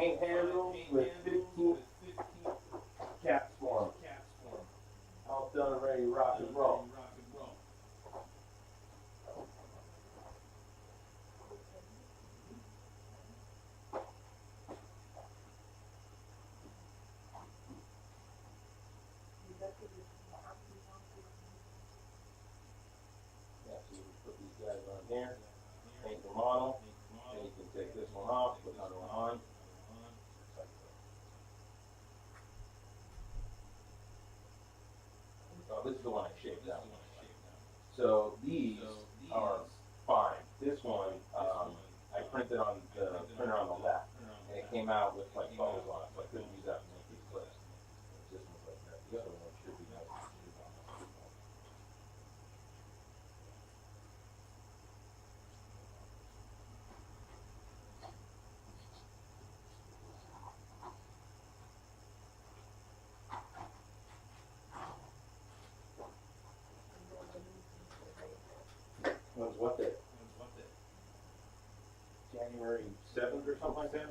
paint handles with 15 caps for them. All done and ready to rock and roll. Yeah, so you put these guys on here, paint the model, then you can take this one off, put another one on. Oh, this is the one I shaped out. So these are fine. This one, I printed on the printer on the left, and it came out with like bubbles on it, so I couldn't use that to make these clips. This one's like that. The other one should be nice. When's what day? January 7th or something like that?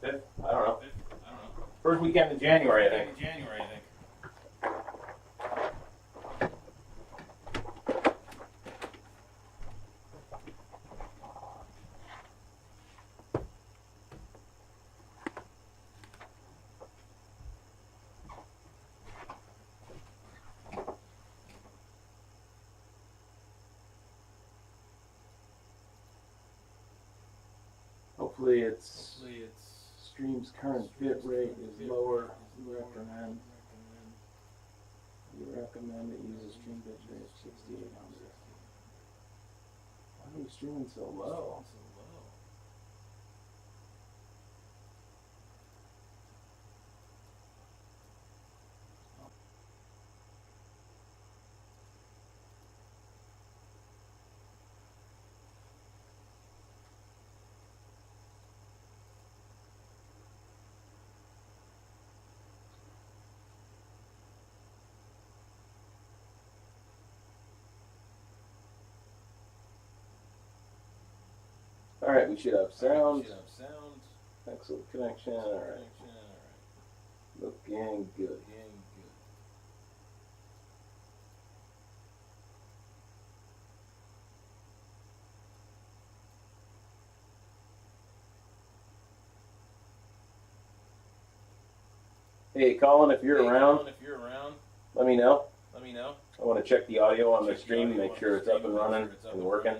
5th? I don't know. First weekend in January, I think. Hopefully its stream's current bit rate is lower. You recommend it uses stream bit rate of 6800. Why are you streaming so low? Alright, we should have sound. Excellent connection. Alright. Looking good. Hey, Colin, if you're around, let me know. I want to check the audio on the stream, make sure it's up and running and working.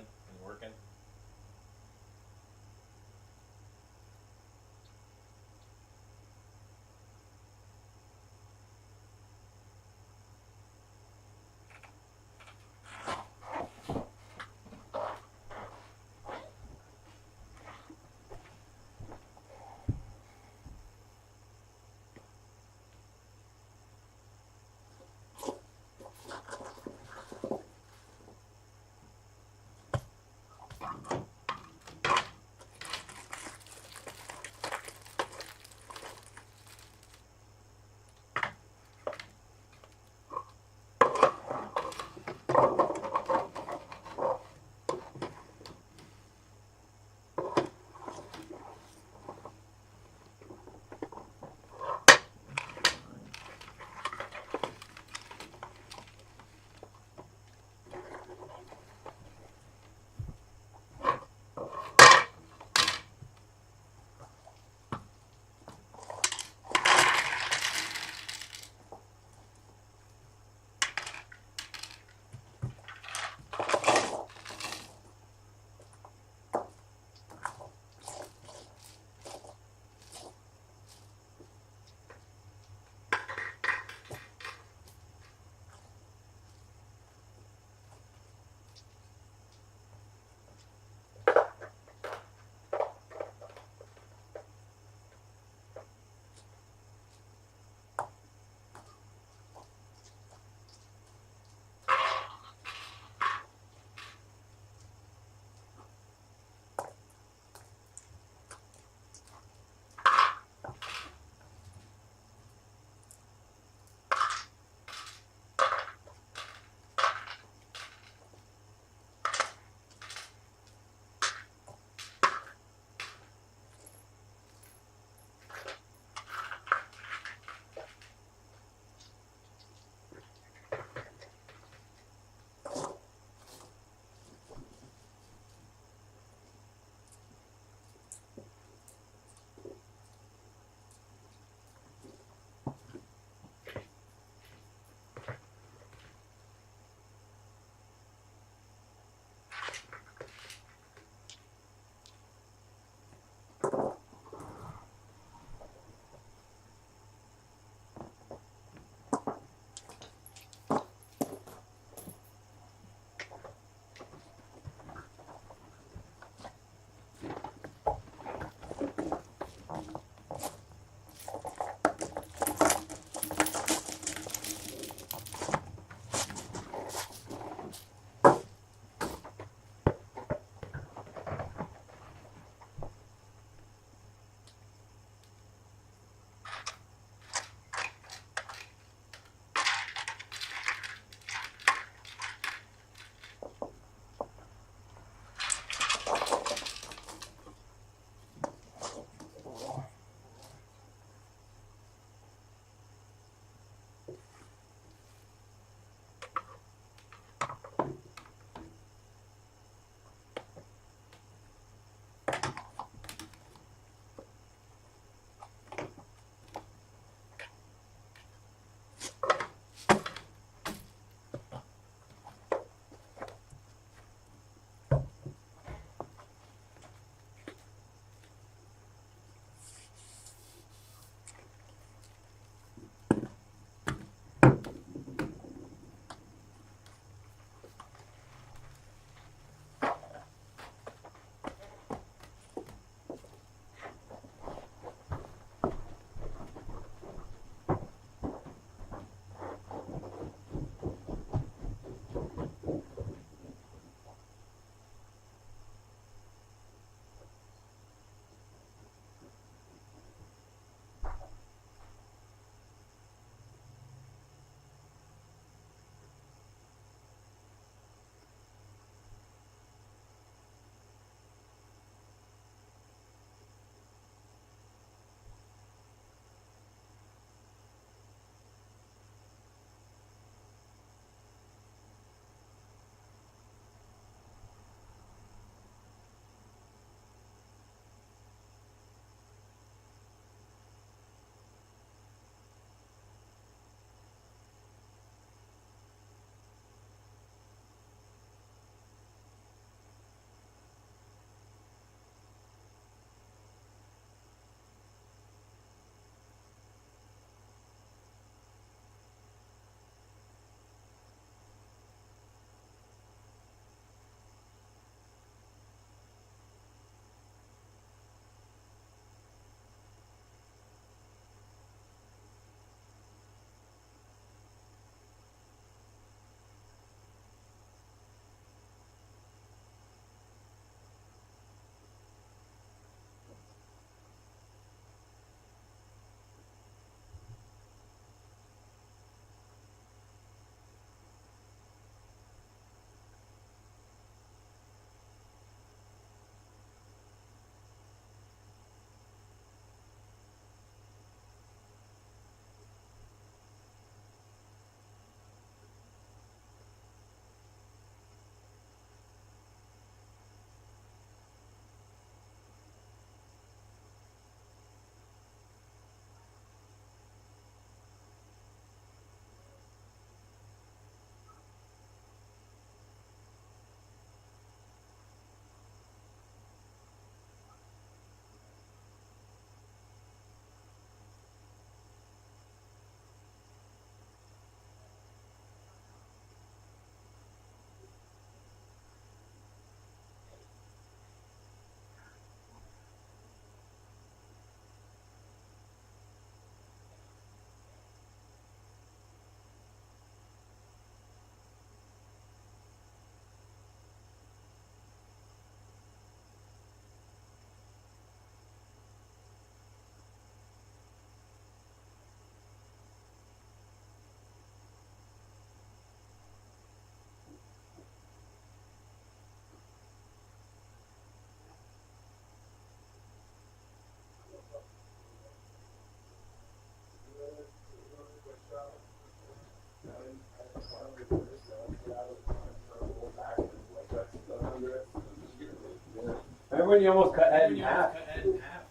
when you almost cut Ed in half?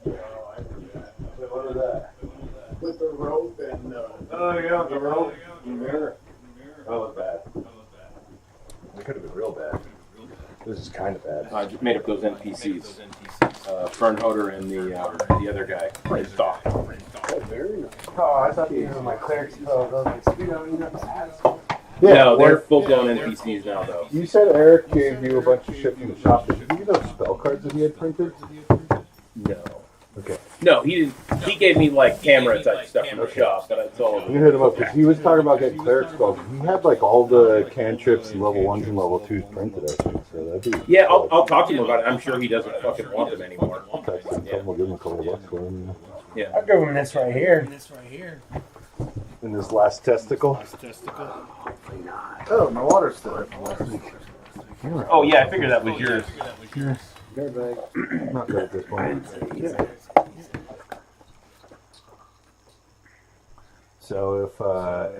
No, I did that. Wait, what was that? With the rope and Oh, yeah, the rope. The mirror. That was bad. It could have been real bad. This is kind of bad. I just made up those NPCs. Fernhoder and the other guy. His dog. oh, very nice. Oh, I thought these were my cleric spells. I was like, you know hats. Yeah, no, they're full-blown NPCs now, though. You said Eric gave you a bunch of shit from the shop. Did you give you those spell cards that he had printed? No. Okay. No, he didn't. He gave me like camera type stuff from the shop, but I told him. You hit him up because he was talking about getting cleric spells. He had like all the cantrips and level 1s and level 2s printed, I think. So that'd be. Yeah, I'll talk to him about it. I'm sure he doesn't fucking want them anymore. Text him, tell him we'll give him a couple bucks for him. Yeah. I'll give him this right here. In this last testicle. Oh, my water's still there. Oh yeah, I figured that was yours. Not good at this point. So if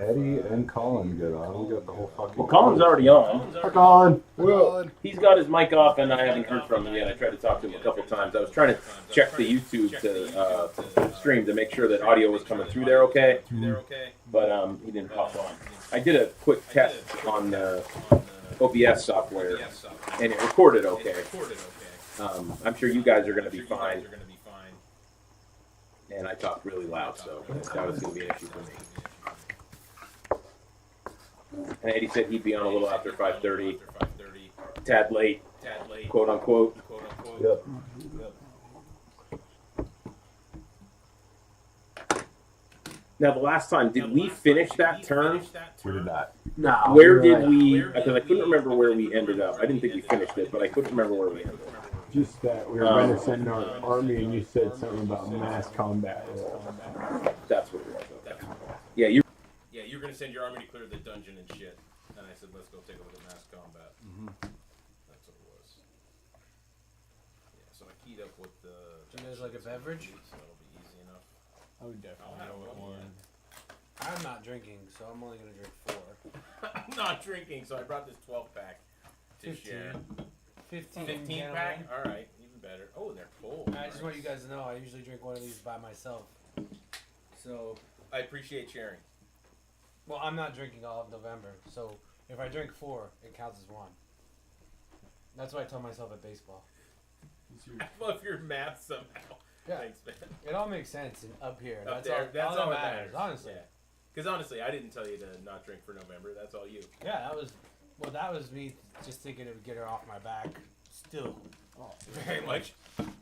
Eddie and Colin get on, we got the whole fucking. Well, Colin's already on. Hi, Colin. Well, He's got his mic off, and I haven't heard from him yet. I tried to talk to him a couple times. I was trying to check the YouTube to stream to make sure that audio was coming through there okay. But he didn't pop on. I did a quick test on the OBS software, and it recorded okay. I'm sure you guys are going to be fine. And I talked really loud, so that was going to be an issue for me. And Eddie said he'd be on a little after 5:30, tad late, quote unquote. Yep. Now, the last time, did we finish that turn? We did not. No. Where did we? Because I couldn't remember where we ended up. I didn't think we finished it, but I couldn't remember where we ended up. just that we were going to send our army, and you said something about mass combat. That's what it was. Okay. Yeah, you were going to send your army to clear the dungeon and shit. And I said, let's go take a look at mass combat. That's what it was. Yeah, so I keyed up with the... Do you guys like a beverage? So that'll be easy enough. I would definitely go with one. I'm not drinking, so I'm only going to drink 4. I'm not drinking, so I brought this 12-pack to 15. share. 15-pack? Alright, even better. Oh, they're full. I just want you guys to know I usually drink one of these by myself. So, I appreciate sharing. well, I'm not drinking all of November, so if I drink 4, it counts as 1. That's what I tell myself at baseball. I love your math somehow. Yeah. Thanks, man. It all makes sense up here. Up That's there, all, that's all all that that matters, matters. honestly. Because honestly, I didn't tell you to not drink for November. That's all you. Yeah, that was me just thinking it would get her off my back. Still,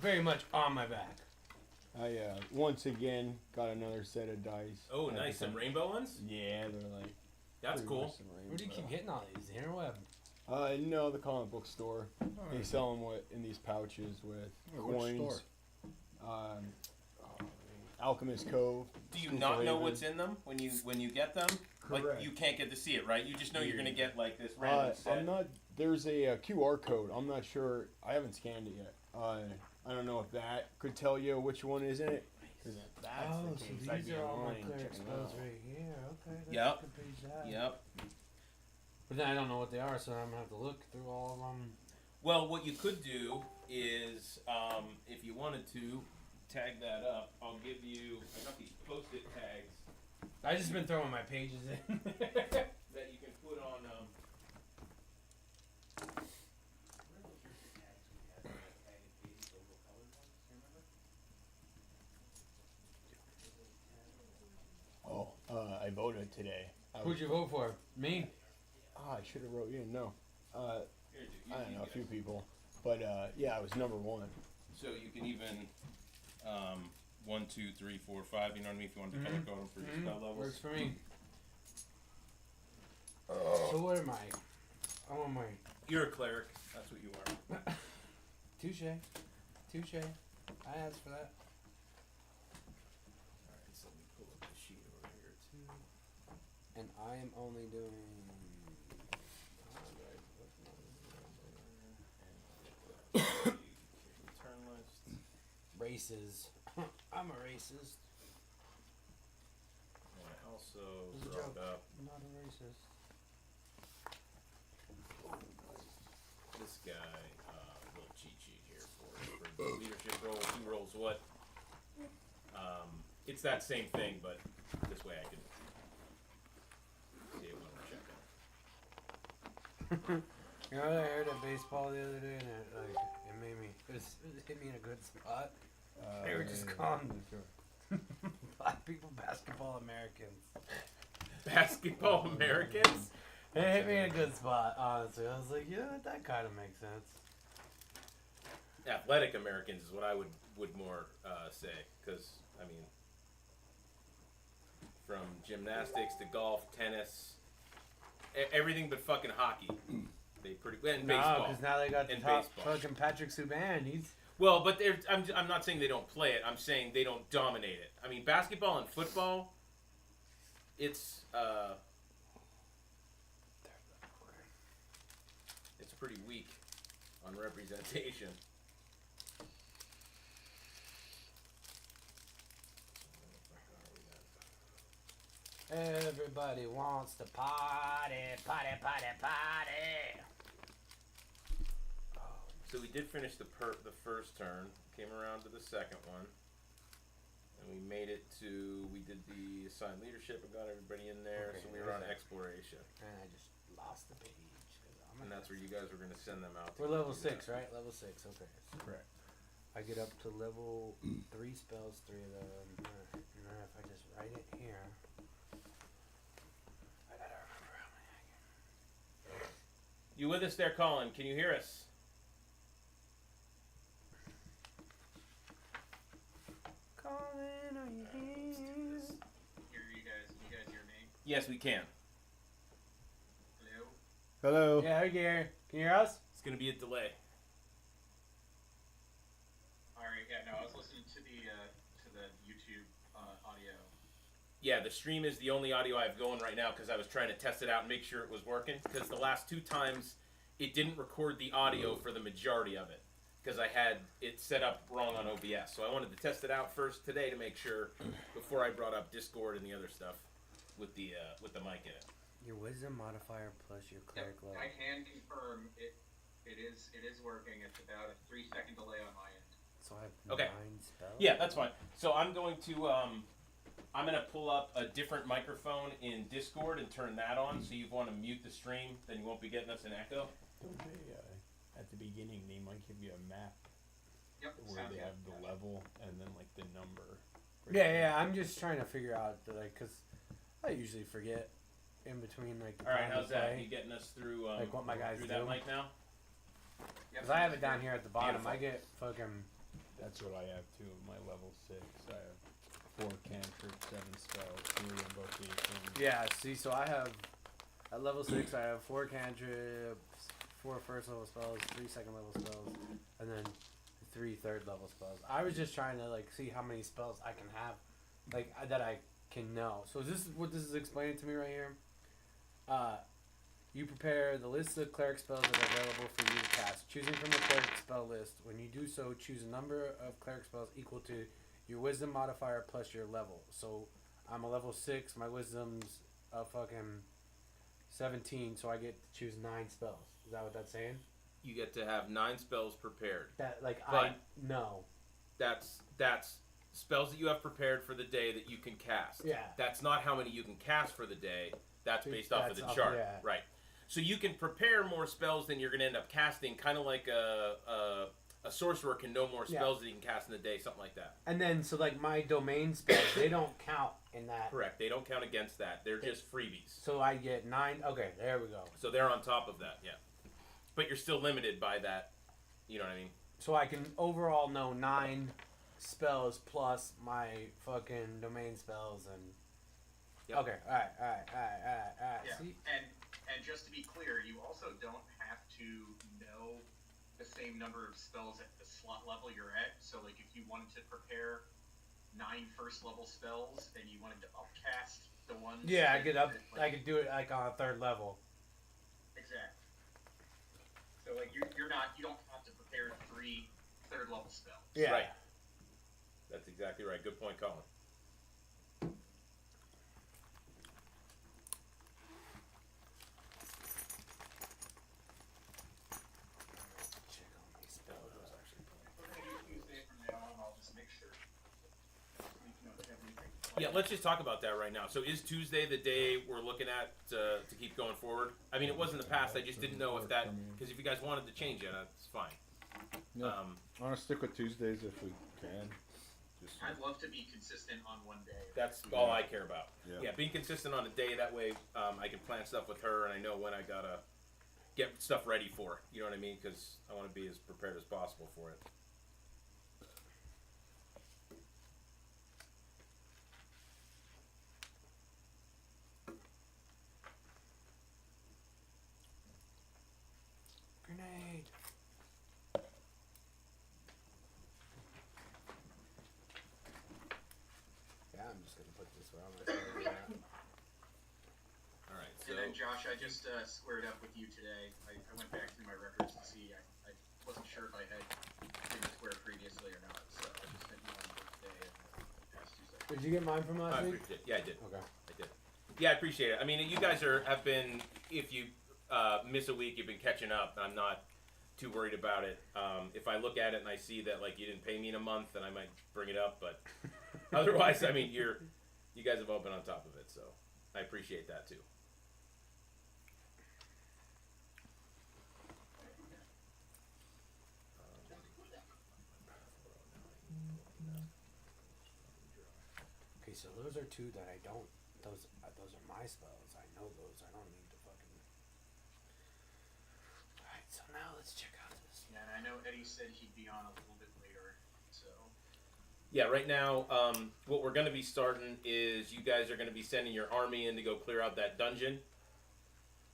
very much on my back. I once again got another set of dice. Oh, nice. Some rainbow ones? Yeah, they're like. That's pretty cool. much some Where do you keep rainbow. hitting all these? The interweb. No, the comic book store. They sell them in these pouches with coins. Alchemist Cove. Do you Scoop not know Raven. what's in them when you get them? Like Correct. you can't get to see it, right? You just know you're gonna get like this random set. I'm not. There's a QR code. I'm not sure. I haven't scanned it yet. I don't know if that could tell you which one is in it. 'Cause that's Oh, the so case. I'd these be are all my online cleric checking spells out. right here. Okay. That's Yep. a good page to have. Yep. But then I don't know what they are, so I'm gonna have to look through all of them. Well, what you could do is, if you wanted to tag that up, I'll give you. I got these post-it tags I just been throwing my pages in. that you can put on. Oh, I voted today. Who'd you vote for? Me? I should have wrote you. No. Here, dude, I don't you know, a guys- few people. But yeah, I was number 1. So you can even 1, 2, 3, 4, 5. You know what I mean? If you wanted to color code them for your spell levels. Works for me. So what am I? I'm on my You're a cleric. That's what you are. touche. I asked for that. Alright, so let me pull up the sheet over here too. And I am only doing. Turn list. Races. I'm a racist. And I also It's a brought joke. up I'm not a racist. this guy, little cheat sheet here for what. It's that same thing, but this way I can see it when we're checking. You know, I heard of baseball the other day, and it made me. It hit me in a good spot. They were just calling black people basketball Americans. Basketball Americans? It hit me in a good spot, honestly. I was like, you know what, that kind of makes sense. Athletic Americans is what I would more say, because I mean, from gymnastics to golf, tennis, everything but fucking hockey. They pretty and baseball. No, because now they got the And top baseball. fucking Patrick Subban. He's Well, but I'm not saying they don't play it. I'm saying they don't dominate it. I mean, basketball and football, it's pretty weak on representation. everybody wants to party, party, party, party. So we did finish the first turn, came around to the second one, and we made it to, we did the assigned leadership and got everybody in there, Okay, so we were on okay. exploration. And I just lost the page. And that's where you guys were going to send them out. We're level 6, right? Level 6, okay. So Correct. I get up to level 3 spells, 3 of them. And then if I just write it here. I gotta remember how many I get. You with us there, Colin? Can you hear us? Colin, are you here? Hear you guys hear me? Yes, we can. Hello? Hello. Yeah, I can hear. Can you hear us? It's going to be a delay. Alright, yeah, no, I was listening to the YouTube audio. Yeah, the stream is the only audio I have going right now because I was trying to test it out and make sure it was working. Because the last 2 times, it didn't record the audio for the majority of it. Because I had it set up wrong on OBS. So I wanted to test it out first today to make sure before I brought up Discord and the other stuff with the mic in it. Your wisdom modifier plus your cleric Yep, level. I can confirm it is working. It's about a 3-second delay on my end. So I have Okay. 9 spells? Yeah, that's fine. So I'm going to pull up a different microphone in Discord and turn that on. So you want to mute the stream, then you won't be getting us an echo. Don't they, at the beginning, they might give you a map Yep, where sounds they good. have the level and then like the number. Yeah, I'm just trying to figure out, because I usually forget in between, like, the All right, time how's to that? play. You getting us through Like what my guys through do. that mic now? Yep, Because I have it down here at the bottom. Beautiful. I get fucking... That's what I have too. My level 6. I have 4 cantrips, 7 spells, 3 invocations. Yeah, see, so I have... At level 6, I have 4 cantrips, 4 first level spells, 3 second level spells, and then 3 third level spells. I was just trying to, like, see how many spells I can have, like, that I can know. So is this what this is explaining to me right here? You prepare the list of cleric spells that are available for you to cast. Choosing from the cleric spell list, when you do so, choose a number of cleric spells equal to your wisdom modifier plus your level. So I'm a level 6, my wisdom's a fucking 17, so I get to choose 9 spells. Is that what that's saying? You get to have 9 spells prepared. That, like, I But- know. That's spells that you have prepared for the day that you can cast. Yeah. That's not how many you can cast for the day. That's based off of That's the off- chart. yeah. Right. So you can prepare more spells than you're going to end up casting, kind of like a sorcerer can know more Yeah. spells that he can cast in a day, something like that. And then, so, like, my domain spells, they don't count in that. Correct. They don't count against that. They're just freebies. So I get 9. Okay, there we go. So they're on top of that, yeah. But you're still limited by that. You know what I mean? So I can overall know 9 spells plus my fucking domain spells and. Yep. Okay, alright. Yeah, See? and just to be clear, you also don't have to know the same number of spells at the slot level you're at. So, like, if you wanted to prepare 9 first level spells and you wanted to upcast the ones... Yeah, I that- get up. that, I like, could do it like on a 3rd level. Exactly. So, like, you don't have to prepare 3 third level spells. Yeah. Right. That's exactly right. Good point, Colin. Check on my spells. We're gonna use Tuesday from now on. I'll just make Yeah, let's just talk about that right now. So is Tuesday the day we're looking at to keep going forward? I mean, it was in the past. I just didn't know if that, because if you guys wanted to change it, that's fine. Yeah. I want to stick with Tuesdays if we can. Just I'd love to be consistent on one day. That's all I care about. Yeah. Being consistent on a day, that way I can plan stuff with her and I know when I gotta get stuff ready for it. You know what I mean? Because I want to be as prepared as possible for it. Grenade. Yeah, I'm just gonna put this where I'm gonna at. All right. So And then Josh, I just squared up with you today. I went back through my records to see. I wasn't sure if I had been square previously or not, so I just sent you one birthday and past Tuesday. Did you get mine from last I week? appreciate it. Yeah, I did. Okay. I did. Yeah, I appreciate it. I mean, you guys have been, if you miss a week, you've been catching up. I'm not too worried about it. If I look at it and I see that like you didn't pay me in a month, then I might bring it up. But otherwise, I mean, you guys have all been on top of it, so I appreciate that too. Okay, so those are two that I don't. Those are my spells. I know those. I don't need to fucking. All right, so now let's check out this. Yeah, and I know Eddie said he'd be on a little bit later, so. Yeah, right now, what we're going to be starting is you guys are going to be sending your army in to go clear out that dungeon.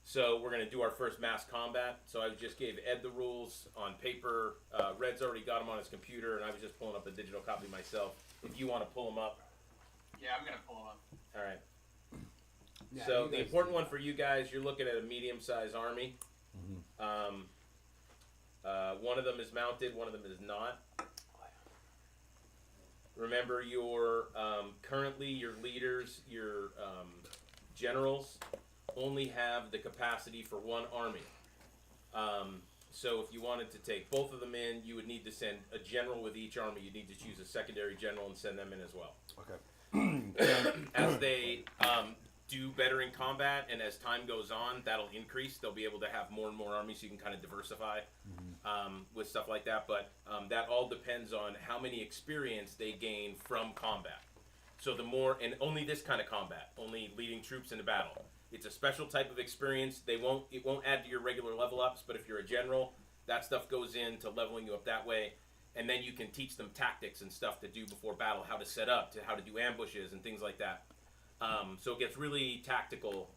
So we're going to do our first mass combat. So I just gave Ed the rules on paper. Red's already got them on his computer, and I was just pulling up a digital copy myself. If you want to pull them up. Yeah, I'm gonna pull him up. All right. Yeah, So you the guys important do one that. for you guys, you're looking at a medium-sized army. One of them is mounted, one of them is not. Remember, your currently your leaders, your generals, only have the capacity for one army. So if you wanted to take both of them in, you would need to send a general with each army. You'd need to choose a secondary general and send them in as well. okay. As they do better in combat and as time goes on, that'll increase. They'll be able to have more and more armies, so you can kind of diversify with stuff like that. But that all depends on how many experience they gain from combat. So the more, and only this kind of combat, only leading troops into battle. It's a special type of experience. It won't add to your regular level ups, but if you're a general, that stuff goes into leveling you up that way. And then you can teach them tactics and stuff to do before battle, how to set up, to how to do ambushes and things like that. So it gets really tactical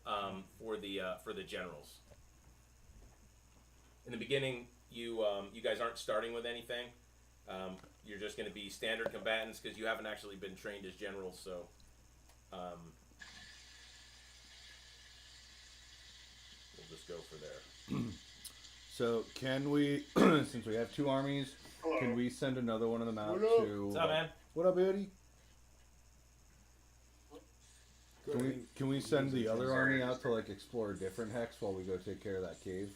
for the generals. In the beginning, you guys aren't starting with anything. You're just going to be standard combatants because you haven't actually been trained as generals. So we'll just go for there. So can we, since we have two armies, can we send another one of them out to? What's up, man? What up, Eddie? Can we send the other army out to like explore a different hex while we go take care of that cave?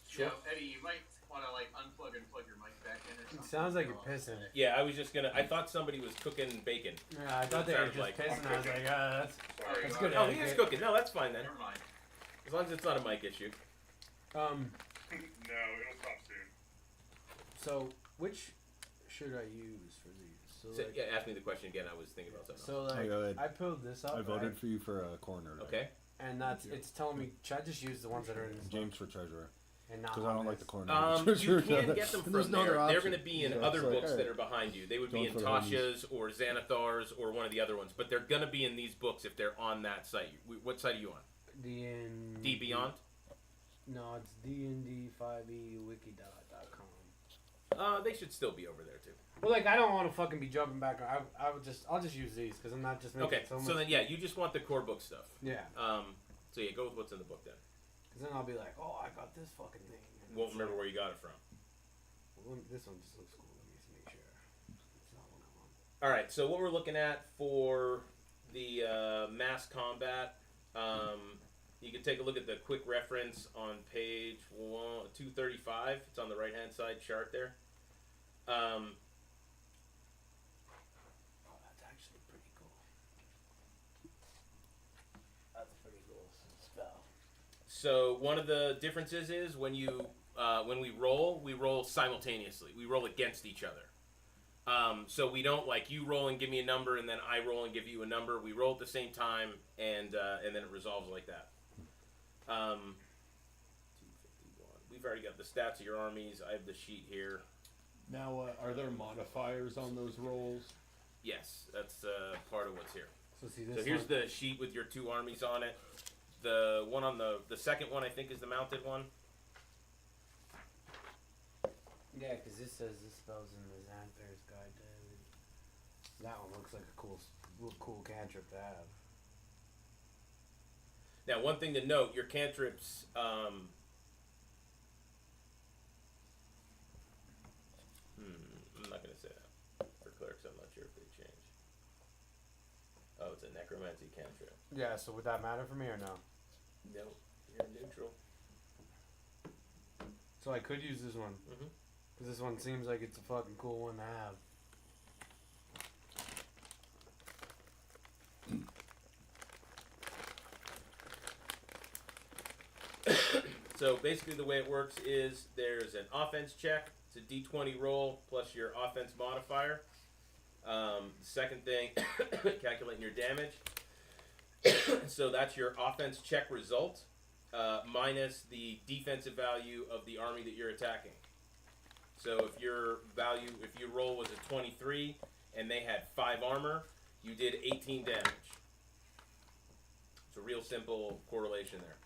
Sure. So, Eddie, you might want to like unplug and plug your mic back in or It something. sounds like you're pissing. Yeah, I was just gonna. I thought somebody was cooking bacon. Yeah, I thought they were Sounded just like- pissing. I was like, that's Sorry, That's you good. are. Oh, he is cooking. No, that's fine then. Never mind. As long as it's not a mic issue. No, it'll stop soon. So which should I use for these? So So, like, yeah, ask me the question again. I was thinking about something. so like go ahead. I pulled this up. I voted right? for you for a corner. Else. Okay. And that's it's telling me should I just use the ones that are in this James for treasurer. book and not Because I on don't like the this? corner. You can get them from There's no there. other They're option. going to be in So other it's like, books that alright. are behind you. They would Going be in for the homies. Tasha's or Xanathar's or one of the other ones. But they're going to be in these books if they're on that site. What site are you on? D Beyond? No, it's dnd5ewikidot.com. They should still be over there too. Well, like I don't want to fucking be jumping back. I'll just use these because I'm not just making Okay, so much. so then yeah, you just want the core book stuff. Yeah, So yeah, go with what's in the book then. because then I'll be like, oh, I got this fucking thing. And Won't it's remember like, where you got it from. well, this one just looks cool. Let me just make sure it's not one I want. All right, so what we're looking at for the mass combat, you can take a look at the quick reference on page 235. It's on the right-hand side chart there. Oh, that's actually pretty cool. So one of the differences is when we roll simultaneously. We roll against each other. So we don't like you roll and give me a number, and then I roll and give you a number. We roll at the same time, and then it resolves like that. 251. We've already got the stats of your armies. I have the sheet here. Now, are there modifiers on those rolls? Yes, that's part of what's here. So see this. So here's the sheet with your 2 armies on it. The one on the second one, I think, is the mounted one. Yeah, because this says this spell's in the Xanathar's Guide to Everything. That one looks like a cool cantrip to have. Now, one thing to note, your cantrips, I'm not going to say that. For clerics, I'm not sure if they change. Oh, it's a necromancy cantrip. Yeah, so would that matter for me or no? No, you're neutral. So I could use this one. Mm-hmm. Because this one seems like it's a fucking cool one to have. So basically the way it works is there's an offense check. It's a d20 roll plus your offense modifier. Second thing, calculating your damage. So that's your offense check result minus the defensive value of the army that you're attacking. So if your roll was a 23 and they had 5 armor, you did 18 damage. It's a real simple correlation there.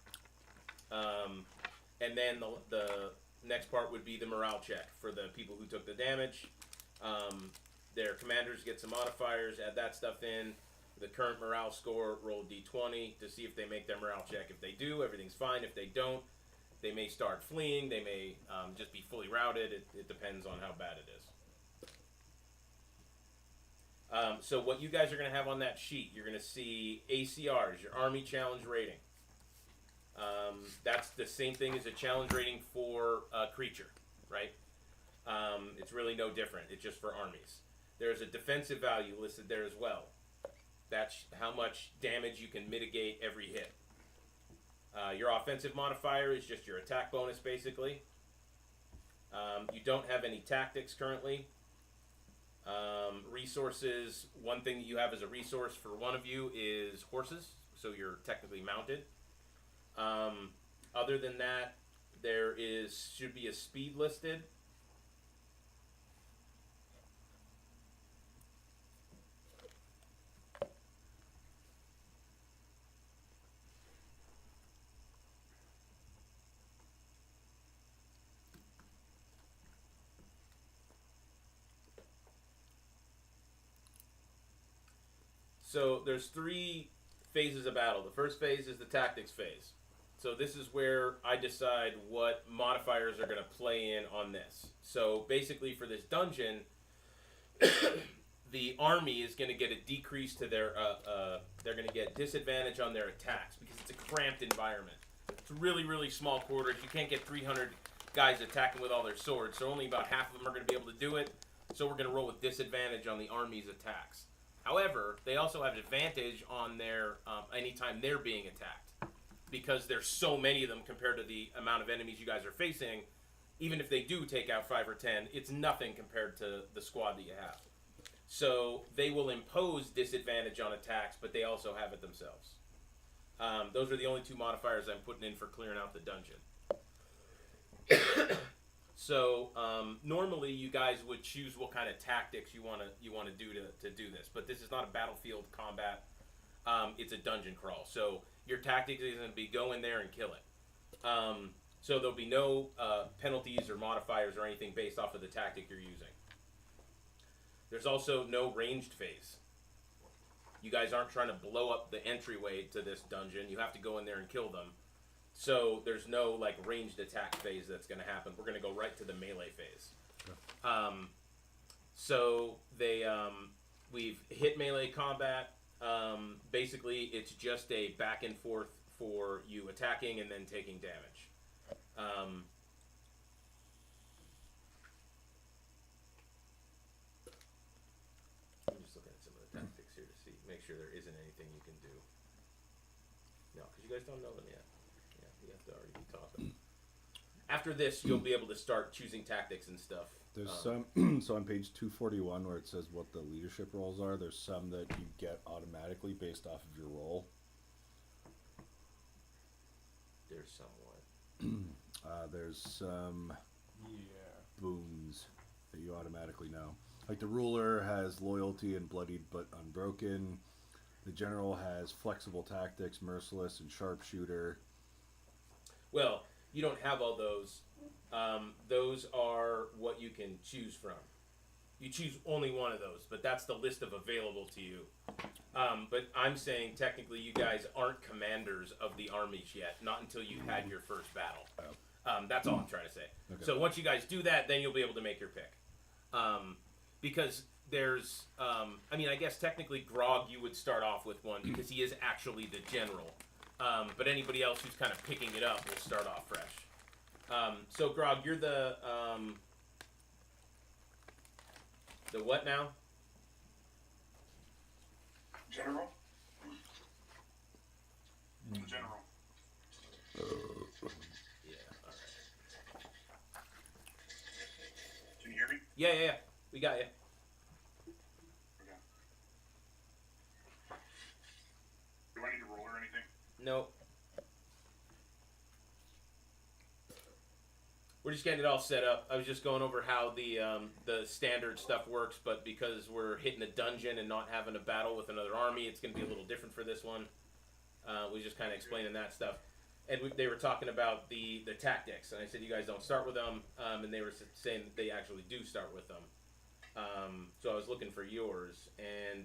And then the next part would be the morale check for the people who took the damage. Their commanders get some modifiers, add that stuff in. The current morale score, roll d20 to see if they make their morale check. If they do, everything's fine. If they don't, they may start fleeing. They may just be fully routed. It depends on how bad it is. So what you guys are going to have on that sheet, you're going to see ACRs, your Army Challenge Rating. That's the same thing as a challenge rating for a creature, right? It's really no different. It's just for armies. There's a defensive value listed there as well. That's how much damage you can mitigate every hit. Your offensive modifier is just your attack bonus, basically. You don't have any tactics currently. Resources, one thing that you have as a resource for one of you is horses, so you're technically mounted. Other than that, there should be a speed listed. So there's 3 phases of battle. The first phase is the tactics phase. So this is where I decide what modifiers are going to play in on this. So basically for this dungeon, the army is going to get a decrease to their, they're going to get disadvantage on their attacks because it's a cramped environment. It's really, really small quarters. You can't get 300 guys attacking with all their swords, so only about half of them are going to be able to do it. So we're going to roll with disadvantage on the army's attacks. However, they also have advantage on their anytime they're being attacked, because there's so many of them compared to the amount of enemies you guys are facing. Even if they do take out 5 or 10, it's nothing compared to the squad that you have. So they will impose disadvantage on attacks, but they also have it themselves. Those are the only 2 modifiers I'm putting in for clearing out the dungeon. So normally you guys would choose what kind of tactics you want to do to do this, but this is not a battlefield combat. It's a dungeon crawl. So your tactic is going to be go in there and kill it. So there'll be no penalties or modifiers or anything based off of the tactic you're using. There's also no ranged phase. You guys aren't trying to blow up the entryway to this dungeon. You have to go in there and kill them. So there's no like ranged attack phase that's going to happen. We're going to go right to the melee phase. So we've hit melee combat. Basically, it's just a back and forth for you attacking and then taking damage. I'm just looking at some of the tactics here to make sure there isn't anything you can do. No, because you guys don't know them yet. Yeah, have to already be talking. After this, you'll be able to start choosing tactics and stuff. There's some, so on page 241 where it says what the leadership roles are, there's some that you get automatically based off of your role. There's somewhat. There's some Yeah. boons that you automatically know. Like the ruler has loyalty and bloodied but unbroken. The general has flexible tactics, merciless, and sharpshooter. Well, you don't have all those. Those are what you can choose from. You choose only one of those, but that's the list of available to you. But I'm saying technically you guys aren't commanders of the armies yet, not until you've had your first battle. That's all I'm trying to say. Okay. So once you guys do that, then you'll be able to make your pick. Because there's, I guess technically Grog you would start off with one because he is actually the general. But anybody else who's kind of picking it up will start off fresh. So Grog, you're the what now? General? The general. Yeah, alright. Can you hear me? Yeah. We got you. Okay. Do I need to roll or anything? Nope. We're just getting it all set up. I was just going over how the standard stuff works, but because we're hitting a dungeon and not having a battle with another army, it's going to be a little different for this one. We just kind of explaining that stuff. And they were talking about the tactics, and I said you guys don't start with them, and they were saying that they actually do start with them. So I was looking for yours, and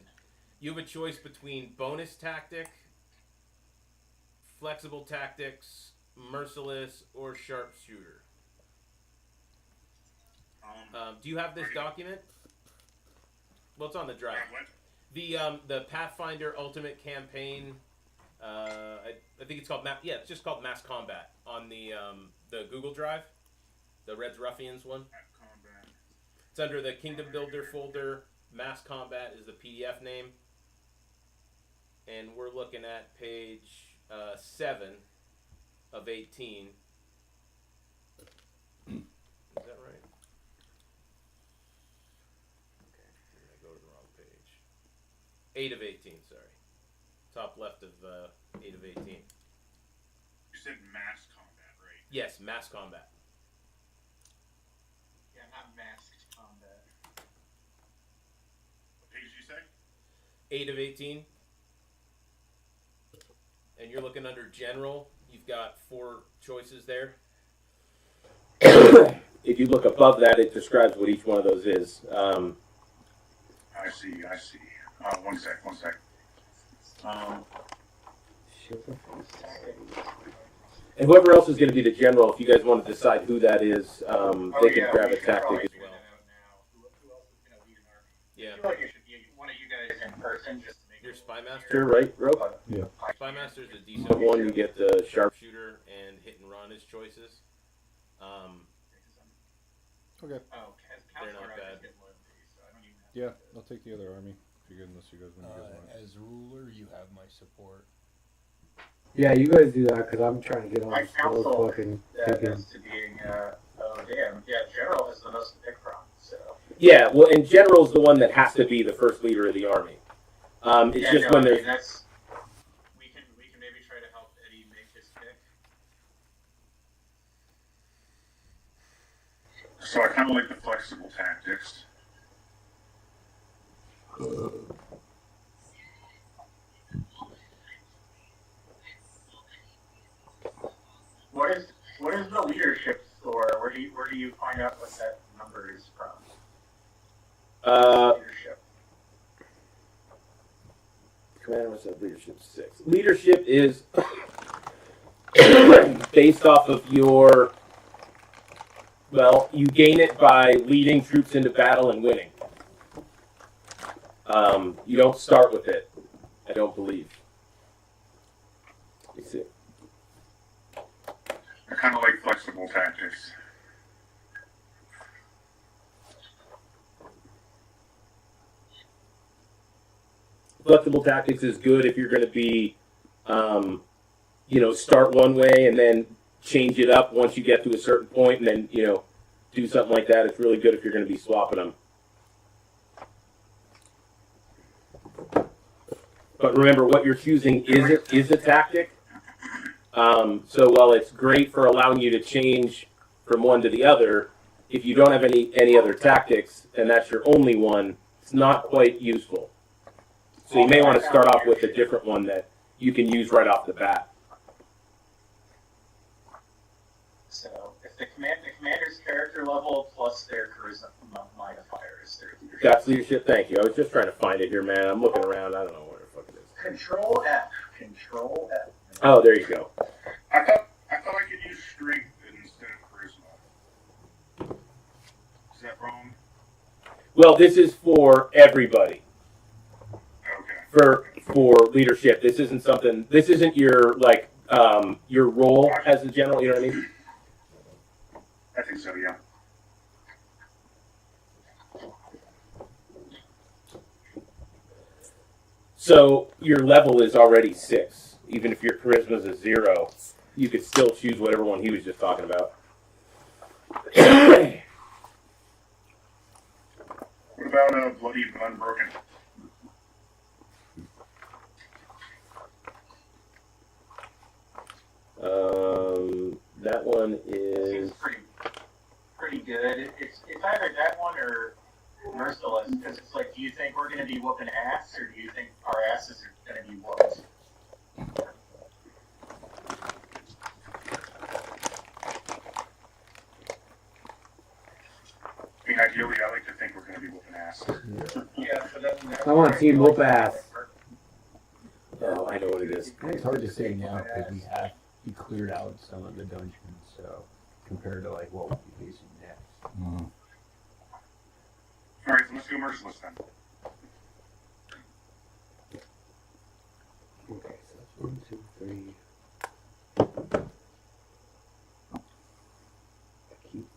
you have a choice between bonus tactic, flexible tactics, merciless, or sharpshooter. Do you have this document? Well, it's on the drive. What? The Pathfinder Ultimate Campaign. I think it's called it's just called Mass Combat on the Google Drive, the Reds Ruffians one. Combat. It's under the Kingdom Builder folder. Mass Combat is the PDF name, and we're looking at page 7 of 18. Is that right? Okay, I go to the wrong page. 8 of 18, sorry. Top left of 8 of 18. You said mass combat, right? Yes, Mass Combat. Yeah, not masked combat. What page did you say? 8 of 18. And you're looking under General. You've got 4 choices there. If you look above that, it describes what each one of those is. I see. One sec. And whoever else is going to be the General, if you guys want to decide who that is, they can grab a tactic as well. Who else is going to lead an army? Yeah. I feel like it should be one of you guys in person just to make Your it Spy Master, clear. right, Rope? Yeah. Spy Master's a decent one. You get the Sharpshooter and Hit and Run as choices. Okay. Oh, as They're counselor, not I bad. just get loyalty, so I don't even have Yeah, to. I'll take the other army. Unless you guys want to As ruler, you have my support. Yeah, you guys do that because I'm trying to get on My the spell council fucking That picking. is to being, oh damn, yeah, General is the most to pick from, so. Yeah, well, and General's the one that has to be the first leader of the army. It's Yeah, just no, when I there's... mean, that's, we can maybe try to help Eddie make his pick. So I kind of like the flexible tactics. What is the leadership score? Where do you find out what that number is from? Leadership. Commander was at leadership 6. Leadership is based off of your... Well, you gain it by leading troops into battle and winning. You don't start with it, I don't believe. Let me see. I kind of like flexible tactics. Flexible tactics is good if you're going to be, start one way and then change it up once you get to a certain point, and then do something like that. It's really good if you're going to be swapping them. But remember, what you're choosing is a tactic. So while it's great for allowing you to change from one to the other, if you don't have any other tactics and that's your only one, it's not quite useful. So you may want to start off with a different one that you can use right off the bat. So if the commander's character level plus their charisma modifier is their leadership. That's leadership. Thank you. I was just trying to find it here, man. I'm looking around. I don't know where the fuck it is. Control F. Control F. Oh, there you go. I thought I could use strength instead of charisma. Is that wrong? Well, this is for everybody. Okay. For leadership, this isn't something. This isn't your your role as a general. You know what I mean? I think so, yeah. So your level is already 6. Even if your charisma is a 0, you could still choose whatever one he was just talking about. What about bloody and unbroken? That one is Seems pretty good. It's either that one or Merciless, because it's like, do you think we're going to be whooping ass, or do you think our asses are going to be whooped? I mean, ideally, I like to think we're going to be whooping ass. Yeah, so then I want to see whoop ass. oh, I know what it is. It's hard to say now because we cleared out some of the dungeons, so compared to like what we'll be facing next. Mm-hmm. All right, so let's go merciless then. Okay, so that's 1, 2, 3. Keep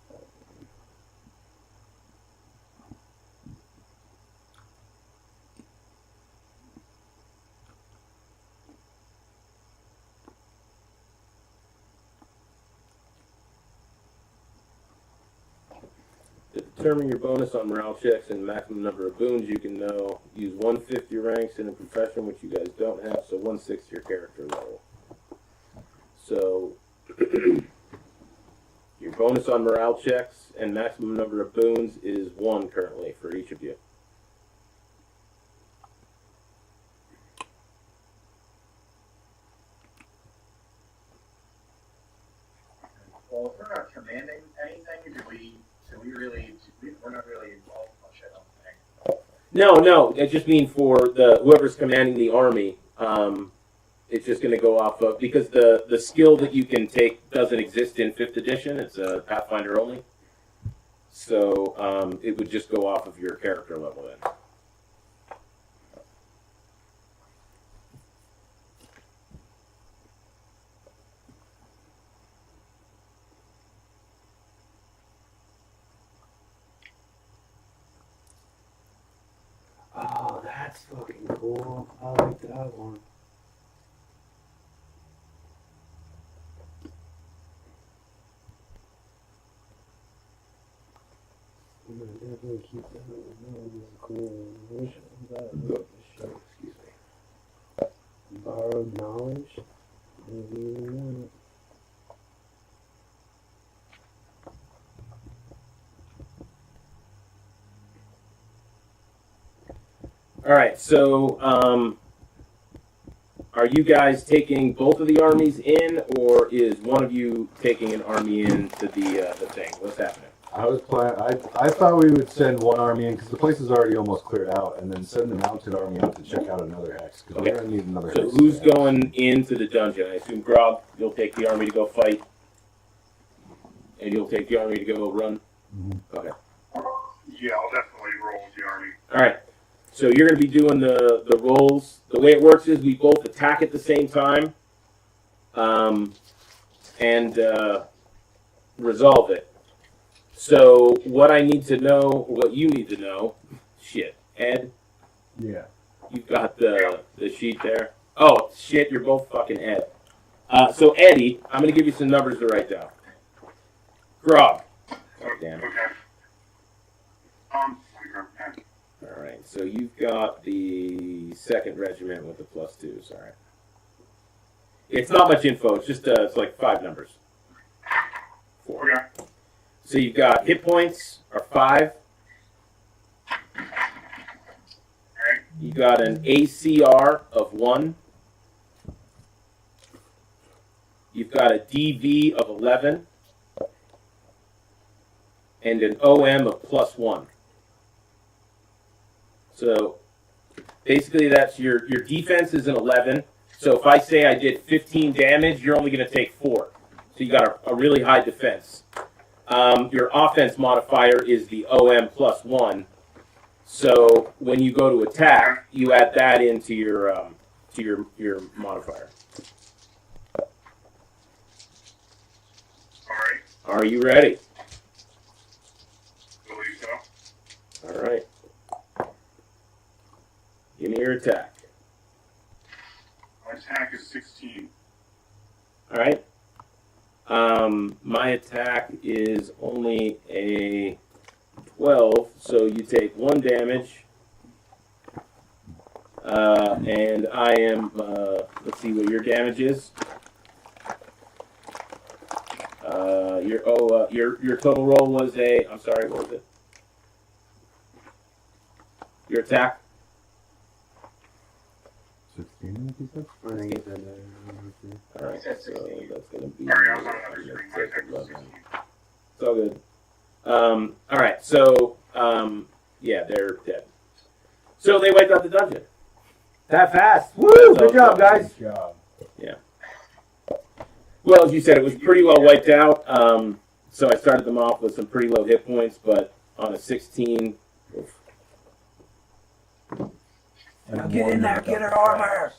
To determine your bonus on morale checks and maximum number of boons, you can now use 1/5 your ranks in a profession, which you guys don't have, so 1/6 your character level. So your bonus on morale checks and maximum number of boons is 1 currently for each of you. well, if we're not commanding anything, we're not really involved much, I don't think. No, it just means for whoever's commanding the army, it's just going to go off of, because the skill that you can take doesn't exist in 5th edition. It's a Pathfinder only. So it would just go off of your character level then. Oh, that's fucking cool. I like that one. I'm gonna definitely keep that one. That was cool. I wish I'm glad I wrote this show. Excuse me. Borrowed knowledge. Maybe you want it. All right, so are you guys taking both of the armies in, or is one of you taking an army into the thing? What's happening? I was planning. I thought we would send one army in because the place is already almost cleared out, and then send the mounted army out to check out another hex because we're gonna need another. So hex who's to going into the dungeon? I assume Grog, you'll take the army to go fight, and you'll take the army to go run. Mm-hmm. Okay. Yeah, I'll definitely roll with the army. All right. So you're going to be doing the rolls. The way it works is we both attack at the same time, and resolve it. So what I need to know, what you need to know, shit, Ed, Yeah. you've got the sheet there. Oh shit, you're both fucking Ed. So Eddie, I'm going to give you some numbers to write down. Grog. Damn. Okay. All right. So you've got the 2nd Regiment with the +2s. All right. It's not much info. It's just it's like 5 numbers. 4. Okay. So you've got hit points are 5. You got an ACR of 1. You've got a DV of 11. And an OM of +1. So basically that's your defense is an 11. So if I say I did 15 damage, you're only going to take 4. So you got a really high defense. Your offense modifier is the OM +1. So when you go to attack, you add that into your modifier. All right. Are you ready? Believe so. All right. Give me your attack. My attack is 16. All right. My attack is only a 12, so you take 1 damage. And I am, let's see what your damage is. Your total roll was I'm sorry, what was it? Your attack? 16, I think you said? I think it's in there. All right, so that's going to be. Sorry, I was on another screen. My attack was 16. It's all good. All right, so yeah, they're dead. So they wiped out the dungeon. That fast. Woo! So- Good job, guys. Good job. Well, as you said, it was pretty well wiped out. So I started them off with some pretty low hit points, but on a 16. And Get in there, get her armor.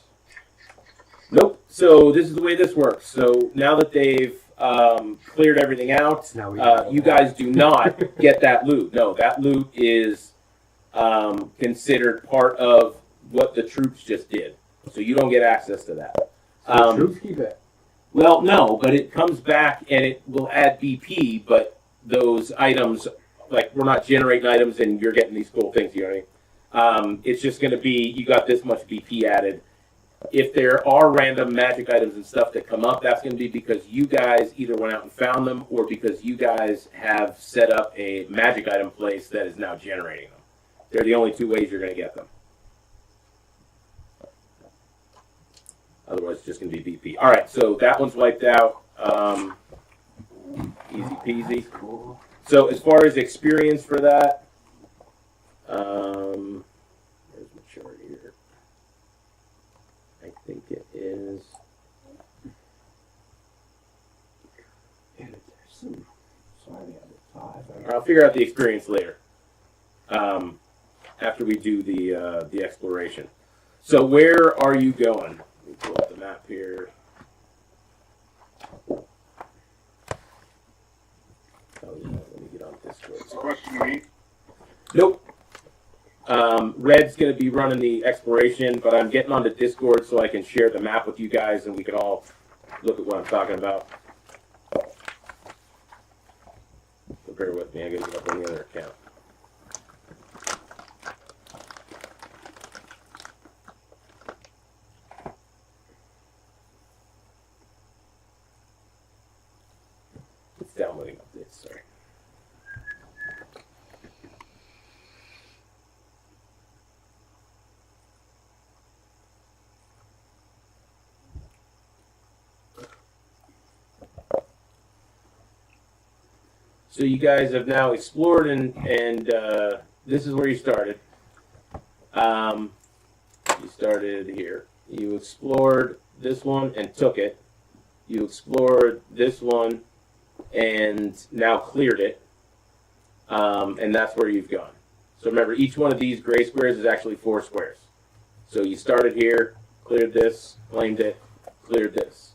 Nope. So this is the way this works. So now that they've cleared everything out, Now we you guys do not get that loot. No, that loot is considered part of what the troops just did. So you don't get access to that. So troops keep it. Well, no, but it comes back and it will add BP, but those items, like, we're not generating items and you're getting these cool things, you know what I mean? It's just going to be, you got this much BP added. If there are random magic items and stuff that come up, that's going to be because you guys either went out and found them or because you guys have set up a magic item place that is now generating them. They're the only 2 ways you're going to get them. Otherwise, it's just going to be BP. All right, so that one's wiped out. Easy peasy. Cool. So as far as experience for that, where's my chart here? I think it is. I'll figure out the experience later. After we do the exploration. So where are you going? Let me pull up the map here. Oh yeah, let me get on Discord. It's a question to me. Nope. Red's going to be running the exploration, but I'm getting onto Discord so I can share the map with you guys and we can all look at what I'm talking about. So bear with me, I got to get up on the other account. It's downloading updates, sorry. So you guys have now explored, and this is where you started. You started here. You explored this one and took it. You explored this one and now cleared it. And that's where you've gone. So remember, each one of these gray squares is actually 4 squares. So you started here, cleared this, claimed it, cleared this.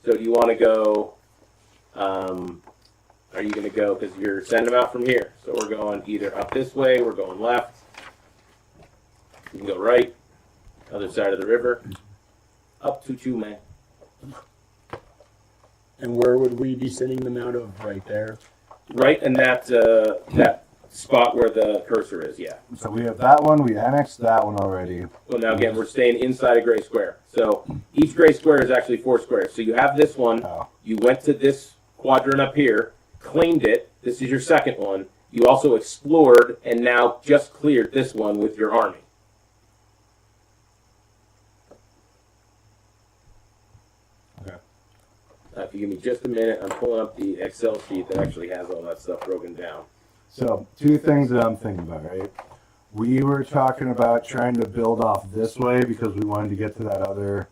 So do you want to go... are you going to go, because you're sending them out from here. So we're going either up this way, we're going left. You can go right, other side of the river. Up to man. And where would we be sending them out of? Right there. Right in that that spot where the cursor is. Yeah. So we have that one. We annexed that one already. Well, now again, we're staying inside a gray square. So each gray square is actually 4 squares. So you have this one. Oh. You went to this quadrant up here, claimed it. This is your second one. You also explored and now just cleared this one with your army. Okay. If you give me just a minute, I'm pulling up the Excel sheet that actually has all that stuff broken down. So 2 things that I'm thinking about, right? We were talking about trying to build off this way because we wanted to get to that other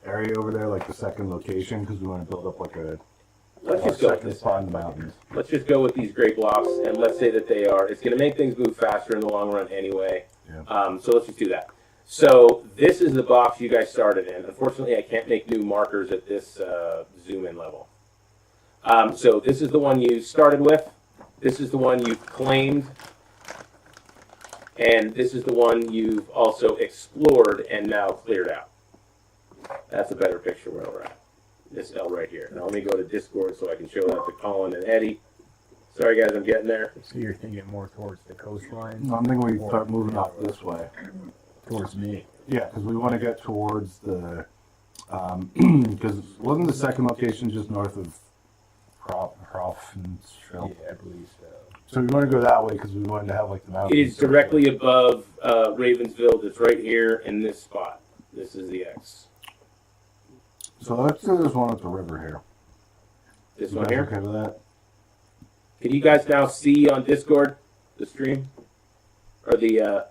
area over there, like the second location, because we want to build up like a Let's just go with second this. spot in the mountains. Let's just go with these gray blocks, and let's say that they are. It's going to make things move faster in the long run anyway. Yeah. So let's just do that. So this is the box you guys started in. Unfortunately, I can't make new markers at this zoom-in level. So this is the one you started with. This is the one you've claimed. And this is the one you've also explored and now cleared out. That's a better picture where we're at. This L right here. Now let me go to Discord so I can show that to Colin and Eddie. Sorry guys, I'm getting there. So you're thinking more towards the coastline? I'm thinking we start moving off this way. Towards me. Yeah, because we want to get towards the, because wasn't the second location just north of Profenschel? Yeah, I believe so. So we want to go that way because we wanted to have like the It mountains. is directly above Ravensville. It's right here in this spot. This is the X. So let's do this one at the river here. This You one guys here. okay with that? Can you guys now see on Discord the stream? Or the,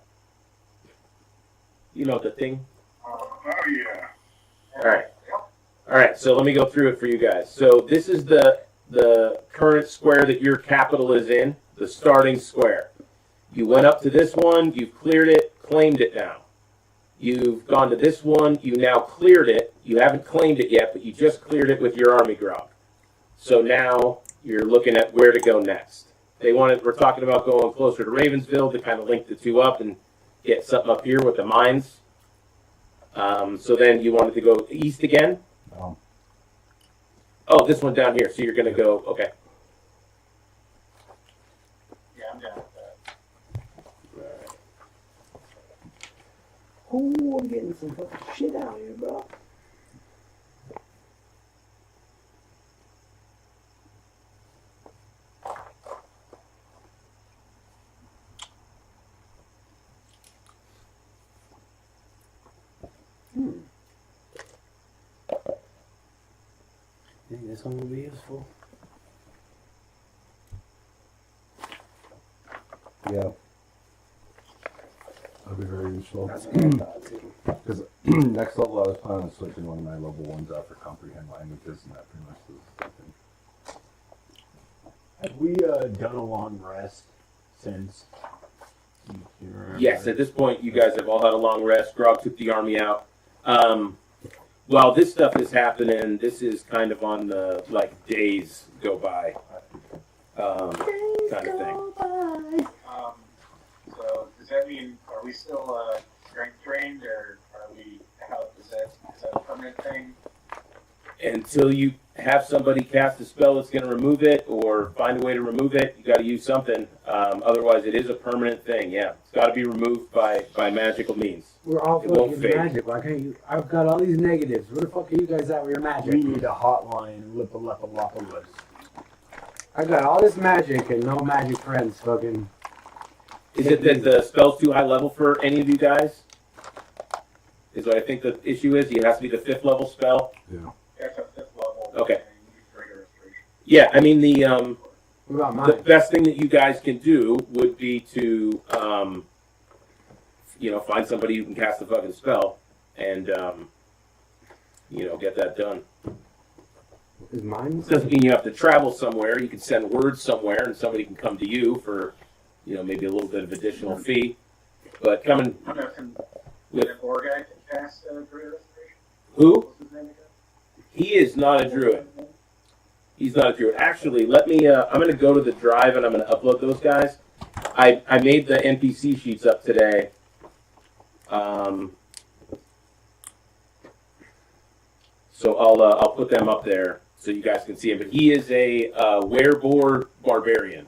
you know, the thing? Oh, yeah. All right. All right, so let me go through it for you guys. So this is the current square that your capital is in, the starting square. You went up to this one, you've cleared it, claimed it now. You've gone to this one, you now cleared it. You haven't claimed it yet, but you just cleared it with your army grog. So now you're looking at where to go next. We're talking about going closer to Ravensville to kind of link the two up and get something up here with the mines. So then you wanted to go east again. No. Oh, this one down here. So you're going to go, okay. Yeah, I'm down with that. Ooh, I'm getting some fucking shit out here, bro. I think this one will be useful. Yeah. That'd be very useful. That's what I thought too. Because next level I was planning on switching one of my level 1s out for comprehend languages, and that pretty much is the thing. Have we done a long rest since? You remember? Yes, at this point, you guys have all had a long rest. Grog took the army out. While this stuff is happening, this is kind of on the, like, days go by kind of thing. So does that mean, are we still strength trained, or are we, is that a permanent thing? Until you have somebody cast a spell that's going to remove it or find a way to remove it, you got to use something. Otherwise, it is a permanent thing. Yeah, it's got to be removed by magical means. We're all It won't fucking fade. magic. Why can't you? I've got all these negatives. Where the fuck are you guys at with your magic? We need a hotline, lippa leppa loppa list. I got all this magic and no magic friends. Fucking. Is it that the spell's too high level for any of you guys? Is what I think the issue is. It has to be the 5th level spell. Yeah. That's a 5th level. Okay. and you use greater restoration. Yeah, I mean the What about mine? the best thing that you guys can do would be to find somebody who can cast the fucking spell and get that done. Is mine? Doesn't mean you have to travel somewhere. You can send word somewhere and somebody can come to you for maybe a little bit of additional fee. But coming I'm guessing with that Orga can cast greater restoration. who? What's his name again? He is not a druid. He's not a druid. Actually, let me. I'm going to go to the drive and I'm going to upload those guys. I made the NPC sheets up today. So I'll put them up there so you guys can see him. But he is a wereboar barbarian.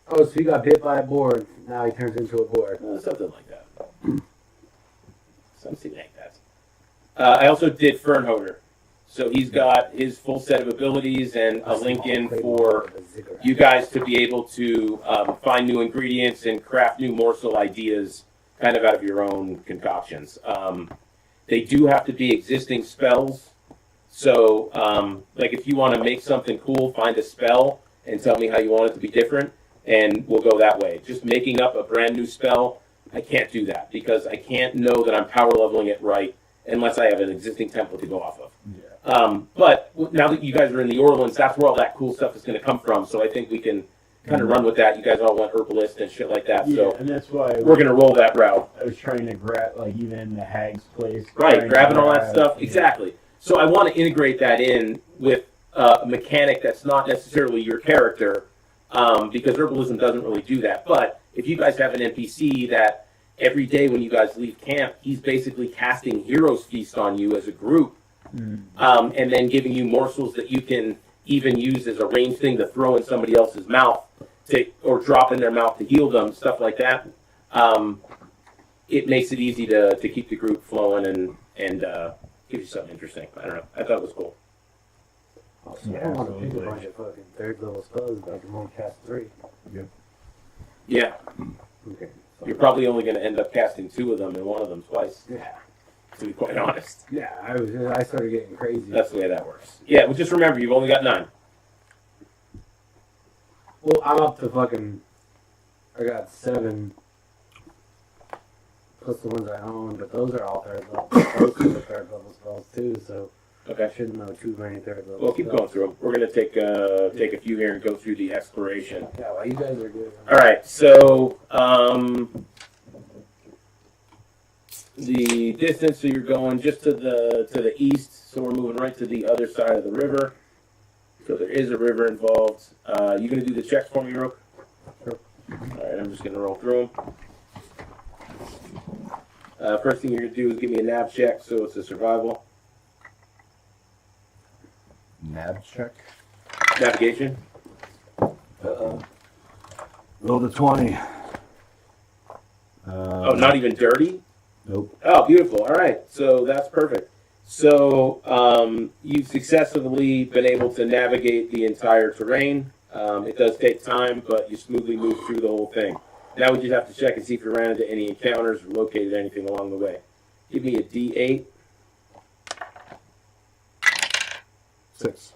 Oh, so he got bit by a board. Now he turns into a board. Something like that. Something like that. I also did Fernhoder. So he's got his full set of abilities and a link in for you guys to be able to find new ingredients and craft new morsel ideas kind of out of your own concoctions. They do have to be existing spells. So, like if you want to make something cool, find a spell and tell me how you want it to be different, and we'll go that way. Just making up a brand new spell, I can't do that because I can't know that I'm power leveling it right unless I have an existing template to go off of. Yeah. But now that you guys are in the Orlands, that's where all that cool stuff is going to come from. So I think we can kind of run with that. You guys all went herbalist and shit like that. Yeah, So and that's why we're going to roll that route. I was trying to grab, like, even the hag's place. Right, grabbing all that grab- stuff. Exactly. So I want to integrate that in with a mechanic that's not necessarily your character, because herbalism doesn't really do that. But if you guys have an NPC that every day when you guys leave camp, he's basically casting Hero's Feast on you as a group, and then giving you morsels that you can even use as a ranged thing to throw in somebody else's mouth or drop in their mouth to heal them, stuff like that. It makes it easy to keep the group flowing and gives you something interesting. I don't know. I thought it was cool. Also, I don't want to pick a bunch of fucking third level spells, but I can only cast 3. Yeah, Okay. So you're probably only going to end up casting 2 of them and 1 of them twice, yeah. to be quite honest. Yeah, I started getting crazy. That's the way that works. Yeah, well, just remember, you've only got 9. Well, I'm up to fucking. I got 7. Plus the ones I own, but those are all third level. Those are third level spells too, so Okay. I shouldn't know too many third level. Well, keep going through them. We're going to take a few here and go through the exploration. Yeah, well, you guys are good. All right, so the distance, so you're going just to the east, so we're moving right to the other side of the river. So there is a river involved. You going to do the checks for me, Rook? Sure. All right, I'm just going to roll through them. First thing you're going to do is give me a nav check, so it's a survival. Nab check. Navigation. Roll the 20. Oh, not even dirty? Nope. Oh, beautiful. All right, so that's perfect. So you've successfully been able to navigate the entire terrain. It does take time, but you smoothly move through the whole thing. Now we just have to check and see if you ran into any encounters or located anything along the way. Give me a D8. 6.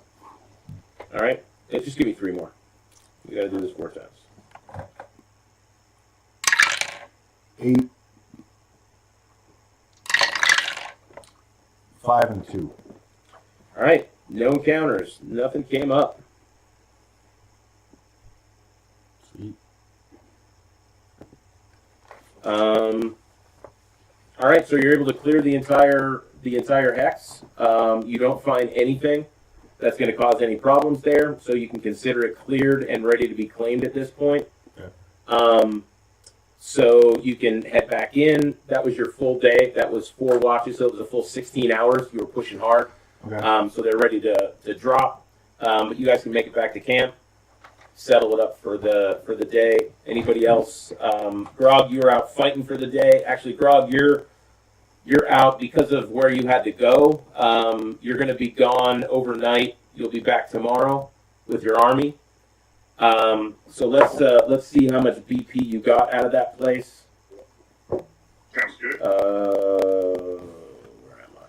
All right, yeah, just give me 3 more. We got to do this 4 times. 8. 5 and 2. All right, no encounters. Nothing came up. Sweet. All right, so you're able to clear the entire hex. You don't find anything that's going to cause any problems there, so you can consider it cleared and ready to be claimed at this point. Okay. So you can head back in. That was your full day. That was 4 watches, so it was a full 16 hours. You were pushing hard. Okay. So they're ready to drop. But you guys can make it back to camp, settle it up for the day. Anybody else? Grog, you were out fighting for the day. Actually, Grog, you're out because of where you had to go. You're going to be gone overnight. You'll be back tomorrow with your army. So let's see how much BP you got out of that place. Sounds good. Where am I?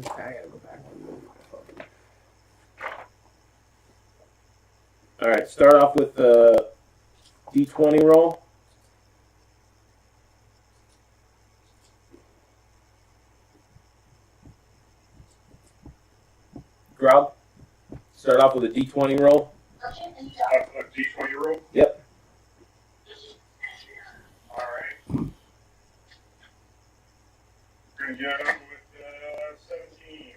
I gotta go back. All right, start off with the D20 roll. Grub, start off with a D20 roll. A D20 roll? Yep. Alright. We're going to get up with 17.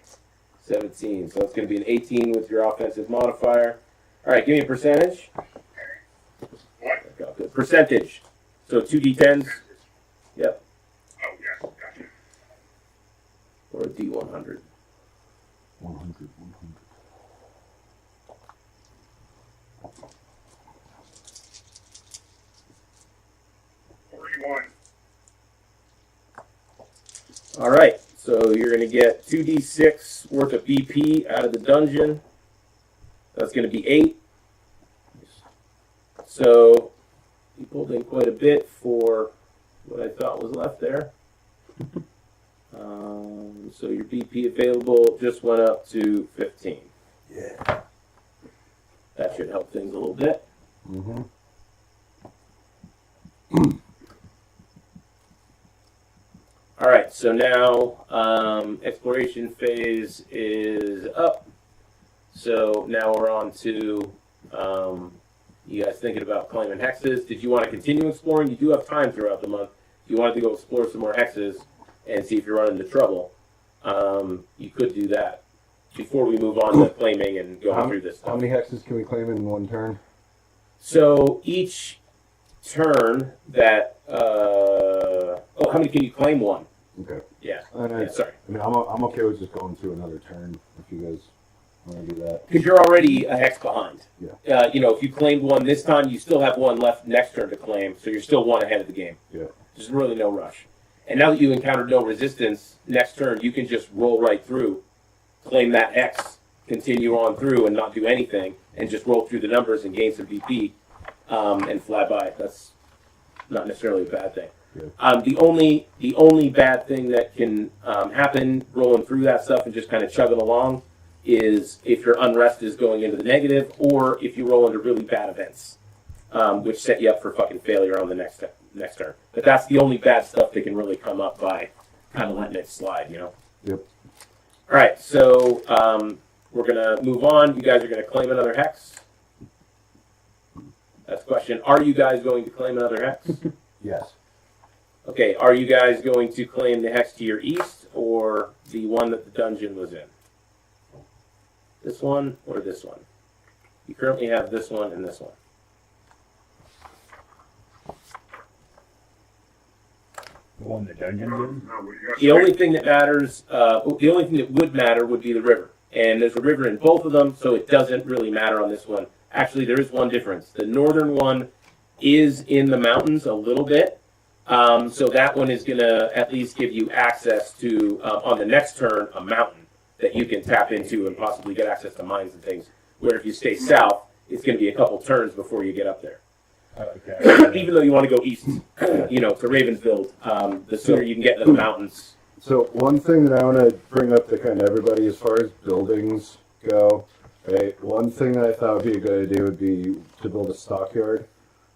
17. So it's going to be an 18 with your offensive modifier. All right, give me a percentage. What? Good. percentage. So 2d10s. Yep. Oh, yeah, gotcha. Or a d100. 100. 41. All right. So you're going to get 2d6 worth of BP out of the dungeon. That's going to be 8. So you pulled in quite a bit for what I thought was left there. So your BP available just went up to 15. Yeah. That should help things a little bit. Mm-hmm. All right, so now exploration phase is up. So now we're on to you guys thinking about claiming hexes. Did you want to continue exploring? You do have time throughout the month. If you wanted to go explore some more hexes and see if you're running into trouble, you could do that before we move on to claiming and going through this stuff. How many hexes can we claim in one turn? So each turn that how many can you claim? One. Okay. Yeah. And Sorry. I mean, I'm okay with just going through another turn if you guys want to do that. Because you're already a hex behind. Yeah. If you claimed one this time, you still have one left next turn to claim, so you're still one ahead of the game. Yeah. There's really no rush. And now that you encountered no resistance, next turn you can just roll right through, claim that hex, continue on through and not do anything, and just roll through the numbers and gain some BP and fly by. That's not necessarily a bad thing. Yeah. The only bad thing that can happen rolling through that stuff and just kind of chugging along is if your unrest is going into the negative, or if you roll into really bad events, which set you up for fucking failure on the next turn. But that's the only bad stuff that can really come up by kind of letting it slide, you know? Yep. All right, so we're going to move on. You guys are going to claim another hex. That's the question. Are you guys going to claim another hex? Yes. Okay, are you guys going to claim the hex to your east or the one that the dungeon was in? This one or this one? You currently have this one and this one. The one the dungeon's in? No, what do you guys The only thing that matters, the only thing that would matter would be the river. And there's a river in both of them, so it doesn't really matter on this one. Actually, there is one difference. The northern one is in the mountains a little bit. So that one is going to at least give you access to, on the next turn, a mountain that you can tap into and possibly get access to mines and things. Where if you stay south, it's going to be a couple turns before you get up there. Okay. Even though you want to go east, to Ravensfield, the sooner you can get into the mountains. So one thing that I want to bring up to kind of everybody as far as buildings go, right? One thing that I thought would be a good idea would be to build a stockyard,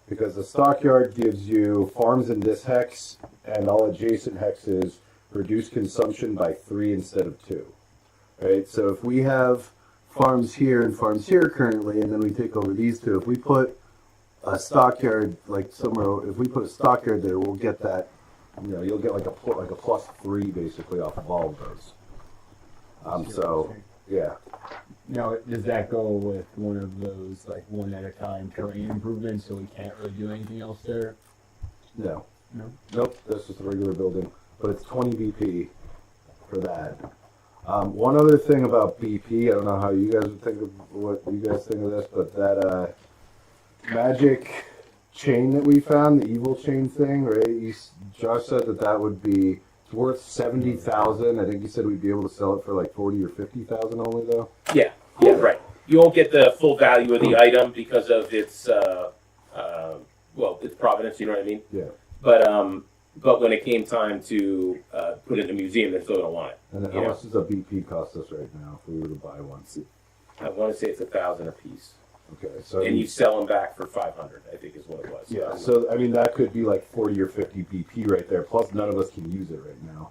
because the stockyard gives you farms in this hex and all adjacent hexes reduce consumption by 3 instead of 2, right? So if we have farms here and farms here currently, and then we take over these two, if we put a stockyard like somewhere, if we put a stockyard there, we'll get that. You'll get like a +3 basically off of all of those. So yeah. Now, does that go with one of those, like, one at a time terrain improvements, so we can't really do anything else there? No. No? Nope. That's just a regular building, but it's 20 BP for that. One other thing about BP, I don't know how you guys would think of what you guys think of this, but that magic chain that we found, the evil chain thing, right? Josh said that would be worth 70,000. I think he said we'd be able to sell it for like 40 or 50,000 only, though. Yeah, right. You won't get the full value of the item because of its, its provenance. You know what I mean? Yeah. But when it came time to put it in a museum, they still don't want it. And then how much does a BP cost us right now if we were to buy one? I want to say it's 1,000 a piece. Okay, so And you sell them back for 500, I think is what it was. yeah, so I mean that could be like 40 or 50 BP right there. Plus, none of us can use it right now.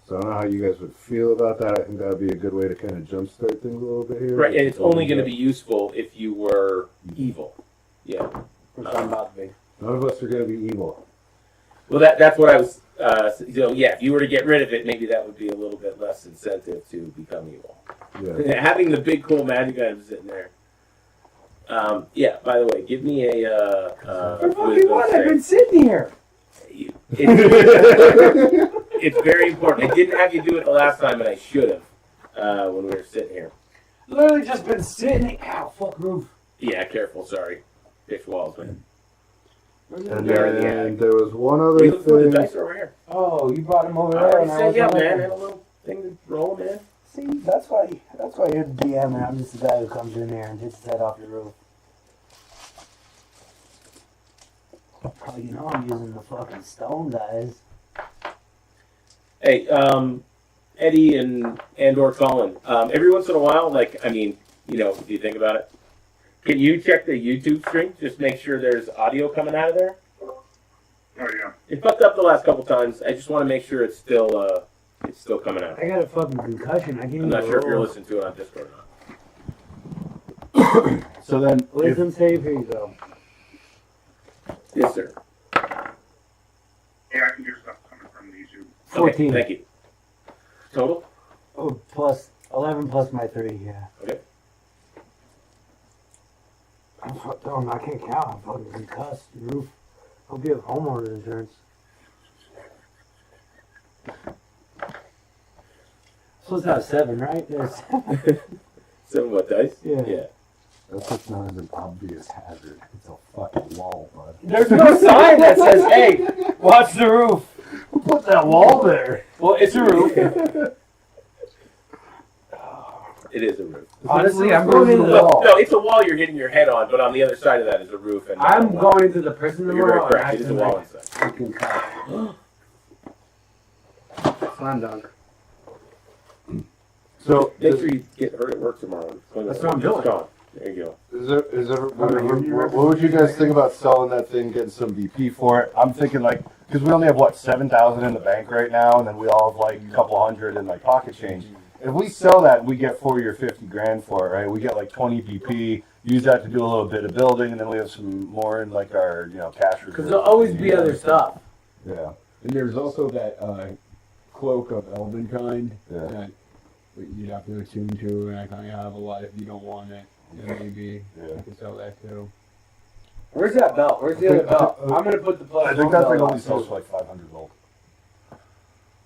So I don't know how you guys would feel about that. I think that would be a good way to kind of jumpstart things a little bit here. Right, and it's only going to be useful if you were evil. Yeah. Which I'm not to be. None of us are going to be evil. Well, that's what I was. If you were to get rid of it, maybe that would be a little bit less incentive to become evil. Yeah. Having the big cool magic items sitting there. Yeah. By the way, give me a. For fucking what? I've been sitting here. It's very important. I didn't have you do it the last time, and I should have when we were sitting here. Literally just been sitting. Ow, fuck roof. Yeah, careful. Sorry. Pitch walls, man. And then there was one other We look for the dice thing. over here. Oh, you brought him over I there. already And I set was you up, like, man. I have a little thing to roll, man. See, that's why you're the DM, and I'm just the guy who comes in there and hits his head off your roof. Probably, I'm using the fucking stone, guys. Hey, Eddie and/or Colin. Every once in a while, if you think about it, can you check the YouTube stream? Just make sure there's audio coming out of there. Oh, yeah. It fucked up the last couple times. I just want to make sure it's still coming out. I got a fucking concussion. I can't I'm not even sure if you're roll. listening to it on Discord or not. So then, if, Wisdom save, here you go. Yes, sir. Yeah, I can hear stuff coming from YouTube. 14. Okay, thank you. Total? Oh, plus 11 plus my 3, yeah. Okay. I can't count. I'm fucking concussed. Roof. Hope you have homeowner insurance. Supposed to have 7, right? There's 7. 7 what dice? Yeah. that's what's known as an obvious hazard. It's a fucking wall, bud. There's no sign that says, hey, watch the roof. Who put that wall there? Well, it's a roof. It is a roof. Honestly, I'm going into the No, it's a wall you're hitting your head on, but on the other side of that is a roof. And I'm going into the prison You're very tomorrow. correct. It is a wall inside. Freaking cop. Slam dunk. So, Make sure you get hurt at work tomorrow. That's what I'm doing. Gone. There you go. what would you guys think about selling that thing, getting some VP for it? I'm thinking because we only have 7,000 in the bank right now, and then we all have a couple hundred in pocket change. If we sell that, we get 40 or 50 grand for it, right? We get 20 VP, use that to do a little bit of building, and then we have some more in our cash reserve. Because there'll always be other stuff. Yeah. And there's also that cloak of Elvenkind Yeah. that you'd have to attune to, and I kind of have a lot if you don't want it. Then maybe Yeah. you can sell that too. Where's that belt? Where's the other belt? I'm going to put the plus I think one that belt thing on, only sells too. for 500 gold.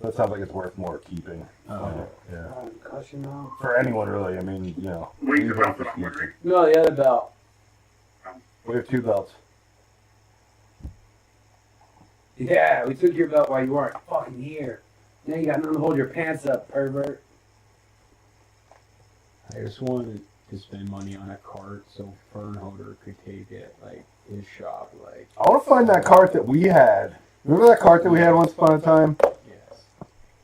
That sounds like it's worth more keeping. Yeah. Concussion now. For anyone, really. I mean, Wait, we the have belt that I'm wearing? No, the other belt. We have 2 belts. Yeah, we took your belt while you weren't fucking here. Now you got nothing to hold your pants up, pervert. I just wanted to spend money on a cart so Fernholder could take it, his shop, I want to find that cart that we had. Remember that cart that we had once upon a time? yes.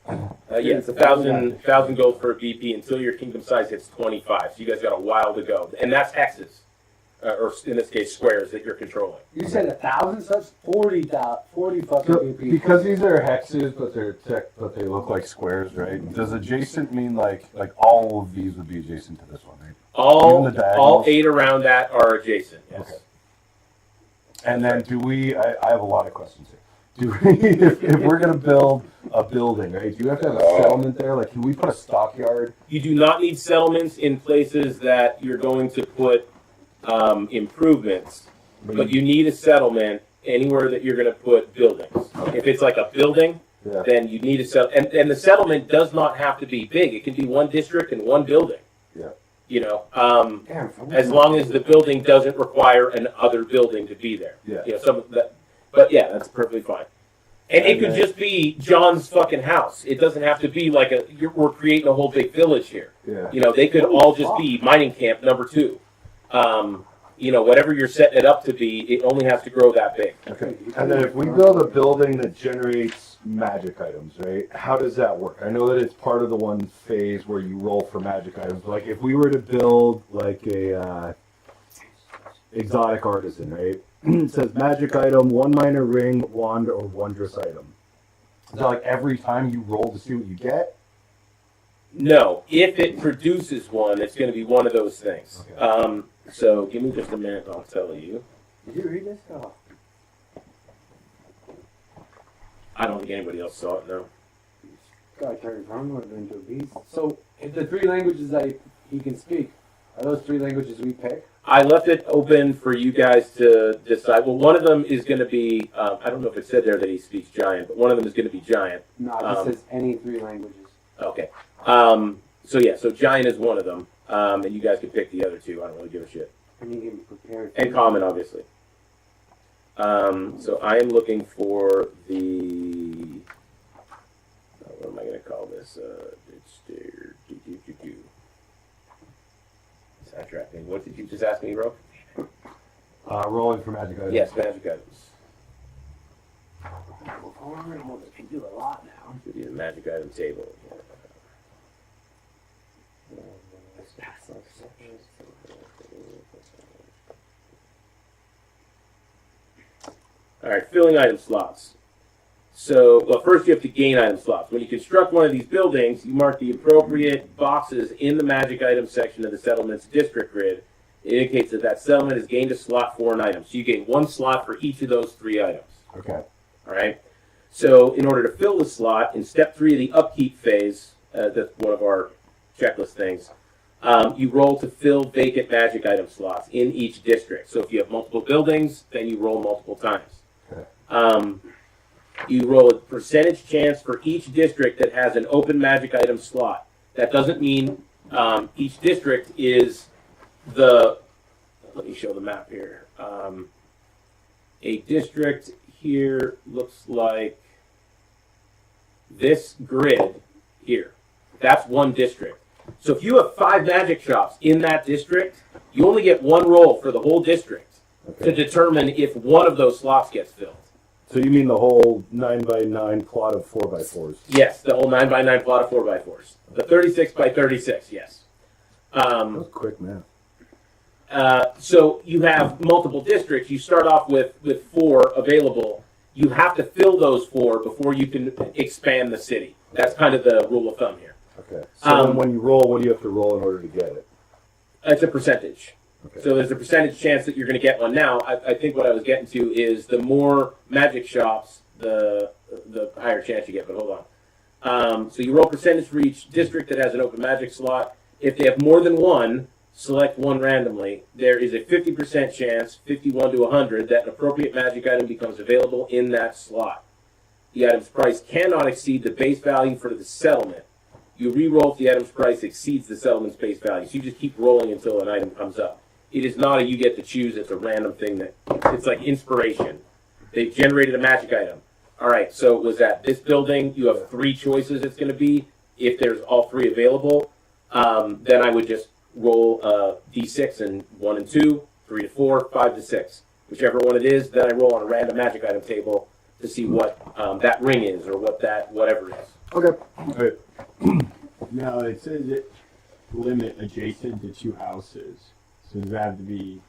Yeah, it's 1,000 gold for a BP until your kingdom size hits 25. So you guys got a while to go, and that's hexes, or in this case, squares that you're controlling. You said 1,000, so that's 40 fucking So, BP. because these are hexes, but they look like squares, right? Does adjacent mean like all of these would be adjacent to this one, right? All Even the diagonals? 8 around that are adjacent. Yes. Okay. And then do we? I have a lot of questions here. Do we? If we're gonna build a building, right? Do you have to have a settlement there? Can we put a stockyard? You do not need settlements in places that you're going to put improvements, but you need a settlement anywhere that you're going to put buildings. If it's like a building, Yeah. then you need a settlement. And the settlement does not have to be big. It can be one district and one building. Yeah. Damn, As long as the building doesn't require another building to be there. Yeah. But yeah, that's perfectly fine. And it And could then- just be John's fucking house. It doesn't have to be we're creating a whole big village here. Yeah. They could all just be mining camp number 2. Whatever you're setting it up to be, it only has to grow that big. Okay. And then if we build a building that generates magic items, right? How does that work? I know that it's part of the one phase where you roll for magic items. Like if we were to build a exotic artisan, right? It says magic item, 1 minor ring, wand, or wondrous item. So every time you roll to see what you get? No, if it produces one, it's going to be one of those things. Okay. So give me just a minute, and I'll tell you. Did you read this? Oh. I don't think anybody else saw it, no. God, Terry Brown would have been into a beast. So, if the 3 languages that he can speak, Are those 3 languages we pick? I left it open for you guys to decide. Well, one of them is going to be, I don't know if it said there that he speaks Giant, but one of them is going to be Giant. No, it just says any 3 languages. Okay. So Giant is one of them, and you guys can pick the other 2. I don't really give a shit. And you can prepare. And Common, obviously. So I am looking for the, what am I going to call this? Sidetracking. What did you just ask me, bro? Rolling for magic items. Yes, magic items. We can do a lot now. Should be the magic item table. All right, filling item slots. So, well, first you have to gain item slots. When you construct one of these buildings, you mark the appropriate boxes in the magic item section of the settlement's district grid. It indicates that that settlement has gained a slot for an item. So you gain 1 slot for each of those 3 items. Okay. All right. So in order to fill the slot, in step 3 of the upkeep phase, that's one of our checklist things, you roll to fill vacant magic item slots in each district. So if you have multiple buildings, then you roll multiple times. Okay. You roll a percentage chance for each district that has an open magic item slot. That doesn't mean each district is the, let me show the map here. A district here looks like this grid here. That's one district. So if you have 5 magic shops in that district, you only get 1 roll for the whole district to determine if one of those slots gets filled. So you mean the whole 9x9 plot of 4x4s? Yes, the whole 9x9 plot of 4x4s. The 36x36, yes. That was quick, man. So you have multiple districts. You start off with 4 available. You have to fill those 4 before you can expand the city. That's kind of the rule of thumb here. Okay. So then when you roll, what do you have to roll in order to get it? It's a percentage. Okay. So there's a percentage chance that you're going to get one. Now, I think what I was getting to is the more magic shops, the higher chance you get. But hold on. So you roll percentage for each district that has an open magic slot. If they have more than 1, select 1 randomly. There is a 50% chance, 51 to 100, that an appropriate magic item becomes available in that slot. The item's price cannot exceed the base value for the settlement. You re-roll if the item's price exceeds the settlement's base value. So you just keep rolling until an item comes up. It is not a you get to choose. It's a random thing that it's like inspiration. They've generated a magic item. All right, so it was at this building. You have 3 choices it's going to be. If there's all 3 available, then I would just roll D6 and 1 and 2, 3 to 4, 5 to 6. Whichever one it is, then I roll on a random magic item table to see what that ring is or what that whatever is. Okay. All right. Now it says it limit adjacent to 2 houses. So does that have to be?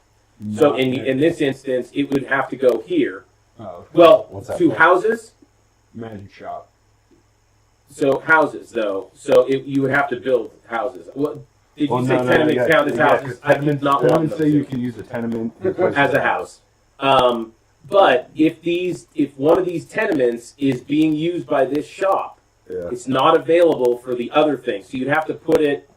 So in this instance, it would have to go here. Oh, okay. Well, What's that 2 for? houses. Magic shop. So houses, though. So you would have to build houses. What did you say? Tenements yeah, count as yeah, houses? I did not want Tenements them say you to. can use a tenement in place As of a house. But if one of these tenements is being used by this shop, Yeah. it's not available for the other thing. So you'd have to put it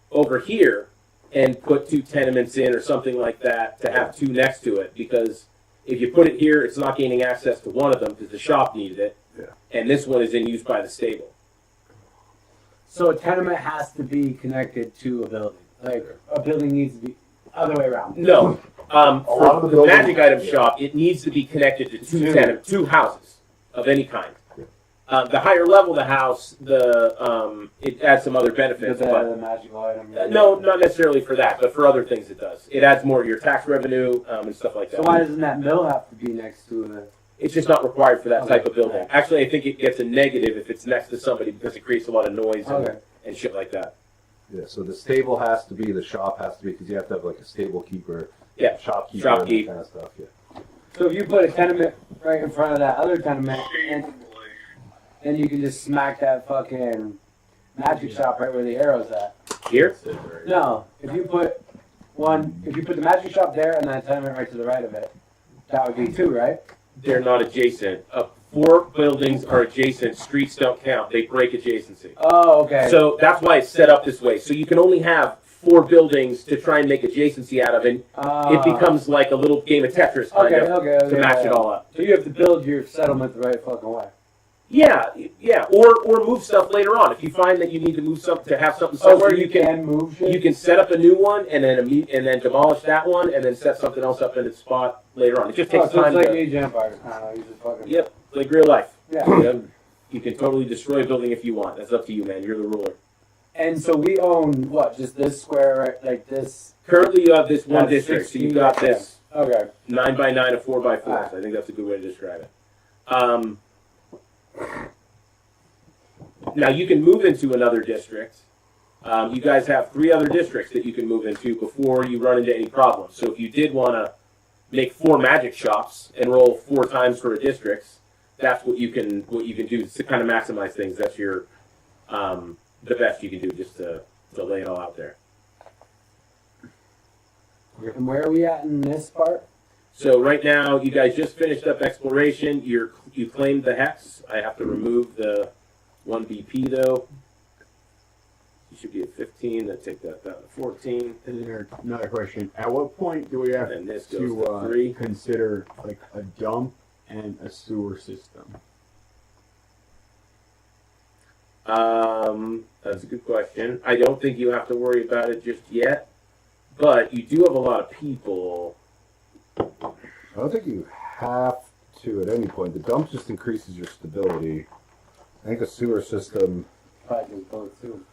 over here and put 2 tenements in or something like that to have 2 next to it. Because if you put it here, it's not gaining access to one of them because the shop needed it. Yeah. And this one is in use by the stable. So a tenement has to be connected to a building. Like a building needs to be other way around. No. lot For of the the buildings- magic item shop, it needs to be connected to 2 houses of any kind. The higher level the house, it adds some other benefits. Does that But have a magical item? no, not necessarily for that, but for other things it does. It adds more of your tax revenue and stuff like that. So why doesn't that mill have to be next to the? It's just not required for that Okay. type of building. Actually, I think it gets a negative if it's next to somebody because it creates a lot of noise Okay. and shit like that. Yeah, so the stable has to be, the shop has to be, because you have to have like a stable keeper, Yeah, shopkeeper, and shopkeep. that kind of stuff. Yeah. So if you put a tenement right in front of that other tenement, and then you can just smack that fucking magic shop right where the arrow's at. Here? No, if you put the magic shop there and that tenement right to the right of it, that would be 2, right? They're not adjacent. 4 buildings are adjacent. Streets don't count. They break adjacency. Oh, okay. So that's why it's set up this way. So you can only have 4 buildings to try and make adjacency out of, and it becomes like a little game of Tetris kind of to match it all up. So you have to build your settlement the right fucking way. Yeah, or move stuff later on. If you find that you need to move something to have something somewhere, so you can move shit? You can set up a new one and then demolish that one and then set something else up in its spot later on. It just takes so time. It's like Age of Empires kind of. You just fucking. Yep, like real life. Yeah. You can totally destroy a building if you want. That's up to you, man. You're the ruler. And so we own what? Just this square, right? Like this. Currently, you have this one That's district, so 16, you've got this Okay. 9x9 or 4x4. Alright. So I think that's a good way to describe it. Now you can move into another district. You guys have 3 other districts that you can move into before you run into any problems. So if you did want to make 4 magic shops and roll 4 times for a district, that's what you can do to kind of maximize things. That's your the best you can do just to lay it all out there. And where are we at in this part? So right now, you guys just finished up exploration. You claimed the hex. I have to remove the 1 BP though. You should be at 15. Then take that down to 14. And then another question: at what point do we have And this goes to to 3. consider like a dump and a sewer system? That's a good question. I don't think you have to worry about it just yet, but you do have a lot of people. I don't think you have to at any point. The dump just increases your stability. I think a sewer system Probably do both too.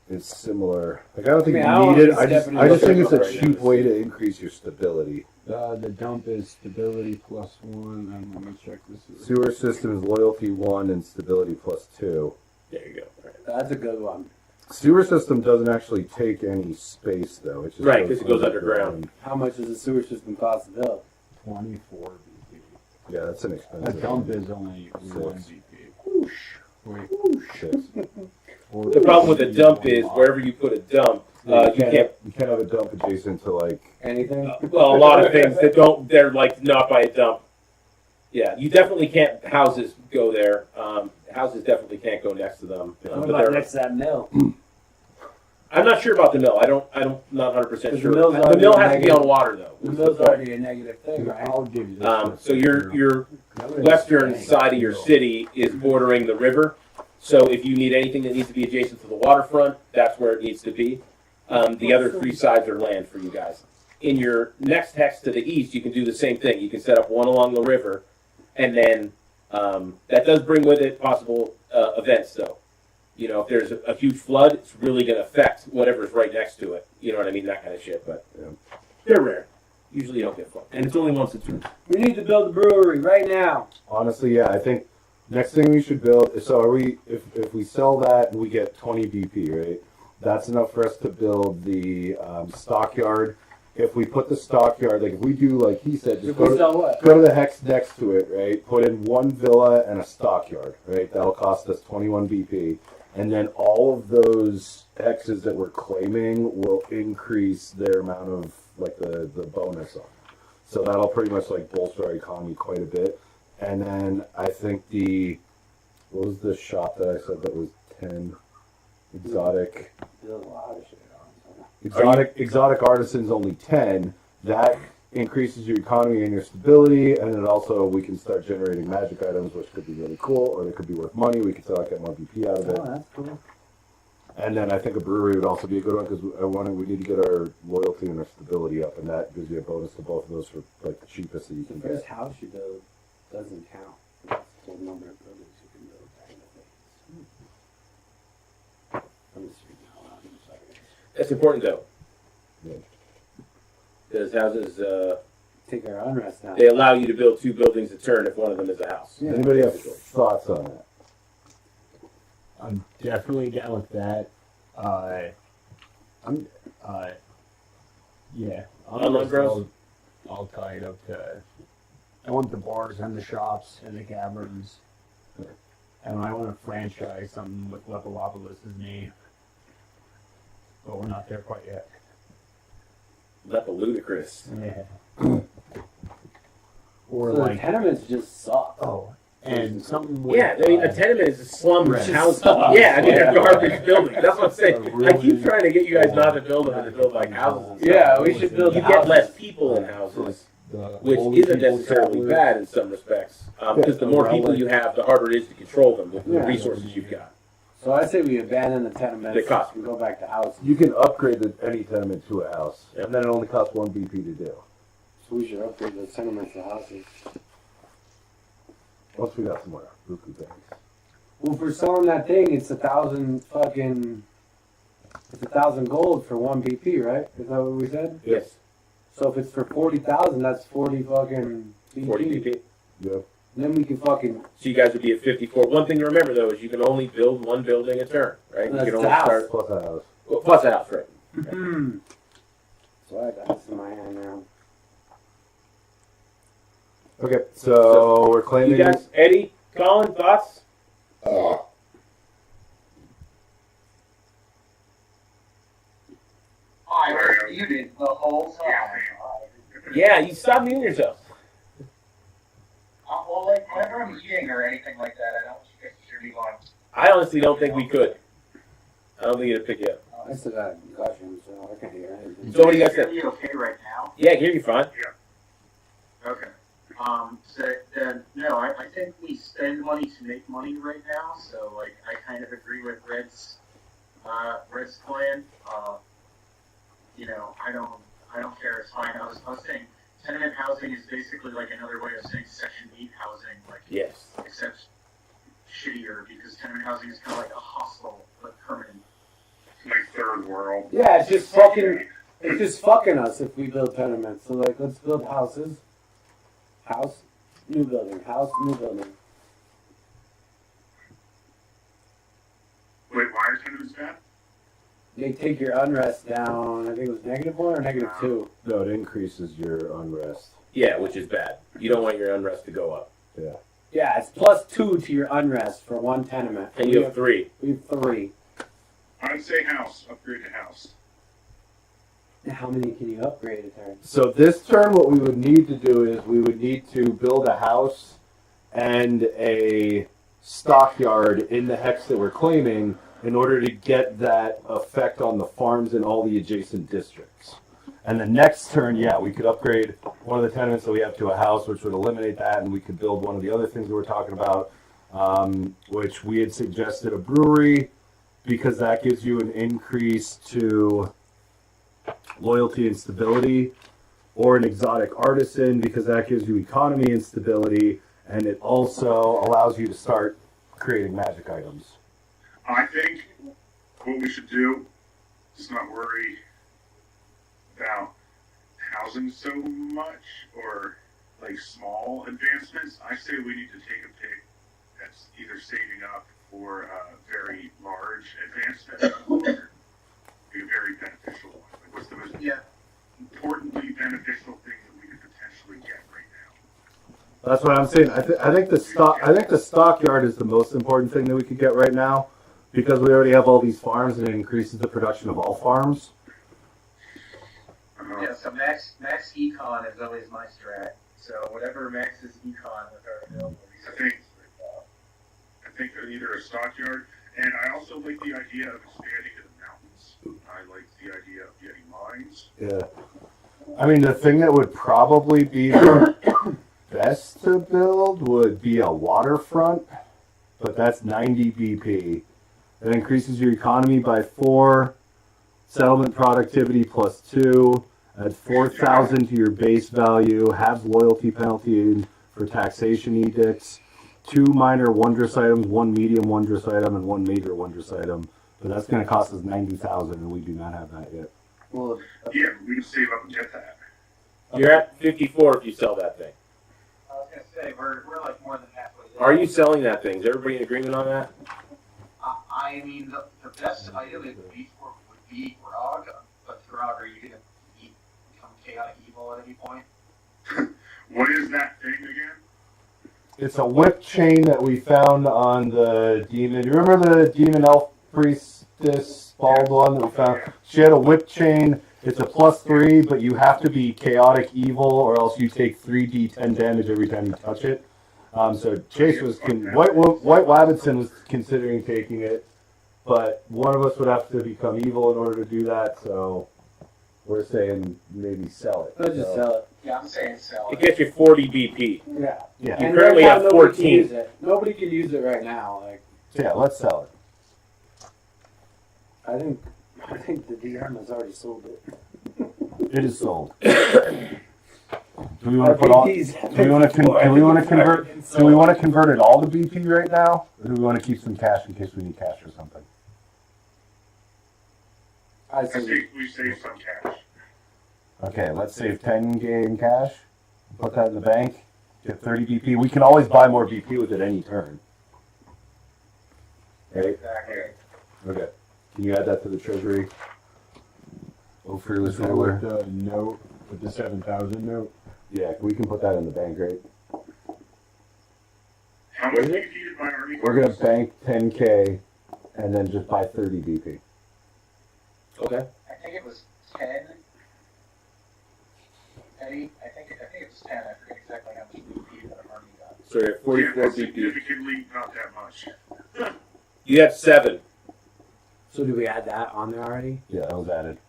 is similar. Like I don't think I mean, I don't you need it. wanna be I stepping just think it's a right now. cheap way to increase your stability. The dump is stability +1. I'm gonna check this. Sewer system is loyalty 1 and stability +2. There you go. Right. That's a good one. Sewer system doesn't actually take any space though. It just Right, 'cause it goes underground. How much does a sewer system cost to build? 24 BP. Yeah, that's A inexpensive. dump is only 1 Six. BP. Wait, Six. The problem with a dump is wherever you put a dump, you can't. You can't have a dump adjacent to like. Anything? Well, a lot of things that don't. They're like not by a dump. Yeah, you definitely can't. Houses go there. Houses definitely can't go next to them. What But about they're- next to that mill? I'm not sure about the mill. I'm not 100% 'Cause sure. the mill's The already mill has to be negative. on water though. The mill's already a negative thing, right? I'll give you this. So your western side of your city is bordering the river. So if you need anything that needs to be adjacent to the waterfront, that's where it needs to be. The other 3 sides are land for you guys. In your next hex to the east, you can do the same thing. You can set up one along the river, and then that does bring with it possible events though. You know, if there's a huge flood, it's really going to affect whatever's right next to it. You know what I mean? That kind of shit. But they're rare. Usually you don't get flooded. And it's only once a turn. We need to build a brewery right now. Honestly, yeah, I think next thing we should build. So are we? If we sell that and we get 20 BP, right? That's enough for us to build the stockyard. If we put the stockyard, like if we do, like he said, just If we go sell what? to the hex next to it, right? Put in 1 villa and a stockyard, right? That'll cost us 21 BP. And then all of those hexes that we're claiming will increase their amount of like the bonus on. So that'll pretty much like bolster our economy quite a bit. And then I think what was the shop that I said that was 10 exotic Build a lot of shit on. exotic artisans only 10. That increases your economy and your stability, and then also we can start generating magic items, which could be really cool, or they could be worth money. We could still get more BP out of it. Oh, that's cool. And then I think a brewery would also be a good one because we need to get our loyalty and our stability up, and that gives you a bonus to both of those for like the cheapest that you can The get. first house you build doesn't count. It's the total number of buildings you can build. Kind of thing. I'm just reading out loud in a second. That's important though. Yeah. Because houses, Take our unrest now. they allow you to build 2 buildings a turn if one of them is a house. Yeah. Anybody have thoughts on that? I'm definitely down with that. Yeah. Online just bros? all tied up to. I want the bars and the shops and the caverns. And I want to franchise something with Lepalopolis as me. But we're not there quite yet. That's ludicrous. Yeah. Or So like the tenements just suck. oh, and something with, Yeah, I mean, a tenement is a slum Right. house. Sucks. Yeah, I mean, Yeah. they're garbage buildings. That's what I'm saying. I keep trying to get you guys not to build them and to build like houses. And stuff. Yeah, we should build You houses. get less people in houses, which isn't necessarily bad in some respects. Because the more people you have, the harder it is to control them with the Yeah. resources you've got. So I say we abandon the tenements They cost. and go back to houses. You can upgrade any tenement to a house, and then it only costs 1 BP to do. So we should upgrade the tenements to houses. Once we got some more buku things. Well, for selling that thing, it's 1,000 gold for 1 BP, right? Is that what we said? Yes. So if it's for 40,000, that's 40 fucking BP. 40 BP. Yeah. Then we can fucking. So you guys would be at 54. One thing to remember, though, is you can only build one building a turn, right? You That's can the only house. start. Plus a house. Well, plus a house, right? So I got this in my hand now. Okay, so we're You claiming. guys, Eddie, Colin, thoughts? I was muted the whole time. Yeah, you stop muting yourself. Well, like, whenever I'm eating or anything like that, I don't want you guys to hear me going. I honestly don't think we could. I don't think it'd pick you up. I still got a concussion, so I can't hear anything. So what do you guys Hear think? me okay right now? Yeah, I hear you fine. Okay. No, I think we spend money to make money right now. So, like, I kind of agree with Red's plan. I don't care. It's fine. I was saying tenement housing is basically like another way of saying Section 8 housing, like Yes. except shittier because tenement housing is kind of like a hostel but permanent. Like third world. Yeah, it's just fucking us if we build tenements. So like, let's build houses. House, new building. House, new building. Wait, why are tenements bad? They take your unrest down. I think it was -1 or -2. No, it increases your unrest. Yeah, which is bad. You don't want your unrest to go up. Yeah. Yeah, it's +2 to your unrest for 1 tenement. And you have 3. We have 3. I'd say house. Upgrade to house. How many can you upgrade a turn? So this turn, what we would need to do is we would need to build a house and a stockyard in the hex that we're claiming in order to get that effect on the farms in all the adjacent districts. And the next turn, yeah, we could upgrade one of the tenements that we have to a house, which would eliminate that, and we could build one of the other things that we're talking about, which we had suggested a brewery, because that gives you an increase to loyalty and stability, or an exotic artisan, because that gives you economy and stability, and it also allows you to start creating magic items. I think what we should do is not worry about housing so much or like small advancements. I say we need to take a pick that's either saving up for a very large advancement or be a very beneficial one. Like what's the most importantly beneficial thing that we could potentially get right now? That's what I'm saying. I think the stockyard is the most important thing that we could get right now, because we already have all these farms and it increases the production of all farms. Yeah, so max econ is always my strat. So whatever maxes econ with our available resources. I think either a stockyard, and I also like the idea of expanding to the mountains. I like the idea of getting mines. Yeah. I mean, the thing that would probably be the best to build would be a waterfront, but that's 90 BP. It increases your economy by 4, settlement productivity +2, adds 4,000 to your base value, halves loyalty penalty for taxation edicts, 2 minor wondrous items, 1 medium wondrous item, and 1 major wondrous item. But that's going to cost us 90,000, and we do not have that yet. Well, Yeah, we can save up and get that. You're at 54 if you sell that thing. I was gonna say we're like more than halfway there. Are you selling that thing? Is everybody in agreement on that? I mean, the best item would be Grog, but Grog, are you gonna become chaotic evil at any point? What is that thing again? It's a whip chain that we found on the demon. You remember the demon elf priestess bald one that we found? She had a whip chain. It's a +3, but you have to be chaotic evil, or else you take 3d10 damage every time you touch it. So Chase was White Wabbitson was considering taking it, but one of us would have to become evil in order to do that. So we're saying maybe sell it. Let's just sell it. Yeah, I'm saying sell It it. gets you 40 BP. Yeah. Yeah. You And currently right now, have nobody can 14. use it. Nobody can use it right now. Like So yeah, let's sell it. I think the DM has already sold it. It is sold. Do we want to put all? Do we want to convert? Do we want to convert it all to BP right now, or do we want to keep some cash in case we need cash or something? I I think think we save some cash. Okay, let's save 10K in cash. Put that in the bank. Get 30 BP. We can always buy more BP with it any turn. Right? Exactly. Okay. Can you add that to the treasury? Oh, fearless Is that ruler. with the note, with the 7,000 note? Yeah, we can put that in the bank, right? How much BP did my army We're gonna cost? bank 10K and then just buy 30 BP. Okay. I think it was 10. Eddie, I think it was 10. I forget exactly how much BP that army got. So you're at 44 Yeah, BP. significantly not that much. You have 7. so. Do we add that on there already? Yeah, that was added.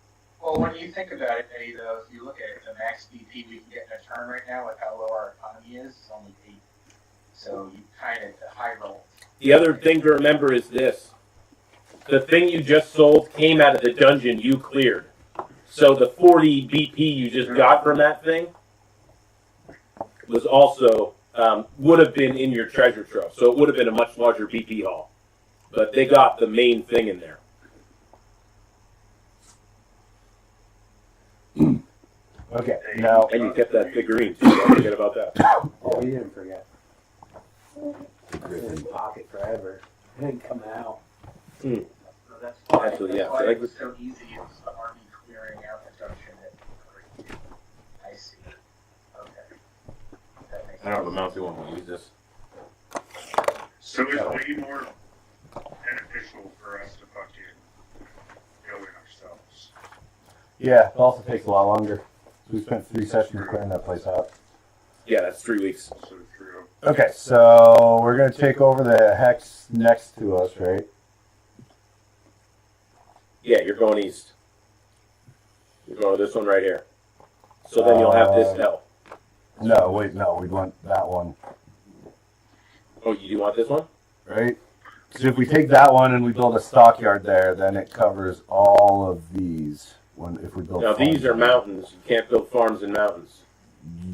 Well, when you think about it, Eddie, though, if you look at it, the max BP we can get in a turn right now with how low our economy is only 8. So you kind of high roll. The other thing to remember is this. The thing you just sold came out of the dungeon you cleared. So the 40 BP you just got from that thing was also, would have been in your treasure trove. So it would have been a much larger BP haul. But they got the main thing in there. Okay, now And you kept that figurine, so don't forget about that. Oh, we didn't forget. It's in the pocket forever. It ain't coming out. So that's why, Absolutely, yeah. that's why Like- it was so easy. It was the army clearing out the junction at Grey. I see. Okay. That makes I don't have a sense. mounted one. We'll use this. So it's way more beneficial for us to fucking go in ourselves. yeah, it also takes a lot longer. We spent 3 sessions clearing that place out. Yeah, that's 3 weeks. Also true. Okay, so we're gonna take over the hex next to us, right? Yeah, you're going east. You're going to this one right here. So then you'll have this L. No, wait, no, we want that one, Oh, you do want this one? right? So if we take that one and we build a stockyard there, then it covers all of these. If we build Now, these farms. are mountains. You can't build farms in mountains.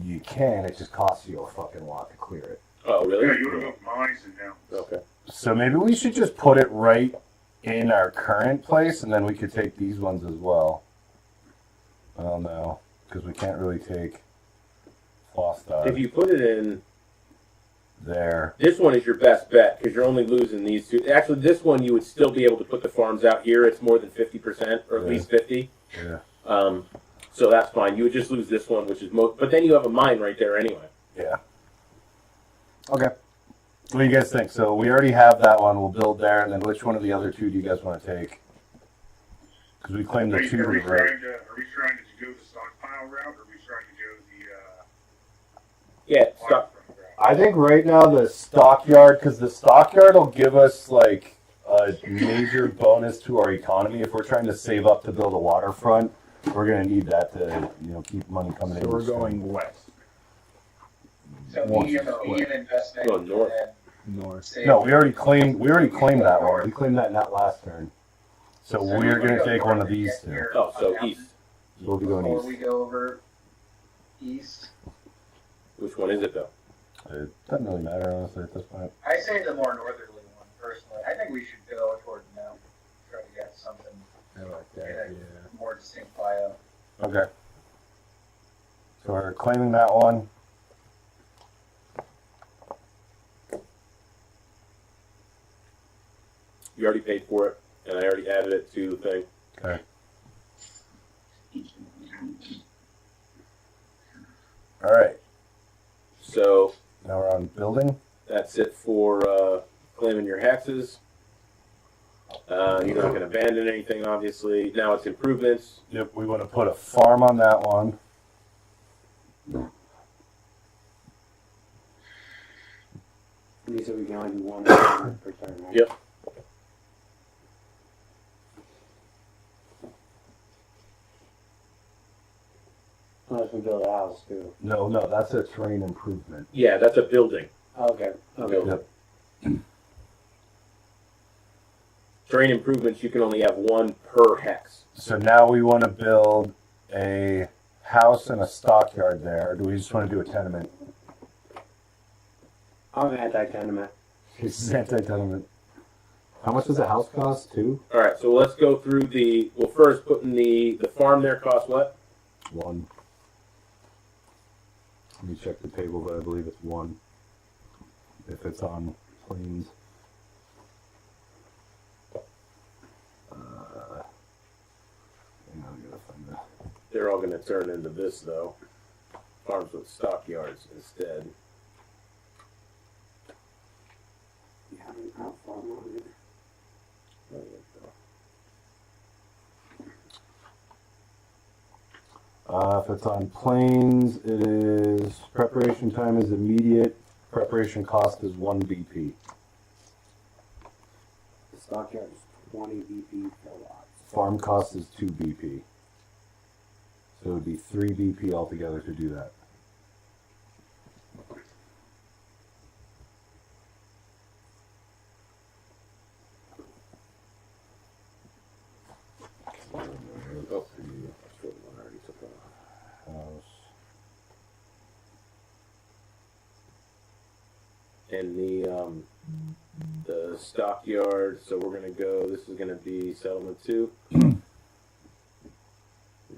You can. It just costs you a fucking lot to clear it. Oh, Yeah, really? you would have moved mines and now. Okay. So maybe we should just put it right in our current place, and then we could take these ones as well. I don't know, because we can't really take Foster If you put it in, there. this one is your best bet because you're only losing these two. Actually, this one you would still be able to put the farms out here. It's more than 50%, or at Yeah. least 50. Yeah. So that's fine. You would just lose this one, which is most. But then you have a mine right there anyway. Yeah. Okay. What do you guys think? So we already have that one. We'll build there, and then which one of the other two do you guys want to take? Because we claim the two Are we to the right. trying to go the stockpile route, or are we trying to go Yeah. the Stop. waterfront route? I think right now the stockyard, because the stockyard will give us like a major bonus to our economy. If we're trying to save up to build a waterfront, we're gonna need that to keep money coming in. So we're going west, So North. medium investment. Go north. and then north. save- No, we already claimed that one. We claimed that in that last turn. So So we're we gonna go take one of north and these get two. here Oh, so on east. We'll be going Before east. we go over east, Which one is it though? It doesn't really matter honestly at this point. I say the more northerly one personally. I think we should go toward now. Try to get something I like that, yeah. more distinct bio. Okay. So we're claiming that one. You already paid for it, and I already added it to the thing. Okay. All right. So Now we're on building. that's it for claiming your hexes. You're not going to abandon anything, obviously. Now it's improvements. Yep, we want to put a farm on that one. You said we can only do one per turn, right? Yep. Unless we build a house too. No, that's a terrain improvement. Yeah, that's a building. Okay. Building. Yep. Terrain improvements, you can only have one per hex. So now we want to build a house and a stockyard there. Or do we just want to do a tenement? I'm anti-tenement. This is anti-tenement. How much does a house cost? 2? All right, so let's go through the. Well, first, putting the farm there costs what? 1. Let me check the table, but I believe it's 1. If it's on planes. Hang on, I gotta find that. They're all going to turn into this though. Farms with stockyards instead. Yeah, I'll farm on it. If it's on planes, it is preparation time is immediate. Preparation cost is 1 BP. The stockyard is 20 BP per lot. Farm cost is 2 BP. So it would be 3 BP altogether to do that. And the stockyard, so we're gonna go, this is gonna be settlement 2. We're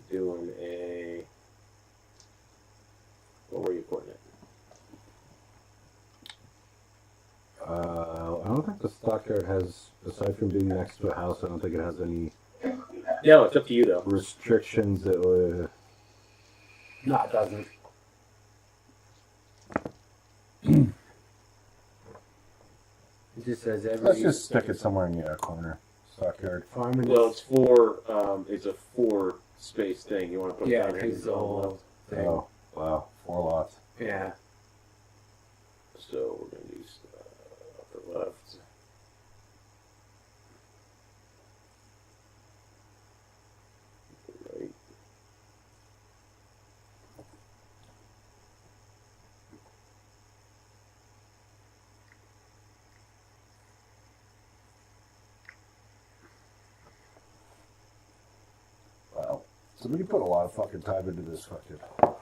doing a, what were you putting it? I don't think the stockyard has, aside from being next to a house, I don't think it has any No, it's up to you though. restrictions that would. No, it doesn't. It just says every Let's just stick it somewhere in the corner. Stockyard. farming. Well, it's it's a 4 space thing. You wanna put Yeah, it down it here? takes the whole thing. Oh, wow. 4 lots. Yeah. So we're gonna use upper left. Right. Wow. Somebody put a lot of fucking time into this fucking.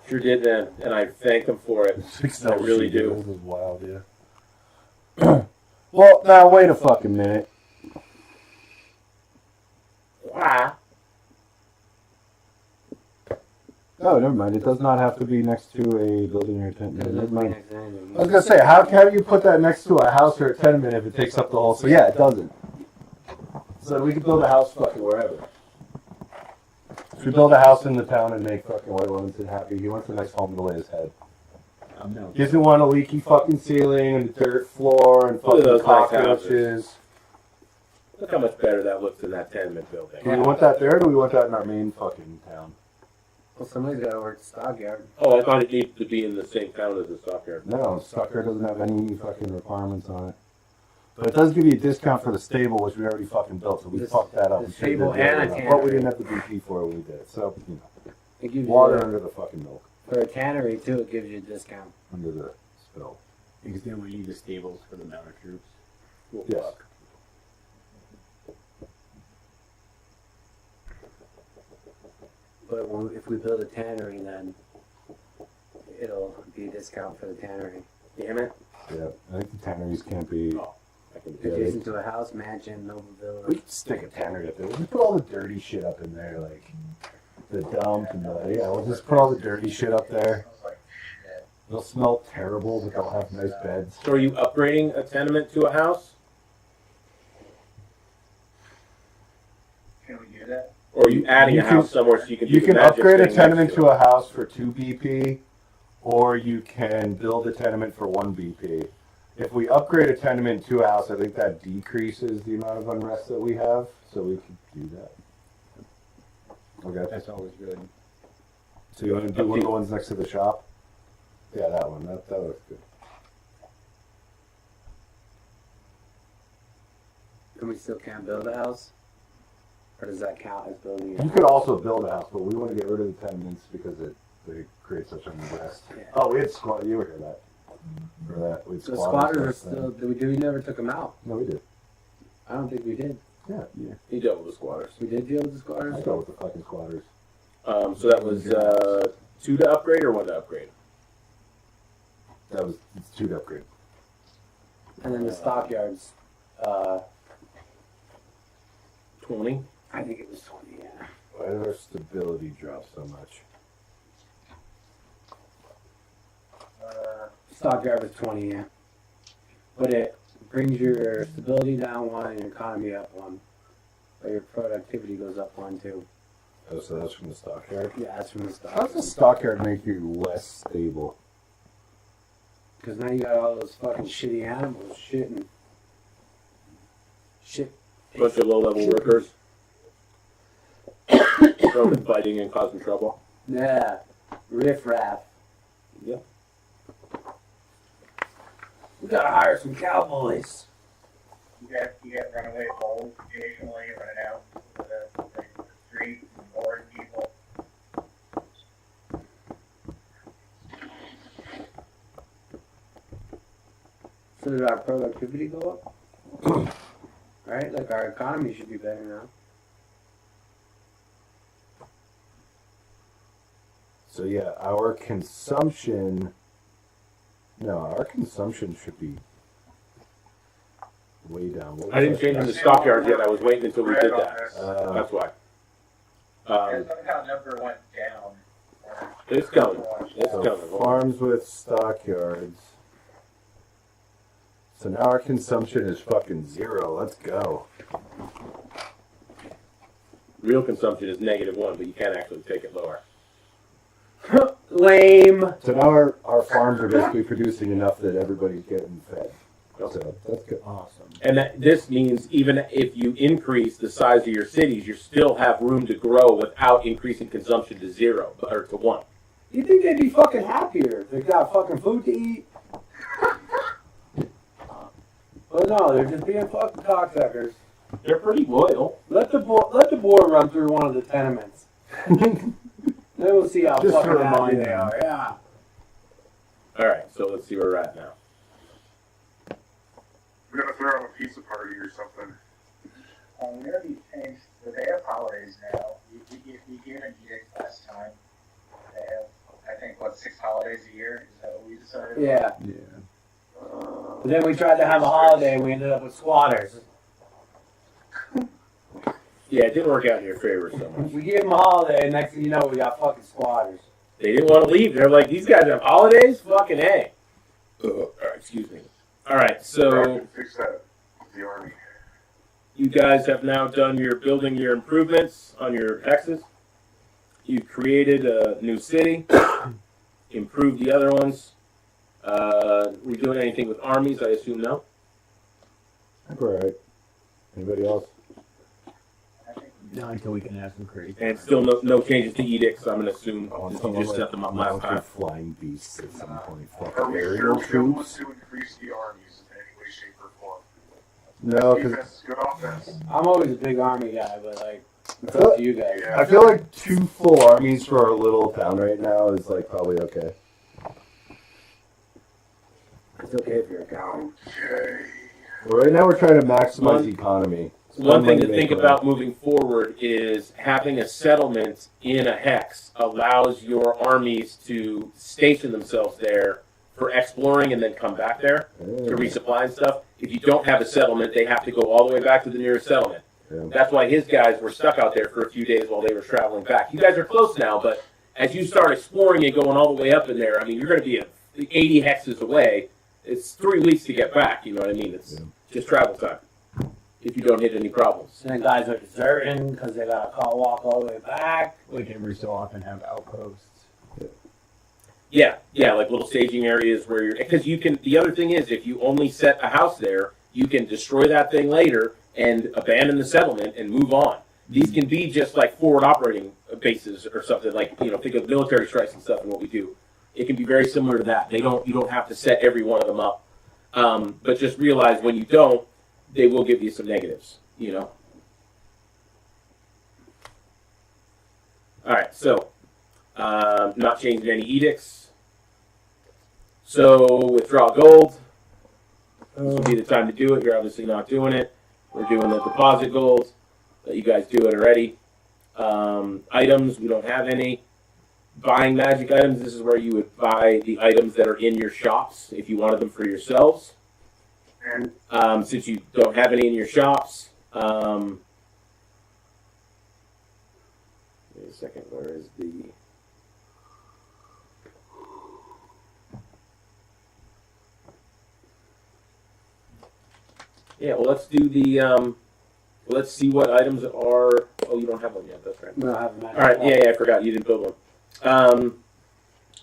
Sure did, and I thank them for it. I really do. This is wild, yeah. Well, now wait a fucking minute. Why? Oh, never mind. It does not have to be next to a building or a tent. It Never doesn't mind. make sense. I was gonna say, how do you put that next to a house or a tenement if it takes up the whole? So yeah, it doesn't. So we could build a house fucking wherever. If we build a house in the town and make fucking White Wellington happy, he wants a nice home to lay his head. No. He doesn't want a leaky fucking ceiling and dirt floor and Look at fucking those nice cockroaches. Look how much better that looks than that tenement building. Do we want that there, or do we want that in our main fucking town? Well, somebody's got to work the stockyard. Oh, I thought it needed to be in the same town as the stockyard. No, Stockyard doesn't have any fucking requirements on it. But it does give you a discount for the stable, which we already fucking built, so we The fucked that up. the We should've stable did the other and a one. tannery. But we didn't have the BP for it when we did it. So, you know, It gives water you under the fucking milk, for a tannery too. It gives you a discount. under the spill. Because then we need the stables for the mounted troops. Cool. Yes. Fuck. But if we build a tannery, then it'll be a discount for the tannery. Damn it. Yeah, I think the tanneries can't be. Oh, I can Yeah, Adjacent to a house, mansion, noble We villa. could stick a tannery up there. We put all the dirty shit up in there, like the dump and the we'll just put all the dirty shit up there. They'll smell terrible, but they'll have nice beds. So are you upgrading a tenement to a house? Can we do that? Or are you adding You a can- house somewhere so you can do You the can magic upgrade a thing tenement next to a house for 2 BP, or you can build a tenement for 1 BP. If we upgrade a tenement to a house, I think that decreases the amount of unrest that we have, so we could do that. Okay. That's always good. So you want to do one of the ones next to the shop? Yeah, that one. That looks good. And we still can't build a house? Or does that count as building a You could also build a house, but we want to get rid of the tenements because they create such unrest. Yeah. Oh, we had squat. You were here that. For that, we had So squatters squatters are back still. then. We never took them out. No, we did. I don't think we did. Yeah, He dealt with the squatters. We did deal with the squatters? I go with the fucking squatters. So that was 2 to upgrade or 1 to upgrade? That was it's 2 to upgrade. And then the stockyards, 20. I think it was 20, yeah. Why did our stability drop so much? Stockyard was 20, yeah. But it brings your stability down 1 and your economy up 1. But your productivity goes up 1 too. Oh, so that's from the stockyard? Yeah, that's from the How does the stockyard. stockyard make you less stable? Because now you got all those fucking shitty animals shitting. Shit. Bunch of low-level workers. Probably fighting and causing trouble. Yeah. Riff raff. Yep. We gotta hire some cowboys. You get runaway bulls occasionally running out to the street and boring people. So did our productivity go up? Right? Like our economy should be better now. So yeah, our consumption. No, our consumption should be way down. What was I didn't our- change the stockyards yet. I was waiting until we did that. That's why. Somehow number went down. It's coming. It's So coming. farms with stockyards. So now our consumption is fucking 0. Let's go. Real consumption is -1, but you can't actually take it lower. Lame. So now our farms are basically producing enough that everybody's getting fed. So that's good. Awesome. And this means even if you increase the size of your cities, you still have room to grow without increasing consumption to 0 or to 1. You think they'd be fucking happier? They got fucking food to eat. But no, they're just being fucking cocksuckers. They're pretty loyal. Let the board run through one of the tenements. Then we'll see how Just to fucking happy remind they them. are. Yeah. All right, so let's see where we're at now. We gotta throw out a pizza party or something. We already changed, so they have holidays now. We gave an edict last time. They have, I think, 6 holidays a year? Is that what we decided? Yeah. Yeah. But then we tried to have a holiday and we ended up with squatters. Yeah, it didn't work out in your favor so much. We gave them a holiday and next thing you know we got fucking squatters. They didn't want to leave. They're like, these guys have holidays? Fucking A. All right, excuse me. All right, I so can fix that with the army. you guys have now done your building your improvements on your hexes. You created a new city, improved the other ones. Were you doing anything with armies? I assume no. I think we're alright. Anybody else? Not until we can have some crazy. And still no changes to edicts. I'm gonna assume Oh, since you just set them up last mounted time. flying beasts at some point. Are Fucking we sure aerial we don't want troops. to increase the armies in any way, shape, or form? No, because Defense, good offense. I'm always a big army guy, but like, it's up to you guys. Yeah. I feel like 2 full armies for our little town right now is like probably okay. It's okay if you're a coward. Okay. Well, right now we're trying to maximize the economy. One thing to Money think maker. about moving forward is having a settlement in a hex allows your armies to station themselves there for exploring and then come back there to resupply and stuff. If you don't have a settlement, they have to go all the way back to the nearest settlement. Yeah. That's why his guys were stuck out there for a few days while they were traveling back. You guys are close now, but as you start exploring and going all the way up in there, I mean, you're going to be 80 hexes away. It's 3 weeks to get back, you know what I mean? It's just travel time if you don't hit any problems. And then guys are deserting because they gotta walk all the way back. Like every so often have outposts. Yeah, like little staging areas where you're, because you can, the other thing is if you only set a house there, you can destroy that thing later and abandon the settlement and move on. These can be just like forward operating bases or something like, think of military strikes and stuff and what we do. It can be very similar to that. You don't have to set every one of them up. But just realize when you don't, they will give you some negatives, you know. All right, so not changing any edicts. So withdraw gold. This would be the time to do it. You're obviously not doing it. We're doing the deposit gold. Let you guys do it already. Items, we don't have any. Buying magic items, this is where you would buy the items that are in your shops if you wanted them for yourselves. Since you don't have any in your shops, wait a second, where is the... Yeah, well, let's do the, let's see what items are, oh, you don't have one yet, that's right. We don't have a magic. All right, yeah, I forgot, you didn't build one.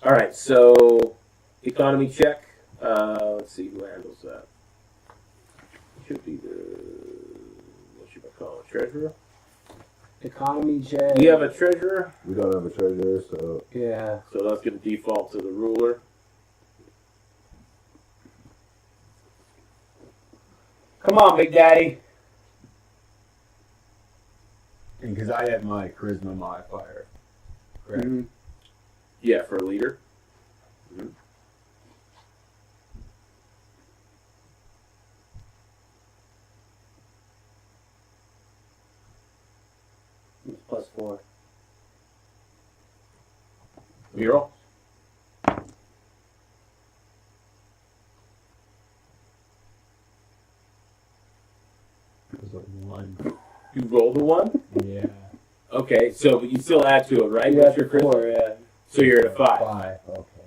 All right, so economy check, let's see who handles that. Should be the, what should I call it, treasurer? Economy check. Do you have a treasurer? We don't have a treasurer, so Yeah. So that's going to default to the ruler. Come on, Big Daddy. And because I have my charisma modifier. Correct. Mm-hmm. Yeah, for a leader. +4. Mural? It was a 1. You rolled a 1? Yeah. Okay, so but you still add to it, right? Yeah, What's your charisma? 4, yeah. So you're at a 5. 5. Okay.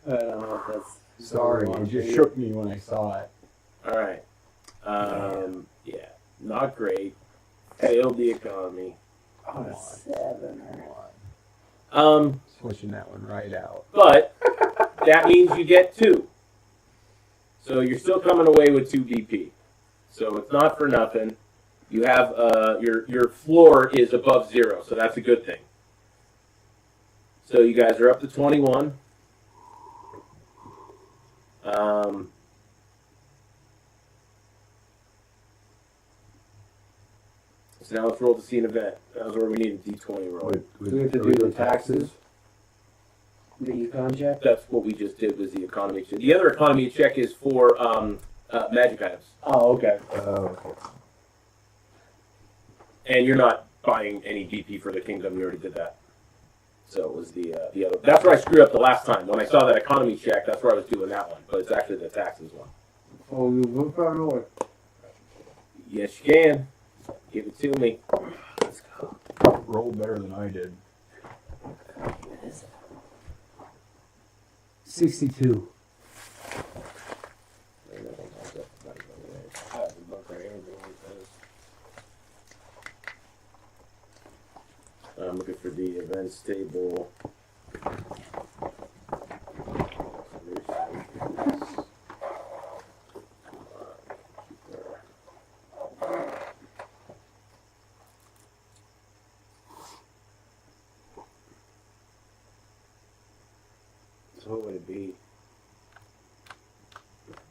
I don't know if that's... Sorry, it just shook me when I saw it. All right. Yeah, not great. Failed the economy. Oh, a 7. Switching that one right out. But that means you get 2. So you're still coming away with 2 DP. So it's not for nothing. You have your floor is above 0, so that's a good thing. So you guys are up to 21. So now let's roll to see an event. That was where we need a D20 roll. Do we have to do the taxes? The econ check? That's what we just did was the economy check. The other economy check is for magic items. Oh, okay. okay. And you're not buying any DP for the kingdom. You already did that. So it was the other. That's where I screwed up the last time. When I saw that economy check, that's where I was doing that one. But it's actually the taxes one. Oh, you look right away. Yes, you can. Give it to me. Let's go. Roll better than I did. 62. I'm looking for the events table. So what would it be?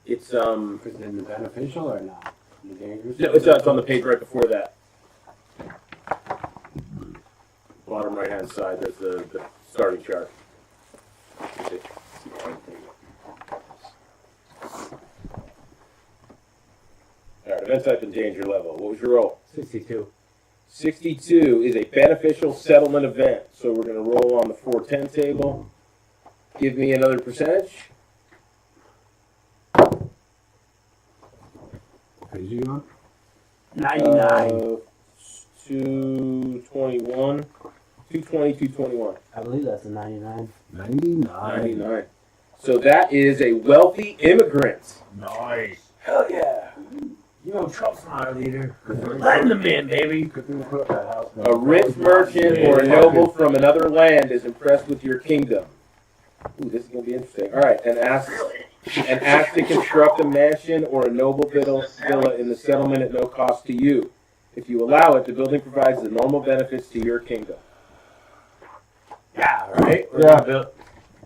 It's Is it in the beneficial or not? The dangerous? no, it's on the page right before that. Bottom right hand side, there's the starting chart. Alright, event type and danger level. What was your roll? 62. 62 is a beneficial settlement event. So we're going to roll on the 410 table. Give me another percentage. Page you on? 99. 221. 220, 221. I believe that's a 99. 99. 99. So that is a wealthy immigrant. Nice. Hell yeah. You know Trump's not our leader. Letting them in, baby. Good thing we put up that house. A rich merchant or a noble from another land is impressed with your kingdom. Ooh, this is going to be interesting. All right, and ask to construct a mansion or a noble villa in the settlement at no cost to you. If you allow it, the building provides the normal benefits to your kingdom. Yeah, right? Yeah.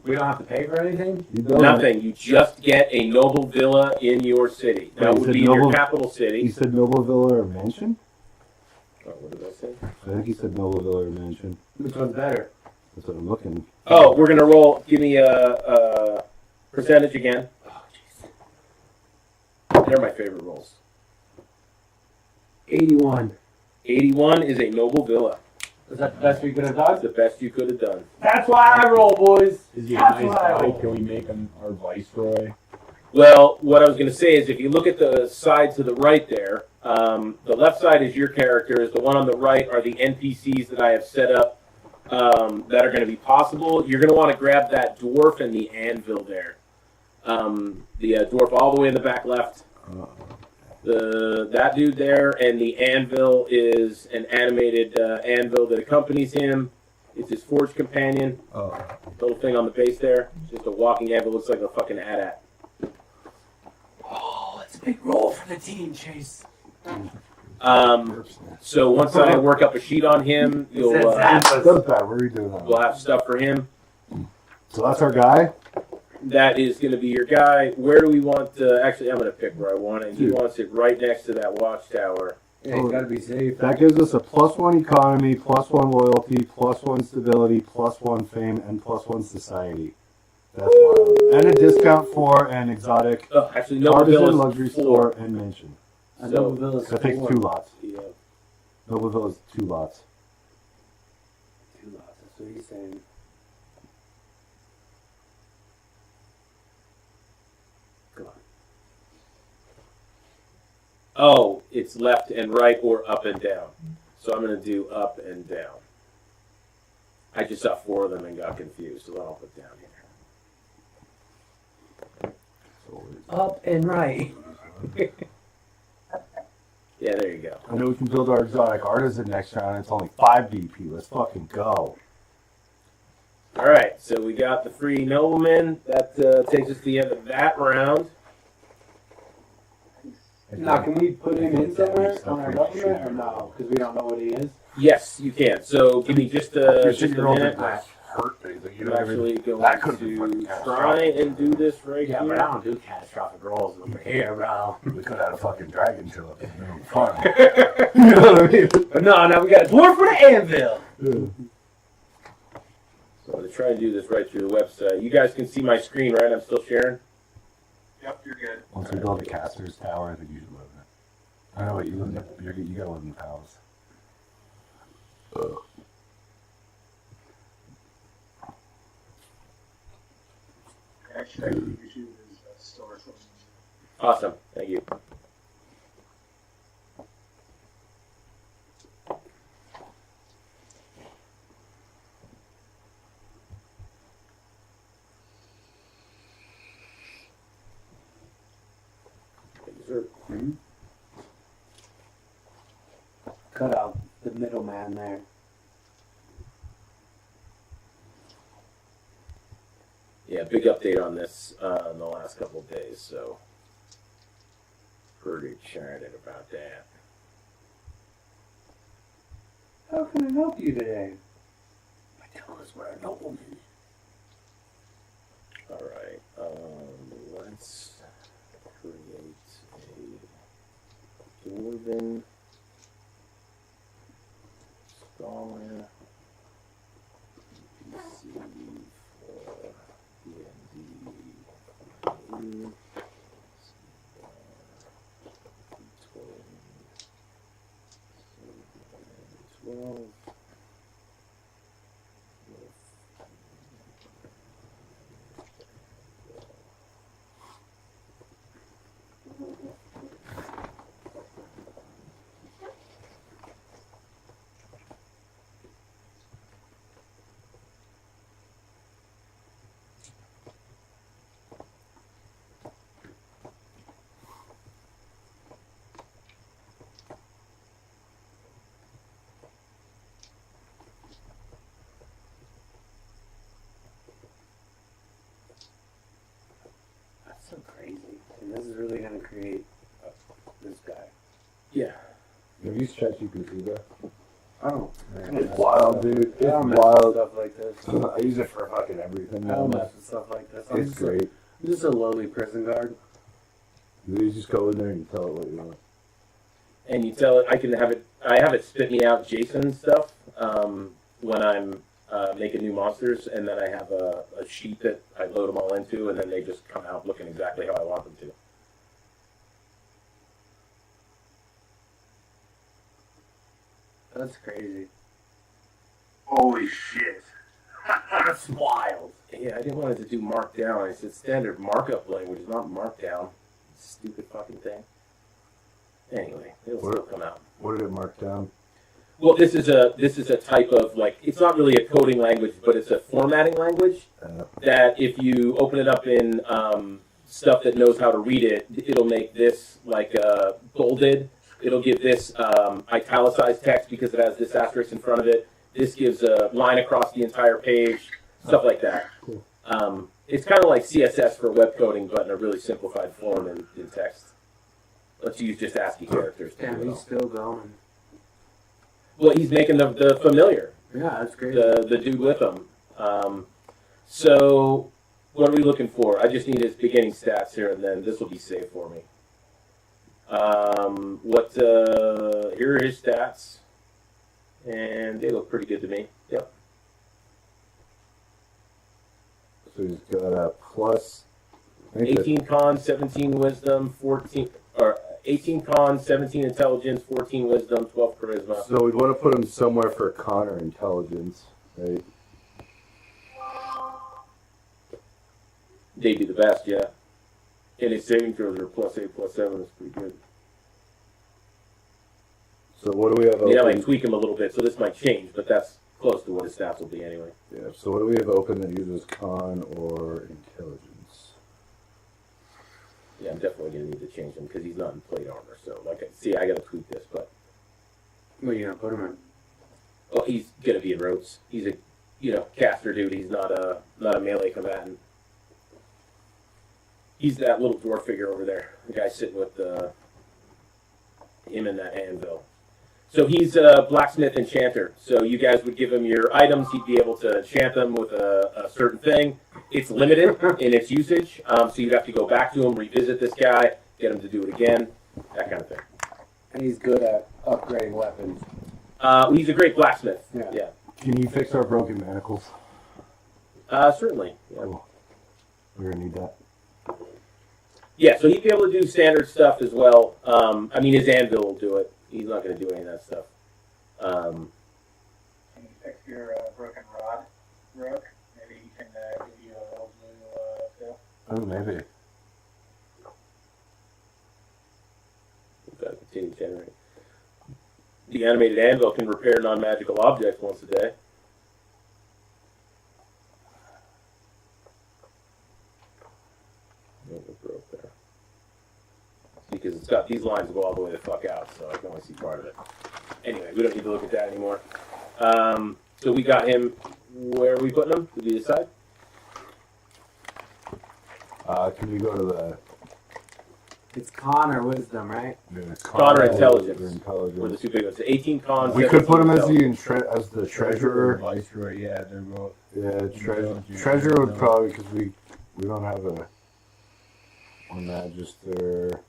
We don't have to pay for anything? You build Nothing. You just get a noble villa in your city. That Wait, would you be said in your noble- capital He city. said noble villa or mansion? Oh, what did I say? I think he said noble villa or mansion. Which one's better? That's what I'm looking. Oh, we're gonna roll. Give me a percentage again. They're my favorite rolls. 81. 81 is a noble villa. Is that the best we could have That's done? the best you could have done. That's why I roll, boys. Is he a That's nice why I guy? roll. Can we make him our viceroy? Well, what I was going to say is if you look at the side to the right there, the left side is your characters. The one on the right are the NPCs that I have set up that are going to be possible. You're going to want to grab that dwarf and the anvil there. The dwarf all the way in the back left. That dude there, and the anvil is an animated anvil that accompanies him. It's his forge companion. Oh. Little thing on the base there. Just a walking anvil. Looks like a fucking AT-AT. Oh, it's a big roll for the team, Chase. So once I work up a sheet on him, you'll Does that? We're redoing that. we'll have stuff for him. So that's our guy? That is going to be your guy. Where do we want? Actually, I'm going to pick where I want it. He Dude. wants it right next to that watchtower. Yeah, he's got to be safe. That gives us a +1 economy, +1 loyalty, +1 stability, +1 fame, and +1 society. That's wild. And a discount for an exotic Oh, actually, no artisan bill is luxury 4. store and mansion. I So, know Villa's That takes 2 lots. Yeah. Nobleville is 2 lots. 2 lots. That's what he's saying. Come on. Oh, it's left and right or up and down. So I'm going to do up and down. I just saw 4 of them and got confused, so I'll put down here. Up and right. Yeah, there you go. I know we can build our exotic artisan next round. It's only 5 BP. Let's fucking go. All right, so we got the free nobleman. That takes us to the end of that round. Now, can we put him in somewhere on our government or no? Because we don't know what he is. Yes, you can. So give me just a minute. Hurt I'm actually going that could've been fucking to try catastrophic. and do this right Yeah, here. but I don't do catastrophic rolls over here, bro. We could have had a fucking dragon kill it. Fun. You know what I mean? But no, we got a dwarf for the anvil. So I'm going to try and do this right through the website. You guys can see my screen, right? I'm still sharing. Yep, you're good. Once we build a caster's tower, I think you should live in it. I know what you live in. You gotta live in the palace. Actually, YouTube is still recording. Awesome. Thank you. Cut out the middleman there. Yeah, big update on this in the last couple of days, so pretty excited about that. How can I help you today? Tell us we're a nobleman. All right, let's create a dwarven scholar PC for D&D. 12. That's so crazy. And this is really gonna create this guy. Yeah. Have you used ChatGPT though? I don't. It's wild, dude. I don't It's mess with wild. stuff like this. I use it for fucking everything. I don't mess with stuff like this. It's great. I'm just a lowly prison guard. You just go in there and you tell it what you want. And you tell it, I have it spit me out JSON stuff when I'm making new monsters, and then I have a sheet that I load them all into, and then they just come out looking exactly how I want them to. That's crazy. Holy shit. That's wild. Yeah, I didn't want it to do markdown. I said standard markup language, not markdown. Stupid fucking thing. Anyway, it'll still come out. What did it mark down? Well, this is a type of, like, it's not really a coding language, but it's a formatting language that if you open it up in stuff that knows how to read it, it'll make this like bolded. It'll give this italicized text because it has this asterisk in front of it. This gives a line across the entire page, stuff like that. Cool. It's kind of like CSS for web coding, but in a really simplified form in text. Let's use just ASCII characters. Damn, he's still going. Well, he's making the familiar. Yeah, that's great. The dude with him. So, what are we looking for? I just need his beginning stats here, and then this will be saved for me. Here are his stats, and they look pretty good to me. Yep. So he's got a plus. 18 con, 17 wisdom, 14 or 18 con, 17 intelligence, 14 wisdom, 12 charisma. So we'd want to put him somewhere for con or intelligence, right? They'd be the best, yeah. And his saving throws are +8, +7. That's pretty good. So what do we have open? Yeah, I might tweak him a little bit, so this might change, but that's close to what his stats will be anyway. Yeah, so what do we have open that uses con or intelligence? Yeah, I'm definitely going to need to change him because he's not in plate armor. So, see, I got to tweak this, but What are you gonna put him in? well, he's going to be in rotes. He's a, caster dude. He's not a melee combatant. He's that little dwarf figure over there. The guy sitting with him in that anvil. So he's a blacksmith enchanter. So you guys would give him your items. He'd be able to enchant them with a certain thing. It's limited in its usage, so you'd have to go back to him, revisit this guy, get him to do it again, that kind of thing. And he's good at upgrading weapons. He's a great blacksmith. Yeah. Can you fix our broken manacles? Certainly. Yeah. Cool. We're gonna need that. Yeah, so he'd be able to do standard stuff as well. His anvil will do it. He's not going to do any of that stuff. Can you fix your broken rod, Rook? Maybe he can give you a little blue skill. Oh, maybe. We've got to continue to generate. The animated anvil can repair non-magical objects once a day. It broke there. Because it's got these lines go all the way the fuck out, so I can only see part of it. Anyway, we don't need to look at that anymore. So we got him. Where are we putting him? Did we decide? Can we go to the It's con or wisdom, right? Con or intelligence. Intelligence. Were the two big ones. 18 con. We could put him as intelligence. the treasurer. Viceroy, yeah, they're both. Yeah, treasurer would probably, because we don't have a magister.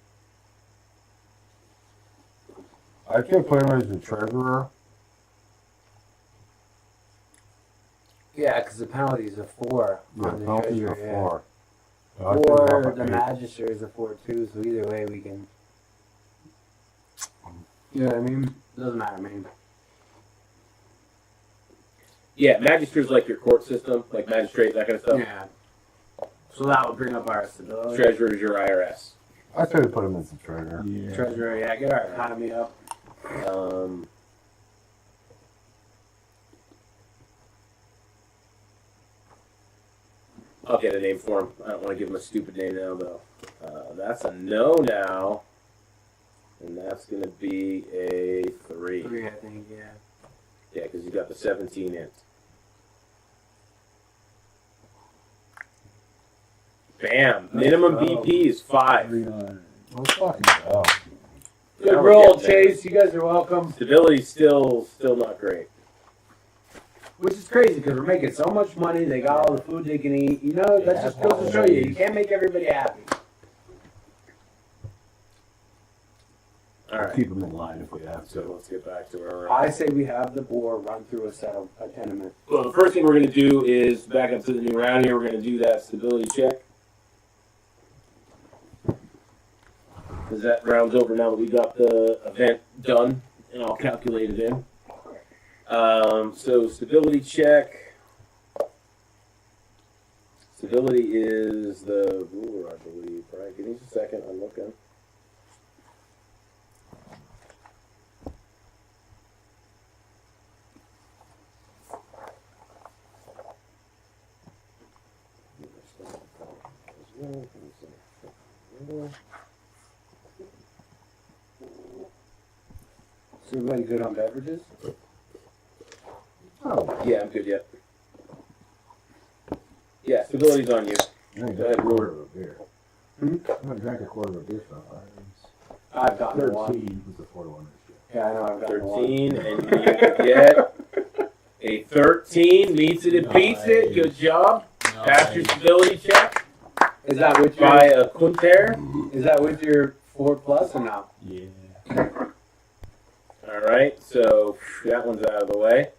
I could put him as the treasurer. Yeah, because the penalties are 4 Yeah, on the penalties treasurer, are yeah. 4. Or the magister is a 4 too, so either way we can. You know what I mean? Doesn't matter to me. Yeah, magister's like your court system, like magistrate, that kind of stuff. Yeah. So that would bring up our stability. Treasurer is your IRS. I say we put him as the treasurer. Yeah. Treasurer, yeah, get our economy up. I'll get a name for him. I don't want to give him a stupid name now, though. That's a no now. And that's going to be a 3. 3, I think, yeah. Yeah, because you got the 17 int. Bam. Minimum BP is 5. Let's fucking go. Good Now we're roll, getting there. Chase. You guys are welcome. Stability's still not great. Which is crazy because we're making so much money. They got all the food they can eat. You know, that just goes to show you, you can't make everybody happy. All right. Keep them in line if we have So to. let's get back to our. I say we have the board run through a tenement. Well, the first thing we're going to do is back up to the new round here. We're going to do that stability check. Because that round's over now that we got the event done, and I'll calculate it in. So stability check. Stability is the ruler, I believe, right? Give me just a second. I'm looking. So everybody good on beverages? Oh, Yeah, I'm good yet. Yeah, stability's on you. I drank Go ahead, a quarter of a beer. I drank a quarter of a beer so far. I've gotten one. 13 was the 4-1 ratio. Yeah, I know I've gotten one. 13, and you get a 13. Meets it and beats it. Good job. Pass your stability check Is that with by your? a Quinter. Is that with your 4+ or not? Yeah. All right, so that one's out of the way.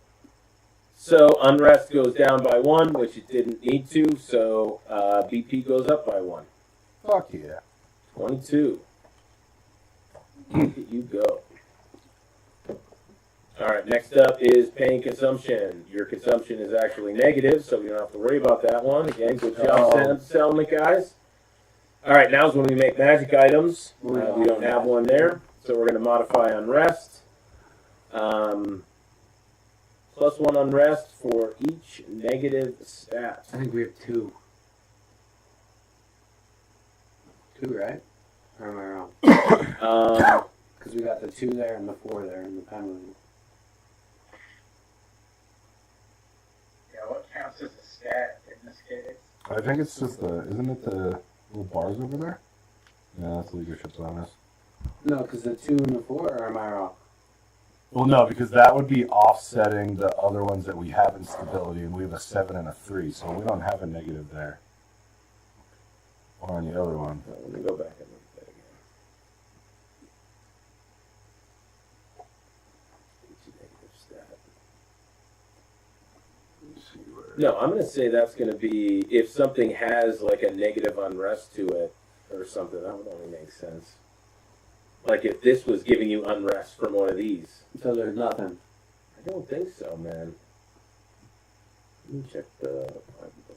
So unrest goes down by 1, which it didn't need to. So BP goes up by 1. Fuck yeah. 22. Look at you go. All right, next up is paying consumption. Your consumption is actually negative, so you don't have to worry about that one. Again, good job selling it, guys. All right, now's when we make magic items. We don't have one there, so we're going to modify unrest. +1 unrest for each negative stat. I think we have 2. 2, right? Or am I wrong? Because we got the 2 there and the 4 there in the penalty. Yeah, what counts as a stat in this case? I think it's just isn't it the little bars over there? Yeah, that's leadership bonus. No, because the 2 and the 4, or am I wrong? Well, no, because that would be offsetting the other ones that we have in stability, and we have a 7 and a 3, so we don't have a negative there. Or on the other one. Let me go back and look at that again. Each negative stat. Let's see where. No, I'm going to say that's going to be if something has like a negative unrest to it or something. That would only make sense. Like if this was giving you unrest from one of these. So there's nothing. I don't think so, man. Let me check the.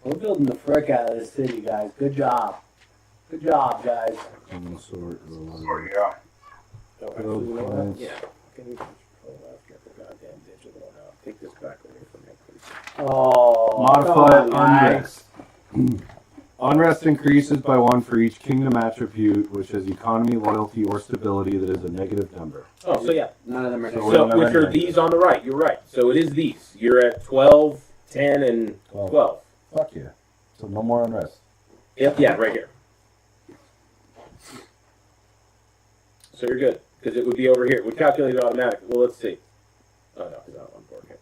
We're building the frick out of this city, guys. Good job. Good job, guys. Sort Oh, yeah. Oh, Build actually, you know what? plans. Yeah. Can we control that? Get the goddamn digital out. Take this back away from me, please. Oh. Modify come on, unrest. Unrest increases by 1 for each kingdom attribute, which has economy, loyalty, or stability that is a negative number. Oh, so yeah. None of them are. So So, we're which are not these on the right? You're right. So it is these. You're at 12, 10, and 12. Fuck yeah. So no more unrest. Yep, yeah, right here. So you're good, because it would be over here. It would calculate it automatically. Well, let's see. Oh, no, because I don't want to work it.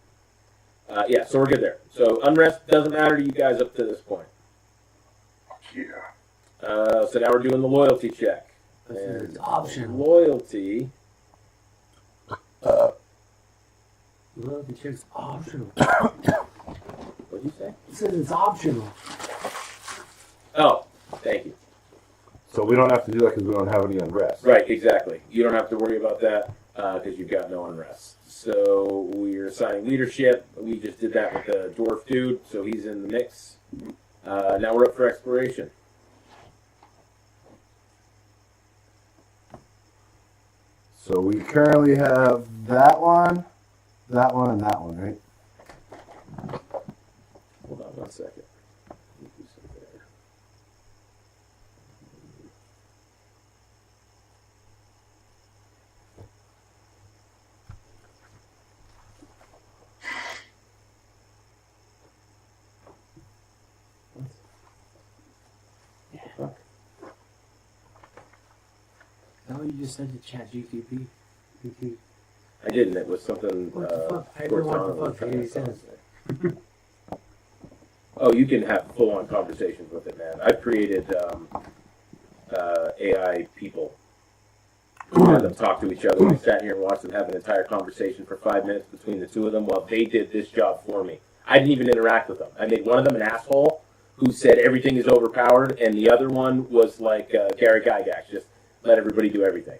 Yeah, so we're good there. So unrest doesn't matter to you guys up to this point. Yeah. So now we're doing the loyalty check. This is And optional. loyalty. Loyalty check's optional. What did you say? It says it's optional. Oh, thank you. So we don't have to do that because we don't have any unrest. Right, exactly. You don't have to worry about that because you've got no unrest. So we're assigning leadership. We just did that with the dwarf dude, so he's in the mix. Now we're up for exploration. So we currently have that one, and that one, right? Hold on 1 second. Let me do something there. Is that what you just said to chat GTP? I didn't. It was something. What the fuck? I heard what the fuck he says. Oh, you can have full-on conversations with it, man. I've created AI people. Had them talk to each other. We sat here and watched them have an entire conversation for 5 minutes between the two of them while they did this job for me. I didn't even interact with them. I made one of them an asshole who said everything is overpowered, and the other one was like Gary Gygax, just let everybody do everything.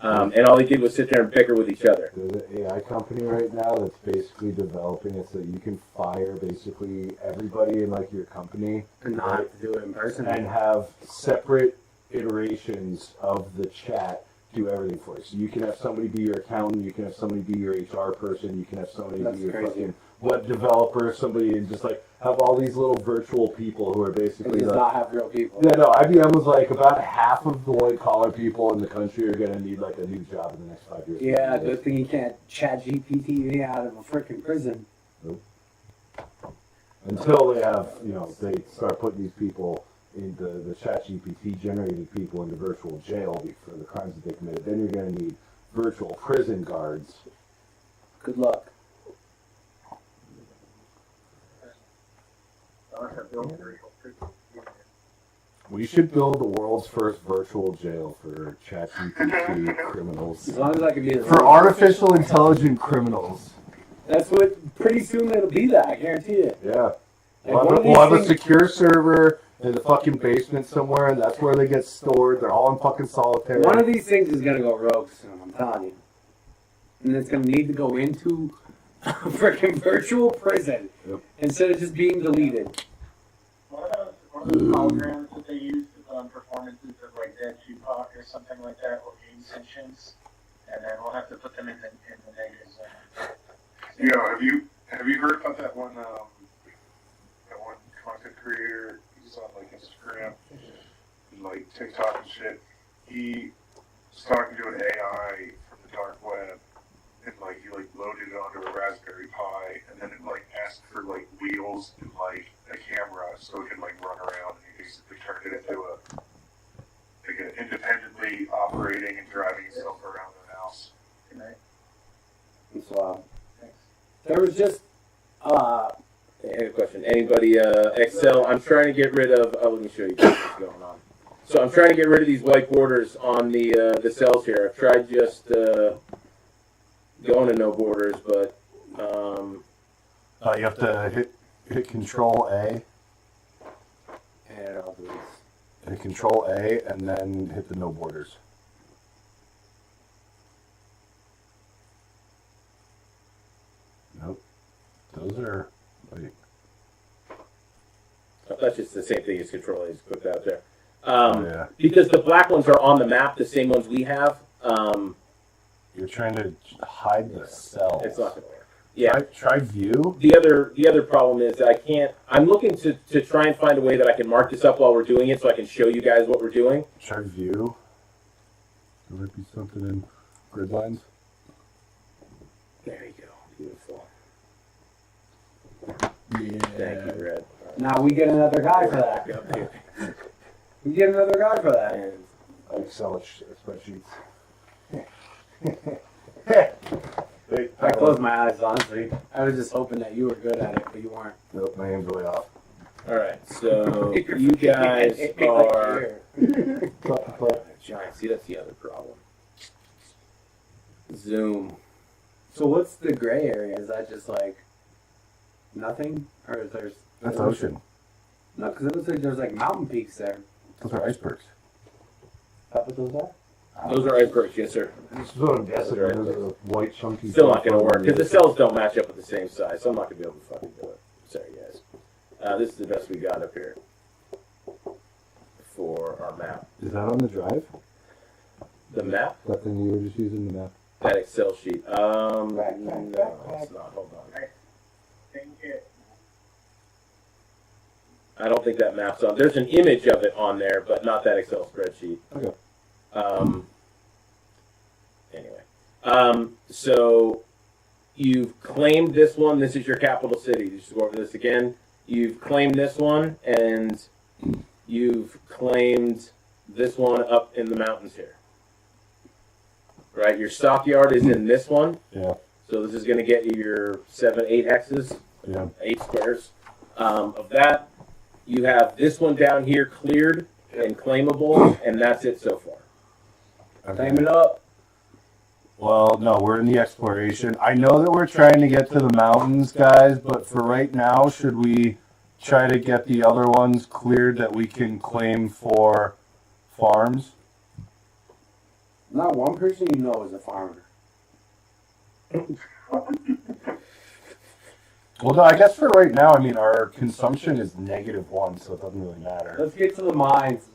And all they did was sit there and bicker with each other. There's an AI company right now that's basically developing it so you can fire basically everybody in like your company And not have to do it in person. and have separate iterations of the chat do everything for you. So you can have somebody be your accountant, you can have somebody be your HR person, you can have somebody That's be your crazy. fucking web developer, somebody, and just like have all these little virtual people who are It basically does the, not have real people. yeah, no, IBM was like about half of the white collar people in the country are gonna need like a new job in the next 5 years. Yeah, good thing you can't chat GPT me out of a freaking prison. Until they have, you know, they start putting these people into the chat GPT generated people into virtual jail for the crimes that they committed. Then you're gonna need virtual prison guards. Good luck. We should build the world's first virtual jail for chat GPT criminals. As long as I can be the For artificial intelligent criminals. That's what. Pretty soon it'll be that. I guarantee it. Yeah. Like, one of We'll have a these secure server in the fucking basement somewhere, and that's where they get stored. They're all in fucking solitary. One of these things is gonna go rogue soon. I'm telling you. And it's gonna need to go into a freaking virtual prison instead of just being deleted. What are those holograms that they use on performances of like Dead Tupac or something like that, or game sessions? And then we'll have to put them in the negative zone. Have you heard about that one content creator? He's on like Instagram and like TikTok and shit. He was talking to an AI from the dark web, and like he like loaded it onto a Raspberry Pi, and then it like asked for like wheels and like a camera so it can like run around, and he basically turned it into like an independently operating and driving itself around the house. Good night. It's wild. Thanks. There was just I have a question. Anybody, Excel, I'm trying to get rid of, let me show you what's going on. So I'm trying to get rid of these white borders on the cells here. I've tried just going to no borders, but you have to hit Control A. and all these. Hit Control A and then hit the no borders. Nope. Those are like that's just the same thing as Control A is put out there. yeah. Because the black ones are on the map, the same ones we have. You're trying to hide the cells. It's not going to work. Yeah. Try view. The other problem is that I can't. I'm looking to try and find a way that I can mark this up while we're doing it, so I can show you guys what we're doing. Try view. There might be something in grid lines. There you go. Beautiful. Yeah. Thank you, Red. Now we get another guy for that. Up here. We get another guy for that. And Excel spreadsheets. I closed my eyes, honestly. I was just hoping that you were good at it, but you weren't. Nope, my hand's way off. all right, so you guys are. Giant. See, that's the other problem. Zoom. So what's the gray area? Is that just like nothing, or is there? That's ocean. No, because it looks like there's like mountain peaks there. Those are icebergs. Is that what those are? Those are icebergs, yes, sir. This is what I'm guessing. Those are the white chunky. Still not going to work because the cells don't match up with the same size, so I'm not going to be able to fucking do it. Sorry, guys. This is the best we got up here for our map. Is that on the drive? The map? That thing you were just using, the map. That Excel sheet. No, Right. it's not. Hold on. Thank you. I don't think that map's on. There's an image of it on there, but not that Excel spreadsheet. Okay. Anyway. So you've claimed this one. This is your capital city. Just go over this again. You've claimed this one, and you've claimed this one up in the mountains here. right? Your stockyard is in this one. Yeah. So this is going to get you your 7, 8 hexes, Yeah. 8 squares. Of that, you have this one down here cleared and claimable, and that's it so far. Okay. Claim it up. Well, no, we're in the exploration. I know that we're trying to get to the mountains, guys, but for right now, should we try to get the other ones cleared that we can claim for farms? Not one person you know is a farmer. Well, no, I guess for right now, I mean, our consumption is -1, so it doesn't really matter. Let's get to the mines.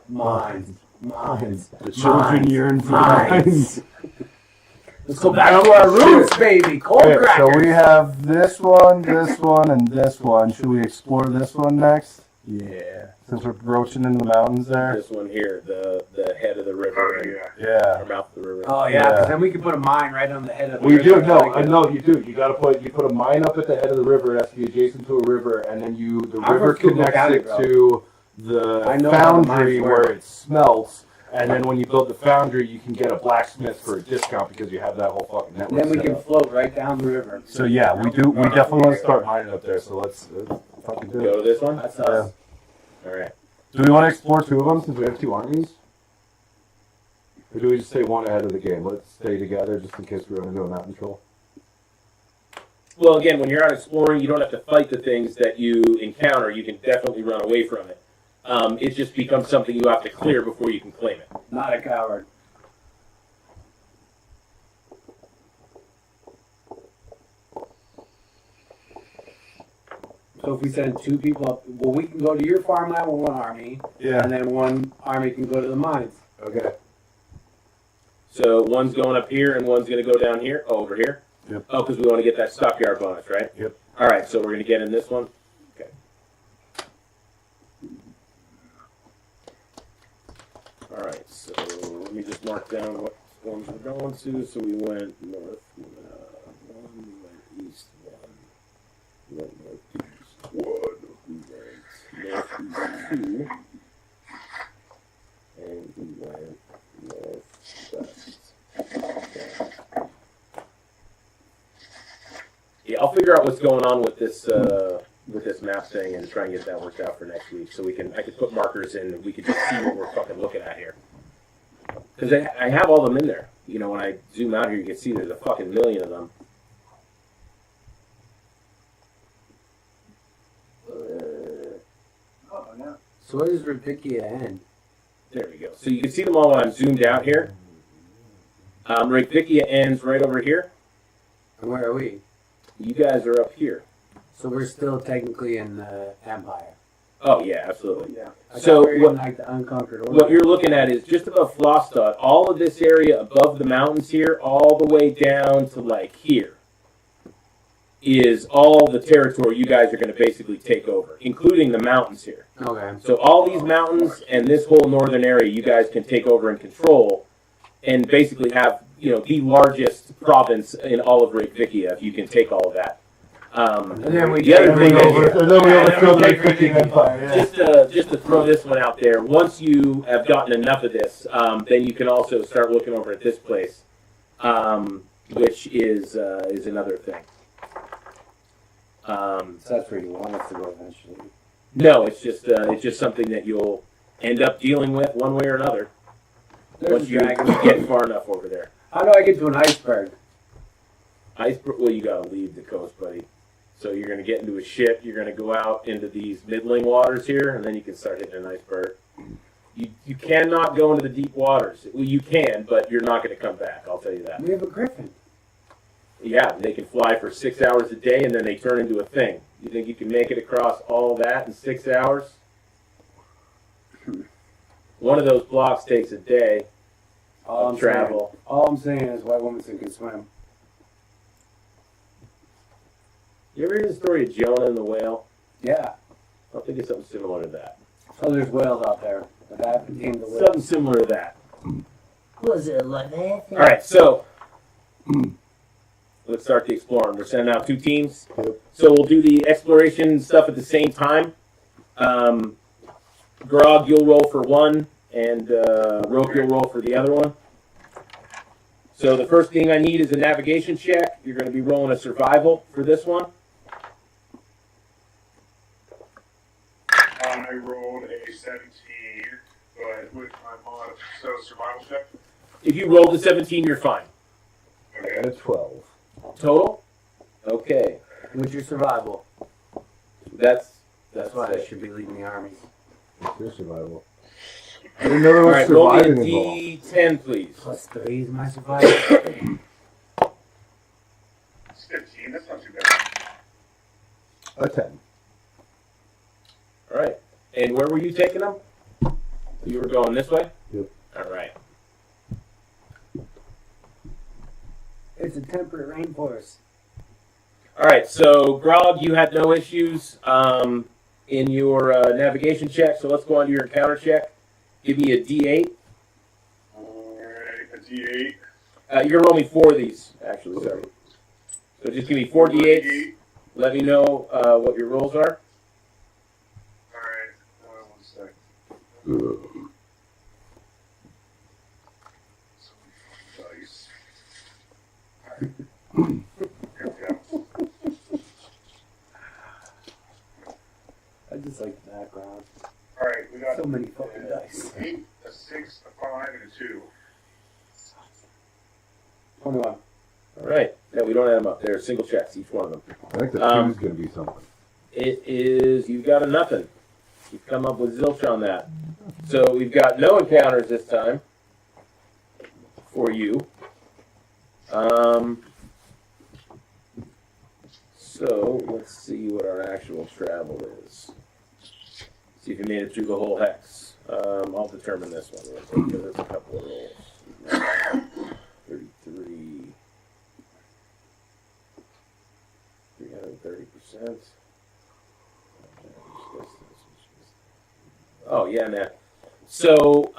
Mines. The children Mines. yearn for Mines. mines. Let's go back to our roots, baby. Cold Okay, so crackers. we have this one, and this one. Should we explore this one next? Yeah. Since we're broaching in the mountains there. This one here, the head of the river, Yeah. or mouth of the river. Oh yeah, because then we can put a mine right on the head of the We do, river. no, I know you do. You put a mine up at the head of the river. It has to be adjacent to a river, and then the I'm river from Schuylkill connects County, it bro. to the I know how the foundry mines where work. it smelts. And then when you build the foundry, you can get a blacksmith for a discount because you have that whole fucking network. Then we set can up. float right down the river. So yeah, we definitely want to start mining up there. So let's fucking do Go it. to this one? That's Yeah. us. All right. Do we want to explore 2 of them since we have 2 armies? Or do we just stay one ahead of the game? Let's stay together just in case we run into a mountain troll. Well, again, when you're out exploring, you don't have to fight the things that you encounter. You can definitely run away from it. It just becomes something you have to clear before you can claim it. Not a coward. So if we send 2 people up, well, we can go to your farmland with 1 army, Yeah. and then 1 army can go to the mines. Okay. So one's going up here and one's going to go down here, over here. Yep. Oh, because we want to get that stockyard bonus, right? Yep. All right, so we're going to get in this one. Okay. All right, so let me just mark down what ones we're going to. So we went north 1, we went east 1, we went northeast 1, we went northeast 2, and we went northwest. Yeah, I'll figure out what's going on with this map thing and try and get that worked out for next week, so I could put markers in and we could just see what we're fucking looking at here. Because I have all them in there. You know, when I zoom out here, you can see there's a fucking million of them. So where does Reykvikian end? There we go. So you can see them all when I'm zoomed out here. Reykvikian ends right over here. And where are we? You guys are up here. So we're still technically in the Empire. Oh yeah, absolutely. Yeah. I So thought we were what- in like the unconquered Orlands. What you're looking at is just above Flostad, all of this area above the mountains here, all the way down to like here, is all the territory you guys are going to basically take over, including the mountains here. Okay. So all these mountains and this whole northern area you guys can take over and control, and basically have, you know, the largest province in all of Reykvikia if you can take all of that. And then we The other thing is, And then we overthrow the Reykvikian Empire. Yeah. just to throw this one out there, once you have gotten enough of this, then you can also start looking over at this place, which is another thing. So that's where you want us to go eventually. No, it's just something that you'll end up dealing with one way or another There's once you dragons. get far enough over there. How do I get to an iceberg? Well, you gotta leave the coast, buddy. So you're gonna get into a ship. You're gonna go out into these middling waters here, and then you can start hitting an iceberg. You cannot go into the deep waters. Well, you can, but you're not gonna come back. I'll tell you that. We have a griffin. Yeah, they can fly for 6 hours a day, and then they turn into a thing. You think you can make it across all that in 6 hours? One of those blocks takes a day of travel. All I'm saying is White Womanson can swim. You ever hear the story of Jonah and the whale? Yeah. I don't think it's something similar to that. So there's whales out there. But that became the whale. Something similar to that. Was it like that? All right, so let's start the exploring. We're sending out 2 teams. So we'll do the exploration stuff at the same time. Grog, you'll roll for one, and Rope, you'll roll for the other one. So the first thing I need is a navigation check. You're going to be rolling a survival for this one. I rolled a 17, but with my mod, so survival check. If you rolled a 17, you're fine. Okay. And a 12. Total? Okay. What's your survival? That's why I it. should be leaving the army. It's your survival. I didn't know there All was right, roll me a surviving involved. D10, please. Plus 3 is my survival. It's 15, that's not too bad. A 10. All right. And where were you taking them? You were going this way? Yep. All right. It's a temperate rainforest. All right, so Grog, you had no issues in your navigation check, so let's go on to your encounter check. Give me a D8. Alright, a D8. You're gonna roll me 4 of these, actually, sorry. So just give me 4 D8s. Let me know what your rolls are. Alright, 1 sec. So many dice. Alright. Here we go. I just like the background. Alright, we got So many fucking dice. 8, a 6, a 5, and a 2. 21. All right. No, we don't add them up. They're single checks, each one of them. I think the 2 is going to be something. It is, you've got a nothing. You've come up with zilch on that. So we've got no encounters this time for you. So let's see what our actual travel is. See if you made it through the whole hex. I'll determine this one real quick because there's a couple of rolls. 33. 330%. Oh, yeah, man. So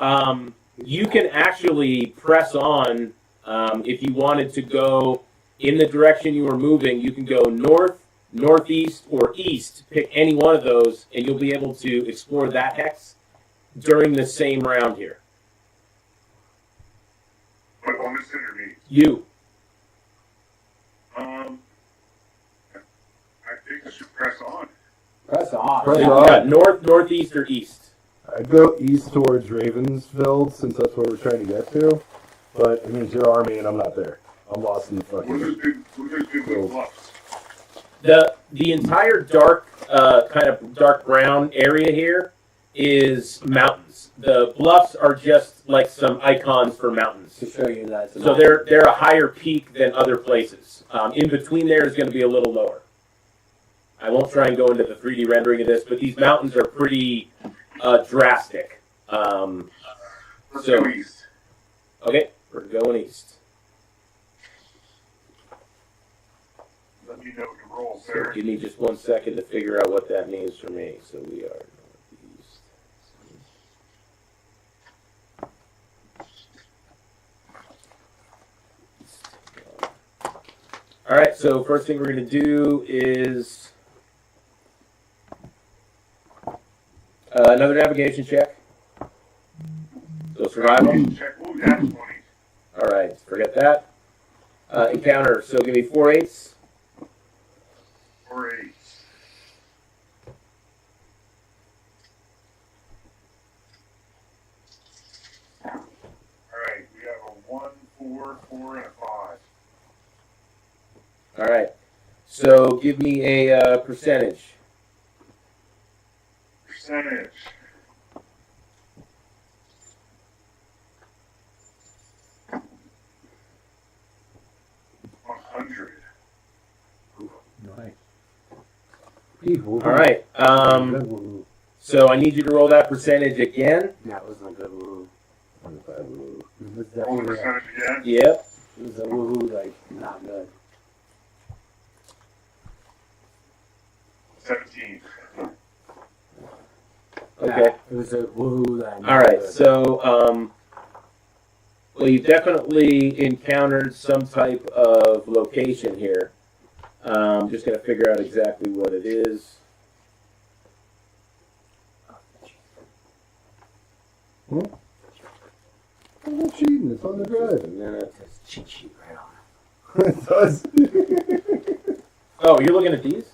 you can actually press on if you wanted to go in the direction you were moving. You can go north, northeast, or east. Pick any one of those, and you'll be able to explore that hex during the same round here. What bonus intervene? You. I think I should press on. Press on. Press Yeah, on. north, northeast, or east. I'd go east towards Ravensfield since that's where we're trying to get to. But it means your army and I'm not there. I'm lost in the What are fucking. those big little bluffs? The entire dark, kind of dark brown area here is mountains. The bluffs are just like some icons for mountains. To show you that. So they're a higher peak than other places. In between there is going to be a little lower. I won't try and go into the 3D rendering of this, but these mountains are pretty drastic. Let's So- go east. Okay, we're going east. Let me know to roll, So sir. give me just 1 second to figure out what that means for me. So we are northeast. All right, so first thing we're going to do is another navigation check. So survival. Check. Ooh, that's 20. All right, forget that. Encounter, so give me 4 8s. Or 8. Alright, we have a 1, 4, 4, and a 5. All right, so give me a percentage. Percentage. All right, so I need you to roll that percentage again. That wasn't a good woohoo. It was Roll the definitely percentage again. Yep. it was a woohoo, like, not good. 17. Okay. Yeah, it was a woohoo that. All right, so well, you definitely encountered some type of location here. Just gonna figure out exactly what it is. I'm not cheating. It's on the drive. Minute. Cheat sheet right on. It does. Oh, you're looking at these?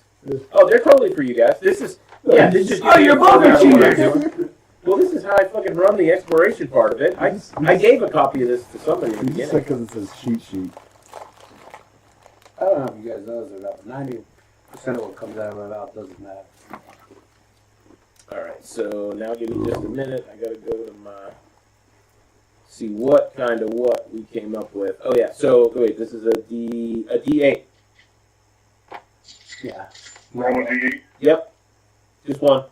Oh, they're totally for you guys. This is this is. Oh, you're both a cheater. Well, this is how I fucking run the exploration part of it. I gave a copy of this to somebody in the Just beginning. because it says cheat sheet. I don't know if you guys know this or not, but 90% of what comes out of my mouth doesn't matter. All right, so now give me just a minute. I gotta go to my see what kind of what we came up with. Oh yeah, so wait, this is a D8. Yeah. Roll a D8. Yep, just one.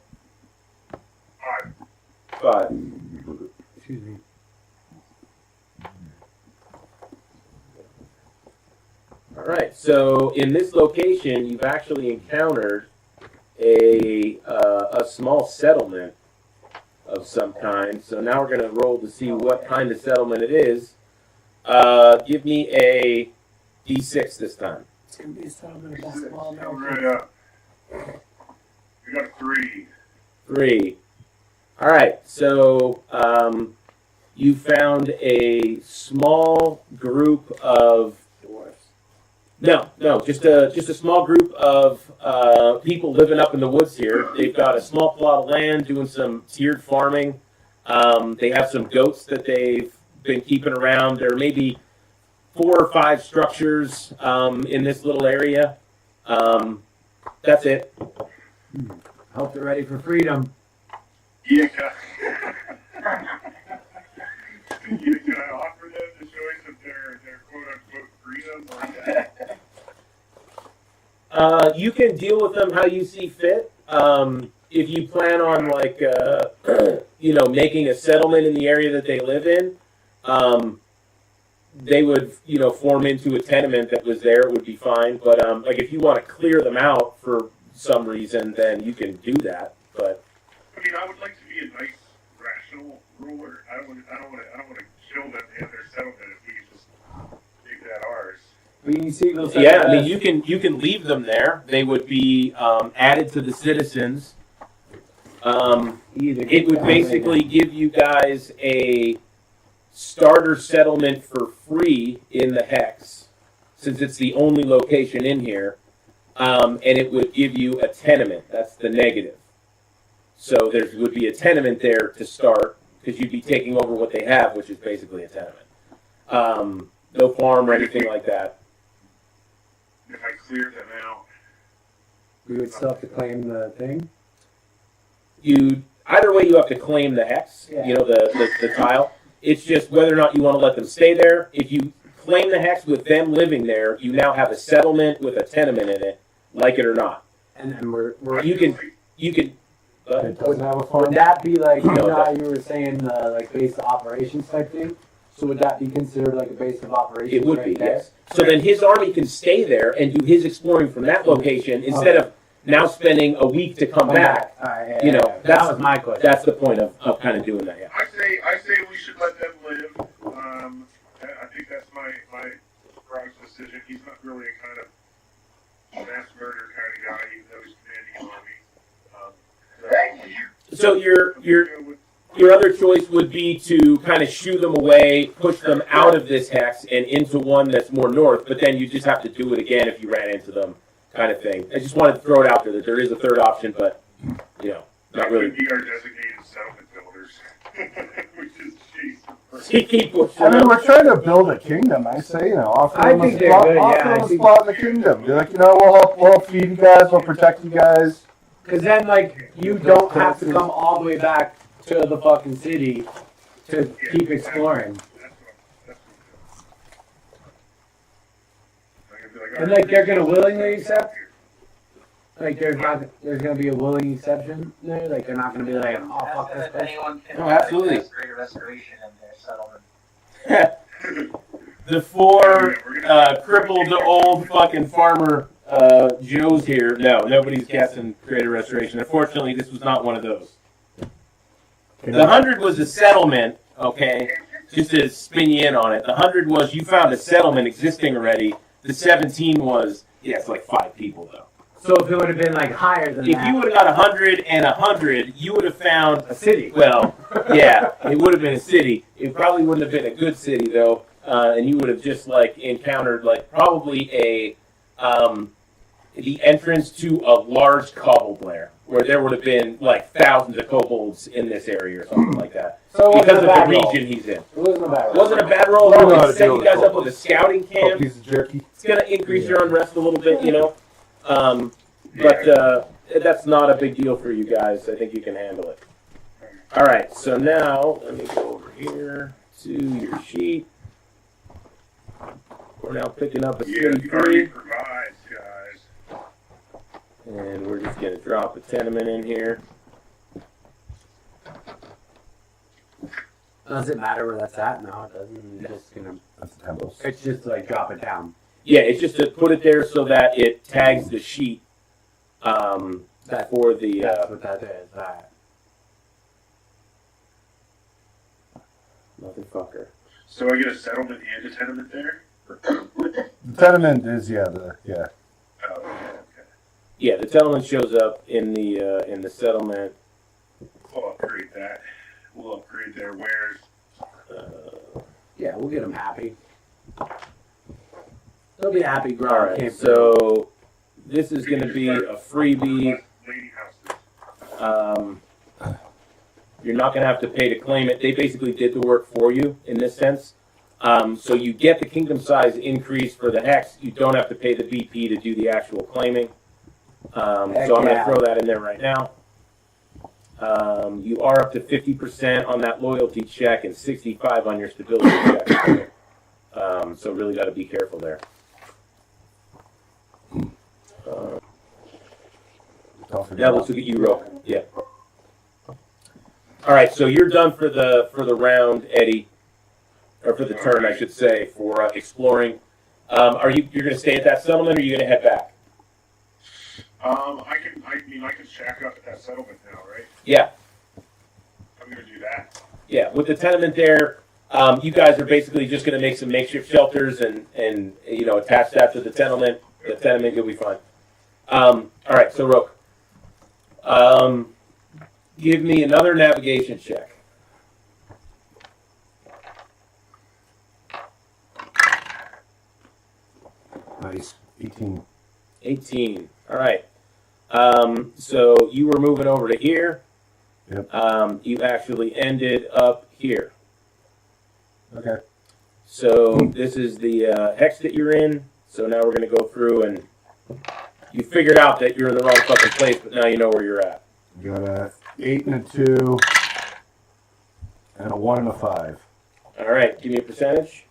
5. Excuse me. All right, so in this location, you've actually encountered a small settlement of some kind. So now we're going to roll to see what kind of settlement it is. Give me a D6 this time. It's going to be a settlement of basketball. Come right up. We got a 3. 3. All right, so you found a small group of just a small group of people living up in the woods here. They've got a small plot of land doing some tiered farming. They have some goats that they've been keeping around. There may be 4 or 5 structures in this little area. That's it. Hope they're ready for freedom. Yeah. Can I offer them the choice of their quote-unquote freedom or that? You can deal with them how you see fit. If you plan on making a settlement in the area that they live in, they would, form into a tenement that was there. It would be fine. But if you want to clear them out for some reason, then you can do that. But I mean, I would like to be a nice, rational ruler. I don't want to kill them in their settlement if we could just make that ours. But you see those. yeah, I mean, you can leave them there. They would be added to the citizens. It would basically give you guys a starter settlement for free in the hex, since it's the only location in here, and it would give you a tenement. That's the negative. So there would be a tenement there to start, because you'd be taking over what they have, which is basically a tenement. No farm or anything like that. If I clear them out, We would still have to claim the thing. Either way, you have to claim the hex. Yeah. The tile. It's just whether or not you want to let them stay there. If you claim the hex with them living there, you now have a settlement with a tenement in it, like it or not. And then we're You can. It doesn't have a farm. would that be like, No, you know it how doesn't. you were saying, like base of operations type thing? So would that be considered like a base of operations? It would right be, there? yes. So then his army can stay there and do his exploring from that location instead of now spending a week to come back. All right, You know, that that's- was my question. That's the point of kind of doing that, yeah. I say we should let them live. I think that's my Rob's decision. He's not really a kind of mass murder kind of guy, even though he's commanding an army. So your other choice would be to kind of shoo them away, push them out of this hex and into one that's more north, but then you just have to do it again if you ran into them, kind of thing. I just wanted to throw it out there that there is a third option, but, not that really. would be our designated settlement builders, which is Jesus. He keep pushing I mean, them. we're trying to build a kingdom. I say, offer I them a think they're spot, good, offer yeah, them I a think- spot in the kingdom. Be like, we'll help feed you guys, we'll protect you guys. Because then, like, you don't have to come all the way back to the fucking city to keep exploring. And, like, they're gonna willingly accept? Like, there's gonna be a willing exception there? Like, they're not gonna be like, oh, fuck this If place. anyone can Oh, absolutely. greater restoration in their settlement. The 4 crippled old fucking farmer Joes here. No, nobody's guessing Greater Restoration. Unfortunately, this was not one of those. The 100 was a settlement, okay? Just to spin you in on it. The 100 was you found a settlement existing already. The 17 was, it's like 5 people though. So if it would have been like higher than If that, you would have got 100 and 100, you would have found a city. Well, yeah, it would have been a city. It probably wouldn't have been a good city though, and you would have just like encountered like probably the entrance to a large cobble lair where there would have been like thousands of kobolds in this area or something like that. So it Because of wasn't a bad the roll. region he's in. It wasn't a bad roll. Wasn't a bad roll. Learn how to It set deal you with guys up kobolds. with a scouting A camp. piece of jerky. It's gonna increase your unrest a little bit, you know. But that's not a big deal for you guys. I think you can handle it. All right, so now let me go over here to your sheet. We're now picking up a Yeah, city the party 3, provides, guys. and we're just gonna drop a tenement in here. Does it matter where that's at? No, it doesn't. It's just gonna. That's the temple. It's just like drop it down. Yeah, it's just to put it there so that it tags the sheet for the. That's what that is. That. Motherfucker. So I get a settlement and a tenement there? The tenement is yeah. Oh, okay. Yeah, the settlement shows up in the settlement. We'll upgrade that. We'll upgrade their wares. Yeah, we'll get them happy. They'll be happy. All Growing right, camp. so this is going to be a freebie. Lady houses. You're not going to have to pay to claim it. They basically did the work for you in this sense. So you get the kingdom size increase for the hex. You don't have to pay the BP to do the actual claiming. So I'm going to throw that in there right now. You are up to 50% on that loyalty check and 65 on your stability check. So really got to be careful there. Now let's look at you, Roke. Yeah. All right, so you're done for the round, Eddie, or for the turn, I should say, for exploring. You're going to stay at that settlement, or are you going to head back? I can shack up at that settlement now, right? Yeah. I'm gonna do that. Yeah, with the tenement there, you guys are basically just going to make some makeshift shelters and you know attach that to the tenement. The tenement, you'll be fine. All right, so Roke, give me another navigation check. Nice. 18. 18. All right. So you were moving over to here. Yep. You actually ended up here. Okay. So this is the hex that you're in. So now we're going to go through and you figured out that you're in the wrong fucking place, but now you know where you're at. Got a 8 and a 2 and a 1 and a 5. All right. Give me a percentage.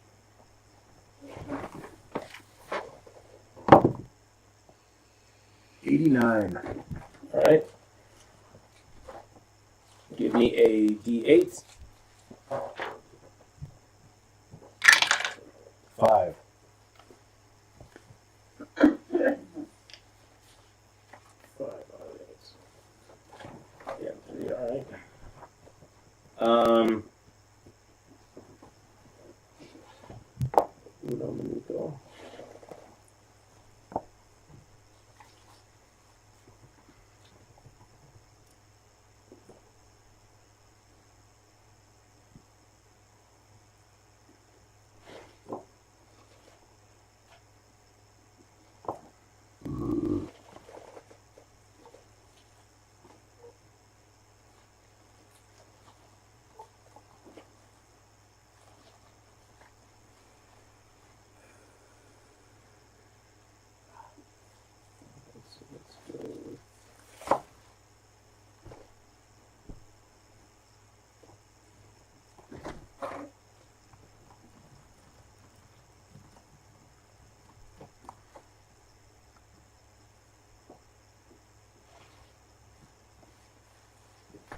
$89. All right. Give me a D8. 5. Yeah, 3. All right. Uno minuto.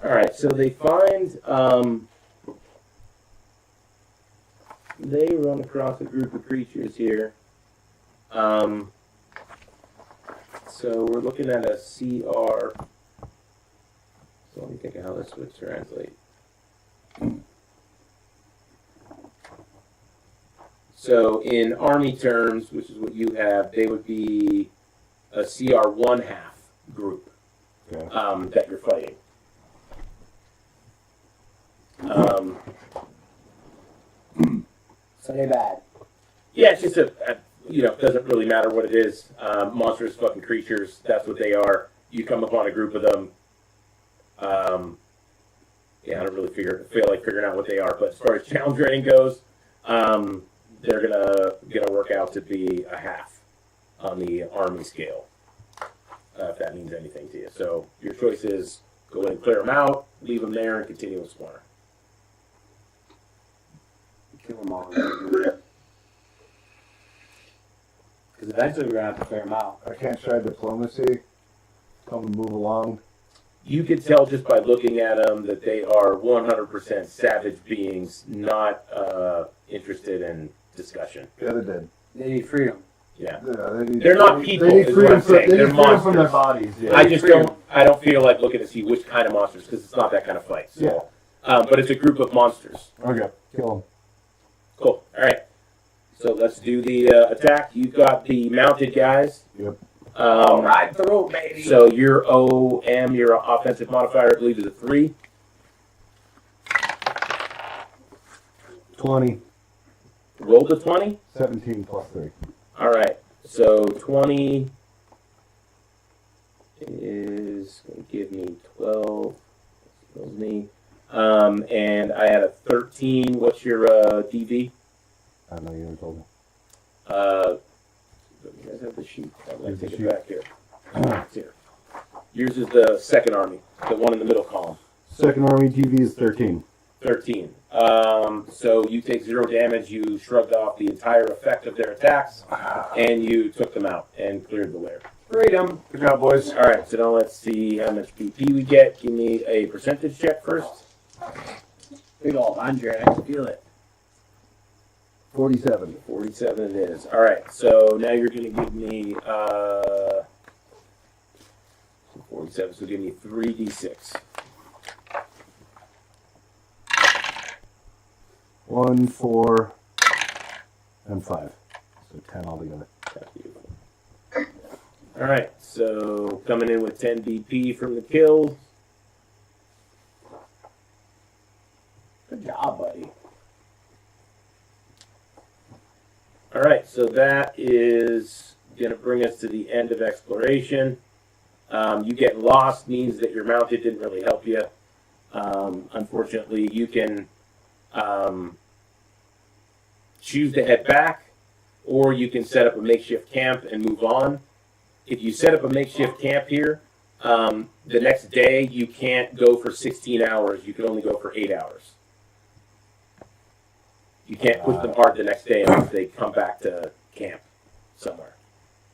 All right, so they find, they run across a group of creatures here. So we're looking at a CR. So let me think of how this would translate. So in army terms, which is what you have, they would be a CR1 half group Okay. that you're fighting. Say bad. Yeah, it's just it doesn't really matter what it is. Monstrous fucking creatures, that's what they are. You come upon a group of them. Yeah, I don't really feel like figuring out what they are. But as far as challenge rating goes, they're gonna work out to be a half on the army scale. If that means anything to you. So your choice is go in and clear them out, leave them there, and continue exploring. Kill them all. Because eventually we're gonna have to clear them out. I can't try diplomacy. Tell them to move along. You can tell just by looking at them that they are 100% savage beings, not interested in discussion. Yeah, they're dead. They need freedom. Yeah. They're not people, They need is freedom, what I'm saying. they They're need freedom from their monsters. bodies. Yeah. I don't feel like looking to see which kind of monsters because it's not that kind of fight. So, but it's a group of monsters. Okay, kill them. Cool. All right. So let's do the attack. You've got the mounted guys. Yep. Ride through, baby. So your OM, your offensive modifier, I believe, is a 3. 20. Roll the 20. 17 plus 3. All right. So 20 is going to give me 12. Kills me. And I had a 13. What's your DV? I don't know, you never told me. You guys have the sheet. I'd like to Here's the take sheet. it back here. It's here. Yours is the second army, the one in the middle column. Second Army TV is 13. 13. So you take 0 damage. You shrugged off the entire effect of their attacks, and you took them out and cleared the lair. Freedom. Good job, boys. All right. So now let's see how much BP we get. Give me a percentage check first. Big ol' 100. I can feel it. 47. 47 it is. All right. So now you're going to give me 47. So give me 3d6. 1, 4, and 5. So 10 altogether. That's beautiful. All right. So coming in with 10 BP from the kill. Good job, buddy. All right, so that is going to bring us to the end of exploration. You get lost means that your mounted didn't really help you. Unfortunately, you can choose to head back, or you can set up a makeshift camp and move on. If you set up a makeshift camp here, the next day you can't go for 16 hours. You can only go for 8 hours. You can't push them hard the next day unless they come back to camp somewhere.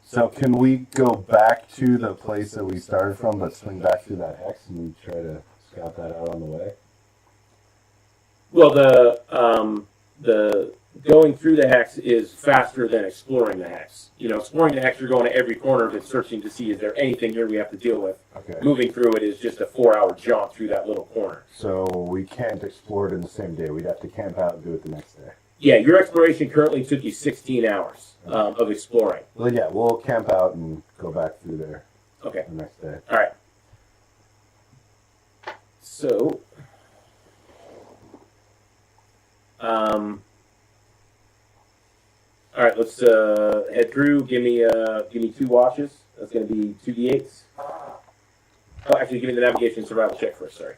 So can we go back to the place that we started from, but swing back through that hex and try to scout that out on the way? Well, the going through the hex is faster than exploring the hex. You know, exploring the hex, you're going to every corner of it, searching to see is there anything here we have to deal with. Okay. Moving through it is just a 4-hour jaunt through that little corner. So we can't explore it in the same day. We'd have to camp out and do it the next day. Yeah, your exploration currently took you 16 hours of exploring. Well, yeah, we'll camp out and go back through there Okay. the next day. All right. So, all right, let's head through. Give me 2 washes. That's going to be 2d8s. Oh, actually, give me the navigation survival check first. Sorry.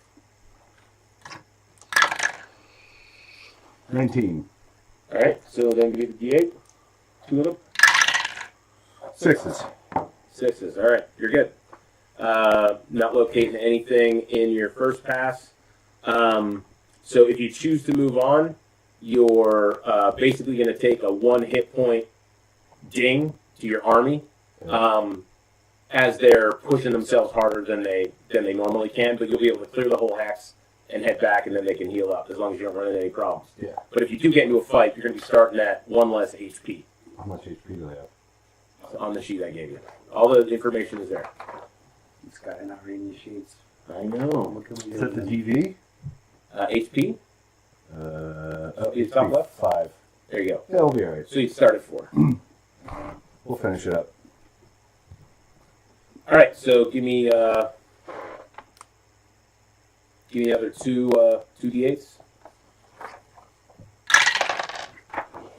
19. All right. So then give me the d8. 2 of them. 6s. 6s. All right. You're good. Not locating anything in your first pass. So if you choose to move on, you're basically going to take a 1 hit point ding to your army as they're pushing themselves harder than they normally can. But you'll be able to clear the whole hex and head back, and then they can heal up as long as you don't run into any problems. Yeah. But if you do get into a fight, you're going to be starting at 1 less HP How much HP do they have? on the sheet I gave you. All the information is there. This guy not reading the sheets. I know. What can we Is do? that the GV? HP? It's top left? 5. There you go. Yeah, we'll be alright. So you start at 4. We'll finish it up. All right, so give me the other two 2d8s.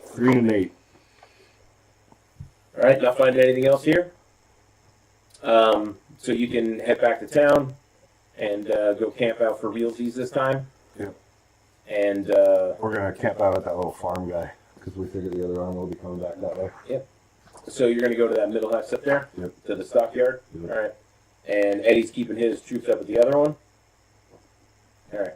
3 and 8. All right, not finding anything else here. So you can head back to town and go camp out for realsies this time. Yep. And We're gonna camp out at that little farm guy because we figured the other arm will be coming back that way. so you're going to go to that middle house up there, Yep. to the stockyard. Yep. All right. And Eddie's keeping his troops up at the other one. All right.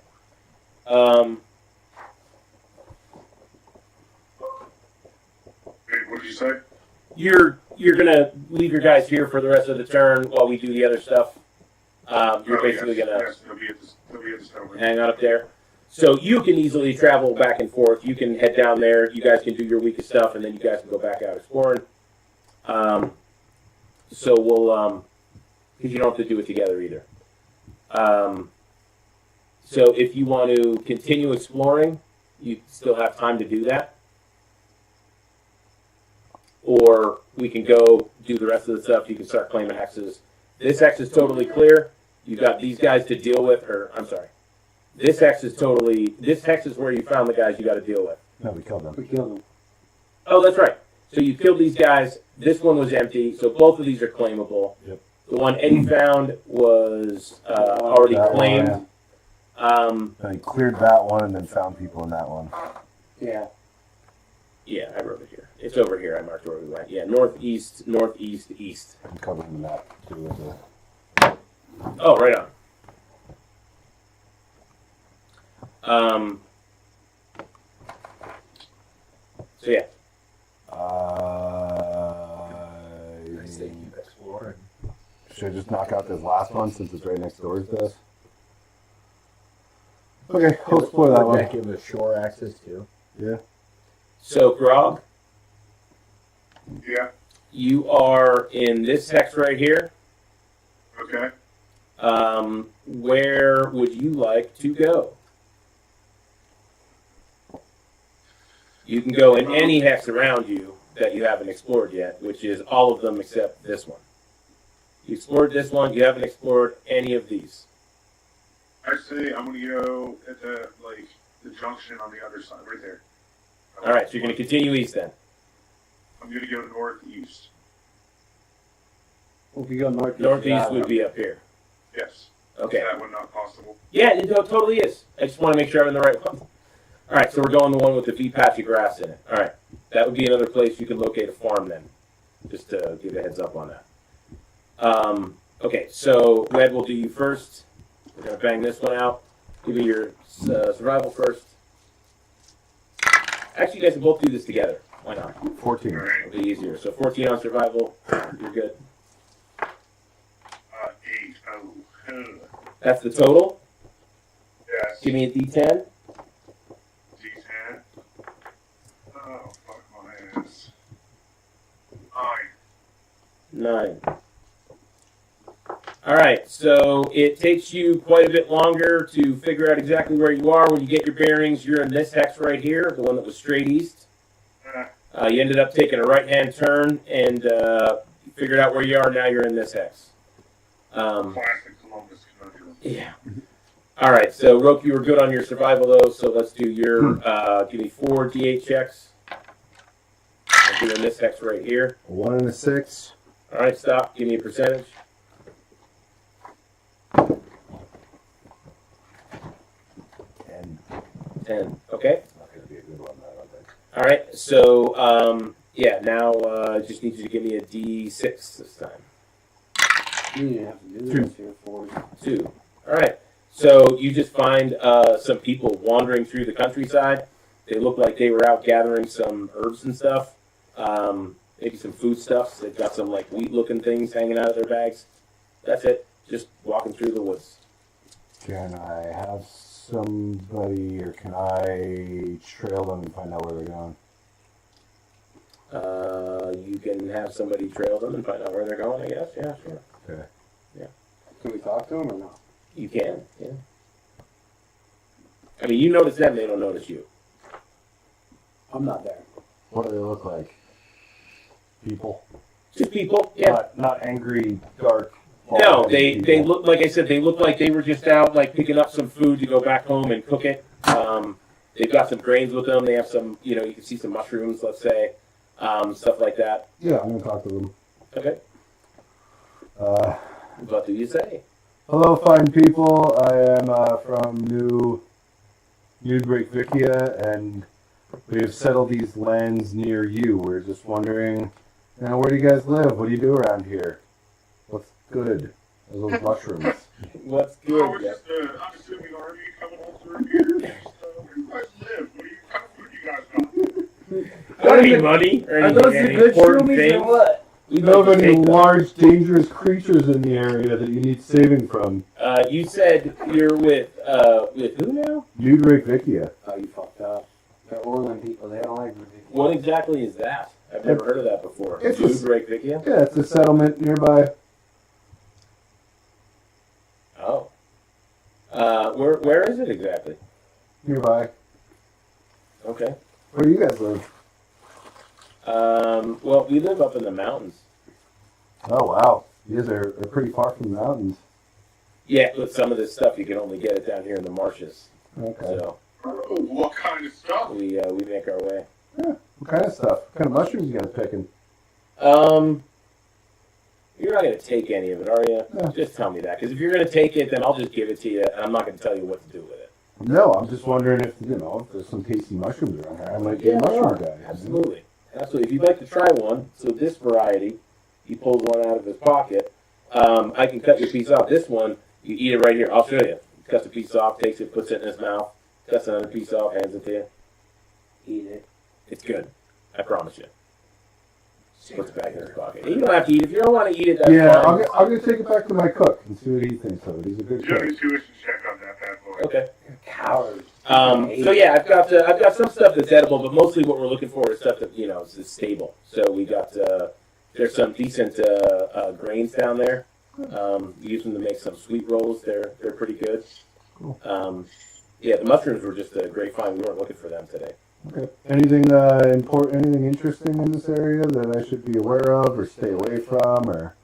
Wait, what did you say? You're gonna leave your guys here for the rest of the turn while we do the other stuff. You're basically yes, gonna Yes, they'll be at the stove. hang out up there. So you can easily travel back and forth. You can head down there. You guys can do your week of stuff, and then you guys can go back out exploring. So we'll, because you don't have to do it together either. So if you want to continue exploring, you still have time to do that. Or we can go do the rest of the stuff. You can start claiming hexes. This hex is totally clear. You've got these guys to deal with, or I'm sorry. This hex is where you found the guys you got to deal with. No, we killed them. We killed him. Oh, that's right. So you killed these guys. This one was empty, so both of these are claimable. Yep. The one Eddie found was already That claimed. one. Um, I cleared that one and then found people in that one. Yeah. yeah, I wrote it here. It's over here. I marked where we went. Yeah, northeast, northeast, east. I'm covering the map too. With the... Oh, right on. So yeah. I say keep exploring. Should I just knock out this last one since it's right next door to this? Okay, I'll explore that Would one. that give us shore access too? Yeah. So Grog, Yeah, you are in this hex right here. okay. Where would you like to go? You can go in any hex around you that you haven't explored yet, which is all of them except this one. You explored this one, you haven't explored any of these. I say I'm gonna go at the junction on the other side, right there. Alright, so you're going to continue east then. I'm gonna go northeast. Well, if you go northeast. Northeast would be up here. Yes. Okay. Is that one not possible? Yeah, it totally is. I just want to make sure I'm in the right one. Alright, so we're going the one with the feed patchy grass in it. Alright, that would be another place you can locate a farm then. Just to give you a heads up on that. Okay, so Red will do you first. We're going to bang this one out. Give me your survival first. Actually, you guys can both do this together. Why not? 14. All right. It'll be easier. So 14 on survival. You're good. 8. Oh. That's the total. Yes. Give me a D10. D10. Oh, fuck my ass. 9. 9. Alright, so it takes you quite a bit longer to figure out exactly where you are. When you get your bearings, you're in this hex right here, the one that was straight east. You ended up taking a right-hand turn and you figured out where you are. Now you're in this hex. Classic Columbus conundrum. Yeah. Alright, so Roke, you were good on your survival though, so let's do your, give me 4 D8 checks. I'm doing this hex right here. A 1 and a 6. Alright, stop. Give me a percentage. 10. Okay. Not going to be a good one, I don't think. All right. So, yeah. Now, just need you to give me a D6 this time. You didn't have to do this here for 2. All right. So you just find some people wandering through the countryside. They look like they were out gathering some herbs and stuff. Maybe some foodstuffs. They've got some like wheat-looking things hanging out of their bags. That's it. Just walking through the woods. Can I have somebody, or can I trail them and find out where they're going? You can have somebody trail them and find out where they're going, I guess. Yeah, sure. Okay. Can we talk to him or not? You can, yeah. I mean, you notice them, they don't notice you. I'm not there. What do they look like? People? Just people, yeah. Not angry, dark, No, they look like I said. They look like they were just out like picking up some food to go back home and cook it. They've got some grains with them. They have some, you can see some mushrooms, let's say, stuff like that. Yeah, I'm gonna talk to them. Okay. What do you say? Hello, fine people. I am from New Reykvikia, and we have settled these lands near you. We're just wondering, where do you guys live? What do you do around here? What's good? Those mushrooms. What's Oh, good? we're just unassuming army coming all through here. Just, where do you guys live? What food do you guys got? Don't need money or Are those the any good important shroomies things. or what? You know of any large, dangerous creatures in the area that you need saving from? You said you're with who now? New Reykvikia. Oh, you fucked up. They're Orland people. They don't like Reykvikia. What exactly is that? I've never heard of that before. It's New a- Reykvikian? Yeah, it's a settlement nearby. Oh. Where is it exactly? Nearby. Okay. Where do you guys live? Well, we live up in the mountains. Oh, wow. You guys are pretty far from the mountains. Yeah, but some of this stuff you can only get it down here in the marshes. Okay. So Oh, what kind of stuff? we make our way. What kind of stuff? What kind of mushrooms you guys picking? You're not gonna take any of it, are you? No. Just tell me that, because if you're gonna take it, then I'll just give it to you, and I'm not gonna tell you what to do with it. No, I'm just wondering if there's some tasty mushrooms around here. I might be a there mushroom are. guy. Absolutely. If you'd like to try one, so this variety, he pulls one out of his pocket. I can cut your piece off. This one, you eat it right here. I'll show you. Cuts the piece off, takes it, puts it in his mouth, cuts another piece off, hands it to you. Eat it. It's good. I promise you. Puts it back in his pocket. You don't have to eat it. If you don't want to eat it, that's Yeah, fine. I'm gonna take it back to my cook and see what he thinks of it. He's a good Do you have cook. a tuition check on that bad boy? Okay. Cowards. So yeah, I've got some stuff that's edible, but mostly what we're looking for is stuff that is stable. So we got there's some decent grains down there. Use them to make some sweet rolls. They're pretty good. Cool. Yeah, the mushrooms were just a great find. We weren't looking for them today. Okay. Anything important? Anything interesting in this area that I should be aware of or stay away from? Or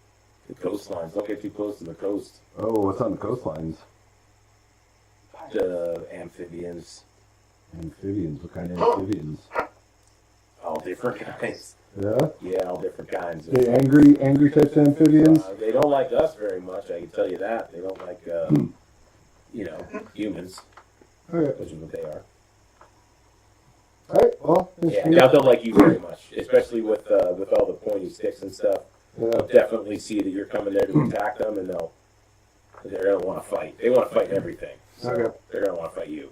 The coastlines. Don't get too close to the coast. oh, what's on the coastlines? The amphibians, Amphibians. What kind of amphibians? all different kinds. Yeah. Yeah, all different kinds. The angry types of amphibians. They don't like us very much. I can tell you that. They don't like humans, Okay. which is what they are. All right. Well. Yeah, I doubt they'll like you very much, especially with all the pointy sticks and stuff. Yeah. They'll definitely see that you're coming there to attack them, and they're gonna want to fight. They want to fight everything. So Okay. they're gonna want to fight you.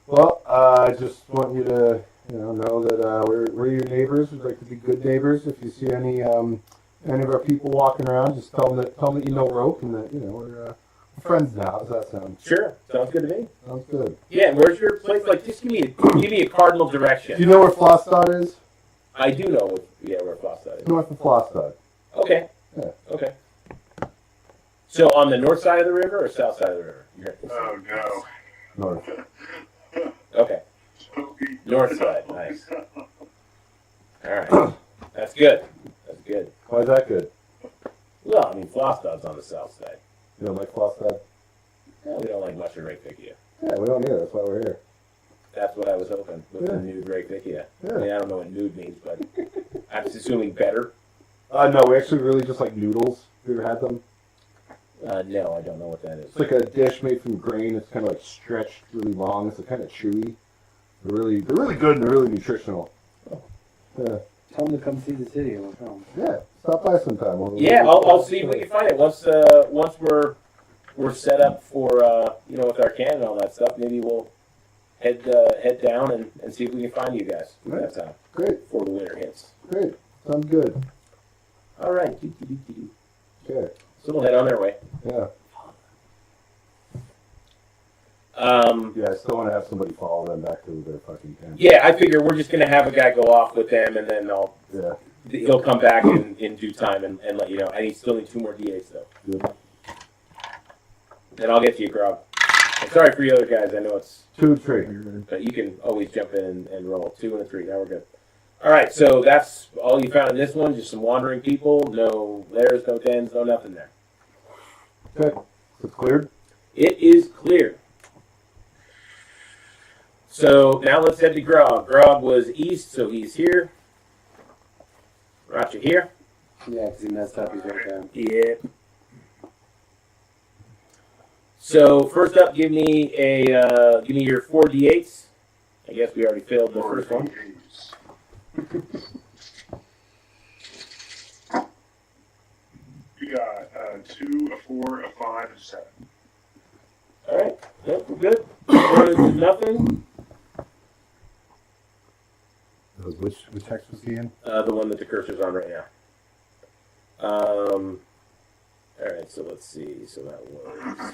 Well, I just want you to know that we're your neighbors. We'd like to be good neighbors. If you see any of our people walking around, just tell them that you know Roke and that we're friends now. How does that sound? Sure, sounds good to me. Sounds good. Yeah, and where's your place? Like, just give me a cardinal direction. Do you know where Flossstad is? I do know where Flossstad is. North of Flossstad. Okay. Yeah. Okay. So on the north side of the river or south side of the river? Oh no. North. Okay. North side, nice. All right, that's good. That's good. Why is that good? Well, I mean, Flossstad's on the south side. You don't like Flossstad? Well, we don't like much of Reykvikia. Yeah, we don't either. That's why we're here. That's what I was hoping with Yeah. the nude Reykvikia. Yeah. I mean, I don't know what nude means, but I'm just assuming better. No, we actually really just like noodles. Have you ever had them? No, I don't know what that is. It's like a dish made from grain. It's kind of like stretched really long. It's kind of chewy. They're really good and they're really nutritional. Yeah. Tell them to come see the city and we'll film. Yeah. Stop by sometime. Yeah, I'll see if we can find it once we're set up for with our can and all that stuff. Maybe we'll head down and see if we can find you guys Right. that time Great. before the winter hits. Great. Sounds good. All right. Okay. So we'll head on our way. Yeah. Yeah, I still want to have somebody follow them back to their fucking camp. Yeah, I figure we're just gonna have a guy go off with them, and then Yeah. he'll come back in due time and let you know. I still need 2 more DAs though. Good. Then I'll get to you, Grog. I'm sorry for you other guys. I know it's, 2 and 3. but you can always jump in and roll 2 and a 3. Now we're good. All right, so that's all you found in this one. Just some wandering people. No lairs, no dens, no nothing there. Okay. It's cleared. It is clear. So now let's head to Grog. Grog was east, so he's here. Roger here. Yeah, because he messed up. He's right there. Yeah. So first up, give me your 4d8s. I guess we already failed the first one. We got 2, a 4, a 5, and 7. All right. Yep, we're good. One is nothing. Which text was he in? The one that the cursor's on right now. All right. So let's see. So that was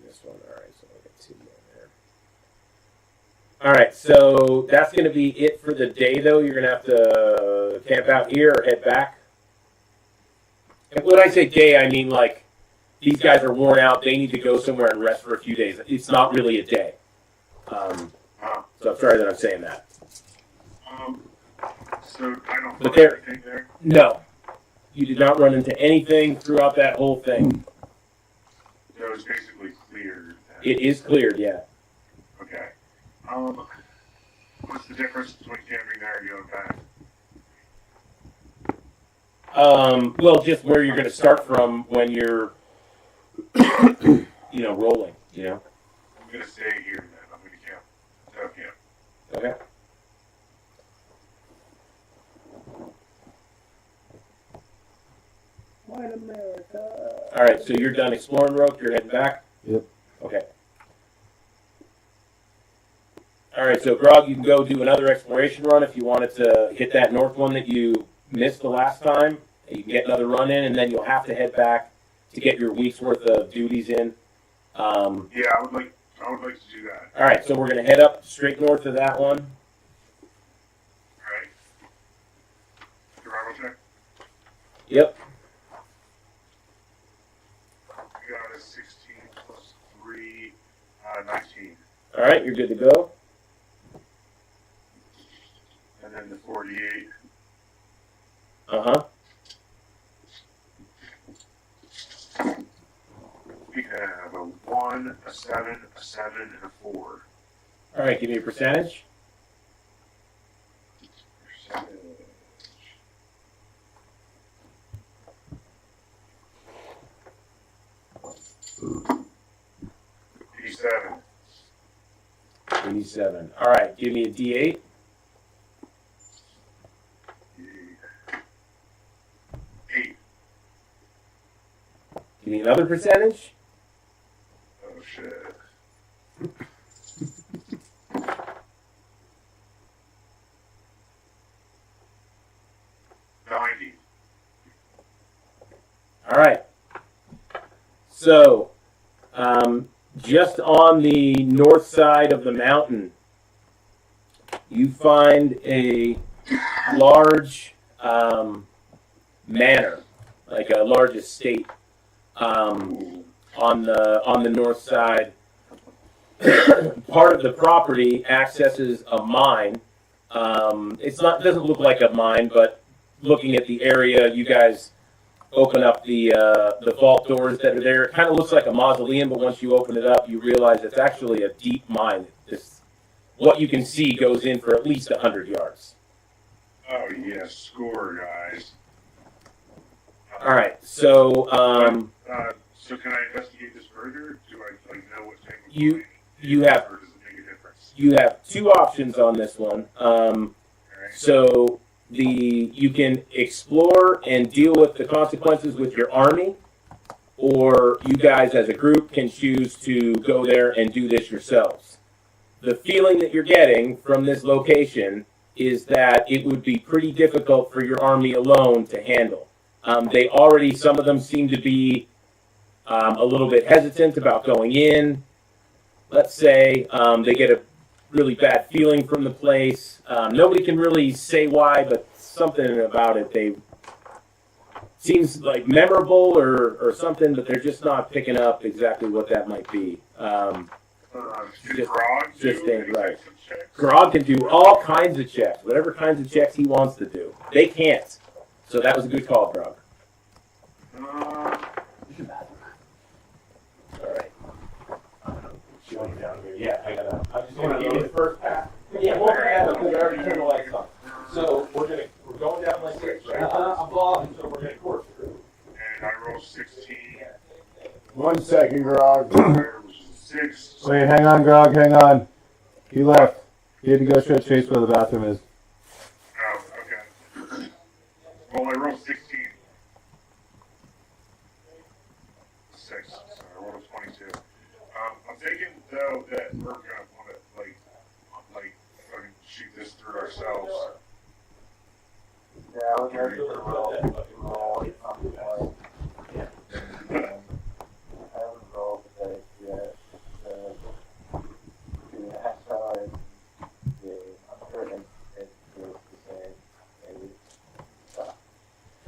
this one. All right. So I got 2 more there. All right. So that's going to be it for the day, though. You're going to have to camp out here or head back. And when I say day, I mean like these guys are worn out. They need to go somewhere and rest for a few days. It's not really a day. So I'm sorry that I'm saying that. So I don't But find there- anything there. No, you did not run into anything throughout that whole thing. So it's basically cleared. Then. It is cleared, yeah. Okay. What's the difference between camping there and going back? Well, just where you're going to start from when you're, rolling. I'm gonna stay here then. I'm gonna camp. So camp. Okay. White America. All right, so you're done exploring, Roke. You're heading back. Yep. Okay. All right, so Grog, you can go do another exploration run if you wanted to hit that north one that you missed the last time. You can get another run in, and then you'll have to head back to get your week's worth of duties in. Yeah, I would like to do that. All right, so we're going to head up straight north of that one. Alright. Survival check. Yep. We got a 16 plus 3, 19. All right, you're good to go. And then the 48. Uh-huh. We have a 1, a 7, a 7, and a 4. All right, give me a percentage. Percentage. D7. 87. All right, give me a D8. 8. Give me another percentage. Oh shit. All right. So, just on the north side of the mountain, you find a large manor, like a large estate, on the north side. Part of the property accesses a mine. Doesn't look like a mine, but looking at the area, you guys open up the vault doors that are there. It kind of looks like a mausoleum, but once you open it up, you realize it's actually a deep mine. What you can see goes in for at least 100 yards. Oh yeah, score guys. All right, so So can I investigate this further? Do I know what type of you have or does it make a difference? you have two options on this one. So you can explore and deal with the consequences with your army, or you guys as a group can choose to go there and do this yourselves. The feeling that you're getting from this location is that it would be pretty difficult for your army alone to handle. Some of them seem to be a little bit hesitant about going in. Let's say they get a really bad feeling from the place. Nobody can really say why, but something about it seems like memorable or something, but they're just not picking up exactly what that might be. Just ain't right. Grog can do all kinds of checks, whatever kinds of checks he wants to do. They can't. So that was a good call, Grog. I'm just gonna give you the first pass. Yeah, we'll add them because I already turned the lights on. So we're going down like this, right? I'm balling, so we're gonna course through. And I rolled 16. 1 second, Grog. Which is 6. Wait, hang on, Grog, hang on. He left. He had to go show Chase where the bathroom is. Oh, okay. Well, I rolled 16. 6. So I rolled a 22. I'm thinking, though, that we're going to want to, like, fucking shoot this through ourselves. Yeah, I was going to roll something like, I haven't rolled the dice yet. The next time, I'm sure it feels the same. Maybe.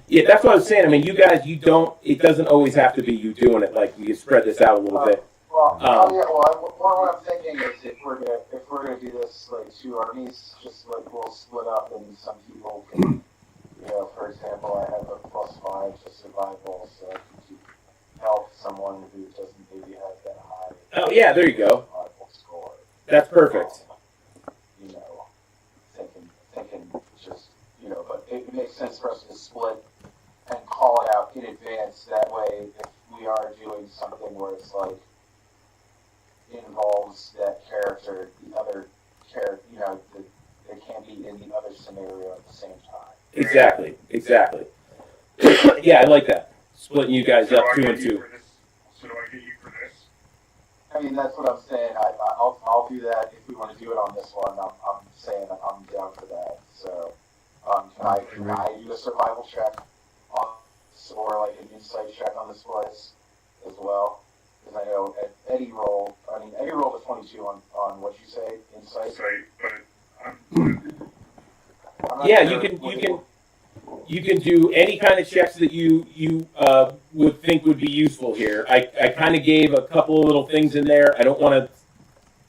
Yeah, that's what I was saying. I mean, you guys, it doesn't always have to be you doing it. Like, you spread this out a little bit. What I'm thinking is if we're gonna do this like 2 armies, just like we'll split up and some people can, for example, I have a +5 to survival, so I can help someone who doesn't maybe have that high. Oh, yeah, there you go. Survival score. That's perfect. Thinking just, but it makes sense for us to split and call it out in advance. That way, if we are doing something where it's like involves that character, the other character, they can't be in the other scenario at the same time. Exactly. Yeah, I like that. Splitting you guys up 2 and 2. So do I get you for this? I mean, that's what I'm saying. I'll do that if we want to do it on this one. I'm saying I'm down for that. So, can I do a survival check on, or like an insight check on this place as well? Because I know Eddie rolled a 22 on what you say, insight. Yeah, you can do any kind of checks that you would think would be useful here. I kind of gave a couple of little things in there. I don't want to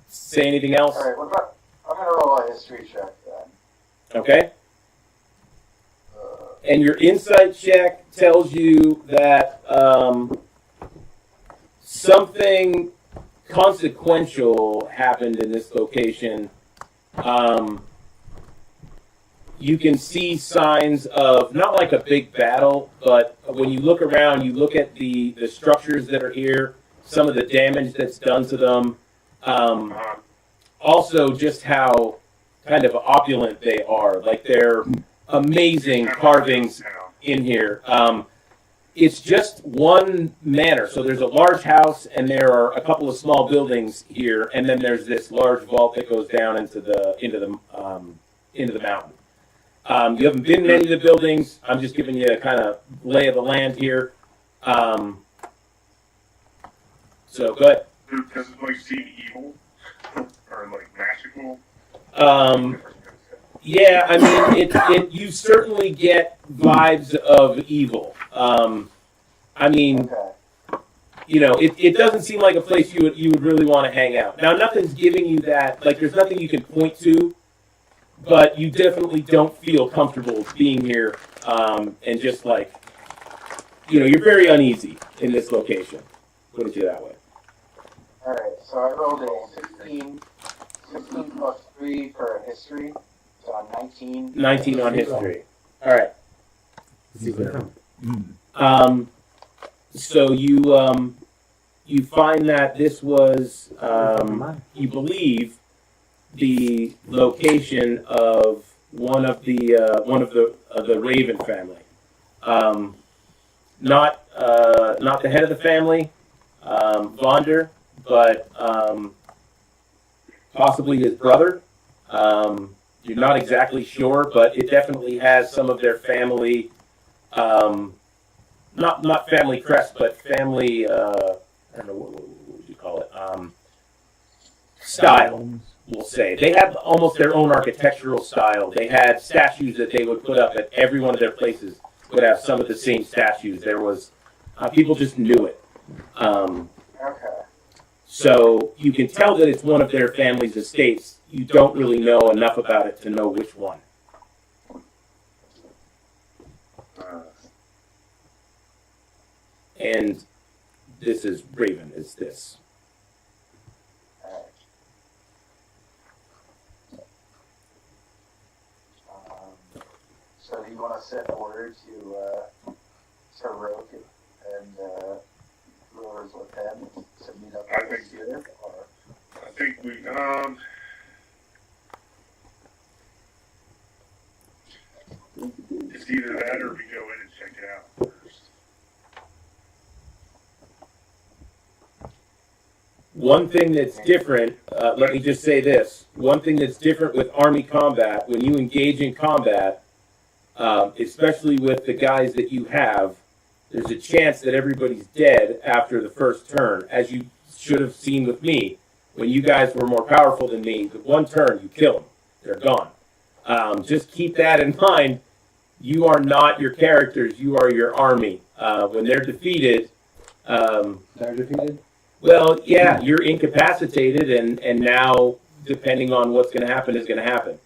say anything else. All right, I'm going to roll a history check then. Okay. And your insight check tells you that something consequential happened in this location. You can see signs of, not like a big battle, but when you look around, you look at the structures that are here, some of the damage that's done to them. Also, just how kind of opulent they are. Like, they're amazing carvings in here. It's just one manor. So there's a large house, and there are a couple of small buildings here, and then there's this large vault that goes down into the mountain. You haven't been in any of the buildings. I'm just giving you a kind of lay of the land here. So go ahead. Does it like seem evil or like magical? Yeah, I mean, you certainly get vibes of evil. I mean, it doesn't seem like a place you would really want to hang out. Now, nothing's giving you that. Like, there's nothing you can point to, but you definitely don't feel comfortable being here, and just like, you're very uneasy in this location. Put it that way. All right, so I rolled a 16 plus 3 for history, so 19. 19 on history. All right. So you find that this was, you believe, the location of one of the Raven family. Not the head of the family, Vonder, but possibly his brother. You're not exactly sure, but it definitely has some of their family, not family crest, but family, I don't know, what would you call it? Style, we'll say. They have almost their own architectural style. They had statues that they would put up at every one of their places, would have some of the same statues. There was, people just knew it. Okay. So you can tell that it's one of their family's estates. You don't really know enough about it to know which one. And this is Raven, is this. So do you want to send word to Roke and whoever's with him to meet up I with think- us here? Or I think we, it's either that or we go in and check it out first. One thing that's different, let me just say this. One thing that's different with Army combat, when you engage in combat, especially with the guys that you have, there's a chance that everybody's dead after the first turn, as you should have seen with me. When you guys were more powerful than me, the one turn, you kill them. They're gone. Just keep that in mind. You are not your characters. You are your army. When they're defeated... They're defeated? Well, yeah, you're incapacitated, and now, depending on what's going to happen, is going to happen.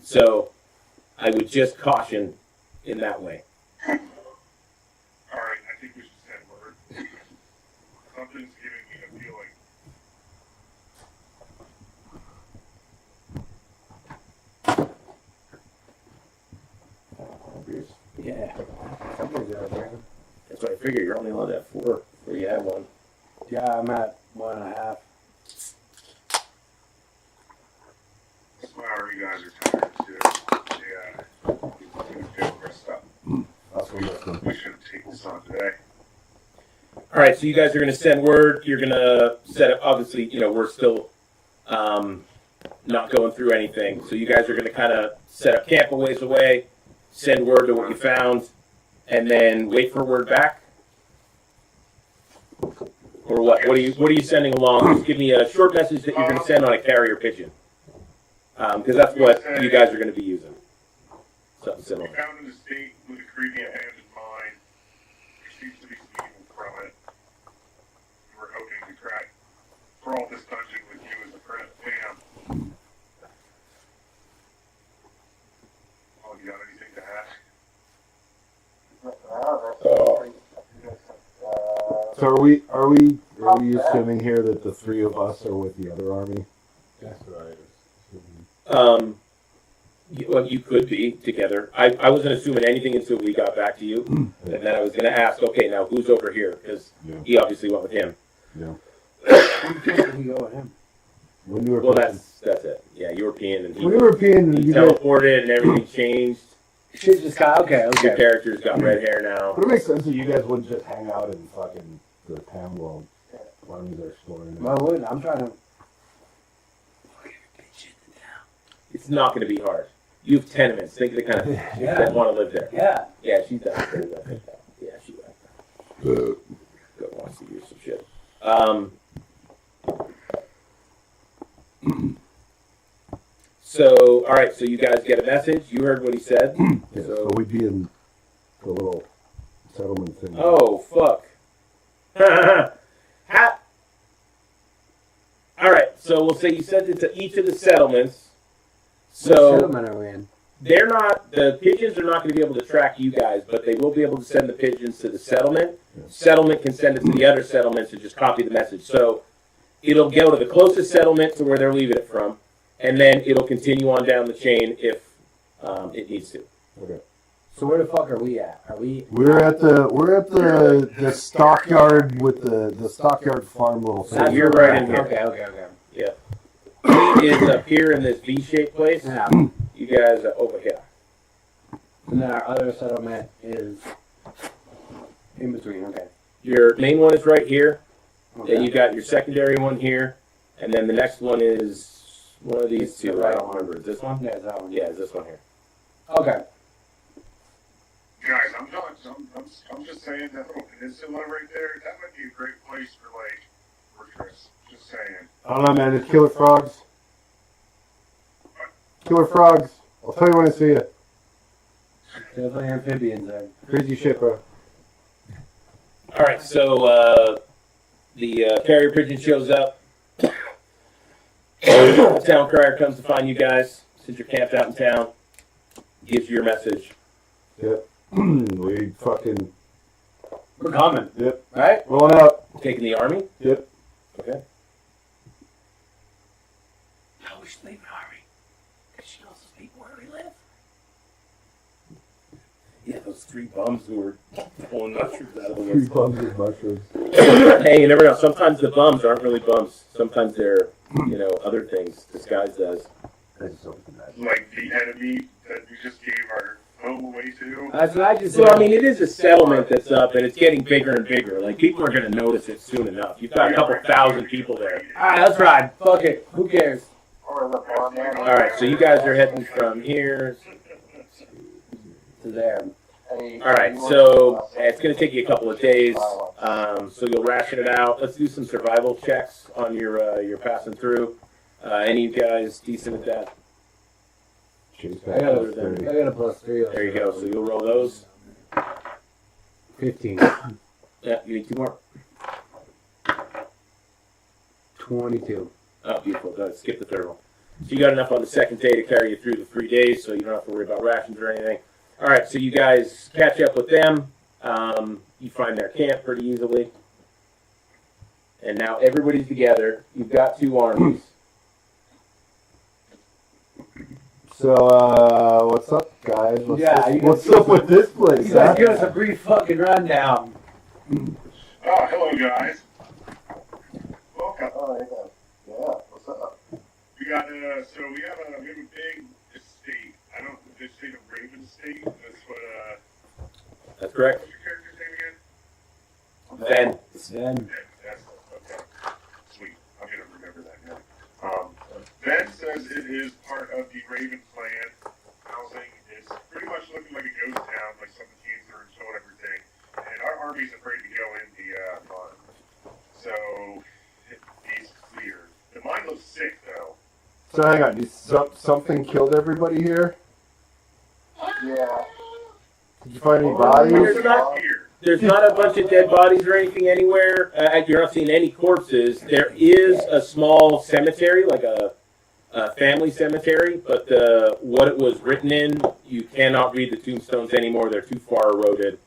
So, I would just caution in that way. Alright, I think we should send word. Something's giving me a feeling. Yeah. That's what I figure. You're only allowed to have 4 where you have one. Yeah, I'm at 1.5. Smile, you guys are tired too. Yeah. We're stuck. We should have taken this on today. All right, so you guys are going to send word. You're going to set up. Obviously, we're still not going through anything. So you guys are going to kind of set up camp a ways away, send word to what you found, and then wait for word back. Or what? What are you sending along? Just give me a short message that you're going to send on a carrier pigeon, because that's what you guys are going to be using. Something We similar. found an estate with a creepy abandoned mine. There seems to be some evil from it. We were hoping to crack crawl this dungeon with you as the fam. Oh, you got anything to ask? no, that's pretty, So are we assuming here that the 3 of us are with the other army? That's what I was assuming. Well, you could be together. I wasn't assuming anything until we got back to you, and then I was going to ask, okay, now who's over here? Because he obviously went with him. Yeah. You go with him. When you were Well, picking- that's it. Yeah, European, and he when you were peeing, he you guys, teleported, and everything changed. Shit just got okay. Your character's got red hair now. would it make sense that you guys wouldn't just hang out in fucking the town while armies are exploring? Well, I would. I'm trying to. It's not going to be hard. You have tenements. Think of the kind of chicks that want to live there. Yeah. Yeah, she's done pretty well. Yeah, she went. Go wants to use some shit. So, all right. So you guys get a message. You heard what he said. Yeah, so we'd be in the little settlement thing. Oh fuck. All right. So we'll say you sent it to each of the settlements. What So settlement are we in? they're not, the pigeons are not going to be able to track you guys, but they will be able to send the pigeons to the settlement. Settlement can send it to the other settlements and just copy the message. So it'll go to the closest settlement to where they're leaving it from, and then it'll continue on down the chain if it needs to. Okay. So where the fuck are we at? Are we? We're at the stockyard with the stockyard farm little So thing. you're right in here. Okay. Yeah. He is up here in this V-shaped place. Yeah. You guys are over here. And then our other settlement is in between. Okay. Your main one is right here. Okay. Then you got your secondary one here, and then the next one is one of these two. I don't remember. Is this one? Yeah, it's that one. Yeah, it's this one here. Okay. Guys, I'm just saying that little peninsula right there, that might be a great place for like fortress. Just saying. I don't know, man. It's killer frogs. Killer frogs. I'll tell you when I see you. Definitely amphibians there. Crazy shit, bro. All right, so the carrier pigeon shows up. The town crier comes to find you guys since you're camped out in town. Gives you your message. Yep. We fucking. We're coming. Yep. Right? Rolling out. Taking the army. Yep. Okay. No, we should leave an army. Because she knows to speak words. those 3 bums who were pulling mushrooms out of the 3 woods. bums with mushrooms. Hey, you never know. Sometimes the bums aren't really bums. Sometimes they're, other things disguised as. Like the enemy that we just gave our home away to. That's what I just said. Well, I mean, it is a settlement that's up, and it's getting bigger and bigger. Like, people are going to notice it soon enough. You've got a couple thousand people there. Alright, let's ride. Fuck it. Who cares? Or the barman. All right, so you guys are heading from here to there. All All right, so it's going to take you a couple of days. So you'll ration it out. Let's do some survival checks on your passing through. Any of you guys decent at that? I got a +3. There you go. So you'll roll those. 15. Yeah, you need 2 more. 22. Oh, beautiful. Go ahead, skip the third one. So you got enough on the second day to carry you through the 3 days, so you don't have to worry about rations or anything. All right, so you guys catch up with them. You find their camp pretty easily. And now everybody's together. You've got 2 armies. So, what's up, guys? What's guys up with this place? You guys give us a brief fucking rundown. Oh, hello, guys. Welcome. Oh, yeah. What's up? We got so we have a big estate. I don't the estate of Raven Estate. That's what That's correct. what's your character's name again? Then, That's okay. Sweet. I'm gonna remember that now. Ben says it is part of the Raven clan. Housing is pretty much looking like a ghost town, like some machines are and everything. And our army's afraid to go in the mine. So he's clear. The mine looks sick though. So hang on, something killed everybody here? Yeah. Did you find any There's bodies? not, there's not a bunch of dead bodies or anything anywhere. You're not seeing any corpses. There is a small cemetery, like a family cemetery, but what it was written in, you cannot read the tombstones anymore. They're too far eroded.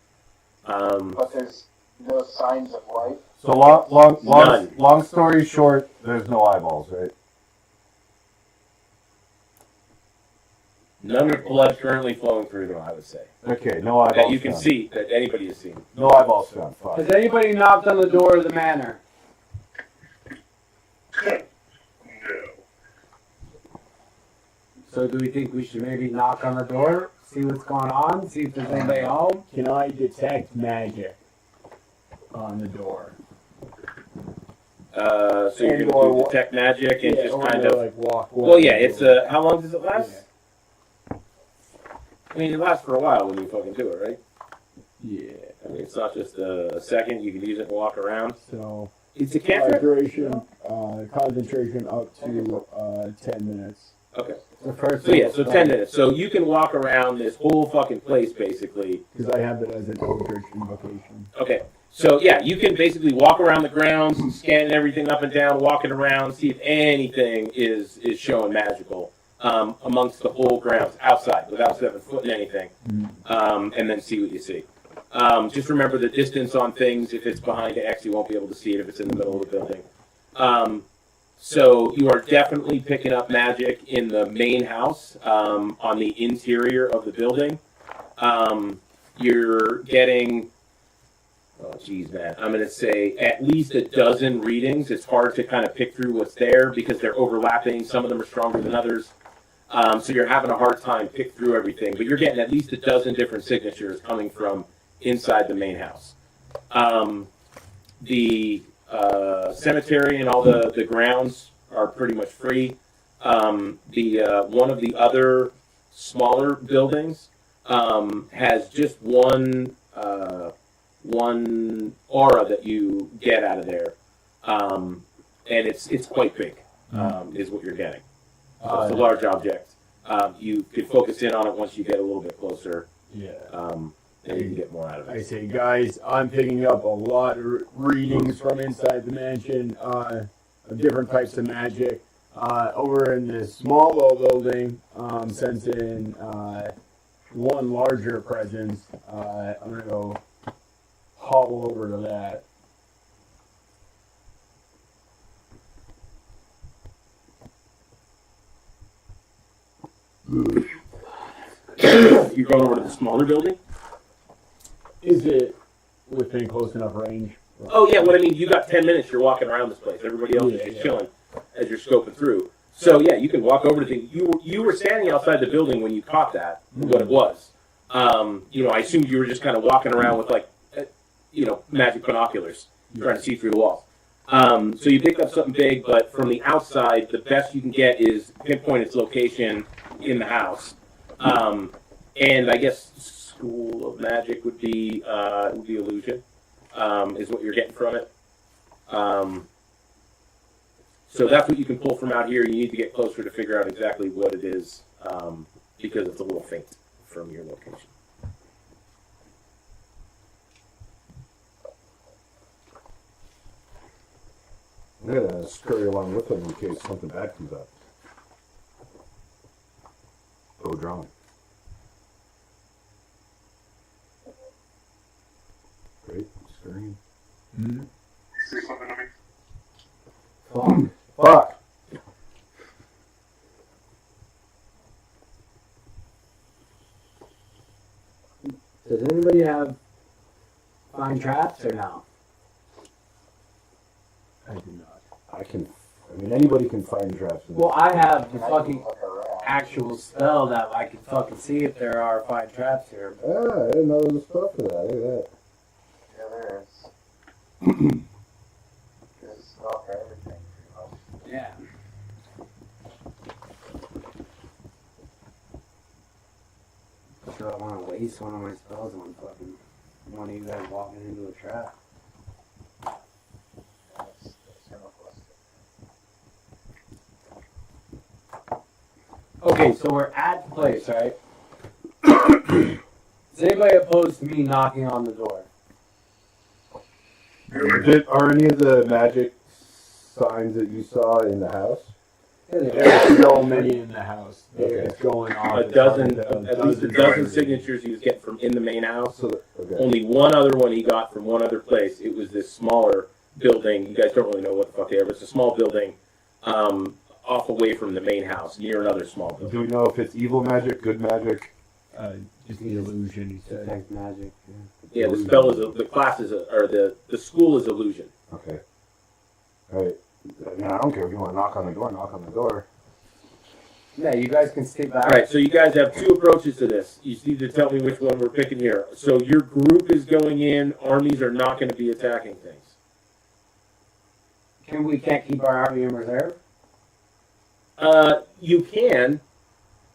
But there's no signs of life. So None. long story short, there's no eyeballs, right? None of blood currently flowing through them, I would say. Okay, no eyeballs That you can found. see, that anybody has seen. No eyeballs found. Fine. Has anybody knocked on the door of the manor? No. So do we think we should maybe knock on the door, see what's going on, see if there's anybody home? Can I detect magic on the door? So you're And going or to detect magic and just or kind of. like walk. Well, yeah, it's how long does it last? I mean, it lasts for a while when you fucking do it, right? Yeah. I mean, it's not just a second. You can use it and walk around. So It's a cantrip. duration, concentration up to 10 minutes. Okay. The first So yeah, so 10 minutes. So you can walk around this whole fucking place basically. Because I have it as an eldritch invocation. Okay. So yeah, you can basically walk around the grounds, scanning everything up and down, walking around, see if anything is showing magical amongst the whole grounds outside without stepping foot in anything, and then see what you see. Just remember the distance on things. If it's behind X, you won't be able to see it if it's in the middle of the building. So you are definitely picking up magic in the main house on the interior of the building. You're getting, oh geez, man, I'm going to say at least a dozen readings. It's hard to kind of pick through what's there because they're overlapping. Some of them are stronger than others. So you're having a hard time pick through everything. But you're getting at least a dozen different signatures coming from inside the main house. The cemetery and all the grounds are pretty much free. One of the other smaller buildings has just one aura that you get out of there, and it's quite big. Is what you're getting. So it's a large object. You could focus in on it once you get a little bit closer. Yeah. And you can get more out of it. I say, guys, I'm picking up a lot of readings from inside the mansion of different types of magic. Over in this small little building, sensing one larger presence. I'm going to go hobble over to that. You're going over to the smaller building? Is it within close enough range? Oh yeah, what I mean, you got 10 minutes. You're walking around this place. Everybody else is Yeah, just yeah. chilling as you're scoping through. So yeah, you can walk over to the. You were standing outside the building when you caught that. What it was. You know, I assumed you were just kind of walking around with like, magic binoculars, trying to see through the walls. So you picked up something big, but from the outside, the best you can get is pinpoint its location in the house. And I guess School of Magic would be illusion, is what you're getting from it. So that's what you can pull from out here. You need to get closer to figure out exactly what it is, because it's a little faint from your location. I'm gonna scurry along with them in case something bad comes up. Go drawing. Great, scurrying. Mm-hmm. Say something to me. Fuck. Does anybody have fine traps or no? I do not. Anybody can find traps. In Well, I have the And I can fucking look around. actual spell that I can fucking see if there are fine traps here. Ah, I didn't know there was a spell for that. Look at that. Yeah, there is. There's a spell for everything, pretty much. Yeah. So I want to waste one of my spells on fucking one of you guys walking into a trap. That's kind of plus. Okay, so we're at the place, right? Is anybody opposed to me knocking on the door? Are any of the magic signs that you saw in the house? There's so many in the house. Okay. It's going on. At least a dozen signatures he was getting from in the main house. Okay. Only one other one he got from one other place. It was this smaller building. You guys don't really know what the fuck they are, but it's a small building off away from the main house, near another small building. Do we know if it's evil magic, good magic? Just the illusion, he said. Detect magic. Yeah, the spell is the class is or the school is illusion. Okay. Alright. I don't care if you want to knock on the door, knock on the door. Yeah, you guys can stay back. All right, so you guys have two approaches to this. You just need to tell me which one we're picking here. So your group is going in. Armies are not going to be attacking things. We can't keep our army in reserve? You can.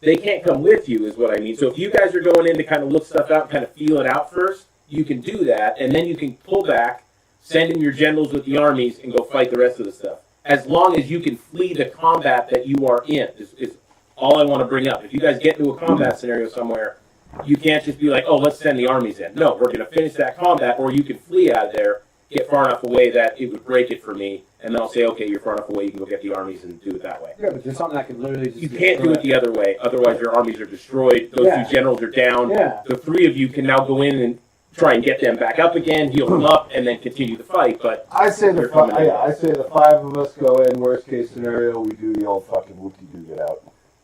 They can't come with you, is what I mean. So if you guys are going in to kind of look stuff out, kind of feel it out first, you can do that, and then you can pull back, send in your generals with the armies, and go fight the rest of the stuff. As long as you can flee the combat that you are in, is all I want to bring up. If you guys get into a combat scenario somewhere, you can't just be like, oh, let's send the armies in. No, we're going to finish that combat, or you can flee out of there, get far enough away that it would break it for me, and then I'll say, okay, you're far enough away, you can go get the armies and do it that way. Yeah, but there's something that can literally just You can't do it the other way, otherwise your armies are destroyed, those Yeah. two generals are down. Yeah. The three of you can now go in and try and get them back up again, heal them up, and then continue the fight, but I say They're coming in. I say the five of us go in. Worst case scenario, we do the old fucking whoop-de-doo get out.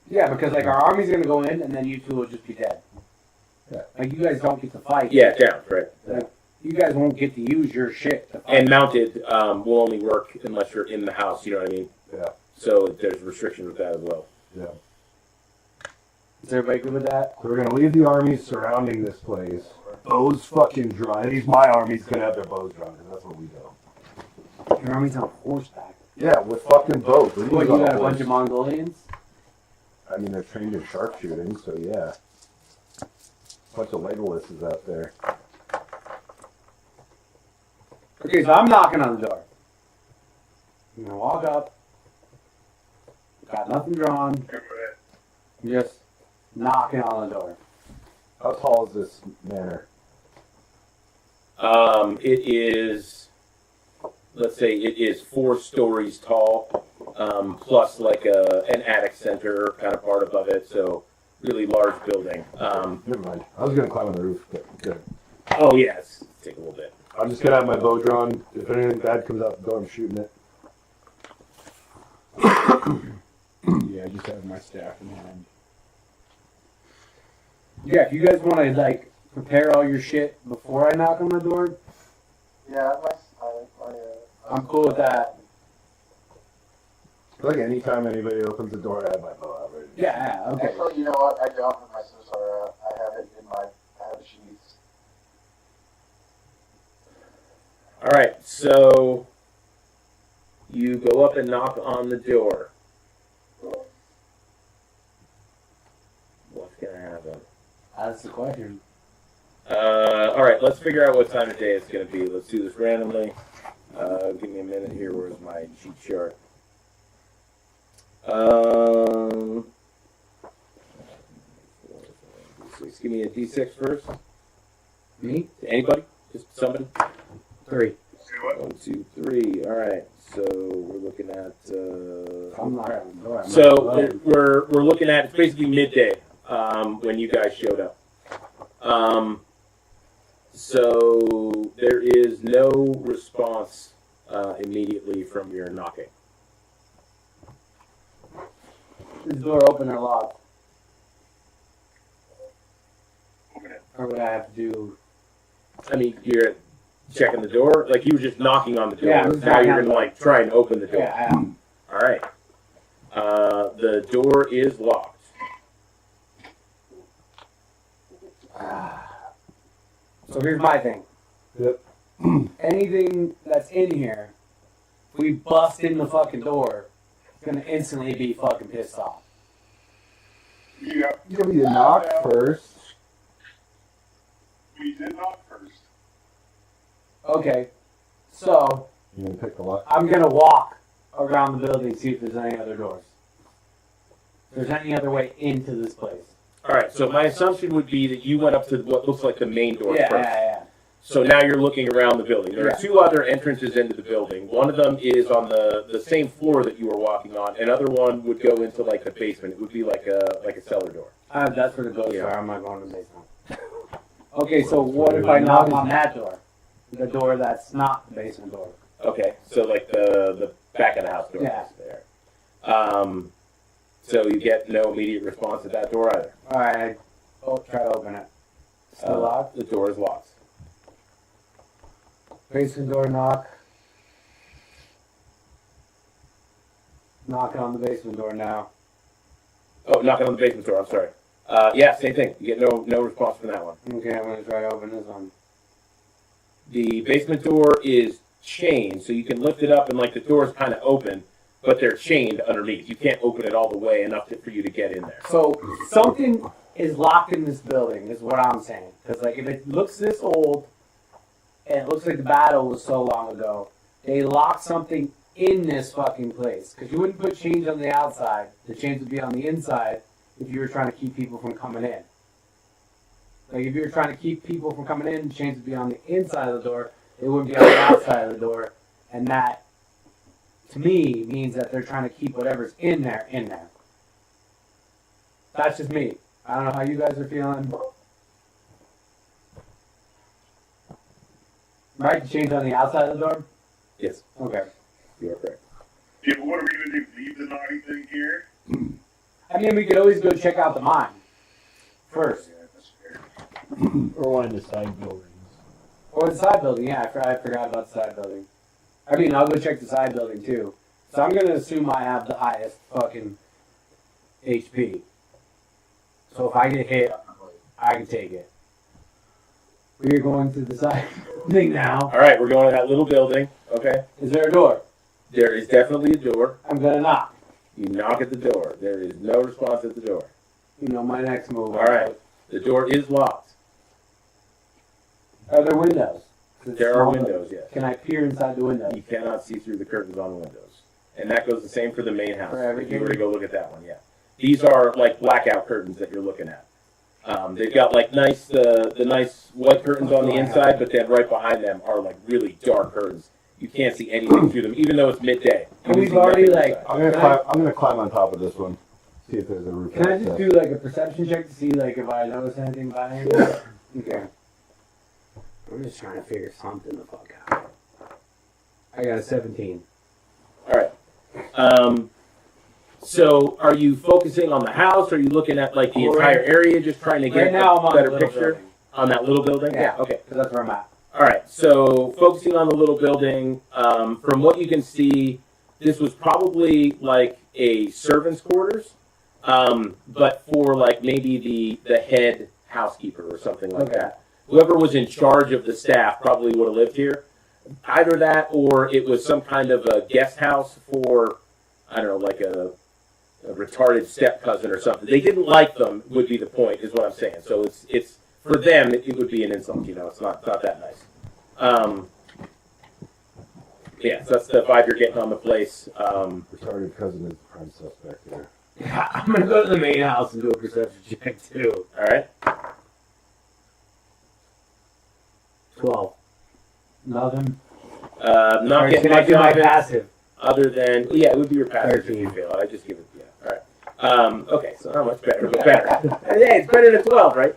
Yeah, because like our army's gonna go in and then you two will just be dead. Yeah. Like you guys don't get to fight. yeah, down, right. Like, you guys won't get to use your shit to fight. And mounted will only work unless you're in the house, you know what I mean? Yeah. So there's restrictions with that as well. Yeah. Is everybody good with that? So we're gonna leave the armies surrounding this place. Bows fucking drawn. At least my army's gonna have their bows drawn, because that's what we do. Your army's on horseback. Yeah, with fucking bows. What, you got a bunch of Mongolians? I mean, they're trained in sharpshooting, so yeah. Bunch of Legolas's out there. Okay, so I'm knocking on the door. I'm gonna walk up. Got nothing drawn. I'm just knocking on the door. How tall is this manor? It is, let's say it is 4 stories tall, plus like an attic center kind of part above it, so really large building. Never mind. I was gonna climb on the roof, but good. Oh yeah, it's take a little bit. I'm just gonna have my bow drawn. If anything bad comes out the door, I'm shooting it. Yeah, I just have my staff in hand. Yeah, if you guys want to like prepare all your shit before I knock on the door? Yeah, I'm cool with that. Like anytime anybody opens the door, I have my bow out ready. Yeah, okay. Actually, you know what? I don't have my scimitar out. I have it in my. I have a sheath. All right, so you go up and knock on the door. What's gonna happen? That's the question. All right, let's figure out what time of day it's gonna be. Let's do this randomly. Give me a minute here. Where's my cheat chart? Give me a D6 first. Me? Anybody? Just somebody? 3. 1, 2, 3. All right. So we're looking at. I'm not on the door. So we're looking at, it's basically midday when you guys showed up. So there is no response immediately from your knocking. Is the door open or locked? Or would I have to do? I mean, you're checking the door? Like you were just knocking on the door. Yeah, now you're going to like try and open the door. Yeah, I am. All right. The door is locked. So here's my thing. Yep. Anything that's in here, if we bust in the fucking door, it's gonna instantly be fucking pissed off. Yeah, You want me to knock first? we did not first. Okay, so You gonna pick the lock? I'm gonna walk around the building, see if there's any other doors. If there's any other way into this place. All right. So my assumption would be that you went up to what looks like the main door Yeah, first. yeah. So now you're looking around the building. There Yeah. are two other entrances into the building. One of them is on the same floor that you were walking on. Another one would go into like the basement. It would be like a cellar door. That's where the ghosts Yeah. are. I'm not going to the basement. Okay, so what if I knock on that door? The door that's not the basement door. Okay, so like the back of the house door Yeah. is there. So you get no immediate response at that door either. Alright, try to open it. Still locked? The door is locked. Basement door knock. Knocking on the basement door now. Oh, knocking on the basement door. I'm sorry. Yeah, same thing. You get no response from that one. Okay, I'm gonna try to open this one. The basement door is chained, so you can lift it up and like the door is kind of open, but they're chained underneath. You can't open it all the way enough for you to get in there. So something is locked in this building, is what I'm saying. Because like if it looks this old, and it looks like the battle was so long ago, they locked something in this fucking place. Because you wouldn't put chains on the outside. The chains would be on the inside if you were trying to keep people from coming in. Like if you were trying to keep people from coming in, the chains would be on the inside of the door. It wouldn't be on the outside of the door. And that, to me, means that they're trying to keep whatever's in there, in there. That's just me. I don't know how you guys are feeling. Right? The chains on the outside of the door? Yes, Okay. you are correct. Yeah, but what are we gonna do? Leave the naughty thing here? I mean, we could always go check out the mine first. Yeah, that's fair. Or one of the side buildings. Or the side building, yeah, I forgot about the side building. I mean, I'll go check the side building too. So I'm gonna assume I have the highest fucking HP. So if I get hit, I can take it. We're going to the side building now. All right, we're going to that little building. Okay. Is there a door? There is definitely a door. I'm gonna knock. You knock at the door. There is no response at the door. You know, my next move. All right. The door is locked. Are there windows? There are windows, yes. Can I peer inside the window? You cannot see through the curtains on the windows. And that goes the same for the main house. For everything? If you were to go look at that one, yeah. These are like blackout curtains that you're looking at. They've got like nice, the nice white curtains on the inside, but then right behind them are like really dark curtains. You can't see anything through them, even though it's midday. And we've already like. I'm gonna climb on top of this one. See if there's a roof. Can I just do like a perception check to see like if I notice anything about anything? Okay. I'm just trying to figure something the fuck out. I got a 17. All right. So are you focusing on the house? Or are you looking at like the entire area, just trying to get Right now I'm a on better the little picture? building. On that little building? Yeah. Okay. Because that's where I'm at. All right. So focusing on the little building, from what you can see, this was probably like a servant's quarters, but for like maybe the head housekeeper or something like Okay. that. Whoever was in charge of the staff probably would have lived here. Either that or it was some kind of a guest house for, I don't know, like a retarded step cousin or something. They didn't like them, would be the point, is what I'm saying. So it's for them, it would be an insult, you know. It's not that nice. Yeah, so that's the vibe you're getting on the place. Retarded cousin is the prime suspect here. Yeah, I'm going to go to the main house and do a perception check, too. All right. 12. Nothing. Not Or getting can I much do my of it passive? other than, yeah, it would be your passive if 13. you fail. I just give it, yeah. All right. Okay, so not much better, but better. Hey, it's better than 12, right?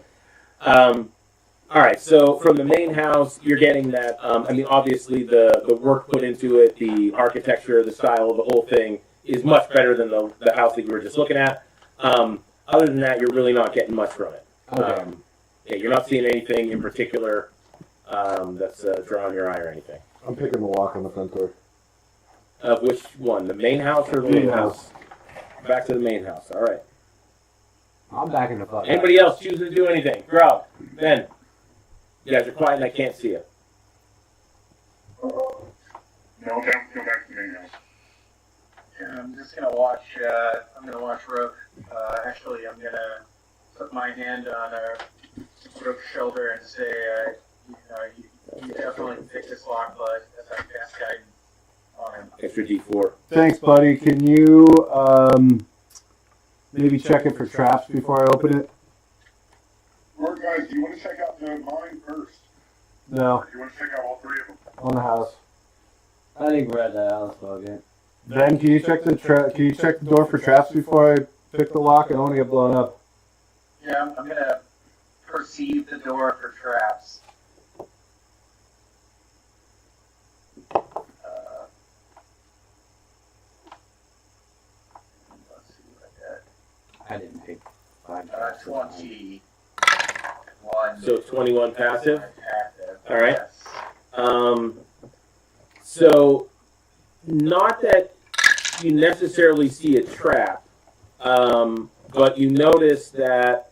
All right, so from the main house, you're getting that, I mean, obviously the work put into it, the architecture, the style of the whole thing is much better than the house that you were just looking at. Other than that, you're really not getting much from it. Okay. Yeah, you're not seeing anything in particular that's drawing your eye or anything. I'm picking the lock on the front door. Of which one, the main house or the Main little house. house? Back to the main house, all right. I'm back in the fuck. Anybody else choose to do anything? Growl, Ben. You guys are quiet and I can't see you. No, go back to the main house. Yeah, I'm just gonna watch. I'm gonna watch Rook. Actually, I'm gonna put my hand on Rook's shoulder and say, you definitely picked this lock, bud. That's our best guidance on him. Extra D4. Thanks, buddy. Can you maybe check it for traps before I open it? Or guys, do you want to check out the mine first? No, Or do you want to check out all three of them? on the house. I think we're at the house, fuck it. Ben, can you check the door for traps before I pick the lock? I don't want to get blown up. Yeah, I'm gonna perceive the door for traps. Let's see what I I didn't pick. got. 21. So 21 passive? Passive. All right. Yes. So, not that you necessarily see a trap, but you notice that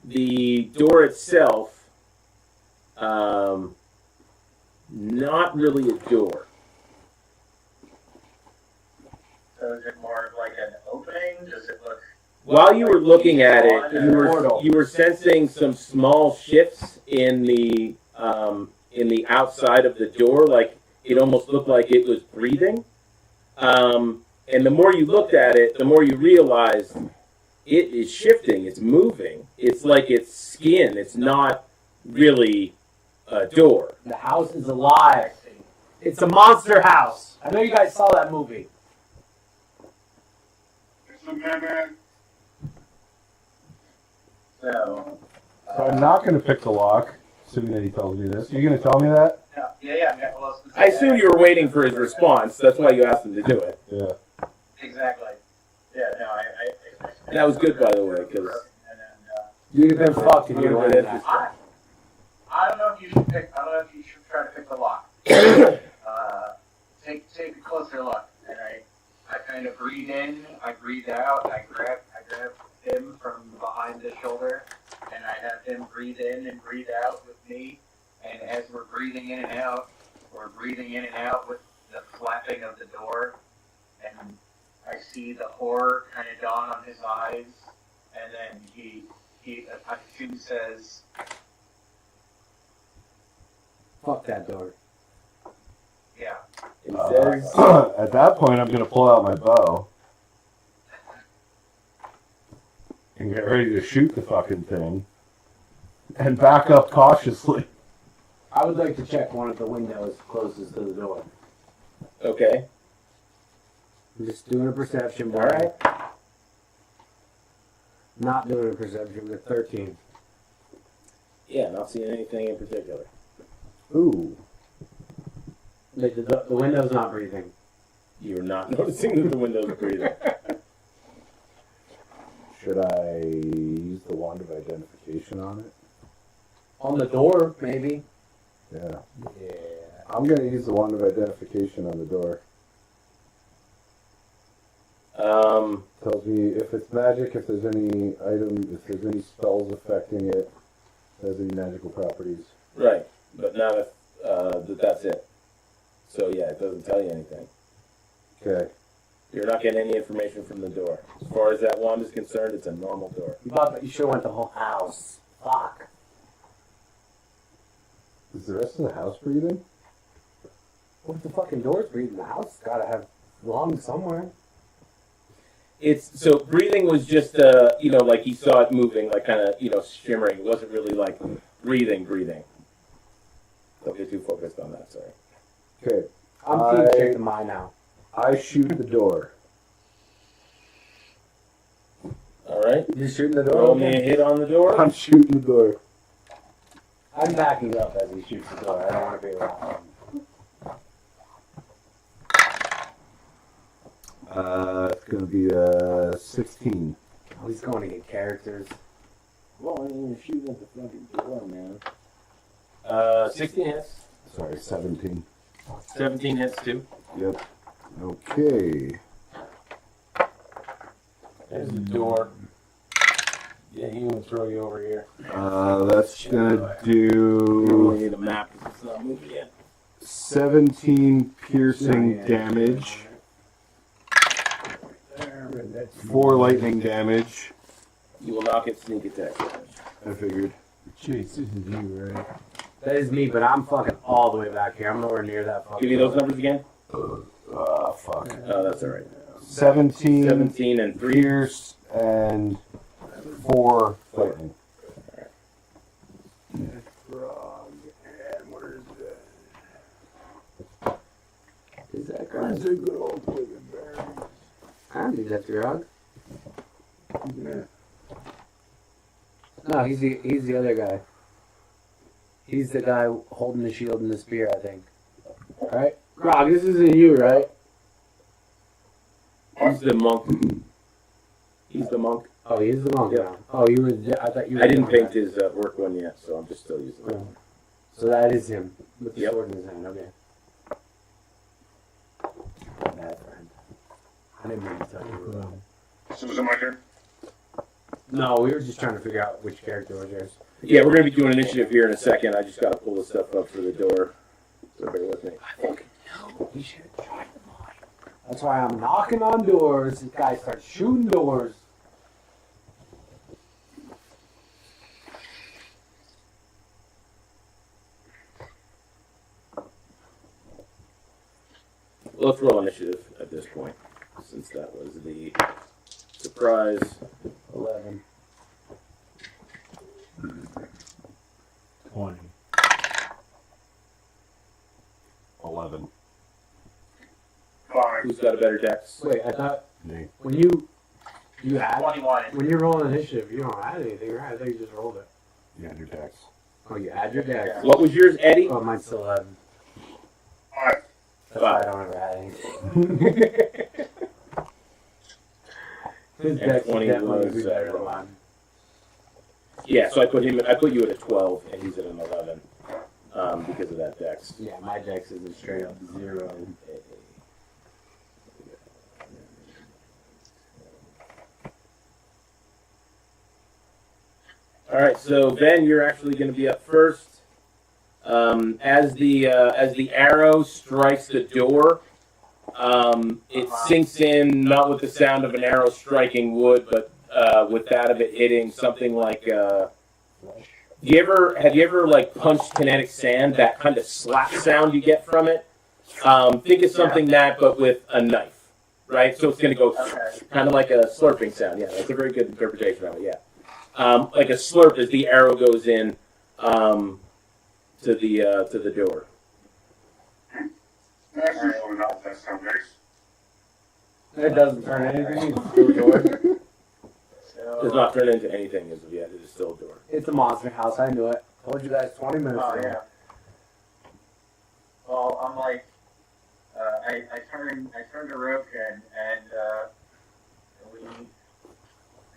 the door itself, not really a door. So is it more of like an opening? Does it look? While you were looking at it, Portal. you were sensing some small shifts in the outside of the door, like it almost looked like it was breathing. And the more you looked at it, the more you realized it is shifting, it's moving. It's like it's skin. It's not really a door. The house is alive. It's a monster house. I know you guys saw that movie. It's a man. So. So I'm not going to pick the lock, assuming that he tells me this. Are you going to tell me that? Yeah. Well, I assume you were waiting for his response. That's why you asked him to do it. Yeah. Exactly. Yeah. No. And that was good, by the way, because You'd have been fucked if you you went would in have that. I don't know if you should pick. I don't know if you should try to pick the lock. Take a closer look. And I kind of breathe in. I breathe out. I grab him from behind the shoulder, and I have him breathe in and breathe out with me. And as we're breathing in and out, we're breathing in and out with the flapping of the door, and I see the horror kind of dawn on his eyes, and then he I assume says, Fuck that door. yeah. it says, At that point, I'm going to pull out my bow and get ready to shoot the fucking thing and back up cautiously. I would like to check one of the windows closest to the door. okay, I'm just doing a perception. all right. Not doing a perception with 13. Yeah, not seeing anything in particular. Ooh. The window's not breathing. You're not noticing that the window's breathing. Should I use the wand of identification on it? On the door, maybe. Yeah. Yeah. I'm gonna use the wand of identification on the door. Tells me if it's magic, if there's any item, if there's any spells affecting it, has any magical properties. Right, but not if that's it. So yeah, it doesn't tell you anything. Okay. You're not getting any information from the door. As far as that wand is concerned, it's a normal door. You should have went the whole house. Fuck. Is the rest of the house breathing? What if the fucking door's breathing? The house gotta have lungs somewhere. It's so breathing was just like he saw it moving, like kind of shimmering. It wasn't really like breathing. Don't get too focused on that. Sorry. Okay. I'm keeping check to mine now. I shoot the door. All right. You shooting the door? Roll me a hit on the door. I'm shooting the door. I'm backing up as he shoots the door. I don't want to be around him. It's gonna be 16. Oh, he's going to get characters. Well, I didn't even shoot at the fucking door, man. 16 hits. Sorry, 17. 17 hits too. Yep. Okay. There's the door. Yeah, he will throw you over here. That's gonna You do only need a map because it's not moving yet. 17 piercing damage. 4 lightning damage. You will not get sneak attack damage. I figured. Chase, this is you, right? That is me, but I'm fucking all the way back here. I'm nowhere near that fucking. Give me those numbers again. Fuck. Oh, that's all right. 17 17 and 3. pierce and 4 lightning. Is that correct? That's a good old fucking berry. I don't think that's Grog. No, he's the other guy. He's the guy holding the shield and the spear, I think. Alright? Grog, this isn't you, right? He's the monk. He's the monk. Oh, he is the monk Yeah. now. Oh, you were. I thought you were. I didn't the paint guy. his work one yet, so I'm just still using it. Oh. So that is him with the Yep. sword in his hand. Okay. Bad friend. I didn't mean to tell you. So is it my turn? No, we were just trying to figure out which character was yours. Yeah, we're gonna be doing initiative here in a second. I just gotta pull the stuff up for the door. So bear with me. I fucking know. We should have tried them on. That's why I'm knocking on doors. This guy starts shooting doors. Let's roll initiative at this point, since that was the surprise. 11. 20. 11. 5. Who's got a better dex? Wait, I thought Me. when you add 21. when you roll initiative, you don't add anything, right? I thought you just rolled it. Yeah, your dex. Oh, you add your dex. What was yours, Eddie? Oh, mine's still 11. 5. That's why I don't ever add anything. His And dex is 20 definitely was, better than mine. Yeah, so I put you at a 12, and he's at an 11, because of that dex. Yeah, my dex is a straight up 0. All right, so Ben, you're actually going to be up first. As the arrow strikes the door, it sinks in, not with the sound of an arrow striking wood, but with that of it hitting something like. Have you ever like punched kinetic sand? That kind of slap sound you get from it. Think of something that, but with a knife, right? So it's going to go kind of like a slurping sound. Yeah, that's a very good interpretation of it. Yeah. Like a slurp as the arrow goes in to the door. That's usually not that sound nice. It doesn't turn anything. It's still a door. Does not turn into anything as of yet. It is still a door. It's a monster house. I knew it. Told you guys 20 minutes Oh, ago. yeah. Well, I'm like, I turned to Roke and we, I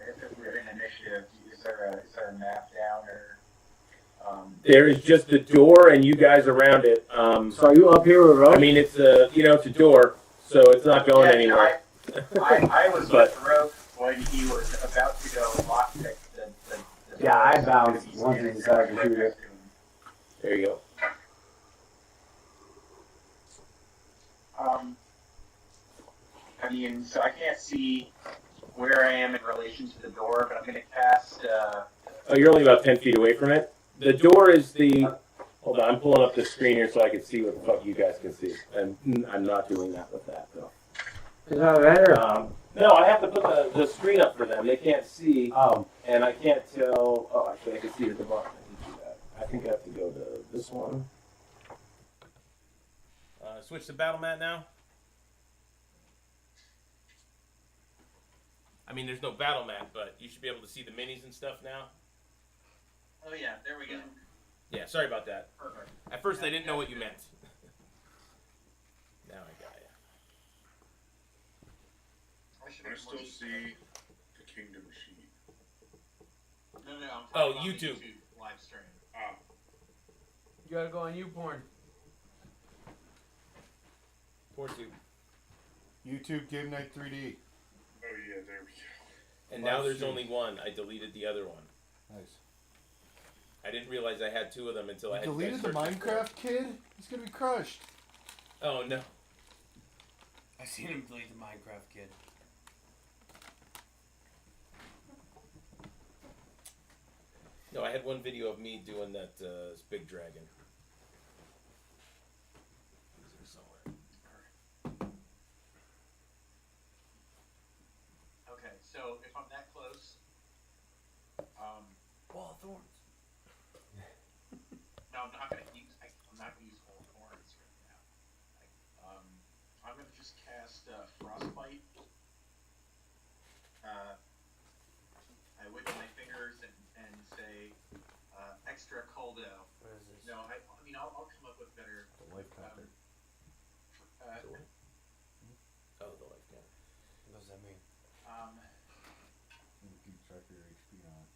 guess if we're in initiative, is there a map down or, There is just the door and you guys around it. So are you up here with Rope? I mean, it's it's a door, so it's not going anywhere. I was But- with Rope when he was about to go lockpick the Yeah, I door. bounced once he decided to shoot it. There you go. I mean, so I can't see where I am in relation to the door, but I'm going to cast. Oh, you're only about 10 feet away from it. The door is the. Hold on, I'm pulling up the screen here so I can see what the fuck you guys can see. And I'm not doing that with that though. Is that better? No, I have to put the screen up for them. They can't see, Oh, and I can't tell. Oh, actually, I can see it at the bottom. I can do that. I think I have to go to this one. Switch to battle mat now. I mean, there's no battle mat, but you should be able to see the minis and stuff now. Oh yeah, there we go. Yeah, sorry about that. Perfect. At first, I didn't know what you meant. Now I got it. I should I have still more see the Kingdom sheet. No, I'm talking Oh, about the YouTube. live stream. You gotta go on YouPorn. Four two. YouTube Game Night 3D. Oh yeah, there we go. And now there's only one. I deleted the other one. Nice. I didn't realize I had two of them until I had Deleted the Minecraft kid? He's gonna be crushed. Oh no. I seen him delete the Minecraft kid. No, I had one video of me doing that big dragon. Is there somewhere? Okay, so if I'm that close, Wall of Thorns. no, I'm not gonna use. I'm not gonna use whole horns right now. I'm gonna just cast frostbite. I wiggle my fingers and say extra coldo. What is this? No, I mean I'll come up with better. The life counter. Oh, the life gun. What does that mean? You keep track of your HP on it.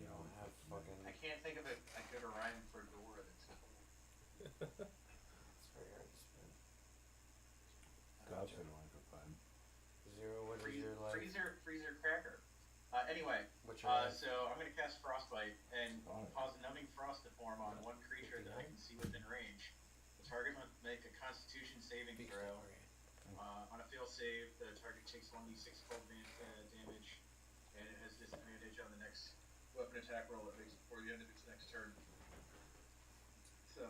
You don't have fucking. I can't think of a good rhyme for door that's cold. It's very hard to spin. God's gonna want to find. Zero. What is your life? Freezer cracker. Anyway, What's your life? so I'm gonna cast frostbite and Alright. cause a numbing frost to form on one creature that I can see within range. The target must make a Constitution saving throw. On a fail save, the target takes 1d6 cold damage, and it has disadvantage on the next weapon attack roll it makes before the end of its next turn. So,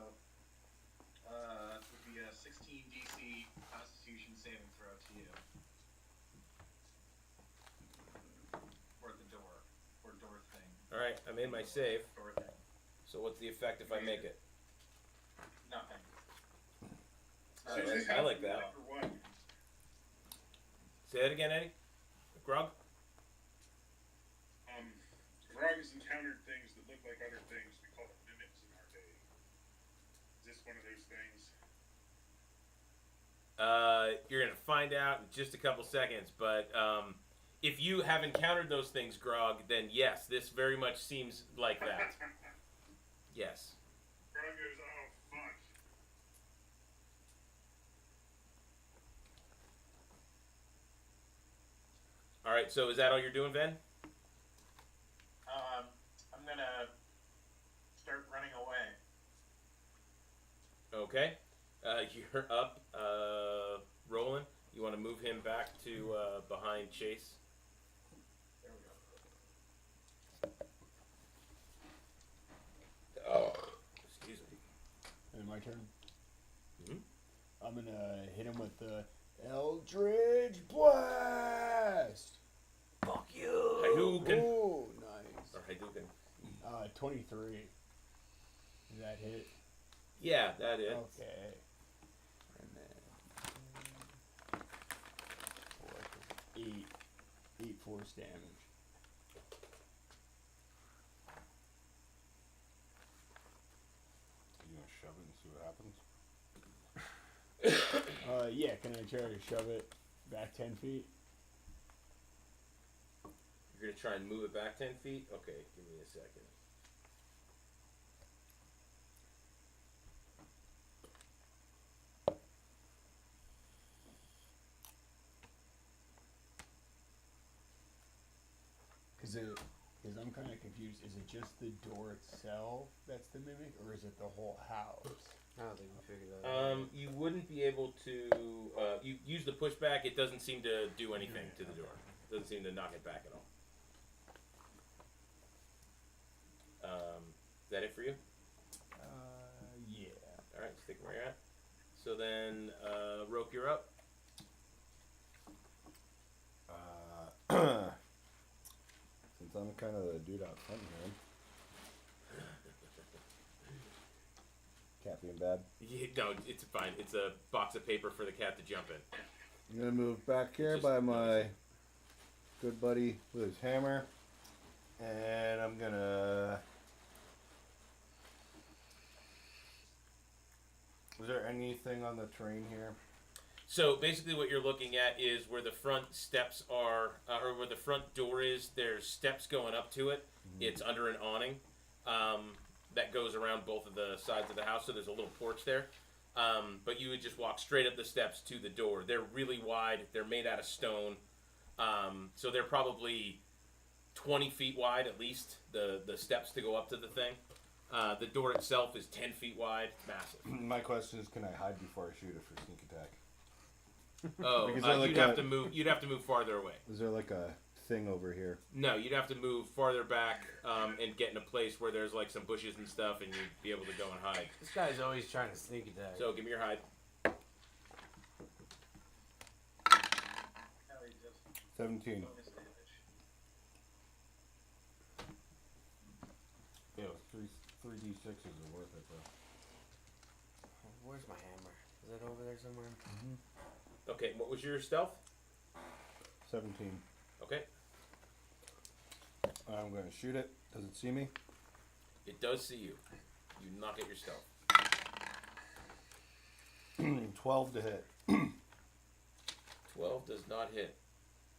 it would be a 16 DC Constitution saving throw to you. For the door. For door thing. Alright, I made my save. Door thing. So what's the effect if I make it? Nothing. Alright, So they I have like that. number one. Say that again, Eddie? Grog? Grog has encountered things that look like other things. We call them mimics in our day. Is this one of those things? You're gonna find out in just a couple seconds, but if you have encountered those things, Grog, then yes, this very much seems like that. Yes. Grog goes, oh fuck. Alright, so is that all you're doing, Ben? I'm gonna start running away. Okay. You're up, Roland. You want to move him back to behind Chase? There we go. Oh, excuse me. And my turn. Mhm. I'm gonna hit him with the Eldritch Blast. Fuck you. Hadouken. Oh, nice. Or Hadouken. 23. Does that hit? Yeah, that is. Okay. And then 8 force damage. You gonna shove it and see what happens? Yeah, can I try to shove it back 10 feet? You're gonna try and move it back 10 feet? Okay, give me a second. it? Because I'm kind of confused. Is it just the door itself that's the mimic, or is it the whole house? I don't think we figured that out. You wouldn't be able to. You use the pushback. It doesn't seem to do anything to the door. Doesn't seem to knock it back at all. Is that it for you? Yeah. All right, stick where you're at. So then, Roke, you're up. Since I'm kind of the dude out front here. Cat being bad. Yeah, no, it's fine. It's a box of paper for the cat to jump in. I'm gonna move back here Just by my good buddy with his hammer, and I'm gonna. Was there anything on the terrain here? So basically, what you're looking at is where the front steps are, or where the front door is. There's steps going up to it. It's under an awning that goes around both of the sides of the house. So there's a little porch there. But you would just walk straight up the steps to the door. They're really wide. They're made out of stone. So they're probably 20 feet wide at least. The steps to go up to the thing. The door itself is 10 feet wide. Massive. My question is, can I hide before I shoot it for sneak attack? Oh, Like you'd have to move. You'd have to move farther away. Is there like a thing over here? No, you'd have to move farther back and get in a place where there's like some bushes and stuff, and you'd be able to go and hide. This guy's always trying to sneak attack. So give me your hide. 17. Yeah, 3d6s are worth it though. Where's my hammer? Is it over there somewhere? Okay, what was your stealth? 17. Okay, I'm gonna shoot it. Does it see me? it does see you. You knock at your stealth. 12 to hit. 12 does not hit.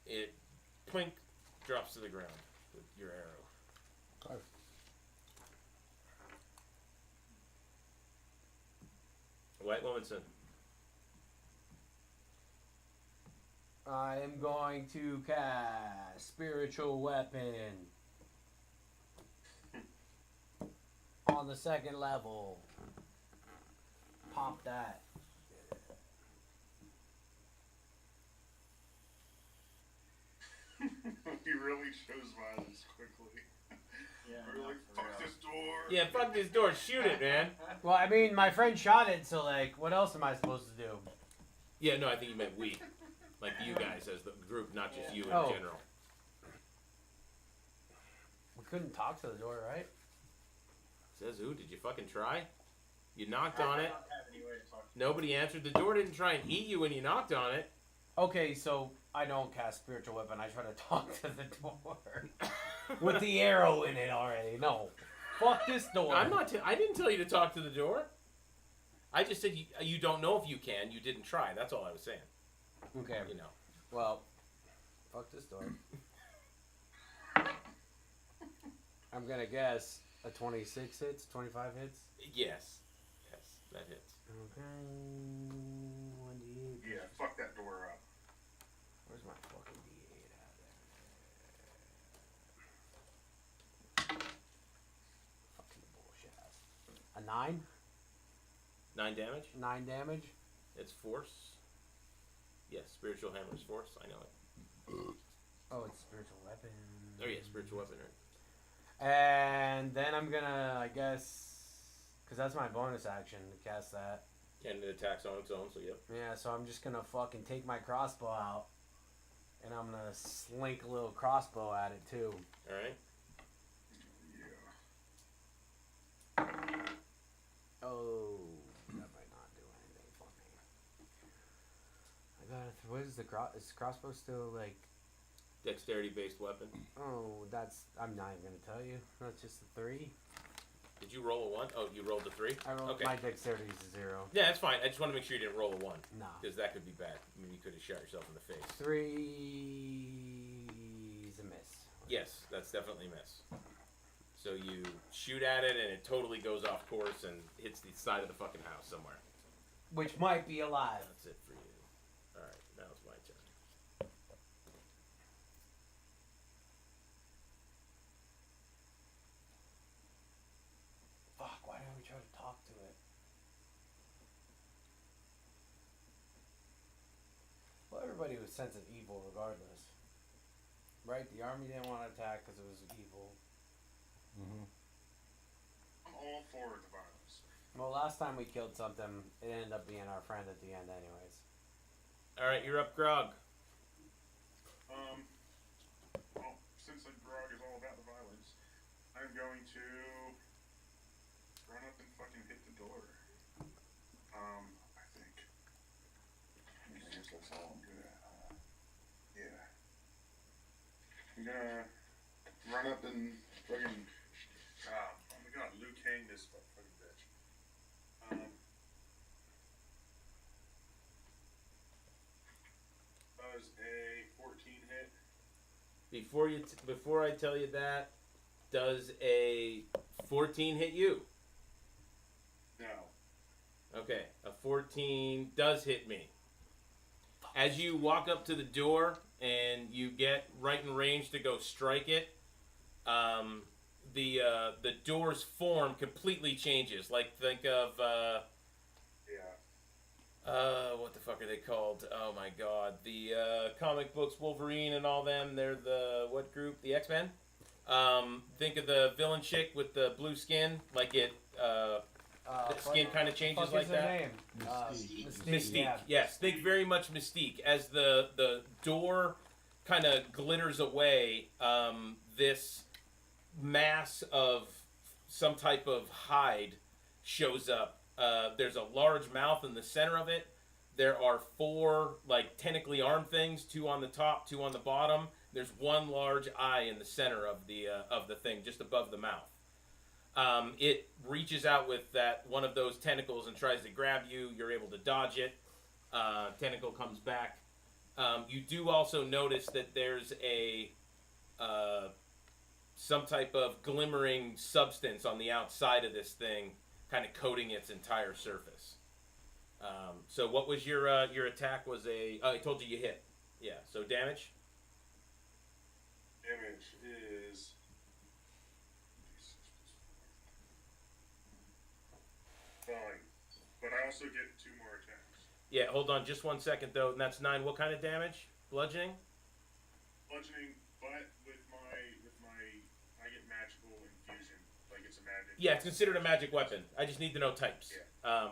It plink drops to the ground with your arrow. Okay. White Womanson. I am going to cast Spiritual Weapon on the second level. Pop that. He really shows violence quickly. Yeah, We're like, fuck this door. Yeah, fuck this door. Shoot it, man. Well, I mean, my friend shot it, so like, what else am I supposed to do? Yeah, no, I think you meant we. Like you guys as the group, not just you in Oh. general. We couldn't talk to the door, right? Says who? Did you fucking try? You knocked on it. Nobody answered. The door didn't try and eat you when you knocked on it. Okay, so I don't cast Spiritual Weapon. I try to talk to the door with the arrow in it already. No, fuck this door. I'm not. I didn't tell you to talk to the door. I just said you don't know if you can. You didn't try. That's all I was saying. Okay. You know. Well, fuck this door. I'm gonna guess a 26 hits, 25 hits. Yes. Yes, that hits. Okay. 1d8. Yeah, fuck that door up. Where's my fucking d8 at there? Fucking bullshit. A 9? 9 damage. 9 damage. It's force. Yes, spiritual hammer is force. I know it. Oh, it's spiritual weapon. Oh yeah, spiritual weapon. Right. And then I'm gonna, I guess, because that's my bonus action to cast that. And it attacks on its own. So yep. Yeah, so I'm just gonna fucking take my crossbow out, and I'm gonna slink a little crossbow at it too. All right. Yeah. Oh, that might not do anything for me. I gotta. What is the is the crossbow still like? Dexterity based weapon. Oh, that's. I'm not even gonna tell you. That's just a 3. Did you roll a 1? Oh, you rolled a 3. I rolled. Okay. My dexterity is a 0. Yeah, that's fine. I just want to make sure you didn't roll a 1. Nah. Because that could be bad. I mean, you could have shot yourself in the face. 3 is a miss. Yes, that's definitely a miss. So you shoot at it, and it totally goes off course and hits the side of the fucking house somewhere. Which might be alive. That's it for you. All right, now it's my turn. sense of evil regardless. Right? The army didn't want to attack because it was evil. Mm-hmm. I'm all for the violence. Well, last time we killed something, it ended up being our friend at the end anyways. Alright, you're up, Grog. Well, since the grog is all about the violence, I'm going to run up and fucking hit the door. I think. I guess that's all I'm good at. Yeah. I'm gonna run up and fucking. Oh my god, Luke Kang this fucking bitch. Does a 14 hit? Before I tell you that, does a 14 hit you? No. Okay, a 14 does hit me. As you walk up to the door and you get right in range to go strike it, the door's form completely changes. Like think of what the fuck are they called? Oh my god, the comic books Wolverine and all them. They're the what group? The X-Men. Think of the villain chick with the blue skin, like it. The skin kind of changes like that. Name? Mystique. Yeah. Yes, think very much Mystique. As the door kind of glitters away, this mass of some type of hide shows up. There's a large mouth in the center of it. There are 4 like tentacly armed things, 2 on the top, 2 on the bottom. There's 1 large eye in the center of the thing, just above the mouth. It reaches out with that one of those tentacles and tries to grab you. You're able to dodge it. Tentacle comes back. You do also notice that there's a some type of glimmering substance on the outside of this thing, kind of coating its entire surface. So what was your attack? Was I told you hit. Yeah. So damage. Damage is. Fine. But I also get 2 more attacks. Yeah, hold on just 1 second though, and that's 9. What kind of damage? Bludgeoning? Bludgeoning, but with my I get magical infusion. Like it's a magic. Yeah, it's considered a magic weapon. I just need to know types. Yeah.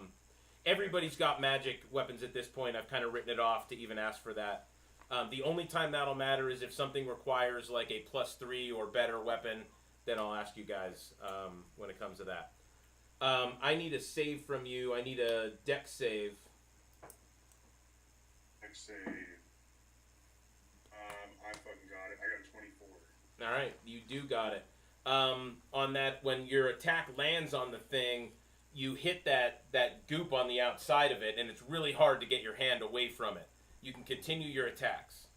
Everybody's got magic weapons at this point. I've kind of written it off to even ask for that. The only time that'll matter is if something requires like a +3 or better weapon, then I'll ask you guys when it comes to that. I need a save from you. I need a dex save. Dex save. I fucking got it. I got a 24. All right, you do got it. On that, when your attack lands on the thing, you hit that goop on the outside of it, and it's really hard to get your hand away from it. You can continue your attacks.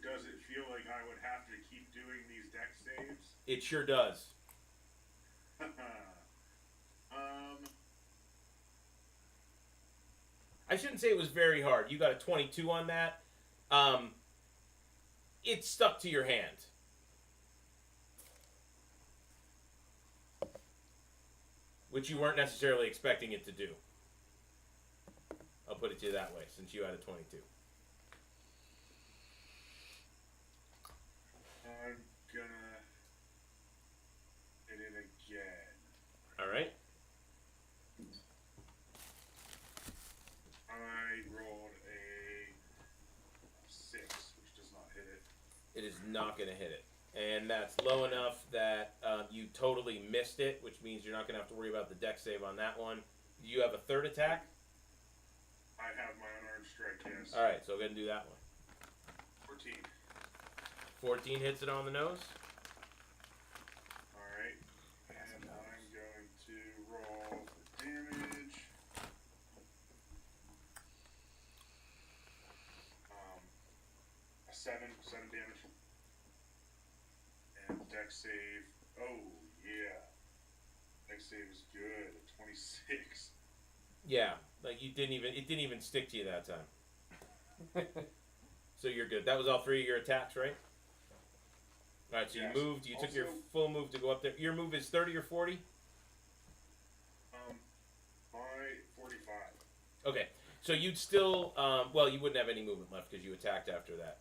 Does it feel like I would have to keep doing these dex saves? It sure does. I shouldn't say it was very hard. You got a 22 on that. It stuck to your hand. Which you weren't necessarily expecting it to do. I'll put it to you that way, since you had a 22. I'm gonna hit it again. Alright. I rolled a 6, which does not hit it. It is not going to hit it. And that's low enough that you totally missed it, which means you're not going to have to worry about the dex save on that one. Do you have a third attack? I have my unarmed strike, yes. Alright, so go ahead and do that one. 14. 14 hits it on the nose. Alright. And I'm going to roll for damage. A 7 damage. And dex save. Oh, yeah. Dex save is good. A 26. Yeah, like it didn't even stick to you that time. So you're good. That was all 3 of your attacks, right? Alright, so Yes. you moved, you took your Also- full move to go up there. Your move is 30 or 40? My 45. Okay. So you'd still, well, you wouldn't have any movement left because you attacked after that.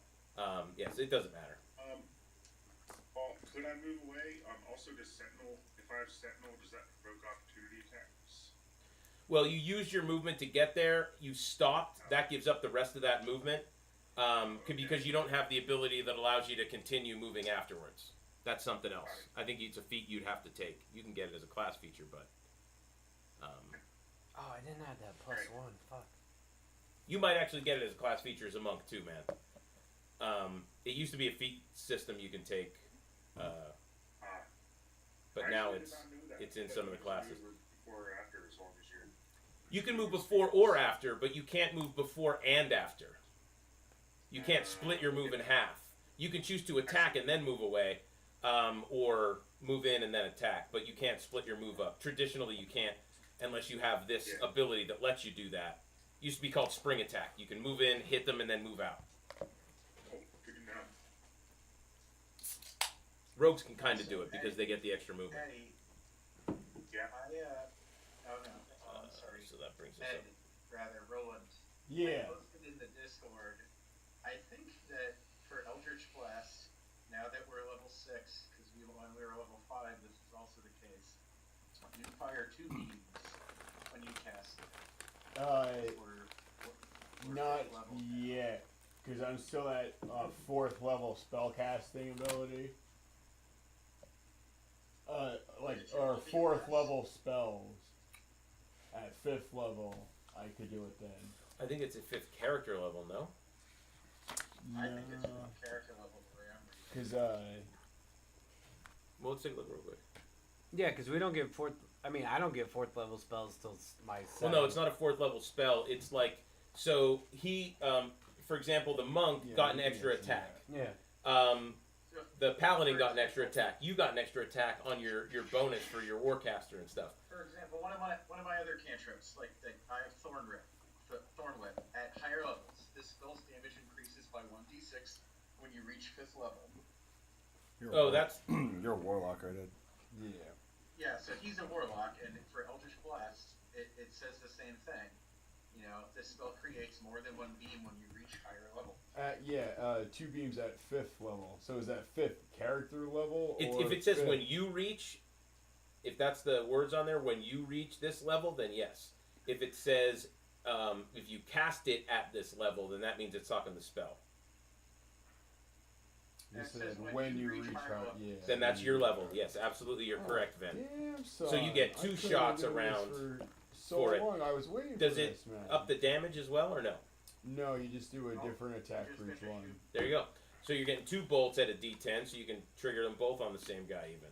Yes, it doesn't matter. Well, could I move away? Also, does Sentinel, if I have Sentinel, does that provoke opportunity attacks? Well, you used your movement to get there. You stopped. That gives up the rest of that movement because you don't have the ability that allows you to continue moving afterwards. That's something else. I think it's a feat you'd have to take. You can get it as a class feature, but... Oh, I didn't add that +1. Fuck. You might actually get it as a class feature as a monk, too, man. It used to be a feat system you can take, but now it's in some of the classes. Before or after, as long as you're... You can move before or after, but you can't move before and after. You can't split your move in half. You can choose to attack and then move away, or move in and then attack, but you can't split your move up. Traditionally, you can't unless you have this ability that lets you do that. It used to be called spring attack. You can move in, hit them, and then move out. Oh, good to know. Rogues can kind of do it because they get the extra movement. Eddie, Yeah. oh no, I'm sorry. So that brings us Ed, up. rather, Roland. Yeah. I posted in the Discord. I think that for Eldritch Blast, now that we're level 6, because when we were level 5, this was also the case. You fire 2 beams when you cast it. We're Not level yet, because I'm still at 4th level spellcasting ability. Or 4th level spells. At 5th level, I could do it then. I think it's at 5th character level, no? I think it's character level the way I'm reading. Because Well, let's take a look real quick. Yeah, because we don't get 4th... I mean, I don't get 4th level spells till my 7th. Well, no, it's not a 4th level spell. It's like, so he, for example, the monk got an extra attack. Yeah. The paladin got an extra attack. You got an extra attack on your bonus for your warcaster and stuff. For example, one of my other cantrips, like I have Thorn Whip. At higher levels, this spell's damage increases by 1d6 when you reach 5th level. That's You're a warlock, right, Ed? yeah. Yeah, so he's a warlock, and for Eldritch Blast, it says the same thing. You know, this spell creates more than 1 beam when you reach higher level. 2 beams at 5th level. So is that 5th character level? if it says when you reach, if that's the words on there, when you reach this level, then yes. If it says if you cast it at this level, then that means it's talking the spell. You It said says when you reach higher out, level. yeah. Then that's your level. Yes, absolutely, you're correct, Ven. Damn, son. So you get 2 I couldn't shots do this around for so for it. long. I was waiting Does for it this, man. up the damage as well, or no? No, you just do a different attack for each one. There you go. So you're getting 2 bolts at a d10, so you can trigger them both on the same guy even.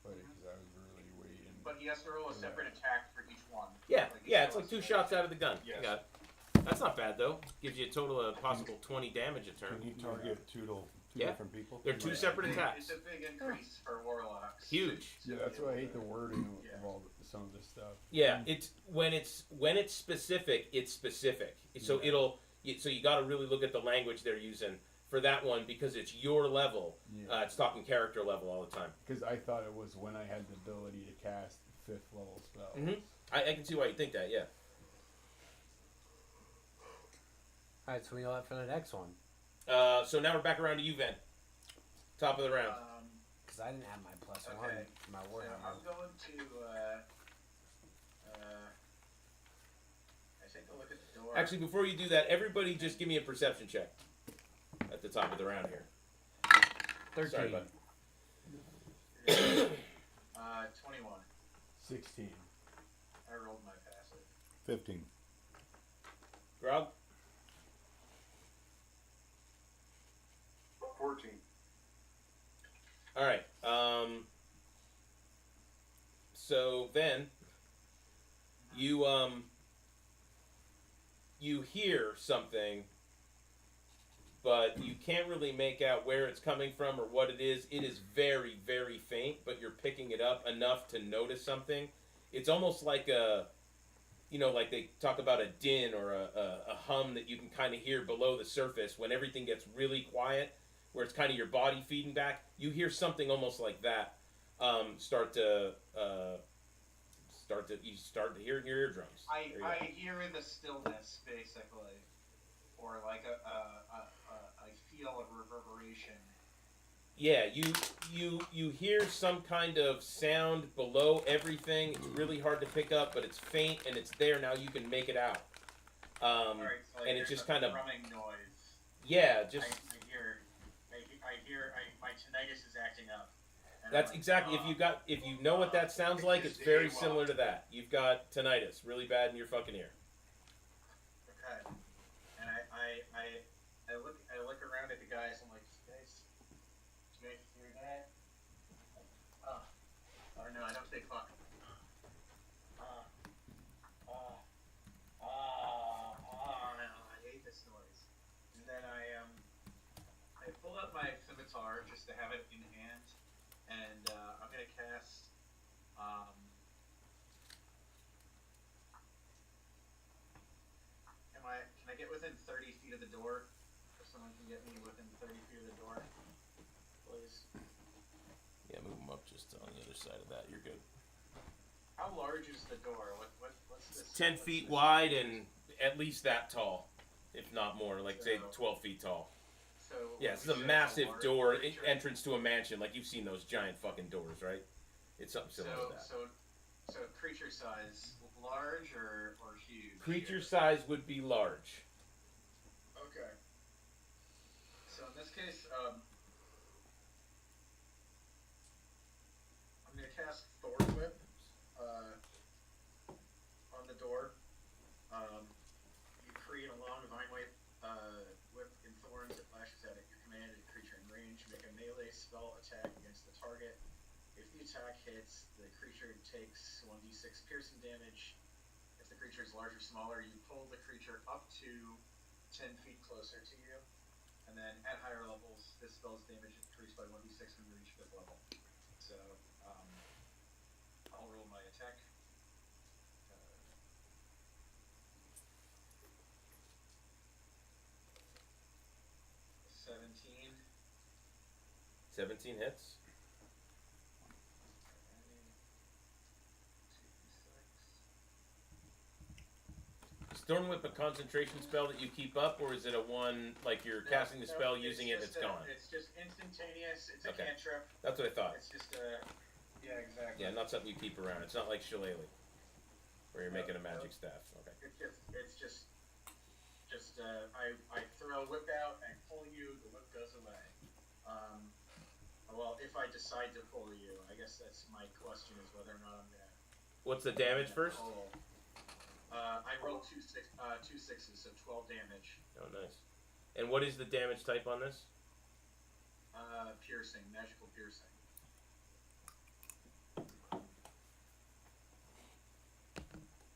But because I was really waiting. But he has to roll a separate attack for each one. Yeah, Like yeah, each it's like one. 2 shots out of the gun. Yes. You got it. That's not bad though. Gives you a total of possible 20 damage a turn. Can you target two Yeah. different people? They're 2 separate attacks. It's a big increase for warlocks. Huge. Yeah, that's why I hate the wording Yeah. of all some of this stuff. Yeah, it's when it's specific, it's specific. So so you got to really look at the language they're using for that one because it's your level. Yeah. It's talking character level all the time. Because I thought it was when I had the ability to cast 5th level spells. Mhm. I can see why you think that. Yeah. Alright, so we go out for the next one. So now we're back around to you, Ven. Top of the round. Because I didn't have my +1 Okay. for my So warhammer. I'm going to I take a look at the door. Actually, before you do that, everybody just give me a perception check at the top of the round here. 13. Sorry, bud. 21. 16. I rolled my passive. 15. Grog? 14. All right. So then you hear something, but you can't really make out where it's coming from or what it is. It is very, very faint, but you're picking it up enough to notice something. It's almost like like they talk about a din or a hum that you can kind of hear below the surface when everything gets really quiet, where it's kind of your body feeding back. You hear something almost like that start to start to hear it in your eardrums. There you go. I hear the stillness basically, or like I feel a reverberation. Yeah, you hear some kind of sound below everything. It's really hard to pick up, but it's faint and it's there now. You can make it out. Alright, so like And it's there's just a kind of drumming noise. yeah, just I hear my tinnitus is acting up. And that's I'm like, exactly if you know what that sounds like, it's very similar to that. You've got tinnitus really bad in your fucking ear. Okay. And I look around at the guys. I'm like, guys, do you guys hear that? Or no, I don't say fuck. I hate this noise. And then I pulled up my scimitar just to have it in hand, and I'm gonna cast. Can I get within 30 feet of the door? If someone can get me within 30 feet of the door, please. Yeah, move them up just on the other side of that. You're good. How large is the door? What's this? 10 feet wide and at least that tall, if not more. Like say 12 feet tall. So Yeah, this is a massive door entrance to a mansion. Like you've seen those giant fucking doors, right? It's something similar to that. So creature size, large or huge? Creature size would be large. Okay. So in this case, I'm gonna cast Thorn Whip on the door. You create a long vine whip in thorns that lashes out at your commanded creature in range. Make a melee spell attack against the target. If the attack hits, the creature takes 1d6 piercing damage. If the creature is larger or smaller, you pull the creature up to 10 feet closer to you. And then at higher levels, this spell's damage is increased by 1d6 when you reach 5th level. So, I'll roll my attack. 17. 17 hits. Is Thorn Whip a concentration spell that you keep up, or is it a one, like you're casting the spell, using it, and it's gone? It's just instantaneous. It's a Okay. cantrip. That's what I thought. It's just yeah, exactly. Yeah, not something you keep around. It's not like Shillelagh, where you're making a magic staff. Okay. It's just I throw a whip out, I pull you, the whip goes away. Well, if I decide to pull you, I guess that's my question is whether or not I'm gonna. What's the damage first? Pull. I rolled two sixes, so 12 damage. Oh, nice. And what is the damage type on this? Piercing, magical piercing.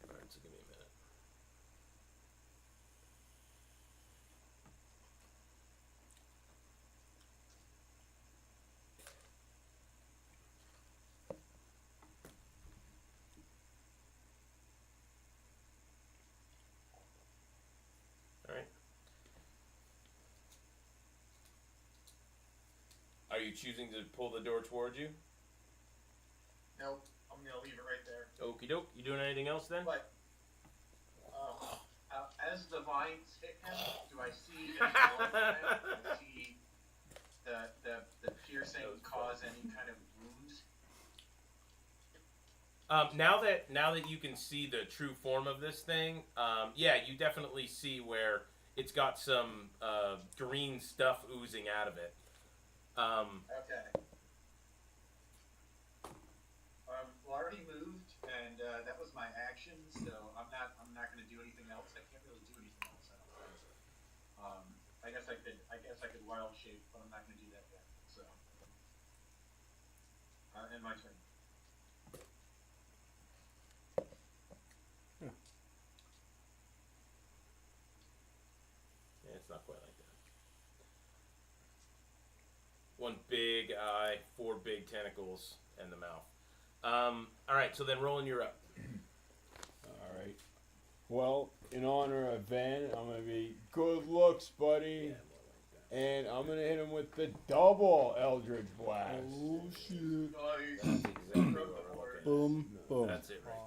Alright, so give me a minute. Alright. Are you choosing to pull the door towards you? Nope, I'm gonna leave it right there. Okie doke. You doing anything else then? But as the vines hit him, do I see any blood from it? Do I see the piercing cause any kind of wounds? Now that you can see the true form of this thing, yeah, you definitely see where it's got some green stuff oozing out of it. Okay. Well, I already moved, and that was my action, so I'm not going to do anything else. I can't really do anything else. I don't think. I guess I could wild shape, but I'm not going to do that yet. So, and my turn. Yeah, it's not quite like that. One big eye, 4 big tentacles, and the mouth. Alright, so then Roland, you're up. Alright. Well, in honor of Van, I'm going to be good looks, buddy. And I'm going to hit him with the double Eldritch Blast. Oh shit. Nice. That's exactly what we're looking at. Boom, boom. That's it right there.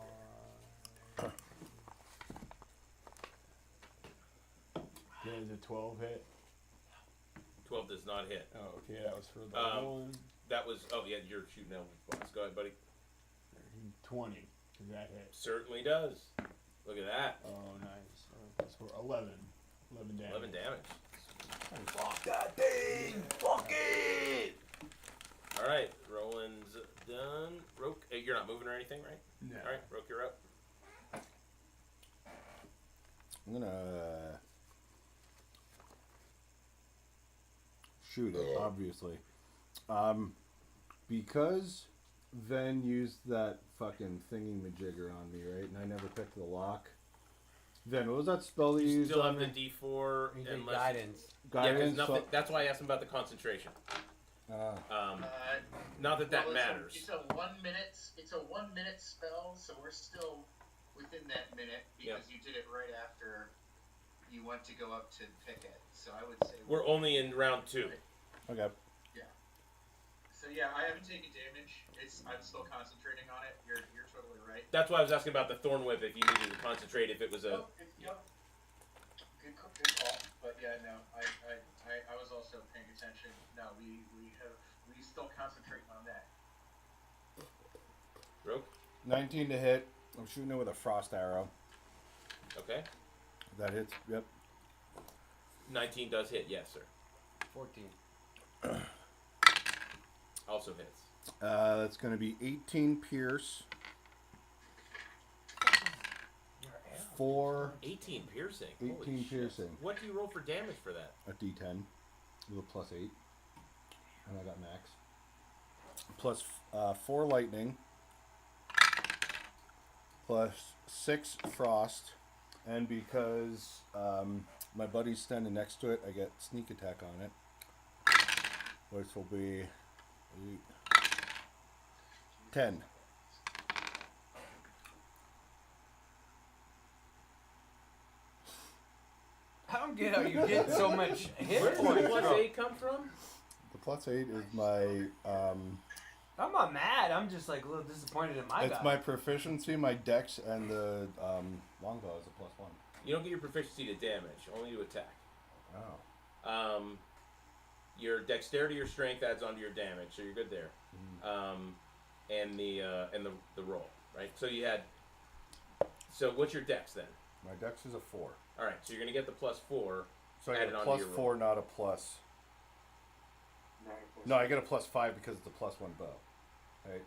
Okay, is it 12 hit? 12 does not hit. Oh, okay, that was for the one. That was. Oh yeah, you're shooting out with boss. Go ahead, buddy. 20. Does that hit? Certainly does. Look at that. Oh, nice. That's for 11. 11 damage. 11 damage. Fuck that thing! Fuck it! All right, Roland's done. Roke, you're not moving or anything, right? No. All right, Roke, you're up. I'm gonna shoot it, obviously. Because Ven used that fucking thingy-majigger on me, right? And I never picked the lock. Ven, what was that spell that you used Still on have me? the D4 He did unless guidance. Yeah, 'cause Guidance. nothing, that's why I asked him about the concentration. Not that that Well, matters. It's a 1 minute. It's a 1 minute spell, so we're still within that minute because you did it right after you went to go up to pick it. So I would say We're only in round 2. Okay. Yeah. So yeah, I haven't taken damage. I'm still concentrating on it. You're totally right. That's why I was asking about the Thorn Whip, if you needed to concentrate, if it was a... Oh, yep. Good call. But yeah, no, I was also paying attention. No, we still concentrate on that. Roke? 19 to hit. I'm shooting it with a frost arrow. Okay. That hits. Yep. 19 does hit, yes, sir. 14. Also hits. That's going to be 18 pierce. 4 18 piercing. 18 Holy shit. piercing. What do you roll for damage for that? A D10 with a +8, and I got max. Plus 4 lightning, plus 6 frost, and because my buddy's standing next to it, I get sneak attack on it, which will be 8, 10. I don't get how you get so much hit Where does the points plus from. 8 come from? The +8 is my I'm not mad. I'm just like a little disappointed in my it's guy. my proficiency, my dex, and the longbow is a +1. You don't get your proficiency to damage, only to attack. Oh. Your dexterity or strength adds onto your damage, so you're good there. And the roll, right? So you had. So what's your dex then? My dex is a 4. All right, so you're gonna get the +4. So I added get a onto your +4, not a plus. No, I get a +5 because it's a +1 bow. Right?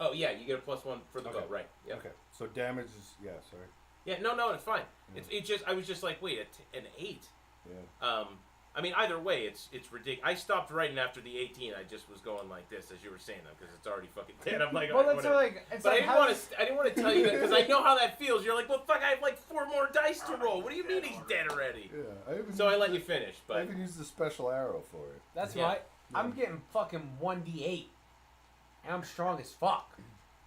Oh yeah, you get a +1 for the bow, Okay. right? Yep. Okay. So damage is sorry. Yeah, no, it's fine. It's just I was just like, wait, an 8. Yeah. I mean, either way, it's ridiculous. I stopped writing after the 18. I just was going like this as you were saying them because it's already fucking dead. I'm like, well, alright, that's whatever. like. It's But like I didn't want to tell you that because I know how that feels. You're like, well, fuck, I have like 4 more dice to roll. What do you mean he's dead already? Yeah. So I let you finish, I but even used the special arrow for it. That's Yeah. right. I'm getting fucking 1d8, and I'm strong as fuck.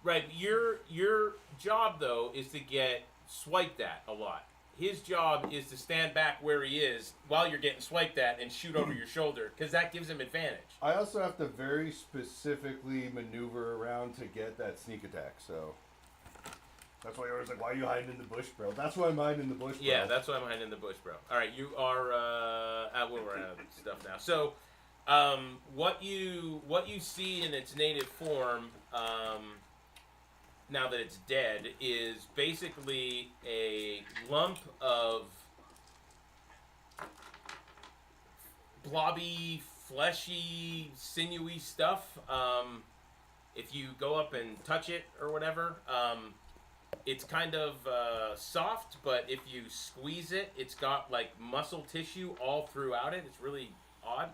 right. Your job though is to get swiped at a lot. His job is to stand back where he is while you're getting swiped at and shoot over your shoulder because that gives him advantage. I also have to very specifically maneuver around to get that sneak attack. So that's why you're always like, "Why are you hiding in the bush, bro?" That's why I'm hiding in the bush, bro. Yeah, that's why I'm hiding in the bush, bro. All right, you are where we're at stuff now. So, what you see in its native form, now that it's dead, is basically a lump of blobby, fleshy, sinewy stuff. If you go up and touch it or whatever, it's kind of soft, but if you squeeze it, it's got like muscle tissue all throughout it. It's really odd.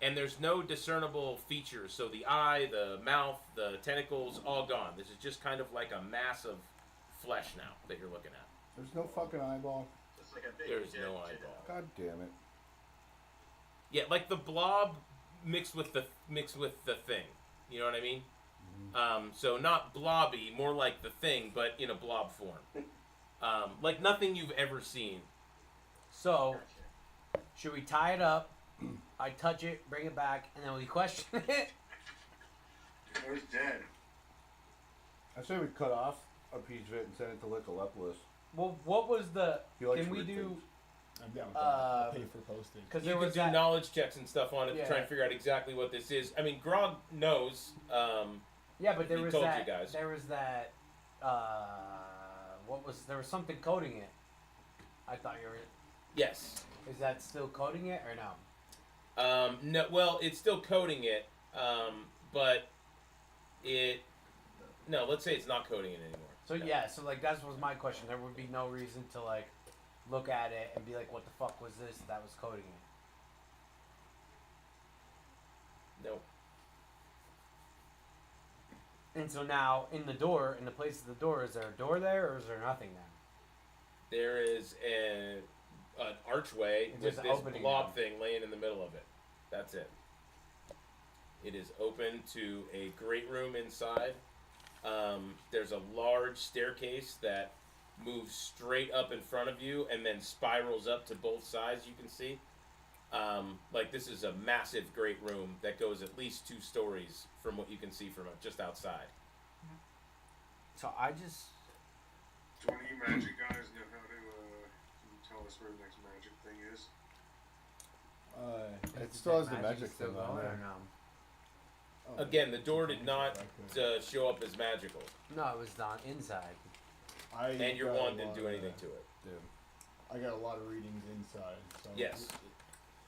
And there's no discernible features. So the eye, the mouth, the tentacles, all gone. This is just kind of like a mass of flesh now that you're looking at. There's no fucking eyeball. Just like a big There's dead no kid. eyeball. God damn it. Yeah, like the blob mixed with the thing. You know what I mean? So not blobby, more like the thing, but in a blob form. Like nothing you've ever seen. So, should we tie it up? I touch it, bring it back, and then we question it. It was dead. I say we cut off a piece of it and send it to Licolepolis. Well, what was the? He likes Can we weird do? things. I'm down with that. I'll pay for postage. Because You there can was do that. knowledge checks and stuff on it to try Yeah. and figure out exactly what this is. I mean, Grog knows. Yeah, but there He was told you that. guys. There was that. What was? There was something coding it. I thought you were. Yes. Is that still coding it or no? No. Well, it's still coding it, but it. No, let's say it's not coding it anymore. So yeah, so like that was my question. There would be no reason to like look at it and be like, "What the fuck was this?" That was coding it. No. And so now in the door, in the place of the door, is there a door there or is there nothing there? There is an archway It's with just this opening blob now. thing laying in the middle of it. That's it. It is open to a great room inside. There's a large staircase that moves straight up in front of you and then spirals up to both sides. You can see. Like this is a massive great room that goes at least 2 stories from what you can see from just outside. So I just Do any of you magic guys know how to tell us where the next magic thing is? It still has the magic still thing on going or there. no? Oh, Again, the door did not show up as magical, No, it was on inside. and your wand didn't do anything to it. I got a lot of readings inside, so Yes.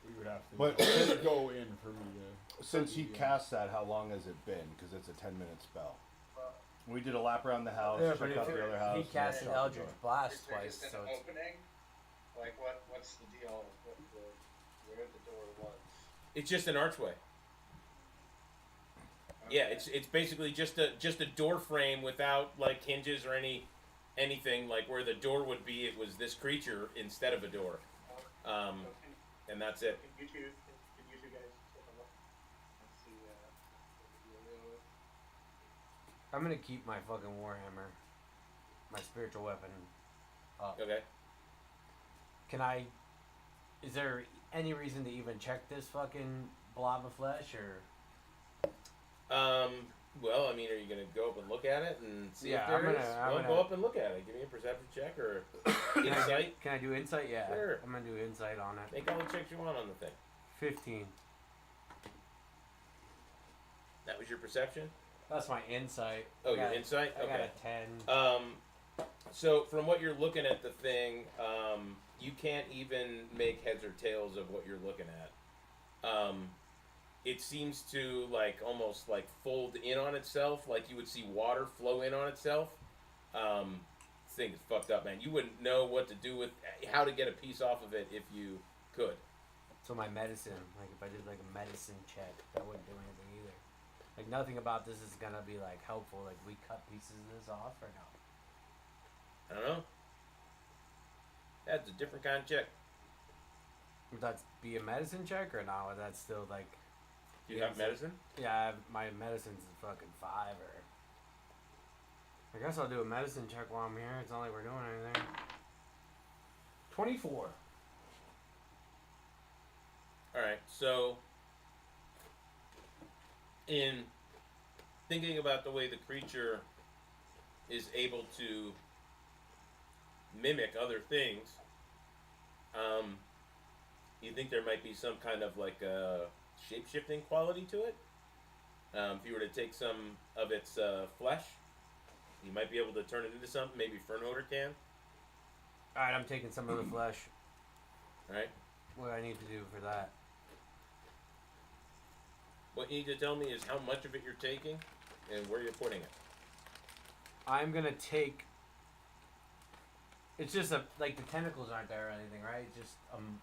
we would have to But go in for me to. since he cast that, how long has it been? Because it's a 10-minute spell. We did a lap around the house, Yeah, but checked if out the other house. he and casted shut the Eldritch door. Blast Is there twice, just so an it's, opening? Like what's the deal? Where the door was? It's just an archway. Yeah, it's basically just a door frame without like hinges or anything like where the door would be. It was this creature instead of a door, and that's it. Can you two guys take a look and see what the deal is? I'm gonna keep my fucking warhammer, my spiritual weapon, up. Okay. Can I? Is there any reason to even check this fucking blob of flesh or? Well, I mean, are you gonna go up and look at it and see Yeah, if there I'm is? gonna- I'm Well, gonna- go up and look at it. Give me a perception check or Can I, insight. can I do insight? Yeah. Sure. I'm gonna do insight on it. Make all the checks you want on the thing. 15. That was your perception. That's my insight. Oh, I got your a- insight. I got Okay. a 10. So from what you're looking at the thing, you can't even make heads or tails of what you're looking at. It seems to like almost like fold in on itself, like you would see water flow in on itself. This thing is fucked up, man. You wouldn't know what to do with, how to get a piece off of it if you could. So my medicine, like if I did like a medicine check, that wouldn't do anything either. Like nothing about this is gonna be like helpful. Like we cut pieces of this off or no? I don't know. That's a different kind of check. Would that be a medicine check or no? Would that still like? Do you have medicine? Yeah, I have, my medicine's a fucking 5 or. I guess I'll do a medicine check while I'm here. It's not like we're doing anything. 24. Alright, so in thinking about the way the creature is able to mimic other things, you think there might be some kind of like a shape-shifting quality to it? If you were to take some of its flesh, you might be able to turn it into something. Maybe Fernholder can. Alright, I'm taking some of the flesh. Alright. What do I need to do for that? What you need to tell me is how much of it you're taking and where you're putting it. I'm gonna take. It's just like the tentacles aren't there or anything, right? It's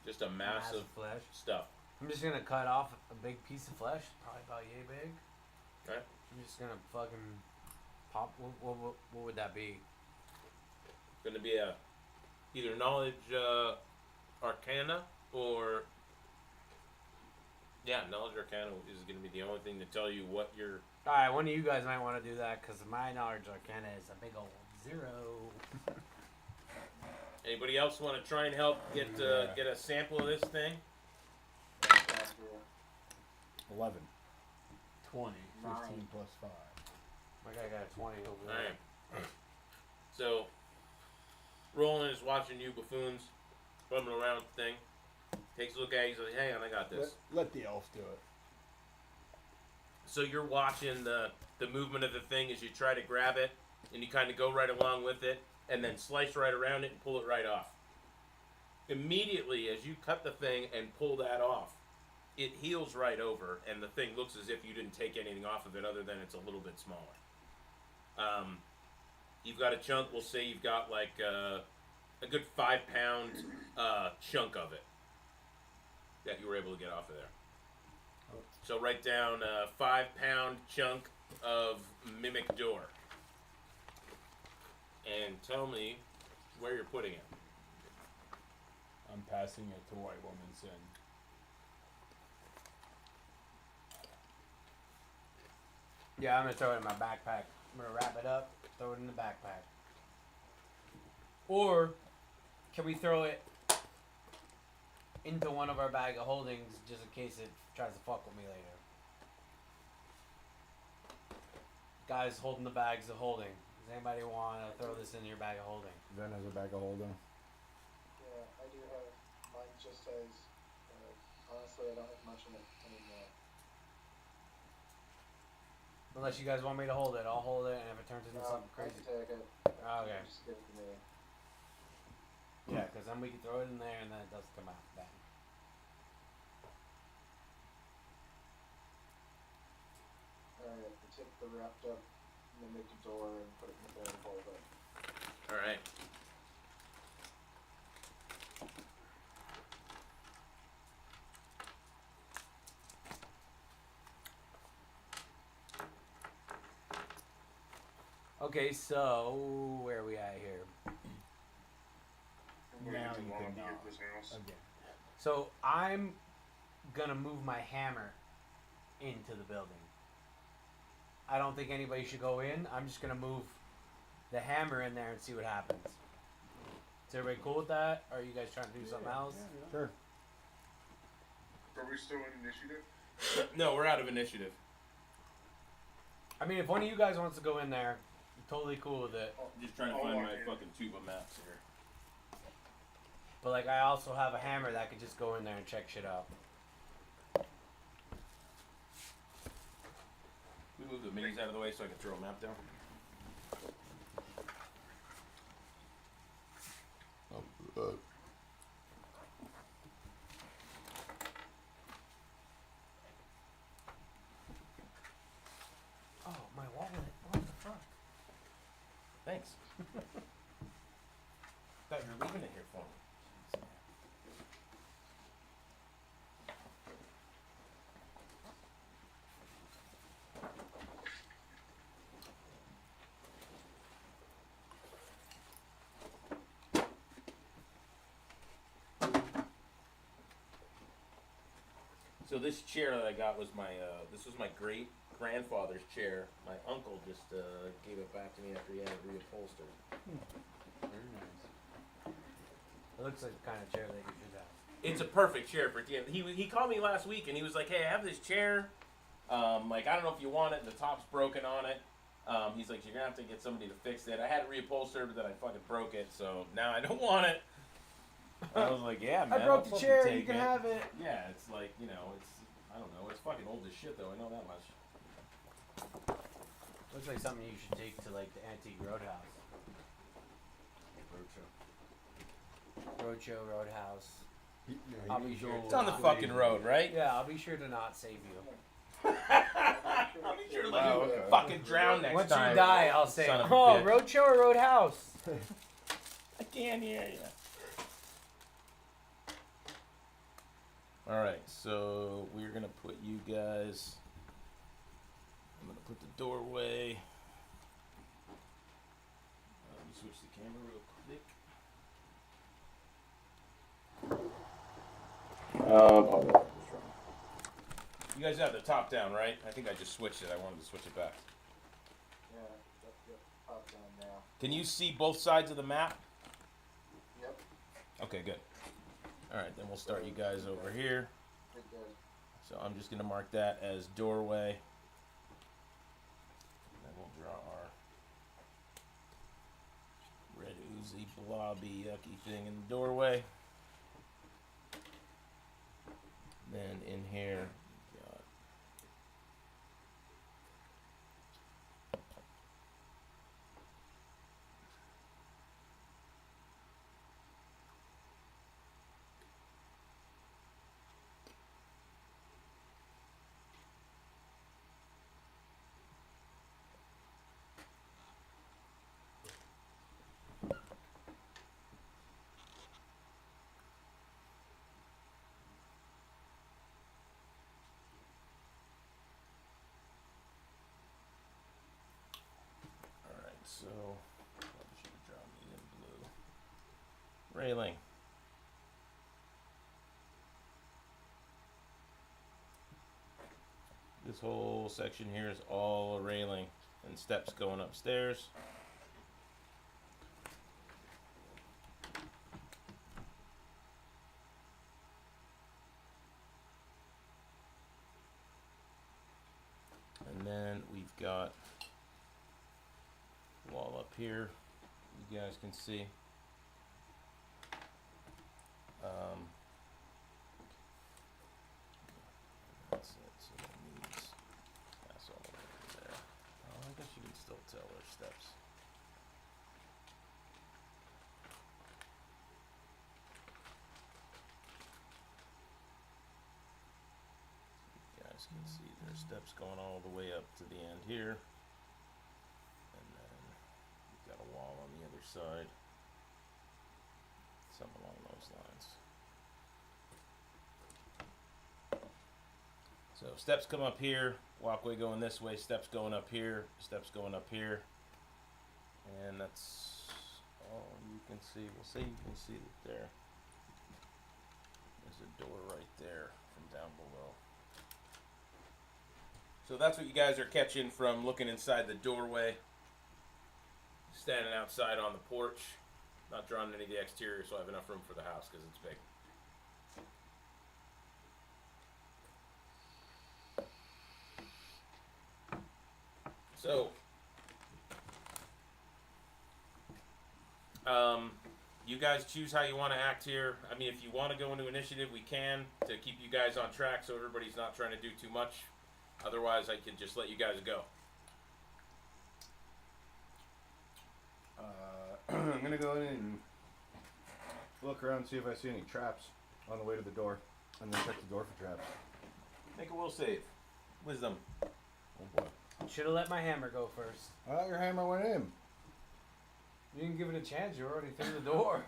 just a mass of flesh. Stuff. I'm just gonna cut off a big piece of flesh, probably about yay big. Okay. I'm just gonna fucking pop. What would that be? Going to be a either knowledge arcana or knowledge arcana is going to be the only thing to tell you what you're. All right, one of you guys might want to do that because my knowledge arcana is a big old 0. Anybody else want to try and help get a sample of this thing? 11. 20. 15 plus 5. My guy got a 20 over All there. right. So, Roland is watching you buffoons fumbling around with the thing. Takes a look at it. He's like, hang on, I got this. Let the elf do it. So you're watching the movement of the thing as you try to grab it, and you kind of go right along with it, and then slice right around it and pull it right off. Immediately, as you cut the thing and pull that off, it heals right over, and the thing looks as if you didn't take anything off of it other than it's a little bit smaller. You've got a chunk, we'll say you've got like a good 5-pound chunk of it that you were able to get off of there. So write down a 5-pound chunk of mimic door. And tell me where you're putting it. I'm passing it to White Woman Sin. Yeah, I'm gonna throw it in my backpack. I'm gonna wrap it up, throw it in the backpack. Or can we throw it into one of our bag of holdings just in case it tries to fuck with me later? Guys holding the bags of holding. Does anybody want to throw this in your bag of holding? Ven has a bag of holding. Yeah, I do have mine just as, honestly, I don't have much in it anymore. Unless you guys want me to hold it, I'll hold it, and if it turns into something I crazy. can take it. Okay. Just give it to me. Yeah, because then we can throw it in there and then it does come out. Bang. Alright, I take the wrapped up mimic door and put it in the bag and hold it. Alright. Okay, so where are we at here? We're Now gonna you do can all knock of this house. again. So I'm gonna move my hammer into the building. I don't think anybody should go in. I'm just gonna move the hammer in there and see what happens. Is everybody cool with that? Or are you guys trying to do something else? Sure. Are we still in initiative? No, we're out of initiative. I mean, if one of you guys wants to go in there, I'm totally cool with it. I'm just trying to find my fucking tube of maps here. But like, I also have a hammer that could just go in there and check shit out. We move the minis out of the way so I can throw a map down. Oh, my wallet. What the fuck? Thanks. Thought you were leaving it here for me. So this chair that I got was my, this was my great grandfather's chair. My uncle just gave it back to me after he had it reupholstered. Very nice. It looks like the kind of chair that you should have. It's a perfect chair for DM. He called me last week and he was like, "Hey, I have this chair. Like, I don't know if you want it. The top's broken on it." He's like, "You're gonna have to get somebody to fix it. I had it reupholstered, but then I fucking broke it, so now I don't want it." I was like, "Yeah, man. I broke I'll the fucking chair. take You can it." have it. Yeah, it's like, you know, it's, I don't know, it's fucking old as shit though. I know that much. Looks like something you should take to like the antique roadhouse. Roadhouse. I'll be sure. It's on the fucking road, right? Yeah, I'll be sure to not save you. I'll be sure to let you fucking drown next Once time. you die, I'll say, Son of a "Oh, bitch. Roadshow or Roadhouse." I can't hear you. Alright, so we're gonna put you guys. I'm gonna put the doorway. Let me switch the camera real quick. You guys have the top down, right? I think I just switched it. I wanted to switch it back. Yeah, yep, up down now. Can you see both sides of the map? Yep, Okay, good. Alright, then we'll start you guys over here. pretty good. So I'm just gonna mark that as doorway. And then we'll draw our red oozy blobby yucky thing in the doorway. Then in here, we got so probably should have drawn these in blue. Railing. This whole section here is all a railing and steps going upstairs. And then we've got wall up here, you guys can see. That's it, so that means that's all the way over there. Oh, I guess you can still tell there's steps. You guys can see there's steps going all the way up to the end here. And then we've got a wall on the other side. Something along those lines. So steps come up here, walkway going this way, steps going up here, steps going up here. And that's all you can see. We'll say you can see it there. There's a door right there from down below. So that's what you guys are catching from looking inside the doorway. Standing outside on the porch. Not drawing any of the exterior, so I have enough room for the house because it's big. So, you guys choose how you want to act here. I mean, if you want to go into initiative, we can to keep you guys on track so everybody's not trying to do too much. Otherwise, I can just let you guys go. I'm gonna go in and look around and see if I see any traps on the way to the door, and then check the door for traps. Make a will save. Wisdom. Oh boy. Should have let my hammer go first. I thought your hammer went in. You didn't give it a chance. You're already through the door.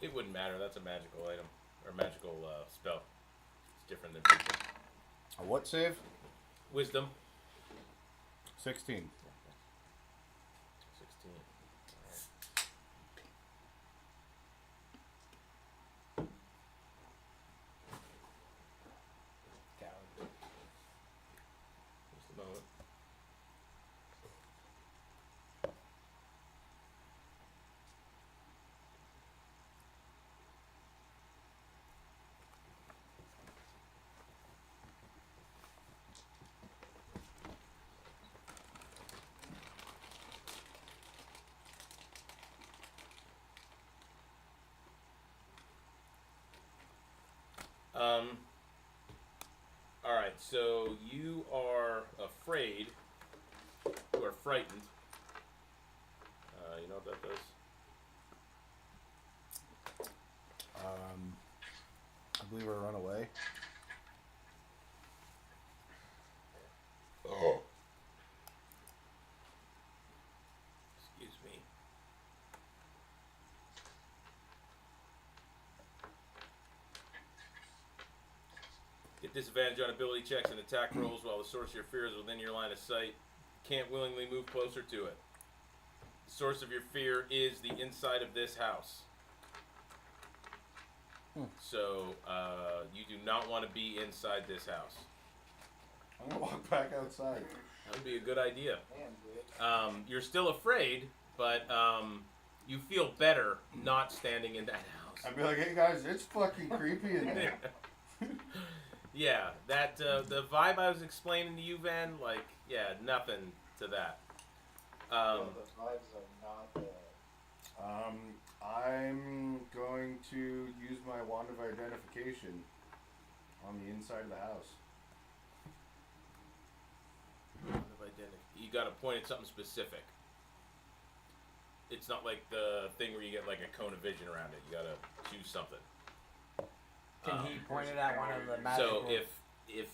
It wouldn't matter. That's a magical item. Or magical spell. It's different than people. A what save? Wisdom. 16. 16. Coward. Just a moment. Alright, so you are afraid, you are frightened. You know what that does? I believe I run away. Oh. Excuse me. Get disadvantage on ability checks and attack rolls while the source of your fear is within your line of sight. Can't willingly move closer to it. The source of your fear is the inside of this house. So, you do not want to be inside this house. I'm gonna walk back outside. That would be a good idea. You're still afraid, but you feel better not standing in that house. I'd be like, hey guys, it's fucking creepy in there. Yeah, that the vibe I was explaining to you, Van, like, yeah, nothing to that. The vibes are not there. I'm going to use my wand of identification on the inside of the house. You got to point at something specific. It's not like the thing where you get like a cone of vision around it. You got to choose something. Can he point it at one of the magical... So if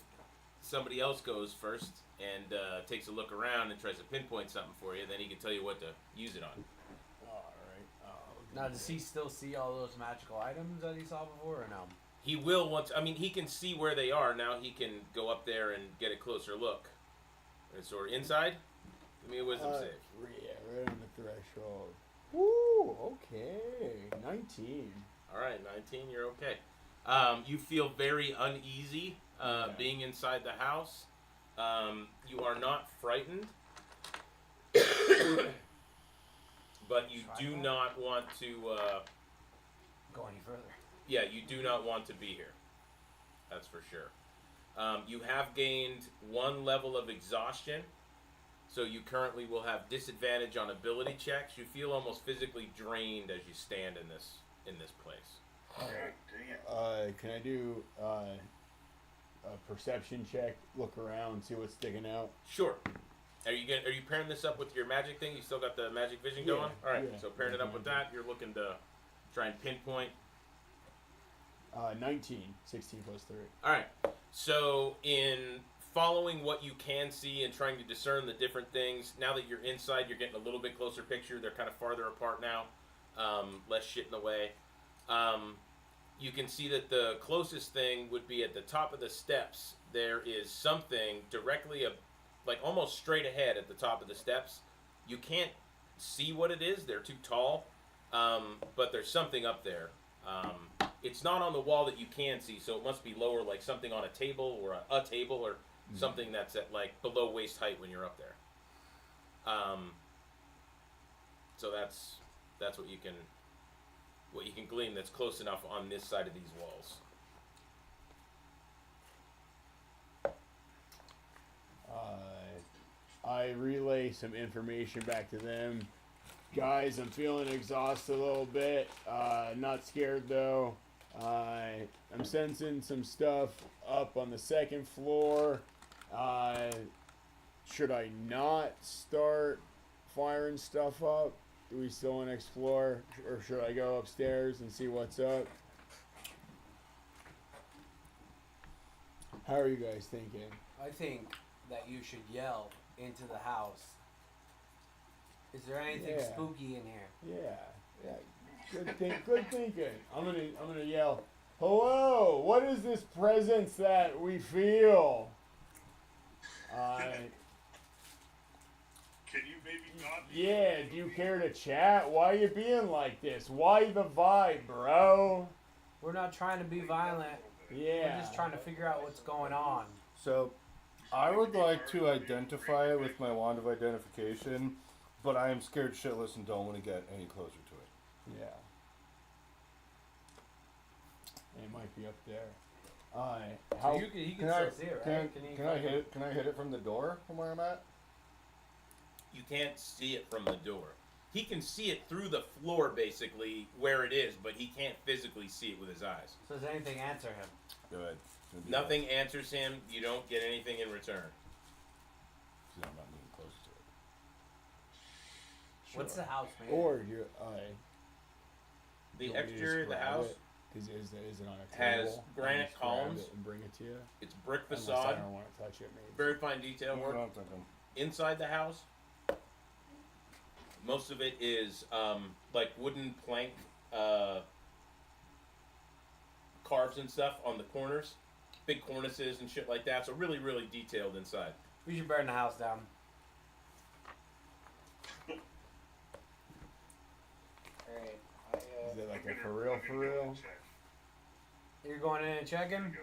somebody else goes first and takes a look around and tries to pinpoint something for you, then he can tell you what to use it on. Alright. Now, does he still see all those magical items that he saw before, or no? He will once. I mean, he can see where they are now. He can go up there and get a closer look. And so inside. Give me a wisdom save. Yeah, right on the threshold. Woo! Okay, 19. All right, 19. You're okay. You feel very uneasy being inside the house. You are not frightened, but you do not want to go any further. Yeah, you do not want to be here. That's for sure. You have gained 1 level of exhaustion, so you currently will have disadvantage on ability checks. You feel almost physically drained as you stand in this place. Can I do a perception check? Look around, see what's sticking out. Sure. Are you pairing this up with your magic thing? You still got the magic vision going? All right. Yeah. So pairing it up with that, you're looking to try and pinpoint. 19, 16 plus 3. All right. So in following what you can see and trying to discern the different things, now that you're inside, you're getting a little bit closer picture. They're kind of farther apart now. Less shit in the way. You can see that the closest thing would be at the top of the steps. There is something directly, like almost straight ahead at the top of the steps. You can't see what it is. They're too tall. But there's something up there. It's not on the wall that you can see, so it must be lower, like something on a table or a table or something that's at like below waist height when you're up there. So that's what you can glean that's close enough on this side of these walls. I relay some information back to them. Guys, I'm feeling exhausted a little bit. Not scared though. I'm sensing some stuff up on the 2nd floor. Should I not start firing stuff up? Do we still want to explore? Or should I go upstairs and see what's up? How are you guys thinking? I think that you should yell into the house. Is there anything spooky in here? Yeah. Good thinking. I'm gonna yell, "Hello! What is this presence that we feel?" Can you maybe not? Yeah. Do you care to chat? Why you being like this? Why the vibe, bro? We're not trying to be violent. Yeah. We're just trying to figure out what's going on. So, I would like to identify it with my wand of identification, but I am scared shitless and don't want to get any closer to it. Yeah. It might be up there. So he can still see it, right? Can I hit it from the door from where I'm at? You can't see it from the door. He can see it through the floor, basically, where it is, but he can't physically see it with his eyes. So does anything answer him? Good. Nothing answers him. You don't get anything in return. So I'm not moving close to it. What's the house made? Or you, The you want me to exterior of the just grab house it? Is it on a has table? granite Just grab columns. it and bring it to you. It's brick Unless facade. I don't want to touch it, maybe. Very fine detail That's work. what I'm thinking. Inside the house, most of it is like wooden plank carves and stuff on the corners, big cornices and shit like that. So really, really detailed inside. We should burn the house down. Alright, Is it like a for real? You're going in and checking?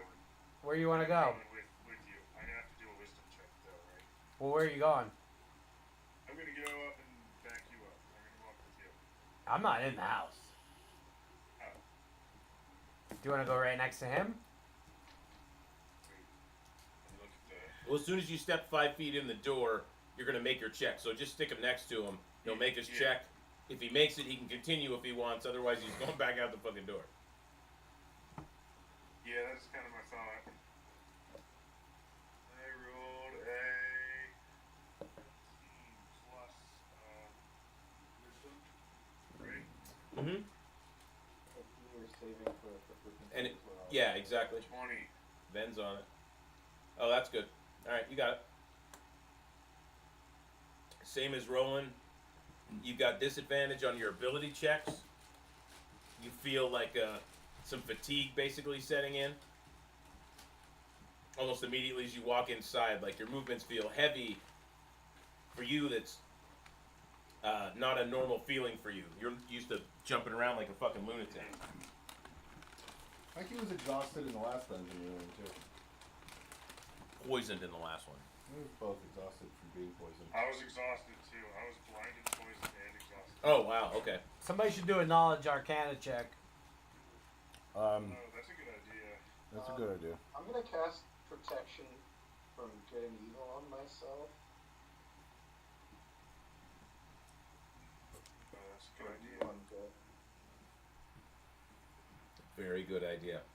Where you want to go? With you. I have to do a wisdom check though, right? Well, where are you going? I'm gonna go up and back you up. I'm gonna walk with you. I'm not in the house. Oh. Do you want to go right next to him? Look at the. Well, as soon as you step 5 feet in the door, you're gonna make your check. So just stick him next to him. He'll make his check. If he makes it, he can continue if he wants. Otherwise, he's going back out the fucking door. Yeah, that's kind of my thought. I rolled a 15 plus wisdom, right? Mm-hmm. You're saving for And it, as well. yeah, exactly. 20. Ben's on it. Oh, that's good. All right, you got it. Same as Roland. You've got disadvantage on your ability checks. You feel like some fatigue basically setting in. Almost immediately as you walk inside, like your movements feel heavy. For you, that's not a normal feeling for you. You're used to jumping around like a fucking lunatic. I think he was exhausted in the last dungeon we were in too. Poisoned in the last one. We were both exhausted from being poisoned. I was exhausted too. I was blinded, poisoned, and exhausted. Oh wow, okay. Somebody should do a knowledge arcana check. Oh, that's a good idea. That's a good idea. I'm gonna cast protection from good and evil on myself. That's a good idea. On good. Very good idea.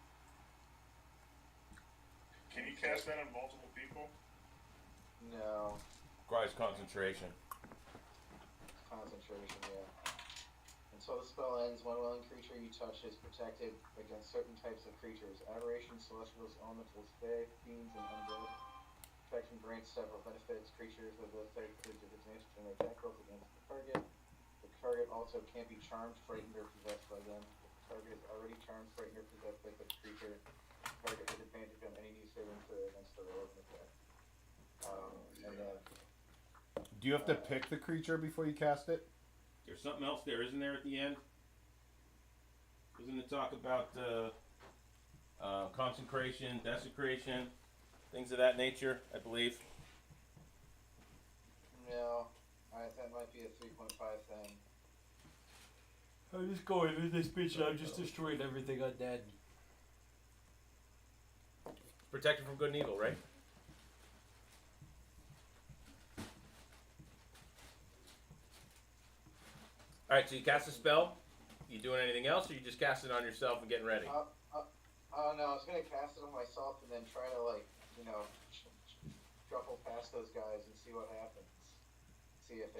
Can you cast that on multiple people? No. Requires concentration. Concentration, yeah. Until the spell ends, one willing creature you touch is protected against certain types of creatures. Aberrations, celestials, elementals, fae, fiends, and undead. Protection grants several benefits. Creatures with those types of advantage to their attack rolls against the target. The target also can't be charmed, frightened, or possessed by them. If the target is already charmed, frightened, or possessed by such creature, the target has advantage on any new saving throw against the roll of an attack. And then Do you have to pick the creature before you cast it? There's something else there, isn't there, at the end? Isn't it talk about consecration, desecration, things of that nature, I believe? no, that might be a 3.5 thing. I'm just going in this bitch and I'm just destroying everything undead. Protected from good and evil, right? Alright, so you cast a spell. You doing anything else, or you just cast it on yourself and getting ready? No, I was gonna cast it on myself and then try to shuffle past those guys and see what happens. See if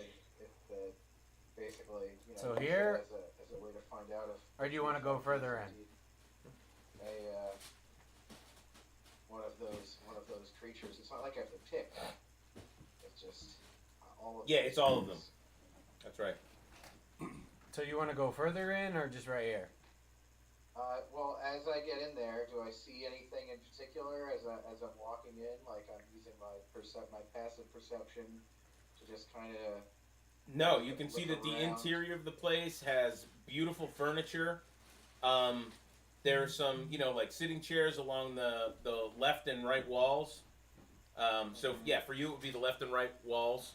basically, So use it here- as a way to find out if. Or do you want to go further in? One of those creatures. It's not like I have to pick. It's just all of. Yeah, those it's all of them. things. That's right. So you want to go further in or just right here? Well, as I get in there, do I see anything in particular as I'm walking in? Like I'm using my passive perception to just kind of. No, you can see Look that the around. interior of the place has beautiful furniture. There are some, like sitting chairs along the left and right walls. So yeah, for you it would be the left and right walls.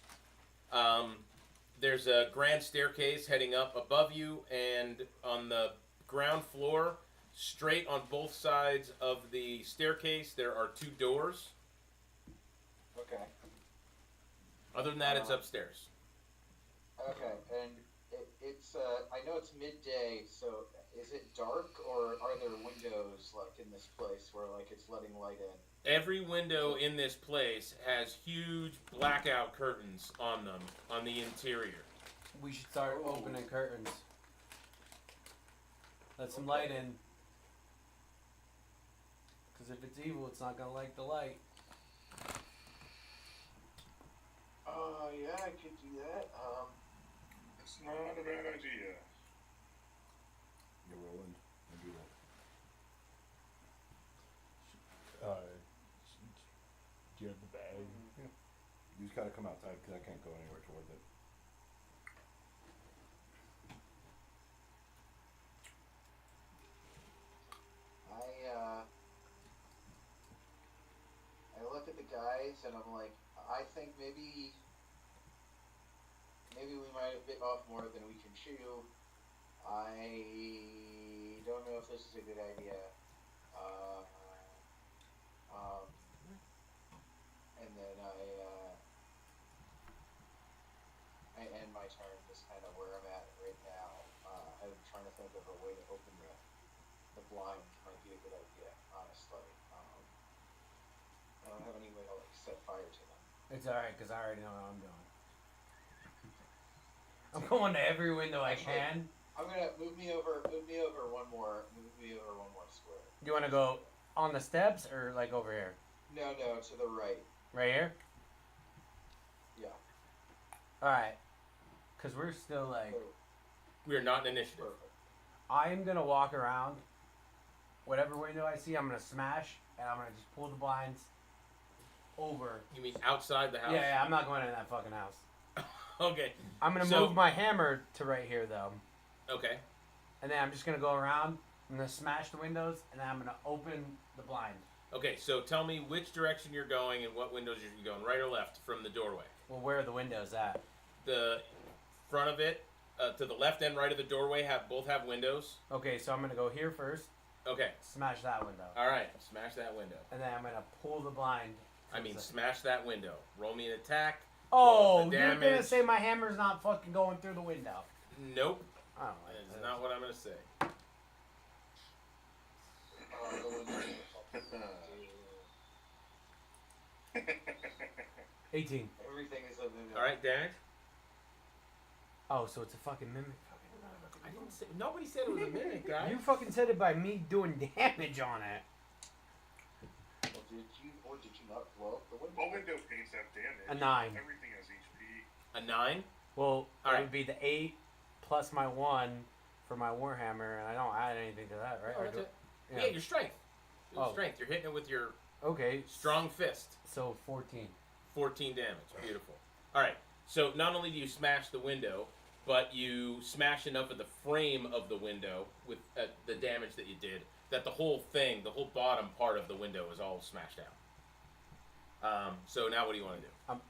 There's a grand staircase heading up above you, and on the ground floor, straight on both sides of the staircase, there are 2 doors. Okay. Other than that, it's upstairs. Okay, and it's I know it's midday, so is it dark or are there windows like in this place where like it's letting light in? Every window in this place has huge blackout curtains on them on the interior. We should start opening curtains. Let some light in. Because if it's evil, it's not going to like the light. Yeah, I could do that. It's not a bad idea. You're rolling. I do that. Do you have the bag? You just gotta come outside because I can't go anywhere towards it. I look at the guys and I'm like, I think maybe we might have bit off more than we can chew. I don't know if this is a good idea. And then I end my turn just kind of where I'm at right trying to think of a way to open the blind might be a good idea, honestly. I don't have any way to like set fire to them. It's alright, because I already know how I'm doing. I'm going to every window I can. I'm gonna move me over one more square. Do you want to go on the steps or like over here? No, to the right. Right here? Yeah. Alright. Because we're still like... We are not in initiative. Perfect. I'm going to walk around. Whatever window I see, I'm going to smash. And I'm going to just pull the blinds over. You mean outside the house? Yeah, I'm not going in that fucking house. Okay. I'm going to move my hammer to right here, though. Okay. And then I'm just going to go around. I'm going to smash the windows. And then I'm going to open the blind. Okay, so tell me which direction you're going and what windows you're going, right or left from the doorway. Well, where are the windows at? The front of it, to the left and right of the doorway, both have windows. Okay, so I'm going to go here first. Okay. Smash that window. All right, smash that window. And then I'm going to pull the blind. Smash that window. Roll me an attack. Oh, you're going to say my hammer's not fucking going through the window. Nope. I don't like That's not what I'm going to say. 18. Everything is a mimic. All right, damage. Oh, so it's a fucking mimic. I didn't say. Nobody said it was a mimic, guys. You fucking said it by me doing damage on it. Well, did you not blow up the window? All window panes have damage. A 9. Everything has HP. A 9? Well, All it right. would be the 8 plus my 1 for my warhammer, and I don't add anything to that, right? Oh, Or that's do- it. Yeah, your strength. Your Oh. strength. You're hitting it with your Okay. strong fist. So 14. 14 damage. Beautiful. All right. So not only do you smash the window, but you smash enough of the frame of the window with the damage that you did that the whole thing, the whole bottom part of the window is all smashed out. So now what do you want to do? I'm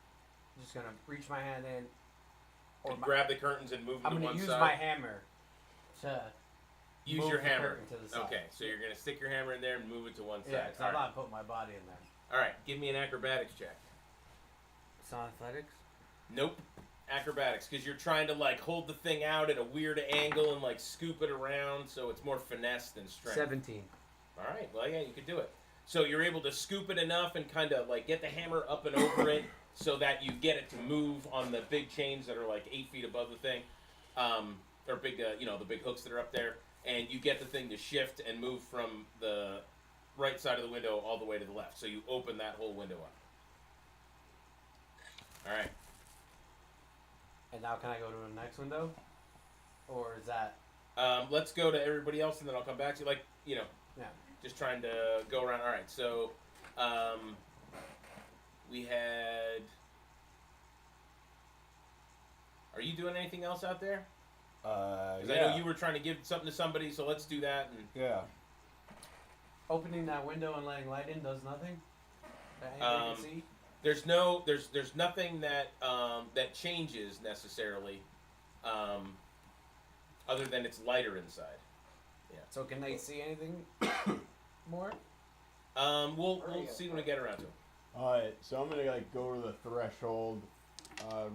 just going to reach my hand in. Or And grab the curtains and move them I'm to going one to use side? my hammer to Use move your the hammer. curtain to the side. Okay, so you're going to stick your hammer in there and move it to one side. Yeah, because All I'm right. not putting my body in there. All right, give me an acrobatics check. It's not athletics? Nope. Acrobatics, because you're trying to like hold the thing out at a weird angle and like scoop it around, so it's more finesse than strength. 17. All right, well, yeah, you could do it. So you're able to scoop it enough and kind of like get the hammer up and over it so that you get it to move on the big chains that are like 8 feet above the thing, or big, the big hooks that are up there, and you get the thing to shift and move from the right side of the window all the way to the left. So you open that whole window up. All right. And now can I go to the next window? Or is that... Let's go to everybody else, and then I'll come back to you. Yeah. Just trying to go around. All right, so we had. Are you doing anything else out there? Because I know you were trying to give something to somebody, so let's do that. And Yeah. Opening that window and letting light in does nothing? That anybody can see? there's nothing that that changes necessarily, other than it's lighter inside. Yeah. So can they see anything more? We'll see when we get around to it. Alright, so I'm gonna go to the threshold.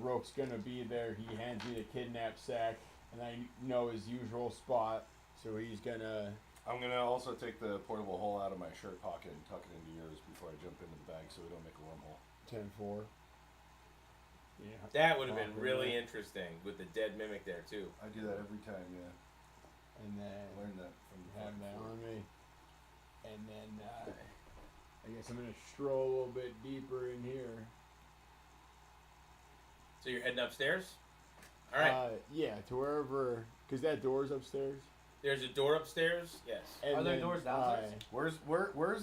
Roke's gonna be there. He hands me the kidnap sack, and I know his usual spot. So he's gonna. I'm gonna also take the portable hole out of my shirt pocket and tuck it into yours before I jump into the bag, so we don't make a wormhole. 10-4. Yeah. That would have been really interesting with the dead mimic there too. I do that every time, yeah. And then I learned that from the have that floor. on me. And then I guess I'm gonna stroll a little bit deeper in here. So you're heading upstairs? All right. Yeah, to wherever, cause that door's upstairs. There's a door upstairs. Yes. And Are there then, doors downstairs? Where's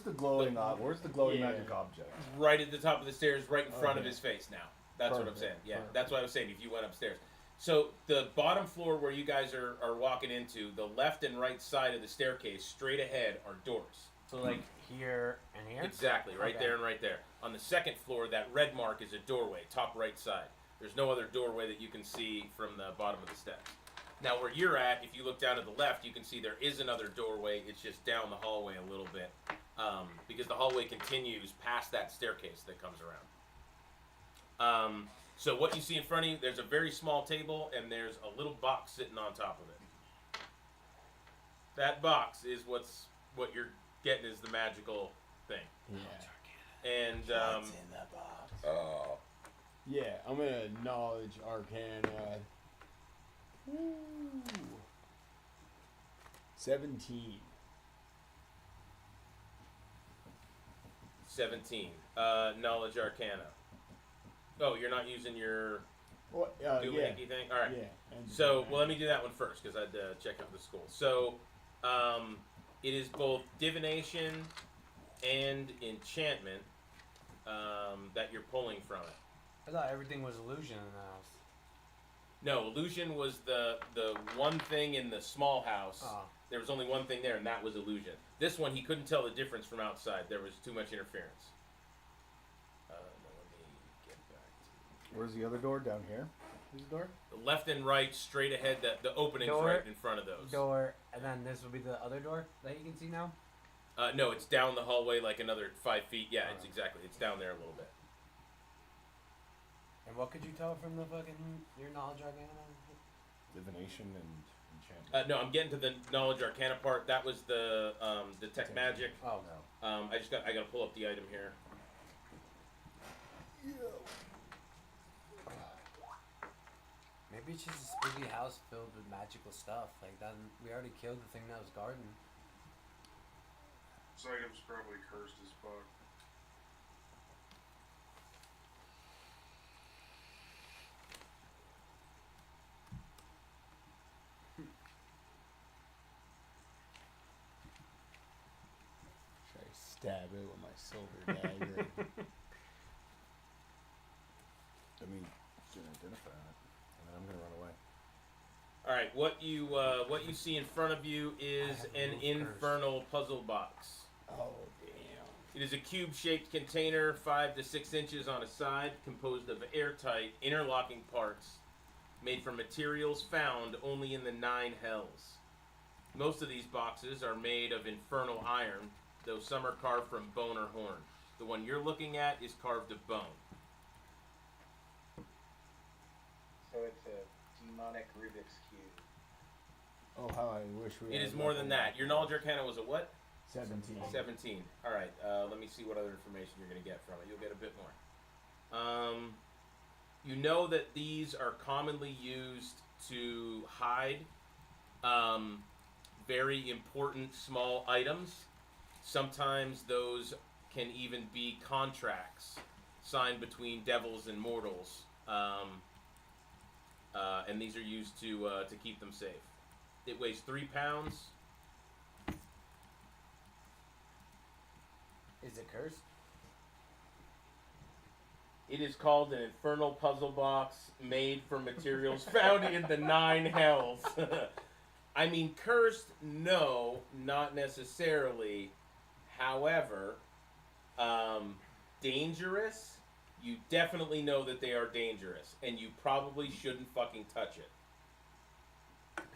the glowing where's the glowing Yeah. magic object? Right at the top of the stairs, right in front of Okay. his face. Now. That's what I'm Perfect, saying. Yeah, perfect. that's what I was saying. If you went upstairs. So the bottom floor where you guys are walking into, the left and right side of the staircase, straight ahead, are doors. So like here and here? Exactly, right Okay. there and right there. On the second floor, that red mark is a doorway, top right side. There's no other doorway that you can see from the bottom of the steps. Now, where you're at, if you look down to the left, you can see there is another doorway. It's just down the hallway a little bit, because the hallway continues past that staircase that comes around. So what you see in front of you, there's a very small table, and there's a little box sitting on top of it. That box is what you're getting is the magical thing. Yeah. And What's in the box? Yeah, I'm gonna knowledge arcana. Ooh. 17. 17. Knowledge arcana. Oh, you're not using your What? doohickey thing? All right. Yeah. So, well, let me do that one first because I'd check out the school. So, it is both divination and enchantment that you're pulling from it. I thought everything was illusion in the house. No, illusion was the one thing in the small house. Oh. There was only one thing there, and that was illusion. This one, he couldn't tell the difference from outside. There was too much interference. Now let me get back to Where's the other door? Down here? This door? the left and right, straight ahead. The opening's Door. right in front of those. Door, and then this will be the other door that you can see now? No, it's down the hallway like another 5 feet. Yeah, it's down there a little bit. And what could you tell from the fucking your knowledge arcana? Divination and enchantment. No, I'm getting to the knowledge arcana part. That was the detect magic. Oh no. I gotta pull up the item here. Maybe it's just a spooky house filled with magical stuff. Like that, we already killed the thing that was guarding. This item's probably cursed as fuck. Should I stab it with my silver dagger? I mean, you can identify it, and then I'm gonna run away. All right, what you see in front of you is an infernal puzzle box. Oh damn! It is a cube-shaped container, 5 to 6 inches on a side, composed of airtight, interlocking parts, made from materials found only in the 9 hells. Most of these boxes are made of infernal iron, though some are carved from bone or horn. The one you're looking at is carved of bone. So it's a demonic Rubik's Cube. Oh, how I wish we. It had is more than level that. Your knowledge arcana was a what? 17. 17. All right. Let me see what other information you're going to get from it. You'll get a bit more. You know that these are commonly used to hide very important small items. Sometimes those can even be contracts signed between devils and mortals. And these are used to keep them safe. It weighs 3 pounds. Is it cursed? It is called an infernal puzzle box made from materials found in the 9 hells. I mean, cursed, no, not necessarily. However, dangerous, you definitely know that they are dangerous, and you probably shouldn't fucking touch it.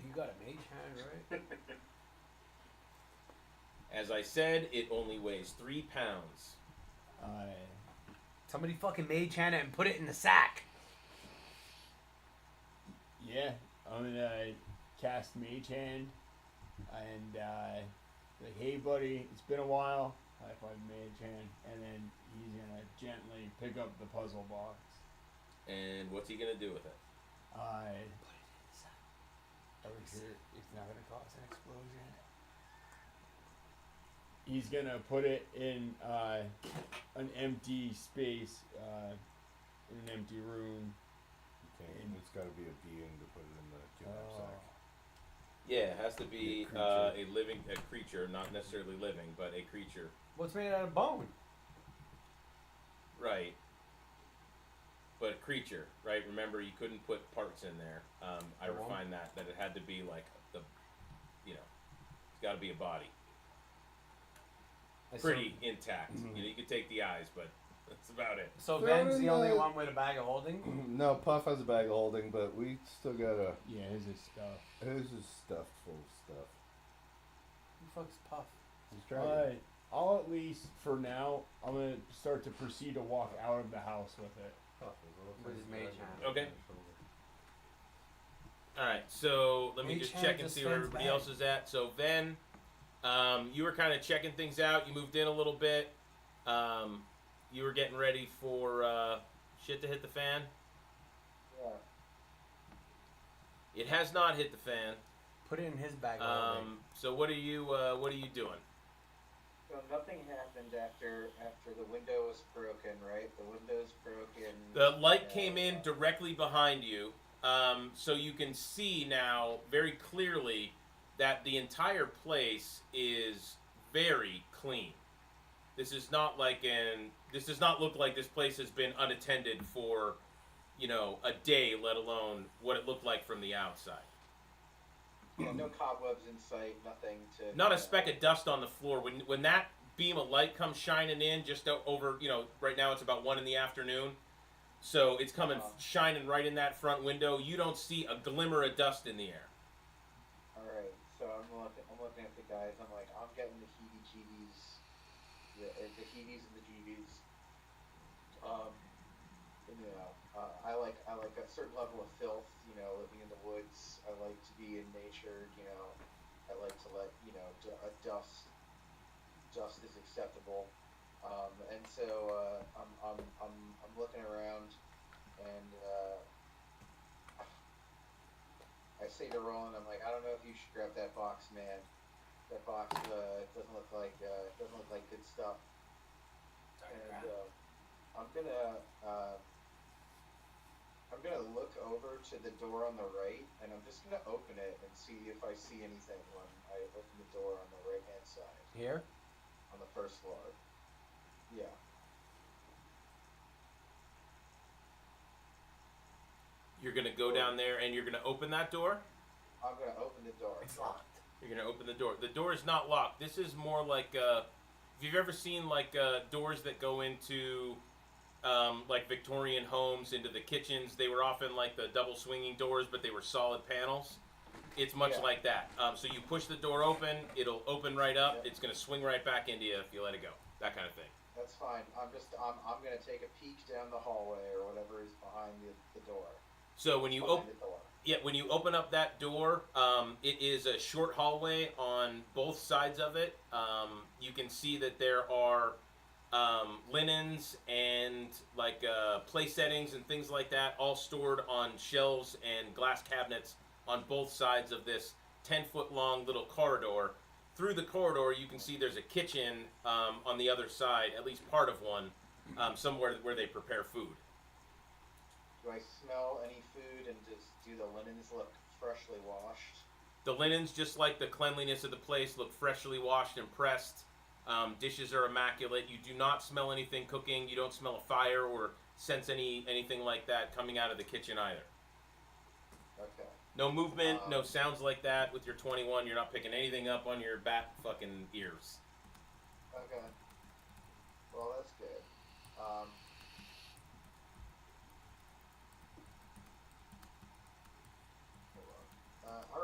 You got a mage hand, right? As I said, it only weighs 3 pounds. Somebody fucking mage hand it and put it in the sack. Yeah, I'm gonna cast Mage Hand and like, hey buddy, it's been a while. High five Mage Hand, and then he's gonna gently pick up the puzzle box. And what's he gonna do with it? Over here, it's not gonna cause an explosion. He's gonna put it in an empty space, in an empty room. Okay, and it's got to be a being to put it in the kidnap sack. Yeah, it has to be a creature, not necessarily living, but a creature. What's made out of bone? Right. But a creature, right? Remember, you couldn't put parts in there. I refined that it had to be like it's got to be a body. Pretty intact. Mm-hmm. You could take the eyes, but that's about it. So Throw Ben's in the only the- one with a bag of holding? No, Puff has a bag of holding, but we still gotta. Yeah, his is stuff. His is stuffed full of stuff. Who fuck's Puff? He's trying. I'll at least, for now, I'm gonna start to proceed to walk out of the house with it. With his mage hand. Okay. All right, so let me Each just hand check and just see where stands everybody back. else is at. So Ven, you were kind of checking things out. You moved in a little bit. You were getting ready for shit to hit the fan. Yeah. It has not hit the fan. Put it in his bag. of holding. So what are you doing? So nothing happened after the window was broken, right? The window's broken. The light came in directly behind you, so you can see now very clearly that the entire place is very clean. This is not this does not look like this place has been unattended for, a day, let alone what it looked like from the outside. Yeah, no cobwebs in sight, nothing to. Not a speck of dust on the floor. When that beam of light comes shining in just over, right now it's about 1 p.m. So it's coming shining right in that front window. You don't see a glimmer of dust in the air. All right, so I'm looking at the guys. I'm like, I'm getting the heebie-jeebies, the heebies and the jeebies. I like a certain level of filth. Living in the woods. I like to be in nature. I like to let dust is acceptable. And so I'm looking around, and I say to Roland, I'm like, I don't know if you should grab that box, man. That box doesn't look like good stuff. And I'm gonna look over to the door on the right, and I'm just gonna open it and see if I see anything when I open the door on the right hand side. Here? On the first floor. Yeah. You're going to go down there and you're going to open that door? I'm gonna open the door. It's locked. You're going to open the door. The door is not locked. This is more like, if you've ever seen doors that go into Victorian homes, into the kitchens, they were often like the double swinging doors, but they were solid panels. It's much like that. So you push the door open, it'll open right up. It's going to swing right back into you if you let it go. That kind of thing. That's fine. I'm gonna take a peek down the hallway or whatever is behind the door. So when you when you open up that door, it is a short hallway on both sides of it. You can see that there are linens and place settings and things like that, all stored on shelves and glass cabinets on both sides of this 10-foot long little corridor. Through the corridor, you can see there's a kitchen on the other side, at least part of one, somewhere where they prepare food. Do I smell any food, and do the linens look freshly washed? The linens, just like the cleanliness of the place, look freshly washed and pressed. Dishes are immaculate. You do not smell anything cooking. You don't smell a fire or sense anything like that coming out of the kitchen either. Okay. No movement, no sounds like that. With your 21, you're not picking anything up on your bat fucking ears. Okay. Well, that's good. All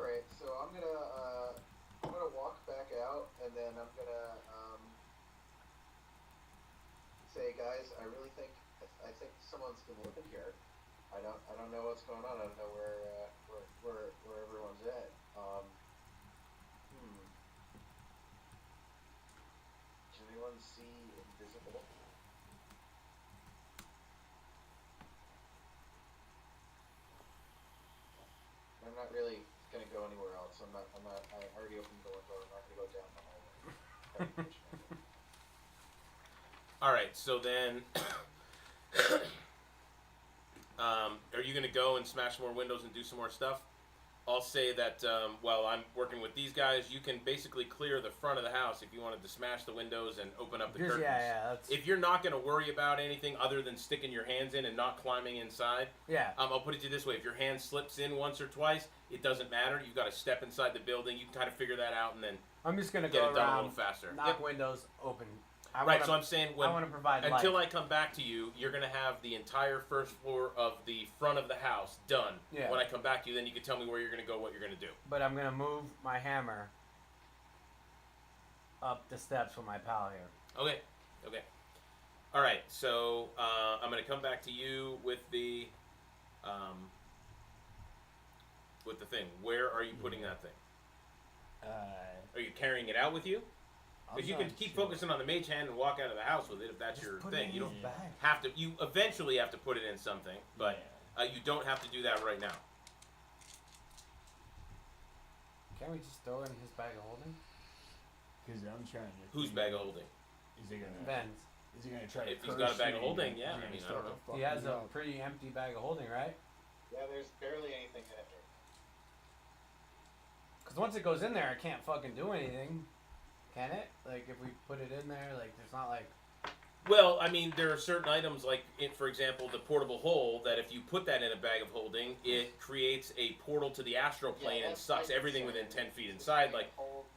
right. So I'm gonna walk back out, and then I'm gonna say, guys, I really think I think someone's been living here. I don't know what's going on. I don't know where everyone's at. Can anyone see invisible? I'm not really gonna go anywhere else. I already opened the door. I'm not gonna go down the hallway. All right. So then, are you going to go and smash more windows and do some more stuff? I'll say that while I'm working with these guys, you can basically clear the front of the house if you wanted to smash the windows and open up the curtains. If you're not going to worry about anything other than sticking your hands in and not climbing inside, I'll put it to you this way. If your hand slips in once or twice, it doesn't matter. You've got to step inside the building. You can kind of figure that out and then I'm just going to get go it done a around, little faster. knock windows open. So I'm saying I want to provide until light. I come back to you, you're going to have the entire first floor of the front of the house done. Yeah. When I come back to you, then you can tell me where you're going to go, what you're going to do. But I'm going to move my hammer up the steps with my pal here. Okay. All right. So I'm going to come back to you with the with the thing. Where are you putting that thing? Uh, Are you carrying it out with you? I'm Because you not can keep sure. focusing on the mage hand and walk out of the house with it if that's Just your put thing. it in You don't his bag. have to. You eventually have to put it in something, but you don't have to do that right now. Can't we just throw it in his bag of holding? Because I'm trying to. Whose bag of holding? Is he gonna? Ben's. Is he gonna try to? If he's got a bag of curse me? holding, Is yeah, he I gonna mean, I start don't to know. fuck He has me a up? pretty empty bag of holding, right? Yeah, there's barely anything in it. Because once it goes in there, it can't fucking do anything. Can it? Like, if we put it in there, like, it's not like... Well, I mean, there are certain items, like, for example, the portable hole, that if you put that in a bag of holding, it creates a portal to the astral plane and sucks everything within 10 feet inside, like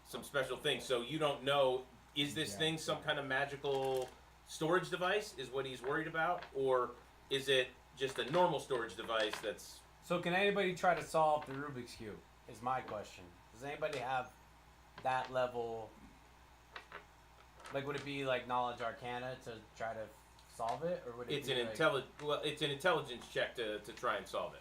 some special things. So you don't know, is this thing some kind of magical storage device, is what he's worried about? Or is it just a normal storage device that's... So can anybody try to solve the Rubik's Cube, is my question. Does anybody have that level... Like, would it be like knowledge arcana to try to solve it, or would it It's be an like... it's an intelligence check to try and solve it.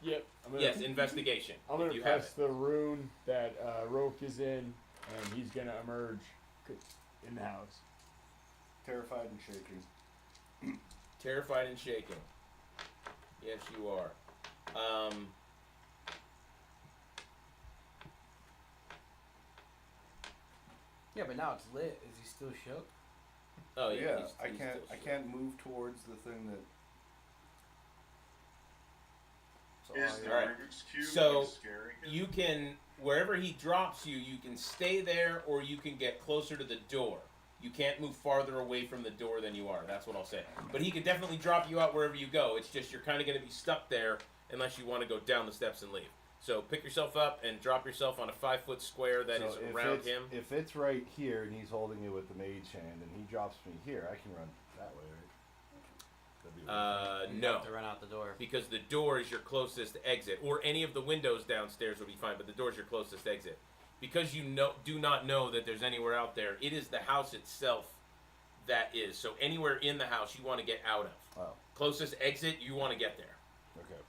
Yep. Yes, investigation. I'm gonna if you have press it. the rune that Roke is in, and he's gonna emerge in the house. Terrified and shaking. Terrified and shaking. Yes, you are. Yeah, but now it's lit. Is he still shook? Oh Yeah, yeah. I he's can't. still I shook. can't move towards the thing that. So, Is the Alright. Rubik's Cube So, scary? You can, wherever he drops you, you can stay there, or you can get closer to the door. You can't move farther away from the door than you are. That's what I'll say. But he can definitely drop you out wherever you go. It's just you're kind of going to be stuck there unless you want to go down the steps and leave. So pick yourself up and drop yourself on a 5-foot square that is if around it's, him. If it's right here and he's holding it with the mage hand and he drops me here, I can run that way, right? That'd be You No. have to run out the door. Because the door is your closest exit, or any of the windows downstairs will be fine, but the door is your closest exit. Because you do not know that there's anywhere out there, it is the house itself that is. So anywhere in the house you want to get out of. Oh. Closest exit, you want to get there. Okay.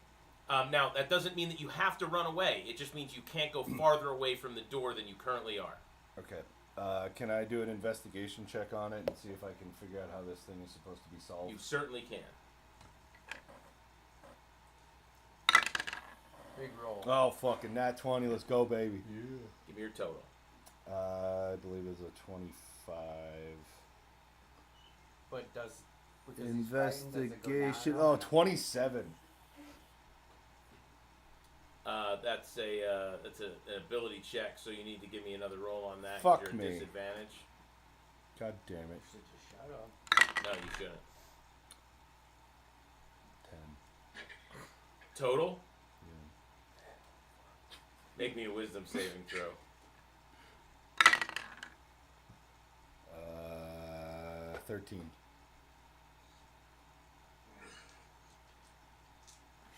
Now, that doesn't mean that you have to run away. It just means you can't go farther away from the door than you currently are. Okay. Can I do an investigation check on it and see if I can figure out how this thing is supposed to be solved? You certainly can. Big roll. Oh, fucking nat 20. Let's go, baby. Give me your total. I believe it's a 25. But does... because he's frightened, does it go down Investigation. or Oh, not? 27. That's an ability check, so you need to give me another roll on that. 'cause Fuck you're at me. disadvantage. God damn it. Should just shut up. No, you shouldn't. 10. Total? Yeah. Make me a wisdom saving throw. 13.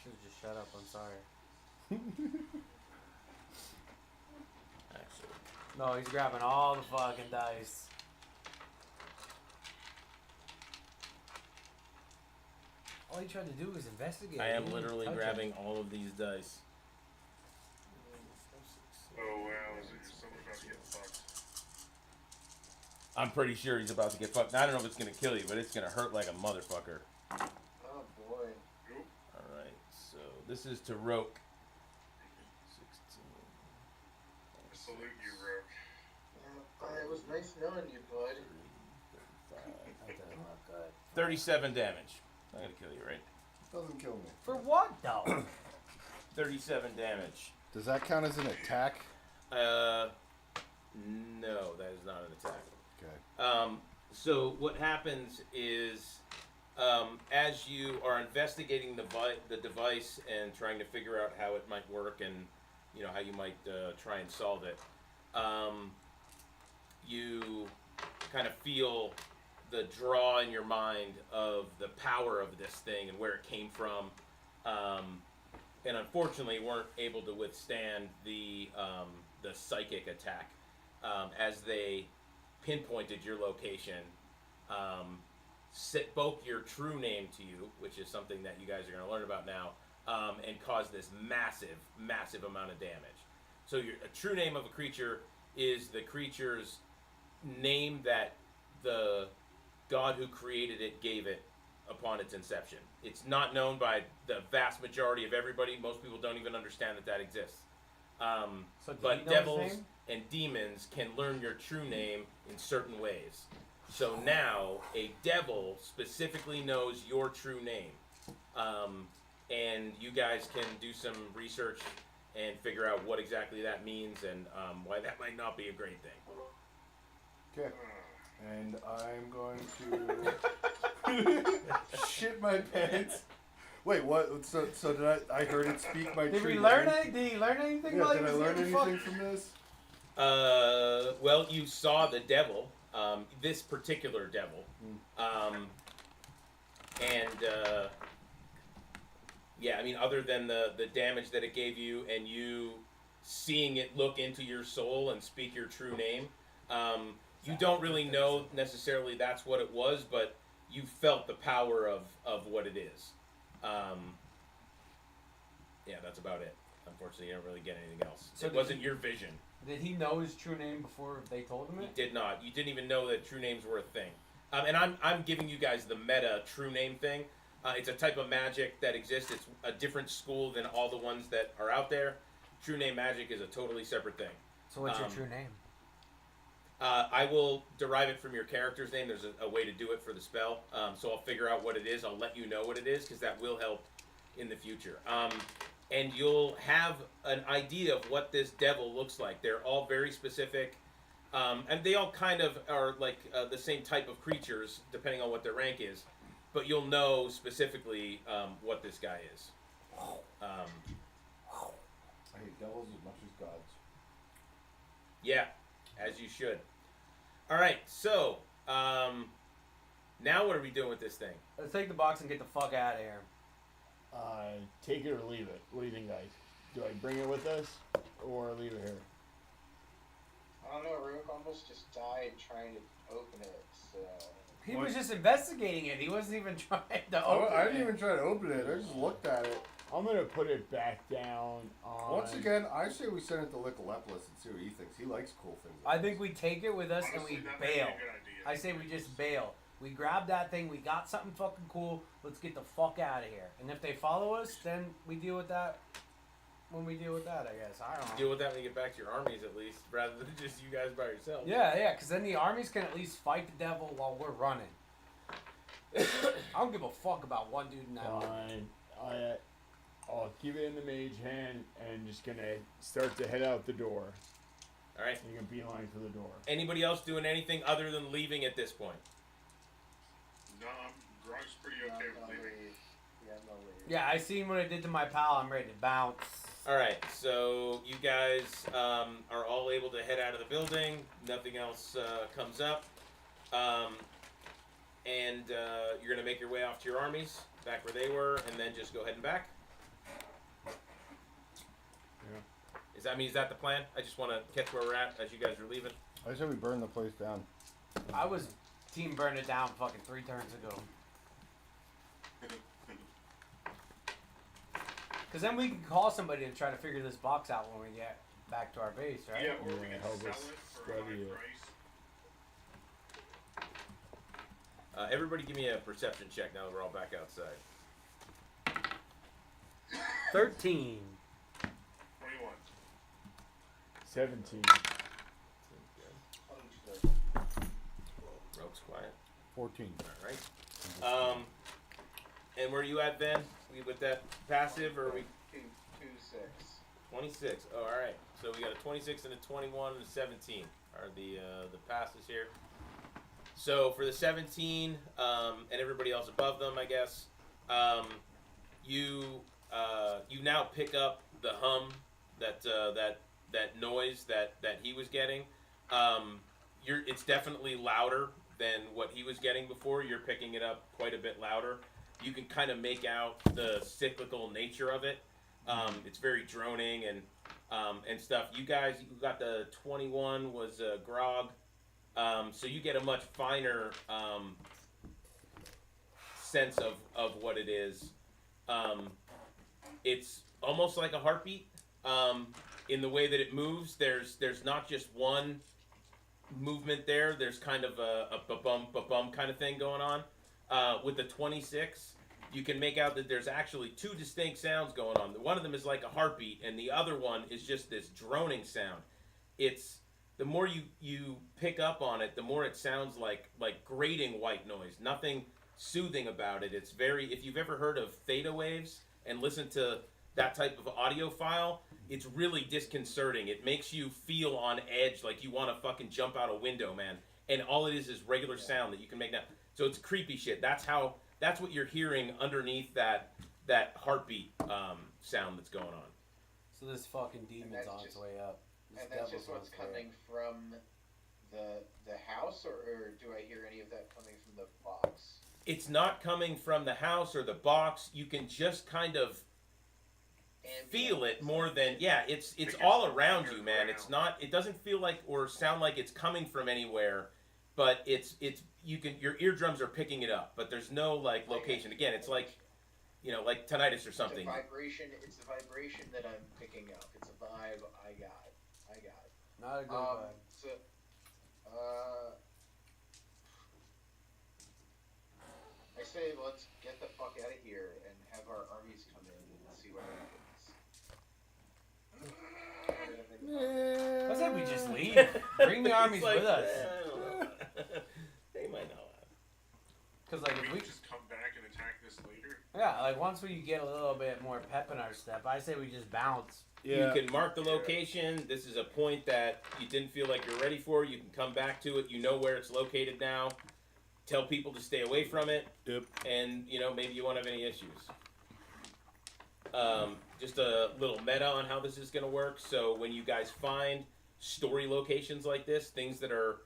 Should have just shut up. I'm sorry. Actually. No, he's grabbing all the fucking dice. All he tried to do was investigate. I He am didn't literally touch it. grabbing all of these dice. Oh wow, is it someone about to get fucked? I'm pretty sure he's about to get fucked. I don't know if it's gonna kill you, but it's gonna hurt like a motherfucker. Oh boy. Alright, so this is to Roke. 16. Salute you, Rook. It was nice knowing you, bud. 35. That doesn't look good. 37 damage. I'm gonna kill you, right? Doesn't kill me. For what, though? 37 damage. Does that count as an attack? No, that is not an attack. Okay. So what happens is, as you are investigating the device and trying to figure out how it might work and how you might try and solve it, you kind of feel the draw in your mind of the power of this thing and where it came from, and unfortunately weren't able to withstand the psychic attack as they pinpointed your location. spoke your true name to you, which is something that you guys are going to learn about now, and caused this massive, massive amount of damage. So a true name of a creature is the creature's name that the god who created it gave it upon its inception. It's not known by the vast majority of everybody. Most people don't even understand that exists. But devils and demons can learn your true name in certain ways. So now a devil specifically knows your true name. And you guys can do some research and figure out what exactly that means and why that might not be a great thing. Okay. And I'm going to shit my pants. Wait, what? So did I heard it speak my Did true we learn name? anything? Did he learn anything? Yeah, did I learn anything from this? Well, you saw the devil, this particular devil, yeah, I mean, other than the damage that it gave you and you seeing it look into your soul and speak your true name, you don't really know necessarily that's what it was, but you felt the power of what it is. Yeah, that's about it. Unfortunately, you don't really get anything else. So it wasn't your vision. Did he know his true name before they told him it? He did not. You didn't even know that true names were a thing. And I'm giving you guys the meta true name thing. It's a type of magic that exists. It's a different school than all the ones that are out there. True name magic is a totally separate thing. So what's your true name? I will derive it from your character's name. There's a way to do it for the spell. So I'll figure out what it is. I'll let you know what it is because that will help in the future. And you'll have an idea of what this devil looks like. They're all very specific. And they all kind of are like the same type of creatures, depending on what their rank is. But you'll know specifically what this guy is. I hate devils as much as gods. Yeah, as you should. All right, so now what are we doing with this thing? Let's take the box and get the fuck out of here. Take it or leave it. What do you think, guys? Do I bring it with us or leave it here? I don't know, Rook almost just died trying to open it, so... He was just investigating it. He wasn't even trying to open it. I didn't even try to open it. I just looked at it. I'm going to put it back down on... Once again, I say we send it to Lickalepolis and see what he thinks. He likes cool things. I think we take it with us Honestly, and we that might be a bail. good idea. I say we just bail. We grab that thing. We got something fucking cool. Let's get the fuck out of here. And if they follow us, then we deal with that when we deal with that, I guess. I don't know. Deal with that when you get back to your armies, at least, rather than just you guys by yourselves. Yeah, because then the armies can at least fight the devil while we're running. I don't give a fuck about one dude in that one. I'll keep it in the mage hand and just going to start to head out the door. All right. You can beeline for the door. Anybody else doing anything other than leaving at this point? No, Grog's pretty okay with leaving. Yeah, I seen what I did to my pal. I'm ready to bounce. All right, so you guys are all able to head out of the building. Nothing else comes up. And you're going to make your way off to your armies, back where they were, and then just go heading back? Yeah. Is that the plan? I just want to catch where we're at as you guys are leaving. I said we burn the place down. I was team burn it down fucking 3 turns ago. Because then we can call somebody to try to figure this box out when we get back to our base, right? Yeah, or we Yeah, can help sell us it for a high study it. price. Everybody give me a perception check now that we're all back outside. 13. 21. 17. Rogue's quiet. 14. All right. And where are you at, Ben? We with that passive, or are we 2-6. 26? Oh, all right. So we got a 26 and a 21 and a 17 are the passes here. So for the 17 and everybody else above them, I guess, you now pick up the hum, that noise that he was getting. It's definitely louder than what he was getting before. You're picking it up quite a bit louder. You can kind of make out the cyclical nature of it. It's very droning and stuff. You guys, you got the 21 was Grog. So you get a much finer sense of what it is. It's almost like a heartbeat in the way that it moves. There's not just one movement there. There's kind of a ba-bum kind of thing going on. With the 26, you can make out that there's actually two distinct sounds going on. One of them is like a heartbeat, and the other one is just this droning sound. It's the more you pick up on it, the more it sounds like grating white noise. Nothing soothing about it. It's very, if you've ever heard of theta waves and listened to that type of audio file, it's really disconcerting. It makes you feel on edge, like you want to fucking jump out a window, man. And all it is regular sound that you can make now. So it's creepy shit. That's what you're hearing underneath that heartbeat sound that's going on. So this fucking demon's on its way up. This And that's devil's just on what's its way up. coming from the house, or do I hear any of that coming from the box? It's not coming from the house or the box. You can just kind of feel it more than it's all around you, man. It's not, it doesn't feel like or sound like it's coming from anywhere, but it's your eardrums are picking it up, but there's no like location. Again, it's like like tinnitus or something. It's a vibration that I'm picking up. It's a vibe I got. Not a good vibe. So, I say let's get the fuck out of here and have our armies come in and see what happens. I said we just leave. Bring the armies with us. They might not. Because like if we just come back and attack this later. Yeah, like once we get a little bit more pep in our step, I say we just bounce. Yeah. You can mark the location. This is a point that you didn't feel like you're ready for. You can come back to it. You know where it's located now. Tell people to stay away from it. Yep. And maybe you won't have any issues. Just a little meta on how this is going to work. So when you guys find story locations like this, things that are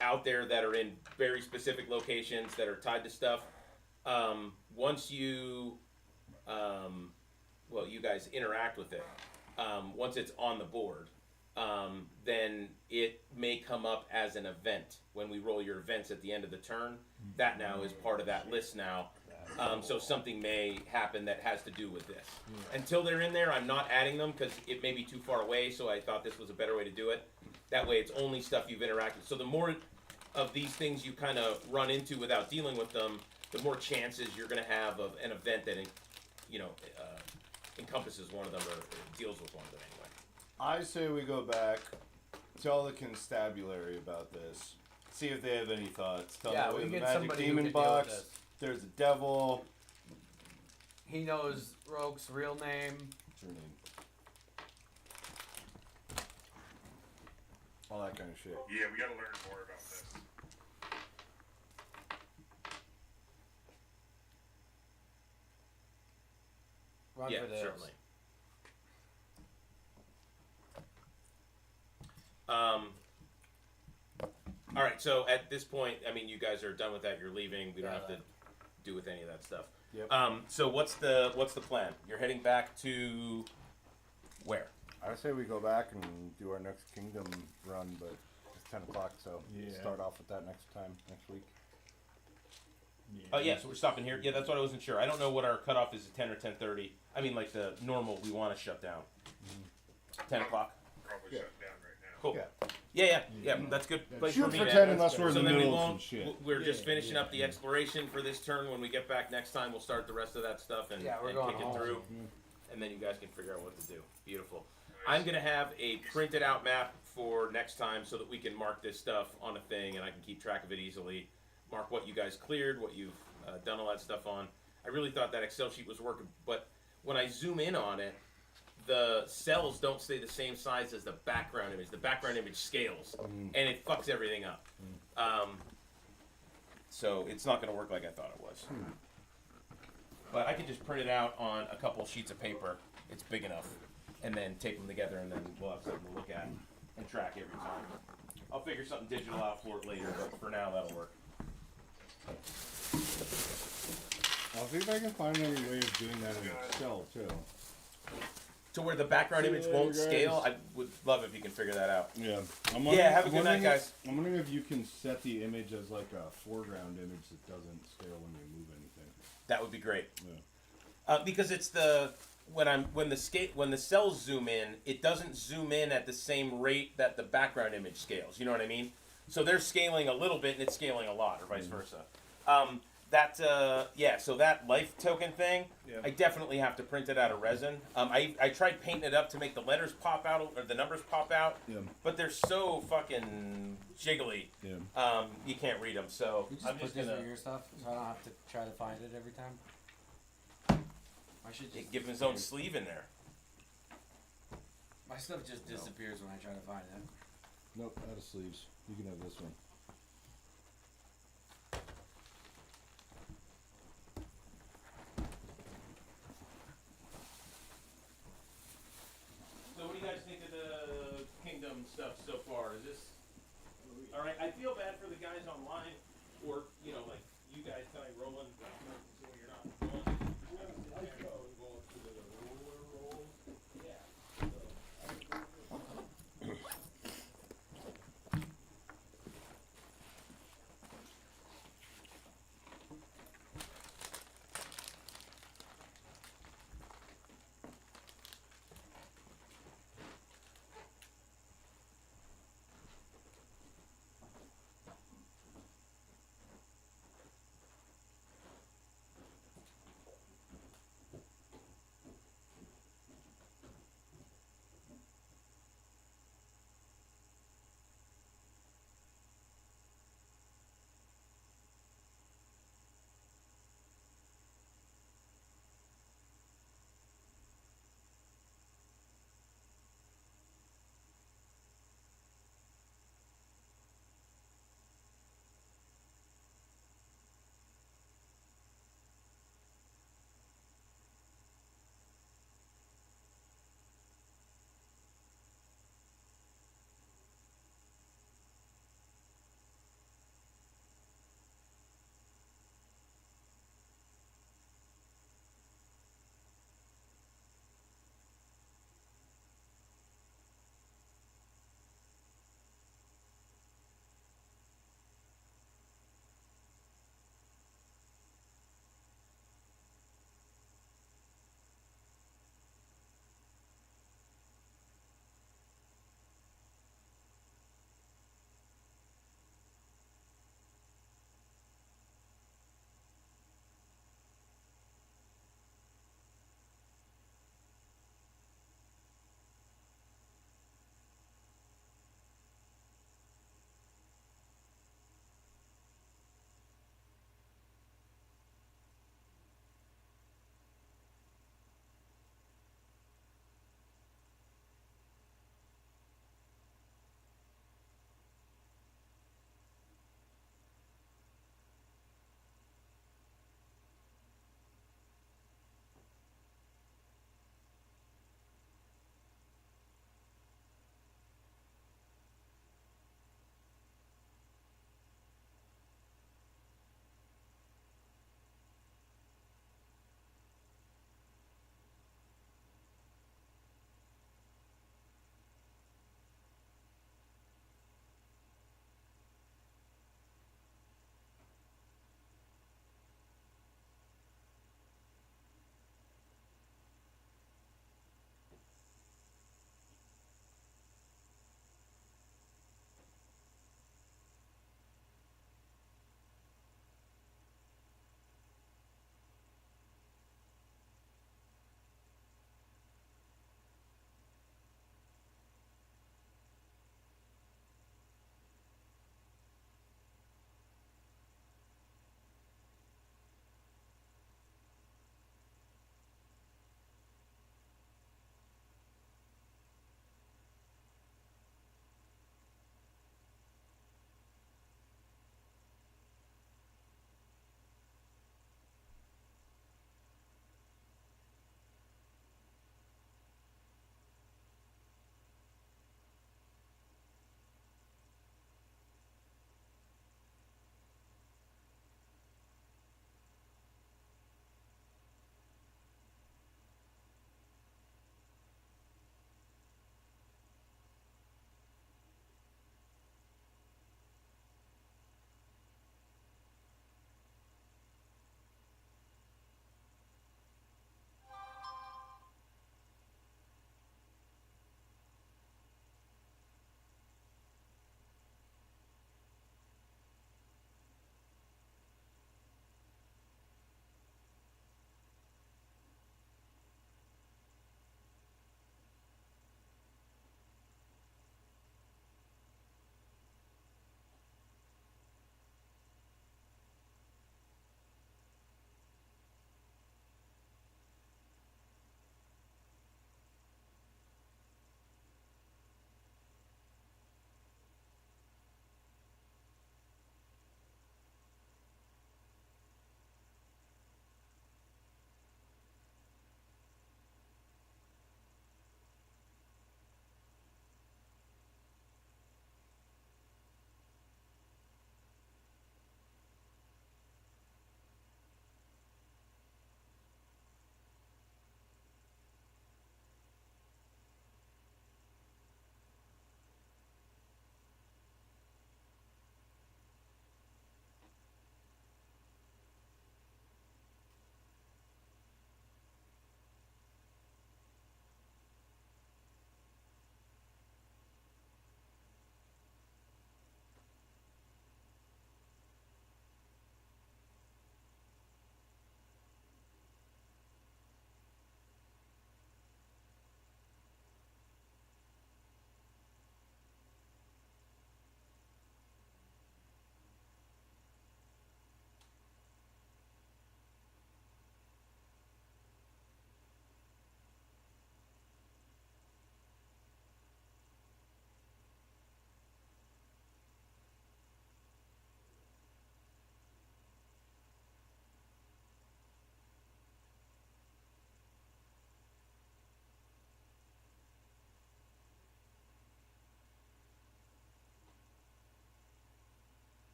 out there that are in very specific locations that are tied to stuff, once you you guys interact with it, once it's on the board, then it may come up as an event when we roll your events at the end of the turn. That now is part of that list now. So something may happen that has to do with this. Until they're in there, I'm not adding them because it may be too far away, so I thought this was a better way to do it. That way it's only stuff you've interacted. So the more of these things you kind of run into without dealing with them, the more chances you're going to have of an event that encompasses one of them or deals with one of them anyway. I say we go back, tell the constabulary about this, see if they have any thoughts. Tell them we the get magic somebody demon who can deal with box. this. There's a devil. He knows Rogue's real name. What's her name? All that kind of shit. Yeah, we gotta learn more about this. Run for this. Certainly. All right, so at this point, I mean, you guys are done with that. You're leaving. We don't have to do with any of that stuff. Yep. So what's the plan? You're heading back to where? I say we go back and do our next kingdom run, but it's 10 o'clock, so start off with that next week. Oh, yeah, so we're stopping here. Yeah, that's what I wasn't sure. I don't know what our cutoff is at 10 or 10:30. I mean, like the normal, we want to shut down. 10 o'clock? Probably shut down right now. Cool. Yeah. Yeah, that's good place Shoot for me, for man. 10 unless we're in So the then we middle of some won't, shit. we're just finishing up the exploration for this turn. When we get back next time, we'll start the rest of that stuff and, Yeah, we're and going kick it home. through. And then you guys can figure out what to do. Beautiful. I'm going to have a printed out map for next time so that we can mark this stuff on a thing and I can keep track of it easily. Mark what you guys cleared, what you've done all that stuff on. I really thought that Excel sheet was working, but when I zoom in on it, the cells don't stay the same size as the background image. The background image scales, and it fucks everything up. So it's not going to work like I thought it was. But I could just print it out on a couple sheets of paper. It's big enough. And then tape them together, and then we'll have something to look at and track every time. I'll figure something digital out for it later, but for now, that'll work. I'll see if I can find any way of doing that in Excel, too. To where the background image won't scale? I would love if you can figure that out. Yeah. Have a good night, guys. I'm wondering if you can set the image as like a foreground image that doesn't scale when you move anything. That would be great. Yeah. Because it's when the cells zoom in, it doesn't zoom in at the same rate that the background image scales. You know what I mean? So they're scaling a little bit and it's scaling a lot, or vice versa. So that life token thing, Yeah. I definitely have to print it out of resin. I tried painting it up to make the letters pop out or the numbers pop out, Yeah. but they're so fucking jiggly. Yeah. You can't read them. So You just I'm put just this gonna for your stuff, so I don't have to try to find it every time. I should just give him his own sleeve in there. My stuff just disappears when I try to find it. Nope, out of sleeves. You can have this one. So what do you guys think of the Kingdom stuff so far? Is this all right? I feel bad for the guys online, or like you guys tonight, Roland.